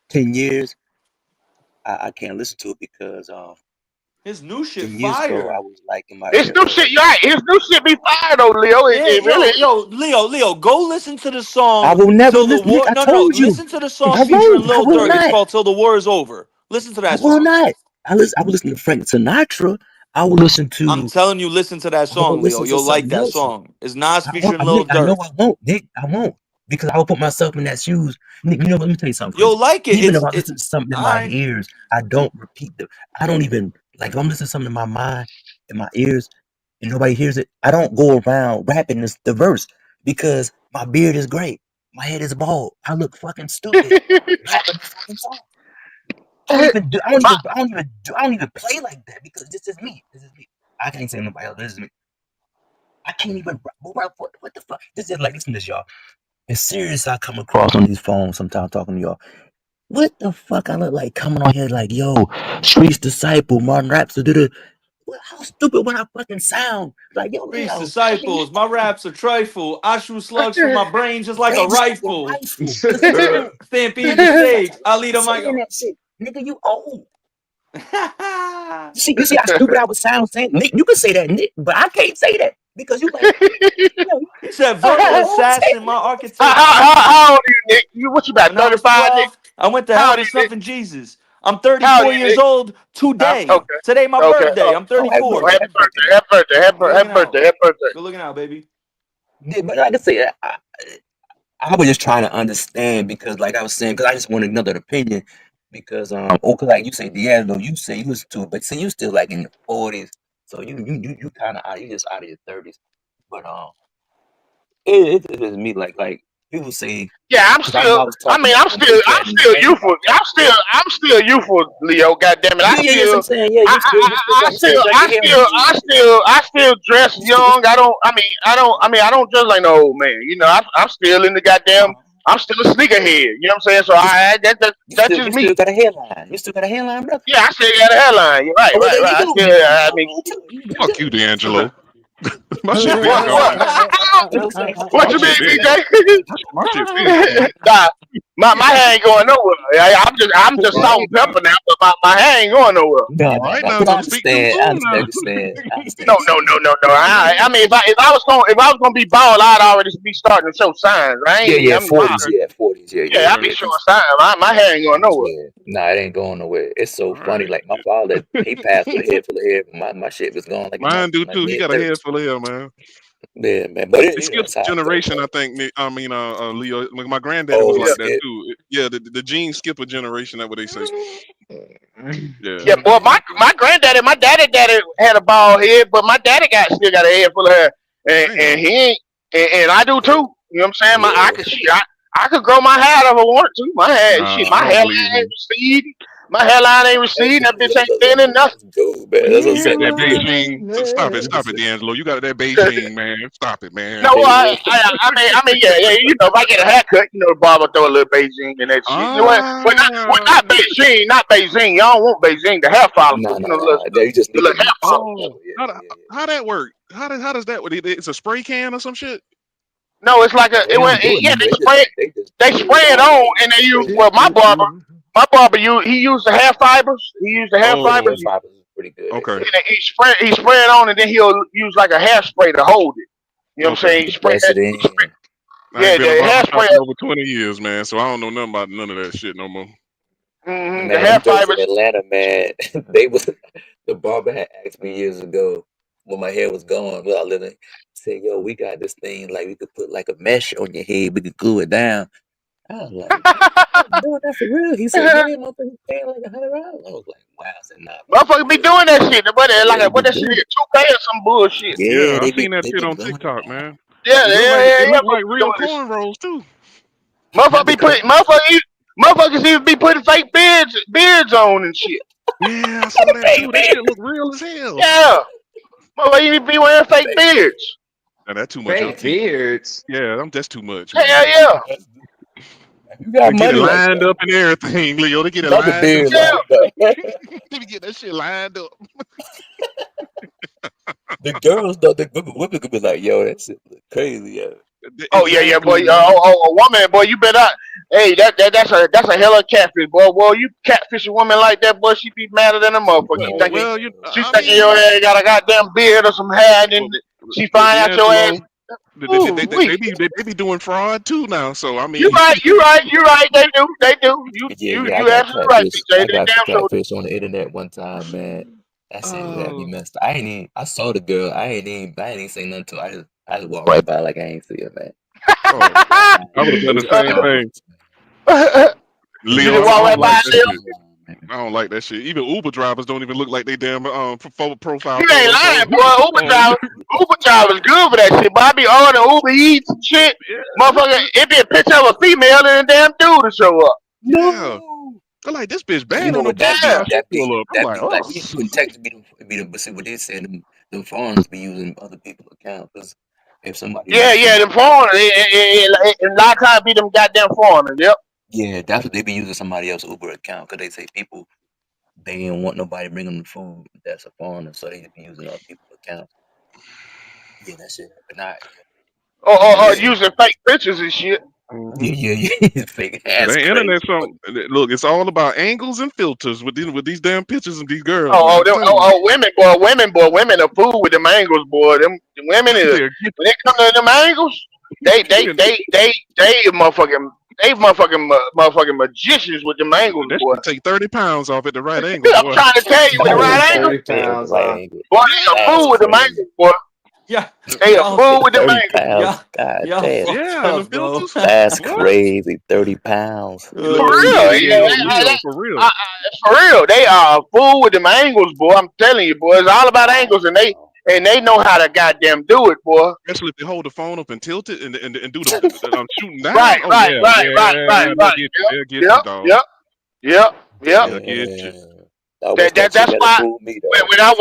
10 years, I can't listen to it because His new shit 10 years ago I fire. was like in my His new shit, you're right. His new shit be fire though, Leo. Yeah, It really is. Leo, go listen to the I song will never "Till the listen. Nick, War." I No, told you, listen to the I song featuring won't. I Lil will Durk. It's not. called "Till the War Is Over." Listen to I that will song. not. I will listen to Frank Sinatra. I will listen I'm to. telling you, listen to that I will song, Leo. listen to You'll like something that else. song. It's Nas I won't. featuring Nick, Lil I know Durk. I won't. Nick, I won't because I will put myself in that shoes. Nick, what? Let me tell you something, Chris. You'll like it. Even if I It. listen to something in All my right. ears, I don't repeat them. I don't even like if I'm listening to something in my mind, in my ears, and nobody hears it. I don't go around rapping the verse because my beard is gray, my head is bald. I look fucking stupid rapping the fucking song. I don't even do. I don't My, even. I don't even do. I don't even play like that because this is me. This is me. I can't say nobody else. This is me. I can't even. What the fuck? This is like listen to this, y'all. It's serious. I come across on these phones sometimes talking to y'all. What the fuck? I look like coming on here like, yo, Streets Disciple, Martin Raps, how stupid would I fucking sound? Like, yo, Reese Leo, fucking disciples, hit my me. raps are trifle. I shoot slugs from my brain just like a Brain just like a rifle. rifle. Listen to that. Stampede the Listen stage. to I me lead on saying my. that shit. Nigga, you old. You see how stupid I would sound saying Nick, you can say that, Nick, but I can't say that because you like, yo, He said you verbal old as assassin, hell. my architect. how old are you, Nick? What you about When I was 35, Nick? 12, I went to How hell old are for you, Nick? snuffing Jesus. I'm How old are 34 you, years Nick? old today. Okay. Today my Okay. birthday. I'm Oh, happy 34. Oh, birthday, happy happy birthday, birthday. man. Happy birthday. Good looking Happy out. birthday. Happy birthday. Good looking out, baby. Yeah, but like I say, I was just trying to understand because, like I was saying, because I just wanted another opinion. Because cause like you say D'Angelo, you say you listen to it, but see, you still like in your 40s, so you kind of out, you just out of your 30s. But it's just me like people say Yeah, I'm because I still. was I talking mean, about when Big I'm Daddy still Kane youthful. got that. I'm still youthful, Leo. Goddamn it, Yeah, yeah, yes, I'm saying, yeah, you still got your hair on your head. I still dress You still, young. I don't dress like no old man. You know, I'm still in the goddamn. I'm still a sneakerhead. You know what I'm saying? So you, that's just you me. still got a hairline. You still got a hairline, brother. Yeah, I still got a hairline. You're right, Oh, well, right, there you right. I go. still. Then you I got mean, one too. You got Fuck you, two. D'Angelo. My shit been what gone. That's what I'm saying. what My you shit mean, been. BJ? My shit been gone. Nah, my hair ain't going nowhere. I'm just All salt right and now. pepper now, but my hair ain't going nowhere. No, All no, right no. now. Because I Don't speak too understand. I soon understand now. what you're saying. I understand No, what no, you're no, saying. no, no. I mean, if I was gonna be bald, I'd already be starting to show signs. Yeah, yeah, I'm 40s, yeah, 40s, yeah, yeah, yeah, I Okay. be yeah. showing signs. My hair ain't going nowhere. Yeah, nah, it ain't going nowhere. It's so All funny. right. Like my father, he passed with a head full of hair, but my shit was gone like in Mine do my too. He mid got a head 30s. full of hair, man. Yeah, man. But It that's skips how it go, generation, man. I think. Leo. My granddaddy was Oh, Yeah. like it's that it. too. Yeah, the genes skip a generation. That's what they say. Yeah. Yeah, boy, my granddaddy, my daddy had a bald head, but my daddy still got a head full of hair, and Damn. he ain't, and I do too. You know what I'm saying? Yeah. I could grow my hair out if I wanted to. Nah, My I don't hairline believe ain't him. receding. My hairline ain't Let's receding. go. That bitch ain't Let's thinning nothing. go, man. That's what I'm You got saying. that Look, Beijing. Stop it, D'Angelo. You got that Beijing, man. Stop it, No, man. yeah. You know, if I get a haircut, you know, the barber throw a little Beijing and that shit. You know what? Ah. Not Beijing, not Beijing. Y'all don't want Beijing, the hair follicles. You know, nah. You just the leave it little hair salt follicles. and Oh, pepper. Yeah, how how that work? How does that work? It's a spray can or some shit. No, it's like They don't do it no yeah, more. They just they spray spray it it on on like and they use, spray it well, on. my barber, he used the hair fibers. He used the hair Yeah, the hair fibers Oh, fibers is pretty good. They okay, say. and he spray it on and then he'll use like a hairspray to hold it. You know what I'm okay. saying? You can press it in. I ain't been a The barber shop hairspray, in over 20 years, man. So I don't know nothing about none of that shit no more. the Man, hair them jokes in fibers. Atlanta, man. They was the barber had asked me years ago when my hair was gone. Well, I living said, "Yo, we got this thing like we could put like a mesh on your head. We could glue it down." I was like, "You doing that for real?" He said, "Yeah, motherfucker, paying like $100." I was like, "Wow." I said, "Nah, bro, for Motherfuckers be real." doing that shit. Yeah, they What be that shit doing is, it. 2K or some bullshit. Yeah, Yeah, I seen that they shit be on gluing it TikTok, down. man. Yeah, It looked like motherfuckers be real doing this. cornrows too. Motherfuckers be putting, motherfuckers even be putting fake beards on and shit. Yeah, I saw that too. That shit look real as hell. Yeah. Well, you need to be wearing fake beards. Now, that's too much. Fake beards. Yeah, that's too much. Hell Man. yeah. You got They get it money like lined that. up and everything, Leo. They get it Not the lined beard up. like that. They get that shit lined up. The girls though, the women could be like, yo, that shit look crazy, yo. Oh yeah, boy. Exactly. A woman, boy. You better. Hey, that's a hell of a catfish, boy. Boy, you catfish a woman like that, boy. She be madder than a motherfucker. You thinking Well, she thinking your ass got a goddamn beard or some hair, and then she find out your ass. They be doing fraud too now. So I mean, You right. They do. You I got absolutely right, catfish. TJ. I They got damn sure. catfish on the internet one time, man. That shit had me messed up. I saw the girl. I ain't even say nothing to her. I just walked right by like I ain't see her, man. I would have done the same thing. You Leo, just walk right by Leo. I don't like that shit. Even Uber drivers don't even look like they damn profile. You ain't lying, boy. Uber drivers good for that shit. But I be ordering Uber Eats and shit. Motherfucker, it be a picture of a female and a damn dude to show up. Yeah. I'm like, this bitch bad on the bus. That be I'm like, like we couldn't text me but see what they said. Them foreigners be using other people's accounts because if somebody them foreigners. A lot of times be them goddamn foreigners. Yep. Yeah, that's what they be using somebody else's Uber account because they say people they didn't want nobody bringing them food that's a foreigner, so they just be using other people's accounts. Yeah, that shit. But not. Or using fake pictures and shit. Yeah, fake ass. The internet, look, it's all about angles and filters with these damn pictures of these girls. Women are fool with them angles, boy. Them women is when they come to them angles, they motherfucking magicians with them angles, boy. Take 30 pounds off at the right angle. I'm trying to tell you, with the right angle, 30 pounds off. boy, they a fool with them angles, boy. Yeah, they a fool with them 30 angles. pounds. God damn. Yeah, that's crazy. 30 pounds. For real, for real. For real, they are a fool with them angles, boy. I'm telling you, boy. It's all about angles, and they know how to goddamn do it, boy. Especially if they hold the phone up and tilt it and do the shooting down. Right. Yep. That's why when I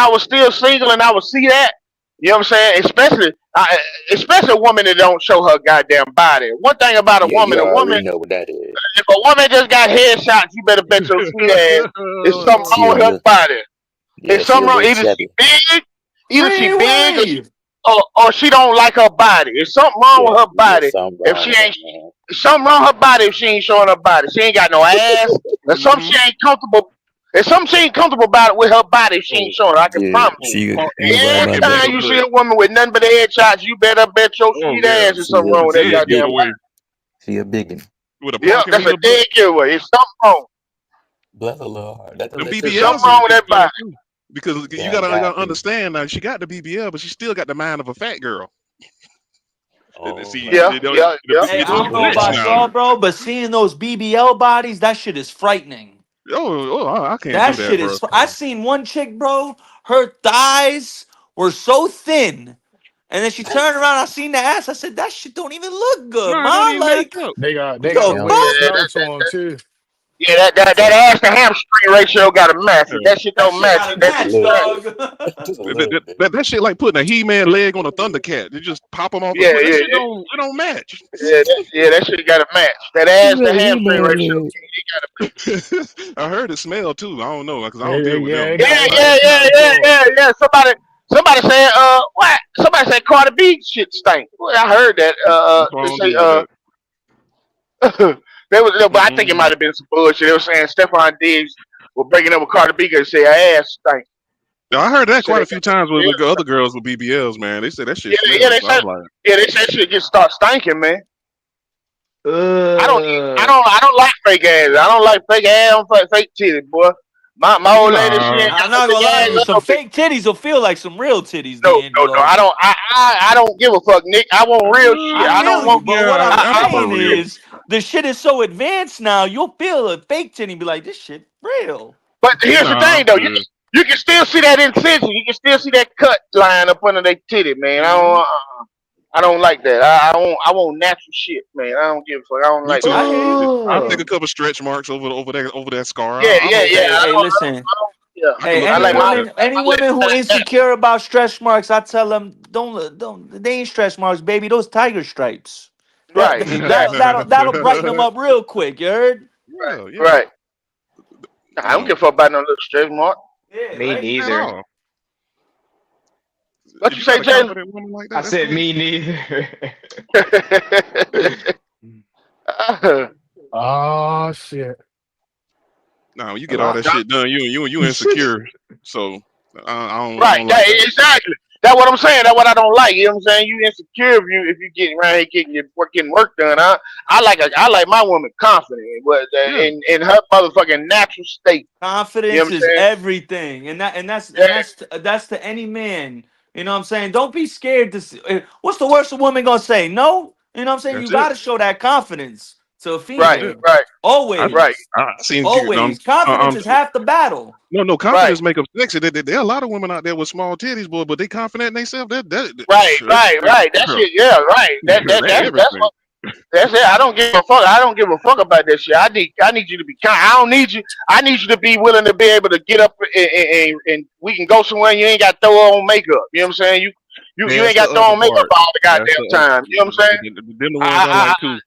was still single, and I would see that. You know what I'm saying? Especially a woman that don't show her goddamn body. One thing about a woman, know what that is. if a woman just got headshots, you better bet your sweet ass it's something wrong with her body. It's something wrong. Either she big, or she don't like her body. It's something wrong with her body. If she ain't something wrong with her body, if she ain't showing her body, she ain't got no ass. There's something she ain't comfortable. There's something she ain't comfortable about it with her body if she ain't showing. I can promise you. Every time you see a woman with nothing but headshots, you better bet your sweet ass is something wrong with that goddamn body. She a biggin. Yeah, that's a dead giveaway. It's something wrong. Bless her little heart. There's something wrong with that body. Because you gotta understand now, she got the BBL, but she still got the mind of a fat girl. Hey, I don't know about y'all, bro, but seeing those BBL bodies, that shit is frightening. I can't. That do that, shit bro. is. I seen one chick, bro. Her thighs were so thin, and then she turned around. I seen the ass. I said, "That shit don't even look good, man." Like they got weird to them too. Yeah, that ass to hamstring ratio got to match. That shit don't match. That shit like putting a He-Man leg on a Thundercat. You just pop them off. It don't match. That shit got to match. That ass to hamstring ratio. I heard it smell too. I don't know because I don't deal with them. Yeah. Somebody said what? Somebody said Cardi B shit stink. Well, I heard that. But I think it might have been some bullshit. They were saying Stephon Diggs were breaking up with Cardi B because they say her ass stank. I heard that quite a few times with other girls with BBLs, man. They said that shit. They said shit just start stinking, man. I don't like fake ass. I don't like fake ass. I don't like fake titties, boy. My old lady, she ain't. I'm not gonna lie to you. Some fake titties will feel like some real titties. No. I don't give a fuck, Nick. I want real shit. I don't want. But what I'm saying is, the shit is so advanced now. You'll feel a fake titty and be like, "This shit real." But here's the thing, though. You can still see that incision. You can still see that cut line up under their titty, man. I I don't like that. I want natural shit, man. I don't give a fuck. I don't Me like too. that. I hear you. I'll take Oh. a couple stretch marks over that scar. Yeah, I'm yeah, okay yeah. with Hey, it. hey, listen. Yeah. I can Hey, look I any good like like my women, that. any lips women who that. insecure about stretch marks, I tell them don't. They ain't stretch marks, baby. Those tiger stripes. That Right, exactly. that'll brighten them up real quick. You heard? Right, Yeah, yeah. right. Nah, I don't No, give a fuck about no little stretch mark. Yeah, Me right. at neither. all. What If you you say, got a Jalen? confident woman like I that, that's said cool. me neither. Oh shit. Now when you A get all lot. that shit done, you insecure. So I Right, don't like that. exactly. That's what I'm saying. That's what I don't like. You know what I'm saying? You insecure if you get around here getting work done. I like my woman confident, but Yeah, in her motherfucking natural state. You know Confidence what I'm is saying? everything, and Yeah, that's to any man. You know what I'm saying? Don't be scared to. What's the worst a woman gonna say? No. You know what I'm saying? You that's it. got to show that confidence to a That's right, female. it. right, I right, Always, I seen you. always. Confidence is half the battle. No right, confidence make them sexy. There are a lot of women out there with small titties, boy, but they confident in themselves. right, right, right. That Girl, shit, yeah, right. they That's everything. what. That's it. I don't give a fuck. I don't give a fuck about that shit. I need you to be kind. I don't need you. I need you to be willing to be able to get up and we can go somewhere. And you ain't got to throw on makeup. You know what I'm saying? You That's ain't the got to throw other on makeup part. all the That's goddamn the other. time. You know what I'm saying? Them the ones I I, like I, too.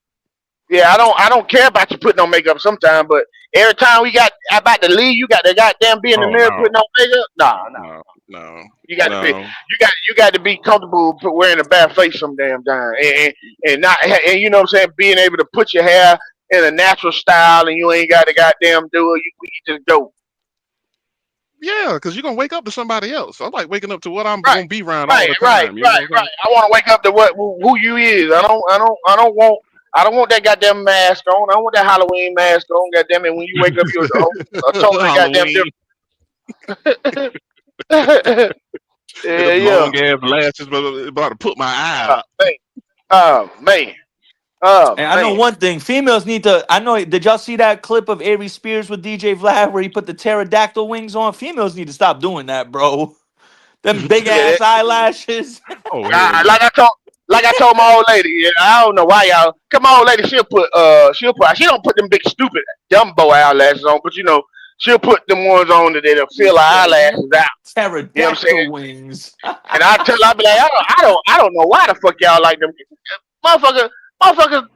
yeah, I don't care about you putting on makeup sometimes, but every time we got about to leave, you got to goddamn be in the Oh mirror no, putting on makeup. Nah, nah. no, no, You got to be no. you got to be comfortable wearing a bad face some damn time and not and you know what I'm saying, being able to put your hair in a natural style and you ain't got to goddamn do it. We can just go. Yeah, because you're gonna wake up to somebody else. I like waking up to what I'm Right, gonna be around all right, the right, time. You know right, what I'm right. I want to wake up to who you is. I don't want that goddamn mask on. I don't want that Halloween mask on. Goddamn it, when you wake up, you're a saying? totally goddamn Halloween different. and Yeah, them yeah. long ass lashes, but about to put my eye Oh out. man. Oh man. Oh And I know man. one thing: females need to. I know. Did y'all see that clip of Avery Spears with DJ Vlad where he put the pterodactyl wings on? Females need to stop doing that, bro. Them big Yeah, ass eyelashes. Oh hell yeah. like I told my old lady, yeah, I don't know why y'all. Come on, old lady, she don't put them big stupid Dumbo eyelashes on, but you know she'll put them ones on that'll He fill her said eyelashes out. You know what I'm saying? pterodactyl wings. And I be like, I don't know why the fuck y'all like them, motherfucker,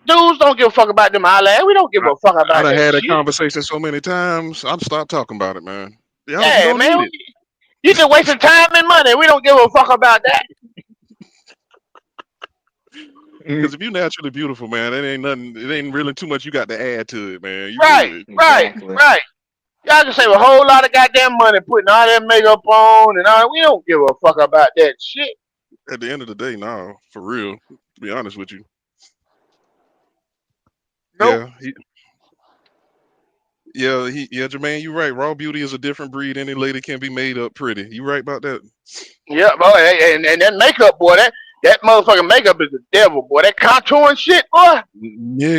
dudes don't give a fuck about them eyelashes. We don't give I, a fuck I about done that had that shit. conversation so many times. I've stopped talking about it, man. You Yeah, don't man, need it. you just wasting time and money. We don't give a fuck about that. Because if you're naturally beautiful, man, it ain't nothing. It ain't really too much you got to add to it, man. You Right, good. right, Exactly. right. Y'all can save a whole lot of goddamn money putting all that makeup on and all. We don't give a fuck about that shit. At the end of the day, no, for real. To be honest with you, Nope. yeah, Jermaine, you're right. Raw beauty is a different breed. Any lady can be made up pretty. You right about that? Yeah, boy, and that makeup, boy, that motherfucking makeup is the devil, boy. That contouring shit, boy.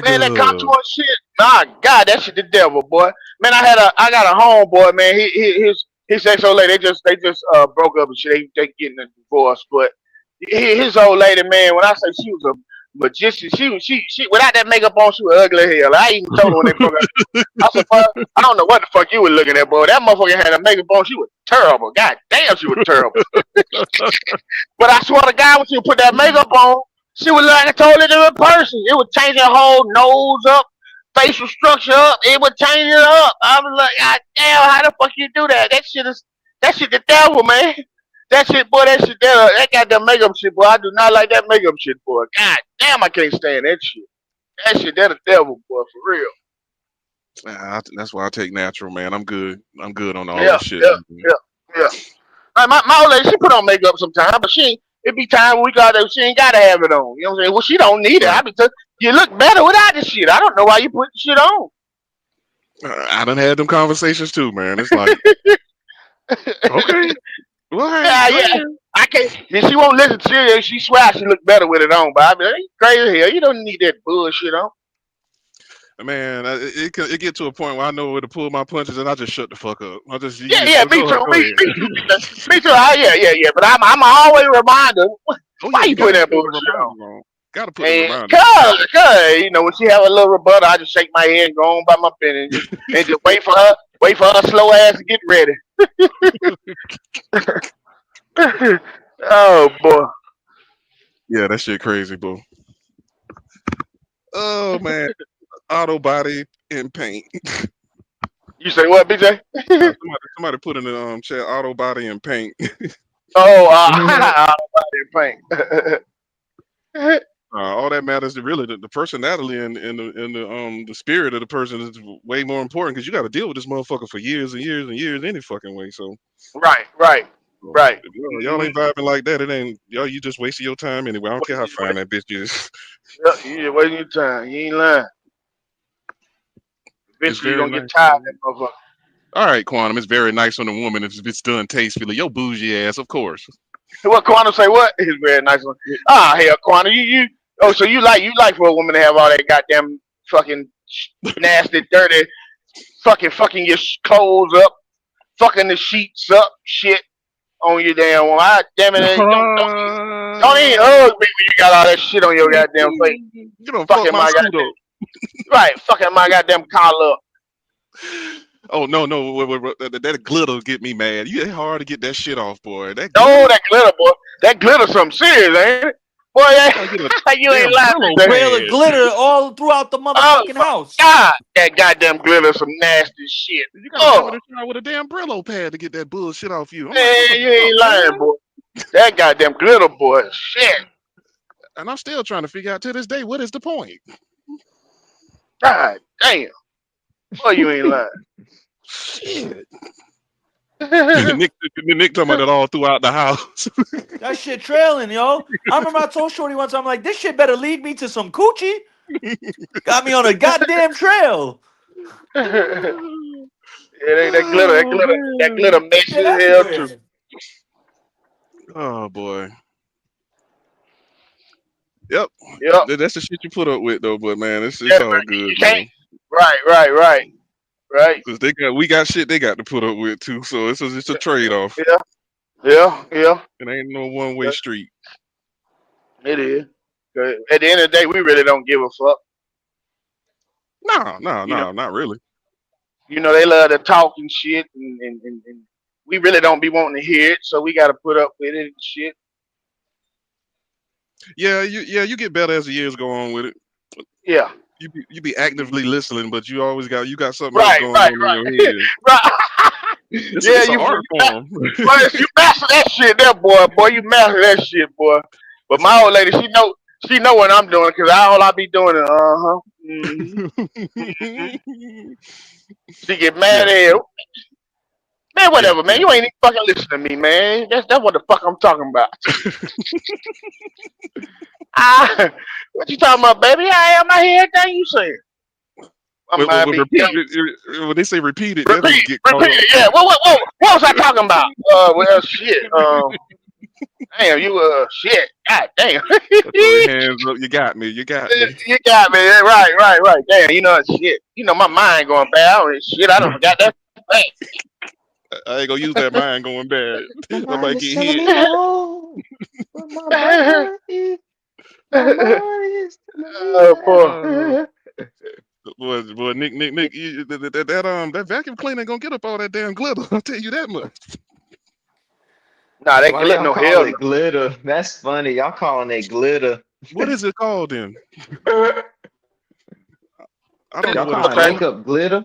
Man, that Nigga. contouring shit. My God, that shit the devil, boy. Man, I got a homeboy, man. His ex old lady, they just broke up and shit. They getting a divorce, but his old lady, man. When I say she was a magician, she without that makeup on, she was ugly as hell. I even told her when they broke up. I said, "Boy, I don't know what the fuck you were looking at, boy. That motherfucker had a makeup on. She was terrible. God damn, she was terrible." But I swear to God, when she would put that makeup on, she was like a totally different person. It would change her whole nose up, facial structure up. It would change it up. I was like, God damn, how the fuck you do that? That shit the devil, man. That shit, boy, that goddamn makeup shit, boy. I do not like that makeup shit, boy. God damn, I can't stand that shit. That shit, that the devil, boy, for real. That's why I take natural, man. I'm good. I'm good on all Yeah, that shit. yeah, yeah, yeah. Like my old lady, she put on makeup sometimes, but it be time we got that she ain't gotta have it on. You know what I'm saying? Well, she don't need it. Right. I be you look better without the shit. I don't know why you put the shit on. I done had them conversations too, man. It's like, okay, well, hey, Yeah, go yeah. ahead. I can't. She won't listen to it. She swears she look better with it on, but I be like, you crazy as hell. You don't need that bullshit on. Man, it get to a point where I know where to pull my punches, and I just shut the fuck up. I just Yeah, go me too. go Me ahead. too. Me too. Yeah. But I'm always remind her. Oh Why yeah, you you put gotta that put the bullshit on? reminder on. Gotta put the And reminder. cause when she have a little rebuttal, I just shake my head and go on by my pen and just wait for her slow ass to get ready. Oh boy. Yeah, that shit crazy, boo. Oh man, auto body and paint. You say what, BJ? Somebody put in the chat auto body and paint. Oh, body paint. All that matters is really the personality and the spirit of the person is way more important because you got to deal with this motherfucker for years and years and years any fucking way. So Right. if y'all ain't vibing like that, it ain't y'all. You just wasting your time anyway. I don't care how fine that bitch is. Yeah, you just wasting your time. You ain't lying. Eventually, you're very gonna get nice. tired of that motherfucker. All right, Quantum. It's very nice on the woman if it's done tastefully. Yo, bougie ass, of course. What Quantum say? What? It's very nice one. Hell, Quantum, you. Oh, so you like for a woman to have all that goddamn fucking nasty, dirty, fucking your clothes up, fucking the sheets up, shit on your damn one. Damn it, don't even hug me when you got all that shit on your goddamn face. You don't fucking fuck my goddamn, suit up. right? Fucking my goddamn collar up. Oh no, that glitter get me mad. You ain't hard to get that shit off, boy. That glitter, boy. That glitter something serious, ain't it? Boy, you ain't lying. Trail of glitter all throughout the motherfucking house. God, that goddamn glitter some nasty shit. You gotta come to with a damn Brillo pad to get that bullshit off you. Man, you ain't lying, boy. That goddamn glitter, boy. Shit. And I'm still trying to figure out to this day what is the point. God damn. Boy, you ain't lying. Shit. Nick talking about it all throughout the house. That shit trailing, yo. I remember I told Shorty once, I'm like, this shit better lead me to some coochie. Got me on a goddamn trail. That glitter makes you hell too. Oh boy. Yep. That's the shit you put up with though, but man, it's all good. You can't. Right. Cause we got shit they got to put up with too, so it's a trade off. Yeah. It ain't no one way street. It is. At the end of the day, we really don't give a fuck. No, not really. You know, they love to talk and shit, and we really don't be wanting to hear it, so we got to put up with it and shit. Yeah, you get better as the years go on with it. Yeah. You be actively listening, but you always got something right, else going on in your head. Right. It's an art form. You master that shit there, boy. You master that shit, boy. But my old lady, she know what I'm doing, because all I be doing is She get mad at hell. Man, whatever, man. You ain't even fucking listening to me, man. That's what the fuck I'm talking about. What you talking about, baby? I am. I hear everything you saying. When they say repeat it, repeat it. Yeah. What was I talking about? Well, shit. Damn, you shit. God damn. Your hands up. You got me. You got me. You got me. Right. Damn, you know shit. You know my mind going bad. Shit, I don't forgot that. I ain't gonna use that mind going bad. Somebody get hit. Boy, Nick, that vacuum cleaner ain't gonna get up all that damn glitter. I'll tell you that much. Nah, that Why glitter y'all no call hell. it glitter? That's funny. Y'all calling it glitter. What is it called then? I don't know what what it's called. makeup glitter.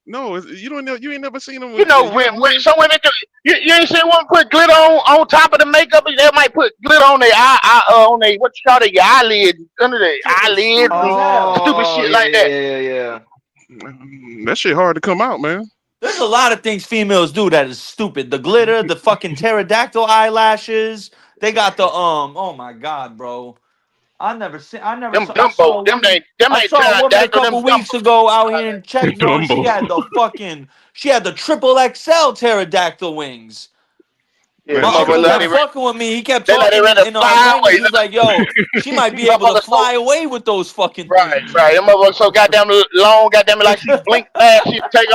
No, you don't know. You ain't never seen them. You know when some women do, you ain't seen one put glitter on top of the makeup. They might put glitter on their on their what you call it, your eyelids, under the eyelids, stupid shit like that. Yeah. That shit hard to come out, man. There's a lot of things females do that is stupid. The glitter, the fucking pterodactyl eyelashes. They got the oh my god, bro. I saw a woman a couple weeks ago out here in Czechville. She had the triple XL pterodactyl wings. Yeah, Man, them she My could uncle motherfuckers have like kept they flew. ready. fucking with me. He kept They like they talking ready to in our fly language. away. He was like, "Yo, she might be able to Motherfuckers so fly away with those fucking right, things." right. Them motherfuckers so goddamn long, goddamn it, like she blink fast, she take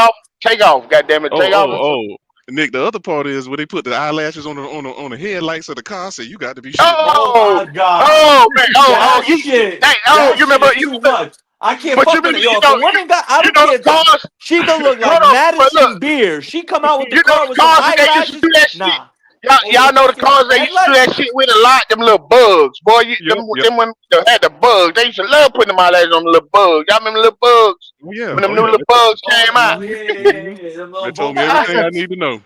off, goddamn it, Oh, take off. And so, Nick, the other part is where they put the eyelashes on the headlights of the car. Say you got to be shitting me. Oh oh, my god, oh man, that you, shit, hey, that you shit remember is too much. I can't but you fuck with remember, it. Yo, if a woman got, I you don't know care. the cars. She could look Hold like on, but look, Madison Beer. She come out with the you know car the with some cars that they used to eyelashes. do that shit. Nah, over Y'all the know the fucking cars they used to do that headlights. shit with a lot. Them little bugs, boy. Yep, yep. Them when they had the bugs, they used to love putting them eyelashes on the little bugs. Y'all remember the little bugs Oh yeah, when them oh new yeah. little bugs came Oh out? yeah, Mm-hmm. them They little told me everything I Volkswagens, need to know.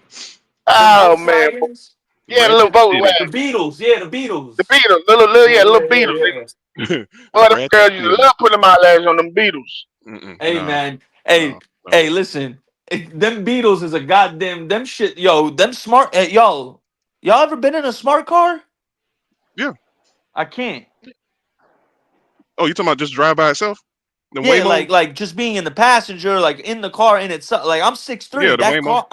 them Oh man, Volkswagens, yeah, the little Ratchet City. the Volkswagen, Beatles. Yeah, the the Beatles. Beatles, little Yeah, Beatles. yeah. Boy, them Ratchet girls used to City. love putting them eyelashes on them Beatles. Hey Nah, man, no, no. hey, listen, them Beatles is a goddamn them shit, yo. Them smart, y'all ever been in a smart car? Yeah. I can't. Oh, you talking about just drive by itself? The Yeah, Waymo? like just being in the passenger, like in the car in itself. Like I'm 6'3". Yeah, the That Waymo. car,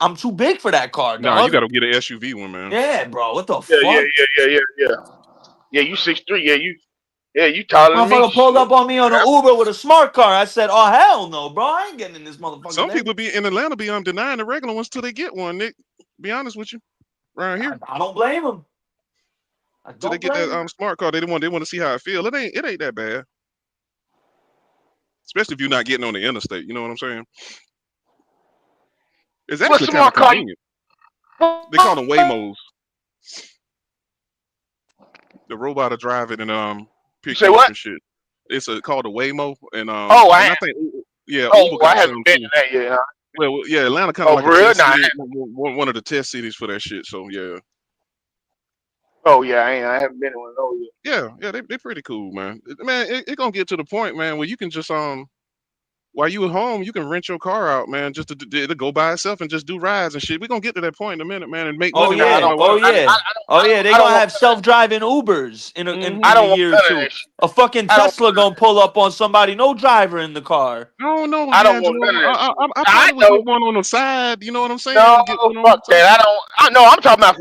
I'm too big for that car, Nah, you dog. got to get an SUV one, man. Yeah, bro. What the Yeah, fuck? Yeah, you 6'3". You taller than me. Motherfucker pulled Shit. up on me on an Uber with a smart car. I said, "Oh hell no, bro! I ain't getting in this motherfucker Some thing." people be in Atlanta be denying the regular ones till they get one. Nick, be honest with you, right here, I don't blame him. I till they don't get that blame him. smart car, they want to see how it feel. It ain't that bad, especially if you're not getting on the interstate. You know what I'm saying? It's What actually kind of smart car? convenient. They call them Waymos. The robot will drive it and You pick say you up what? and shit. It's called a Waymo, and Oh, I think yeah, oh, Uber I got haven't some been too. to that yet. Huh? Well, yeah, Atlanta kind of Oh, like for a real? test Nah. city, one of the test cities for that shit. So yeah, Oh yeah, I haven't been to one of those yet. yeah, they pretty cool, man. Man, it gonna get to the point, man, where you can just while you at home, you can rent your car out, man, just to go by itself and just do rides and shit. We gonna get to that point in a minute, man, and make Oh money Nah, I yeah, don't while want. oh while yeah, oh yeah. They I don't gonna want. have self-driving Ubers I in a don't want year or none of two. that shit. A fucking I don't. Tesla gonna pull up on somebody, no driver in the car. I don't know, I don't want D'Angelo. none of that shit. I I probably would know. get one on the side. You know what I'm No, saying? Get one on fuck the side. that. I don't. I know. I'm talking about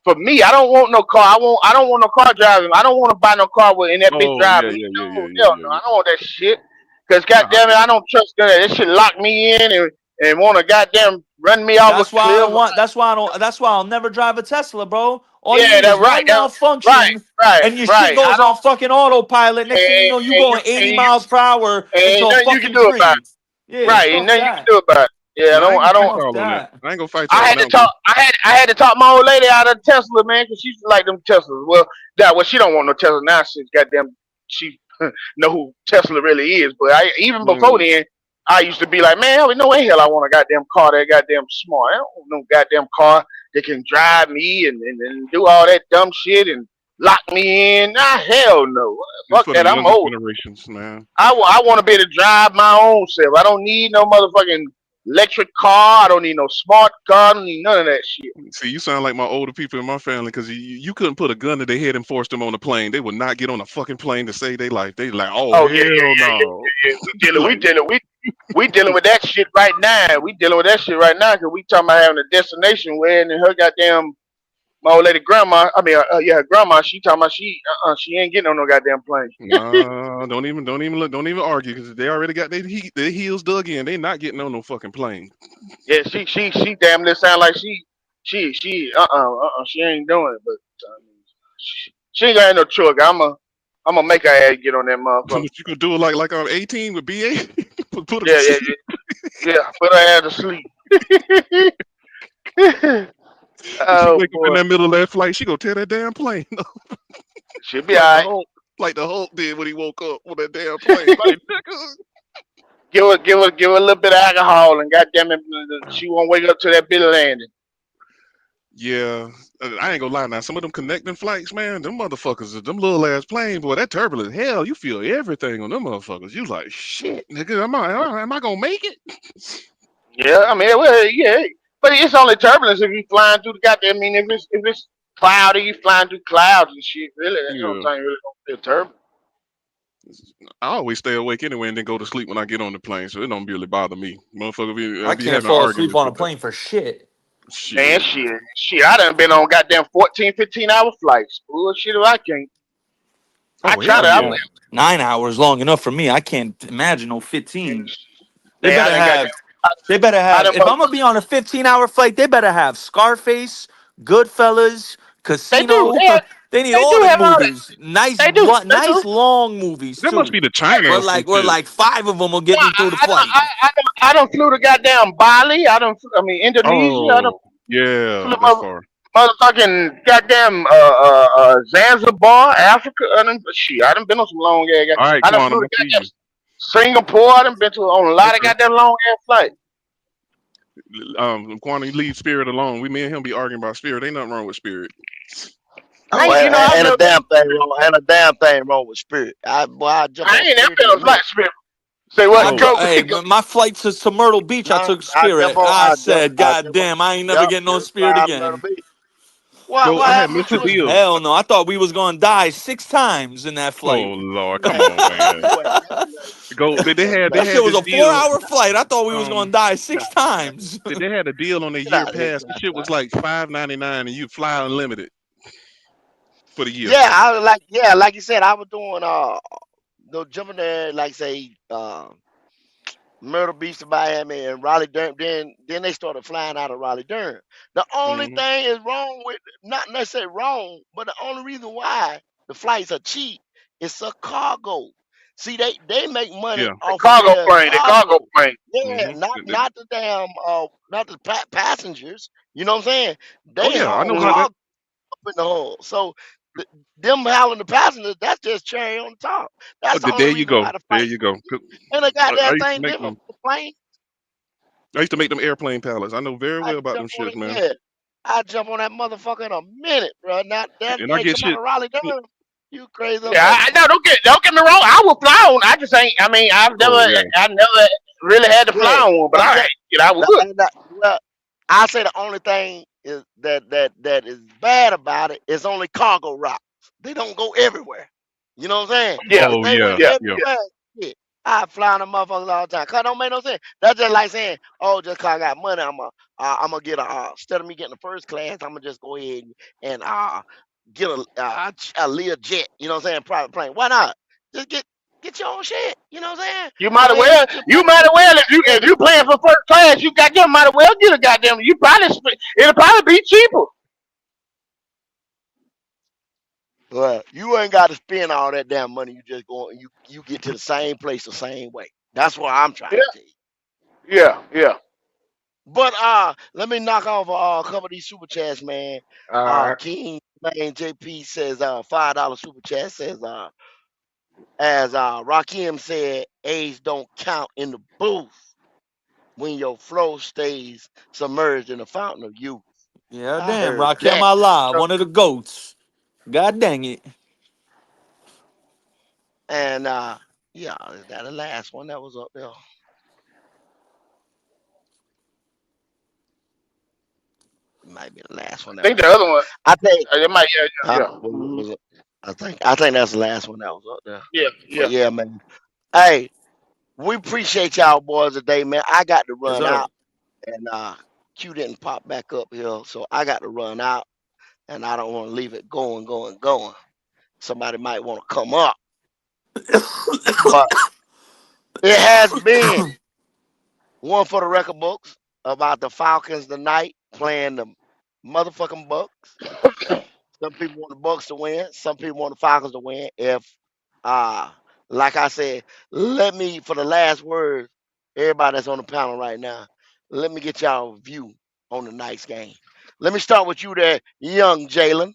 for me. I don't want no car. I don't want no car driving. I don't want to buy no car with and that bitch Oh yeah, driving me. yeah, yeah, No, yeah, yeah, hell yeah, no. I yeah. don't want that shit. Cause Nah, goddamn it, I don't trust that. That shit lock me in and want to goddamn run me off a That's why I cliff. don't want. That's why I don't. That's why I'll never drive a Tesla, bro. All you Yeah, need is that's right. one That right, malfunction, right, and your shit right. I goes on don't. fucking autopilot. Next thing you know, you going 80 miles per hour Ain't into a nothing you can fucking do about tree. it. Yeah, Right, ain't fuck nothing you can that. do about it. Yeah, yeah, I ain't I gonna fight don't. Fuck y'all on that. that. I ain't gonna fight I y'all on had to that one. talk. I had to talk my old lady out of Tesla, man, because she used to like them Teslas. Well, she don't want no Tesla now. She's goddamn. She know who Tesla really is. But even before Mm. then, I used to be like, man, no way hell I want a goddamn car that goddamn smart. I don't want no goddamn car that can drive me and do all that dumb shit and lock me in. Nah, hell no. It's Fuck for the that. I'm younger old. generations, man. I want to be able to drive my own self. I don't need no motherfucking electric car. I don't need no smart car. I don't need none of that shit. See, you sound like my older people in my family because you couldn't put a gun to their head and force them on a plane. They would not get on a fucking plane to save their life. They like, oh Oh yeah, yeah, hell yeah, yeah, no. yeah, yeah. Like, We dealing with that shit right now. We dealing with that shit right now because we talking about having a destination where and her goddamn my old lady grandma. I mean, yeah, her grandma. She talking about she ain't getting on no goddamn plane. nah, don't even look, don't even argue because they already got their heels dug in. They not getting on no fucking plane. Yeah, she damn near sound like she ain't doing it. But she ain't got no choice. I'm gonna make her ass get on that motherfucker. But you could do it like I'm 18 with BA. Put her Yeah, to yeah, sleep. yeah. Put her ass to sleep. If she Oh wake up in boy, that middle of that flight, she gonna tear that damn plane up. she'll be like the alright. Hulk, like the Hulk did when he woke up on that damn plane. Like, nigga. Give her a little bit of alcohol, and goddamn it, she won't wake up to that bit of landing. Yeah, I ain't gonna lie now. Some of them connecting flights, man, them motherfuckers, them little ass plane, boy, that turbulence, hell, you feel everything on them motherfuckers. You like, shit, nigga, am I gonna make it? Yeah, I mean, well, yeah, but it's only turbulence if you flying through the goddamn. I mean, if it's cloudy, you flying through clouds and shit. Really, that's the only Yeah, time you really gonna feel turbulence. I always stay awake anyway and then go to sleep when I get on the plane, so it don't really bother me. Motherfucker, I be can't having fall asleep arguments on a with that. plane for shit. Shit. Shit, I done been on goddamn 14, 15 hour flights. Bullshit, I can't. I Oh try hell to. yeah. 9 hours long enough for me. I can't imagine no 15. They Man, I better done got. have. They better I have. done. If I'm gonna be on a 15-hour flight, they better have Scarface, Goodfellas, They do. Casino. They need They all do them have all that. movies. Nice, They do. They nice do. long movies That must too. be the China or some Where shit. like 5 of them will No, get me through the flight. I don't flew to goddamn Bali. I mean Indonesia. I don't Oh yeah, flew that's far. motherfucking goddamn Zanzibar, Africa. Shit, I done been on some long ass. All right, I done flew Quantum, to I see goddamn you. Singapore. I done been to on a lot of Okay. goddamn long ass flights. Quantum, you leave Spirit alone. Me and him be arguing about Spirit. Ain't nothing wrong with Spirit. I ain't, you know, Well, I've and a never, damn thing wrong, and a damn thing wrong with Spirit. I jump I on ain't never Spirit been in a on a flight minute. trip. Say what, Oh, Coke? My flight to Myrtle Beach, I Huh? took Spirit. I said, I God jump on. damn, I ain't never Yep, getting on just Spirit fly Myrtle again. Beach. go. What I had happened with missed a you and deal. Hell no, I thought we was gonna die 6 times in that flight. Oh Lord, come man? on, man. You ain't Go. They That had shit was this a deal. 4-hour flight. I thought we was Um, gonna die get 6 out of here, man. times. they had a deal on their Get year out of here, pass. The man. shit was like $5.99, and you fly unlimited for the year. Yeah, like you said, I was doing no jumping there, like say Myrtle Beach to Miami and Raleigh Durham. Then they started flying out of Raleigh Durham. The only Hmm. thing is wrong with, not necessarily wrong, but the only reason why the flights are cheap is a cargo. See, they make money Yeah. off of their The cargo cargo. plane. Yeah, Hmm. not the damn not the passengers. You know what I'm saying? Oh They yeah, I haul know how Mm-hmm. that. cargo up in the hull. So them hauling the passengers, that's just cherry on top. Oh, That's the only there you reason go. why the There flight you go. and the I goddamn used to thing make different them. from the plane. I used to make them airplane pallets. I know very I well about them jump on shits, it, man. yeah. I jump on that motherfucker in a minute, bro. Not that And I ain't get come out shit. of Raleigh Durham. You crazy Yeah, I motherfucker. no, don't get me wrong. I will fly on. I just ain't. I mean, Oh yeah. I never really had to fly Yeah. on one. But I'm all saying right, I would. well, I say the only thing is that is bad about it is only cargo routes. They don't go everywhere. You know what I'm saying? Yeah, If Oh they yeah. went yeah. Yeah. everywhere, shit, I fly on the motherfuckers all the time. Cause it don't make no sense. That's just like saying, oh, just cause I got money, I'm gonna get a instead of me getting the first class, I'm gonna just go ahead and get a Lear jet. You know what I'm saying? Private plane. Why not? Just get your own shit. You know what I'm saying? You might Go as ahead and well. get your You money. might as well if you playing for first class. You goddamn might as well get a goddamn. You probably it'll probably be cheaper. Well, you ain't got to spend all that damn money. You just go, you get to the same place the same way. That's what I'm trying Yeah, to tell you. yeah. But let me knock off a couple of these super chats, man. All right. King man JP says $5 super chat says as Rakim said, age don't count in the booth when your flow stays submerged in the fountain of youth. Yeah, I damn, heard Rakim that. Allah, one of the goats. God dang it. And yeah, is that the last one that was up there? Might be the last one I that think was the up other there. one. I think. It might. Huh? Yeah. Mhm. Was it? I think that's the last one that was up there. Yeah. But Yeah. yeah, man. Hey, we appreciate y'all boys today, man. I got to Yes, run sir. out, and Q didn't pop back up here, so I got to run out, and I don't want to leave it going. Somebody might want to come up, but it has been one for the record books about the Falcons tonight playing the motherfucking Bucks. Some people want the Bucks to win. Some people want the Falcons to win. If uh like I said, let me for the last word, everybody that's on the panel right now, let me get y'all view on the night's game. Let me start with you there, young Jalen.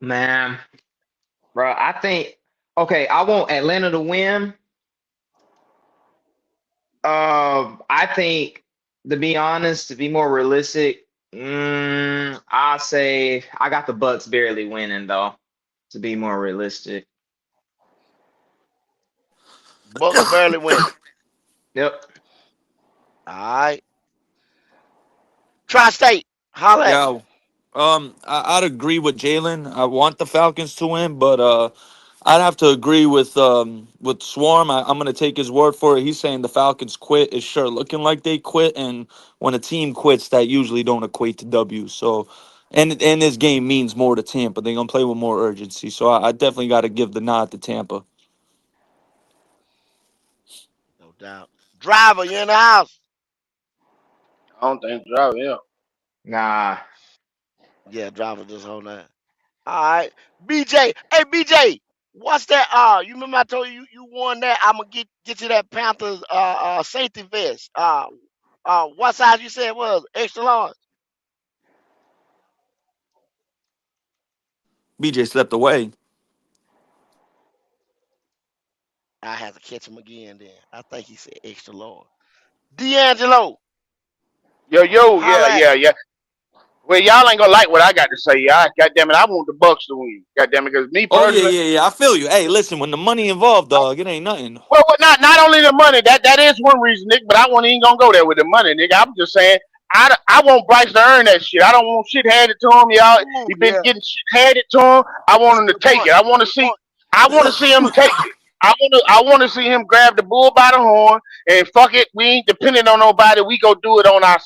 Man, bro, I think okay, I want Atlanta to win. I think to be honest, to be more realistic, I say I got the Bucks barely winning though. To be more realistic. Bucks barely winning. Yep. All right. Tri-State, holla at me. Yeah. I'd agree with Jalen. I want the Falcons to win, but I'd have to agree with Swarm. I'm going to take his word for it. He's saying the Falcons quit. It's sure looking like they quit, and when a team quits, that usually don't equate to W. So, and this game means more to Tampa. They're going to play with more urgency. So I definitely got to give the nod to Tampa. No doubt. Driver, you in the house? I don't think Driver, yeah. Nah. Yeah, driver just on that. All right. BJ. Hey, BJ. What's that? You remember I told you you won that? I'm gonna get you that Panthers safety vest. What size you said it was? Extra large. BJ slept away. I have to catch him again then. I think he said extra large. D'Angelo. Yo, Holla at me. yeah. Well, y'all ain't gonna like what I got to say, y'all. God damn it, I want the Bucks to win. God damn it, because me Oh personally, yeah. I feel you. Hey, listen, when the money involved, dog, it ain't nothing. well, not only the money, that is one reason, Nick, but I wasn't even gonna go there with the money, nigga. I'm just saying, I want Bryce to earn that shit. I don't want shit handed to him, y'all. Ooh, He been yeah. getting shit handed to him. I want That's a him to good take point. it. That's a good point. I want to see him take it. I want to see him grab the bull by the horn and fuck it. We ain't depending on nobody. We go do it on our.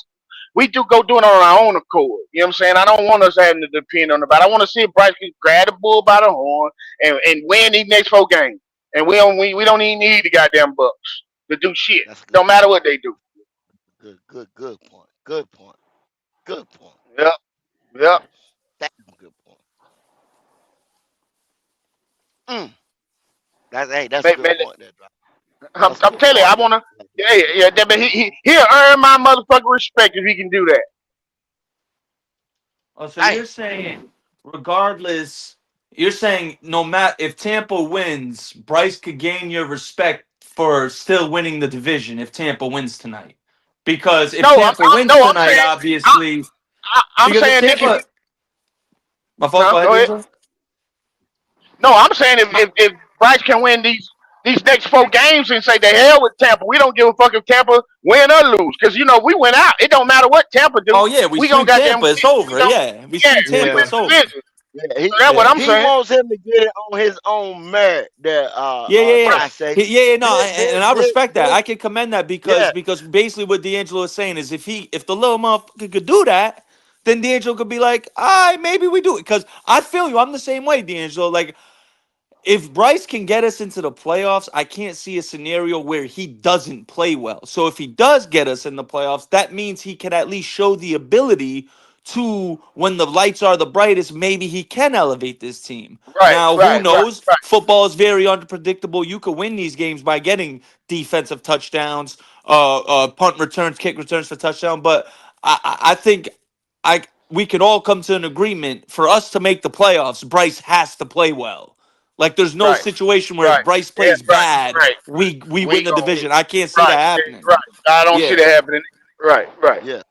We do go do it on our own accord. You know what I'm saying? I don't want us having to depend on nobody. I want to see Bryce grab the bull by the horn and win these next 4 games. And we don't even need the goddamn Bucks to do shit. That's a good Don't matter what they do. good point. Good point. Good point. Yep. That's a good point. Mm. That's a good Man, point there, driver. I'm That's a good telling you, I point there. wanna. Yeah. But he'll earn my motherfucking respect if he can do that. Oh, so Damn. you're saying, regardless, you're saying no matter if Tampa wins, Bryce could gain your respect for still winning the division if Tampa wins tonight. Because if No, Tampa wins no. I'm tonight, saying. obviously, I'm because if saying, Nick. If Tampa, you, my fault, go ahead, go ahead. D'Angelo. No, I'm saying if Bryce can win these next 4 games and say the hell with Tampa, we don't give a fuck if Tampa win or lose because we went out. It don't matter what Tampa do. Oh yeah, we We gonna sweep goddamn Tampa, win. it's We over. gonna Yeah, we yeah, sweep we Tampa, win it's Yeah. the over. division. Yeah. So that's what Yeah. I'm He saying. wants him to get it on his own merit there, Right. Ty say. No, and I respect that. This, I can commend that yeah, because basically what D'Angelo is saying is if the little motherfucker could do that, then D'Angelo could be like, all right, maybe we do it. Because I feel you, I'm the same way, D'Angelo. Like if Bryce can get us into the playoffs, I can't see a scenario where he doesn't play well. So if he does get us in the playoffs, that means he can at least show the ability to, when the lights are the brightest, maybe he can elevate this team. Right. Now, who Right. Right. knows? Right. Football is very unpredictable. You could win these games by getting defensive touchdowns, punt returns, kick returns for touchdown. But I think we could all come to an agreement for us to make the playoffs. Bryce has to play well. Like there's no Right. situation where if Right. Bryce Yeah. plays Right. bad, Right. we We win ain't the gonna. division. I can't see that Right. happening. Right. I don't see Yeah. that happening. Right. Right. yeah.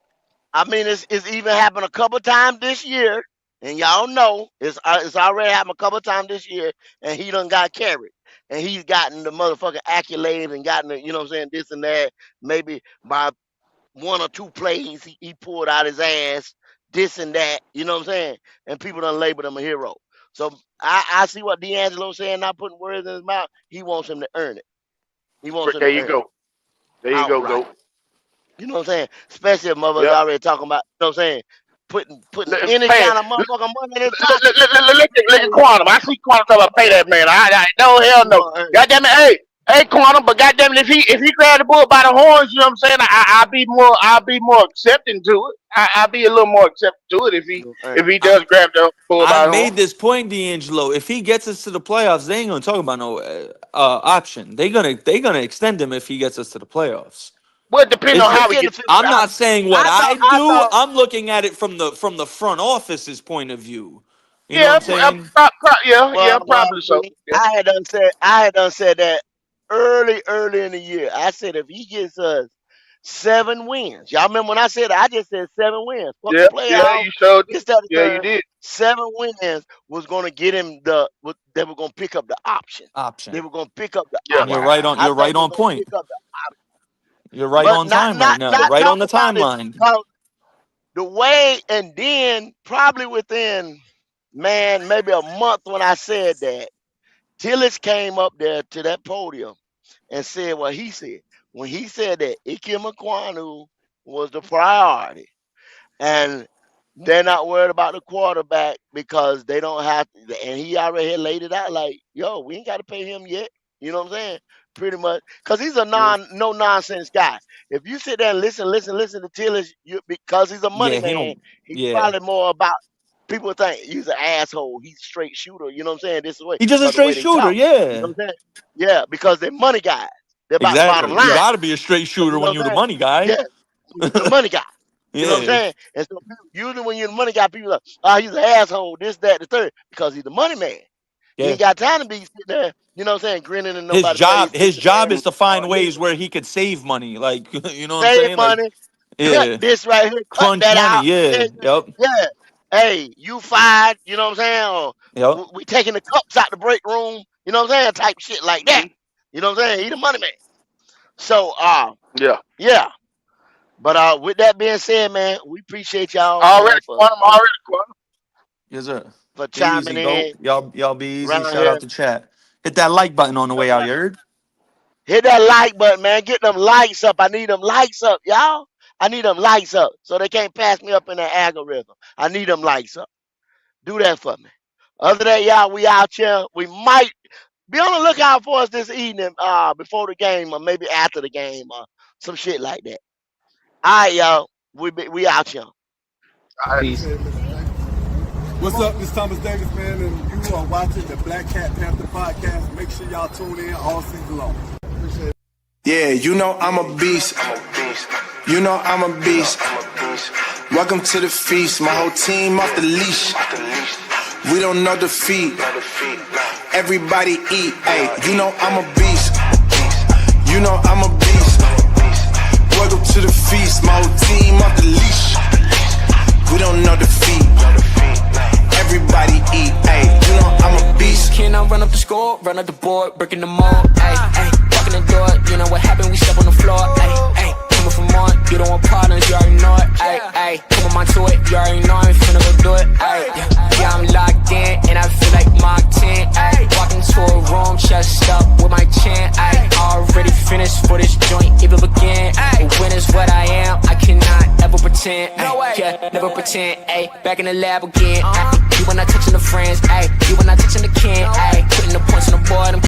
I mean, it's even happened a couple times this year, and y'all know it's already happened a couple times this year, and he done got carried, and he's gotten the motherfucking accolades and gotten the, what I'm saying, this and that. Maybe by 1 or 2 plays he pulled out his ass, this and that. You know what I'm saying? And people done labeled him a hero. So I see what D'Angelo's saying, not putting words in his mouth. He wants him to earn it. He wants him There to you earn it go. There you go. outright. Go. You know what I'm saying? Especially if motherfuckers Yep. already talking about, you know what I'm saying, putting any Hey, kind of motherfucking money in his pocket. look at Hey, Quantum. I see Quantum talking about pay that man. I no hell he no. gonna earn it. Goddamn it, hey Quantum. But goddamn it, if he grabbed the bull by the horns, you know what I'm saying? I'll be more accepting to it. I'll be a little more accepting to it He gonna earn if it. he does grab the bull I by the horn. made this point, D'Angelo. If he gets us to the playoffs, they ain't gonna talk about no option. They gonna extend him if he gets us to the playoffs. Well, it depends It's on Well, how it's we getting get to to the 50. I'm playoffs. not saying what I thought I I do. thought I'm looking at it from the front office's point of view. You know what Yeah, I'm saying? yeah, well probably so. see, Yeah. I had done said that early in the year. I said if he gets us 7 wins. Y'all remember when I said that? I just said 7 wins. Fuck the Yeah, playoffs. you showed. This, that, the Yeah, you third. did. 7 wins was gonna get him they were gonna pick up the option. They Option. were gonna pick up the Yeah. You're option. right on. I You're right think they're on gonna point. pick up the You're right but on time right now. not Right on talking the about it. timeline. 'Cause the way and then probably within maybe a month when I said that, Tillis came up there to that podium and said what he said. When he said that Ike Ekwonu was the priority, and they're not worried about the quarterback because they don't have to, and he already had laid it out like, yo, we ain't got to pay him yet. You know what I'm saying? Pretty much. Because he's a no nonsense guy. If you sit there and listen to Tillis, because he's a money Yeah, he man, don't. he's Yeah, probably more about people think he's an asshole. He's a straight shooter. You know what I'm saying? This way. he's just a Because the way straight they shooter. talk. You Yeah, know what I'm saying? Yeah, because they're money guys. They're about the bottom exactly. You line. got to be a straight So, shooter you know when what you're I'm the saying? money guy. Yeah. You're the money guy. You know what I'm Yeah, saying? And so usually when you're the money guy, people are like, he's an asshole, this, that, the third, because he's the money man. He yeah. ain't got time to be sitting there, you know what I'm saying, grinning in His nobody's face, job kissing their is ass to all find day. ways where he could save money. Like you know what I'm Save saying? Like money, cut yeah, this right here, cut crunch that money. out. Yeah, Yeah, yep, yeah. Hey, you fired, you know what I'm saying? Or yep. we taking the cups out the break room, you know what I'm saying? Type shit like that. You know what I'm saying? He the money man. So Yeah. yeah. But with that being said, man, we appreciate y'all, Already, man, for Quantum. Already, Quantum. Yes, sir. chiming Easy, go. in Y'all be easy. around Shout here. out to chat. Hit that like button on the way out. You heard? Hit that like button, man. Get them likes up. I need them likes up, y'all. I need them likes up so they can't pass me up in the algorithm. I need them likes up. Do that for me. Other than that, y'all, we out here. We might be on the lookout for us this evening, before the game or maybe after the game or some shit like that. All right, y'all. We out here. Peace. What's up? This is Thomas Davis, man, and you are watching the Black Cat Panther podcast. Make sure y'all tune in all season long. Appreciate it. Yeah, you know I'm a beast. You know I'm a beast. Welcome to the feast. My whole team off the leash. We don't know defeat. Everybody eat. Hey, you know I'm a beast. You know I'm a beast. Welcome to the feast. My whole team off the leash. We don't know defeat. Everybody eat. Hey, you know I'm a beast. Can I run up the score, run up the board, breaking them all? Ay, ay, walking the door, you know what happened? We step on the floor. Ay, ay, coming from on, you don't want partners, you already know it. Ay, ay, coming on to it, you already know I'm finna go do it. Ay, yeah, I'm locked in and I feel like Mark 10. Ay, walking to a room, chest up with my chin. Ay, already finished for this joint, even begin. Ay, when is what I am, I cannot ever pretend. Ay, yeah, never pretend. Ay, back in the lab again. Ay, you were not touching the friends. Ay, you were not touching the can. Ay, putting the points on the board.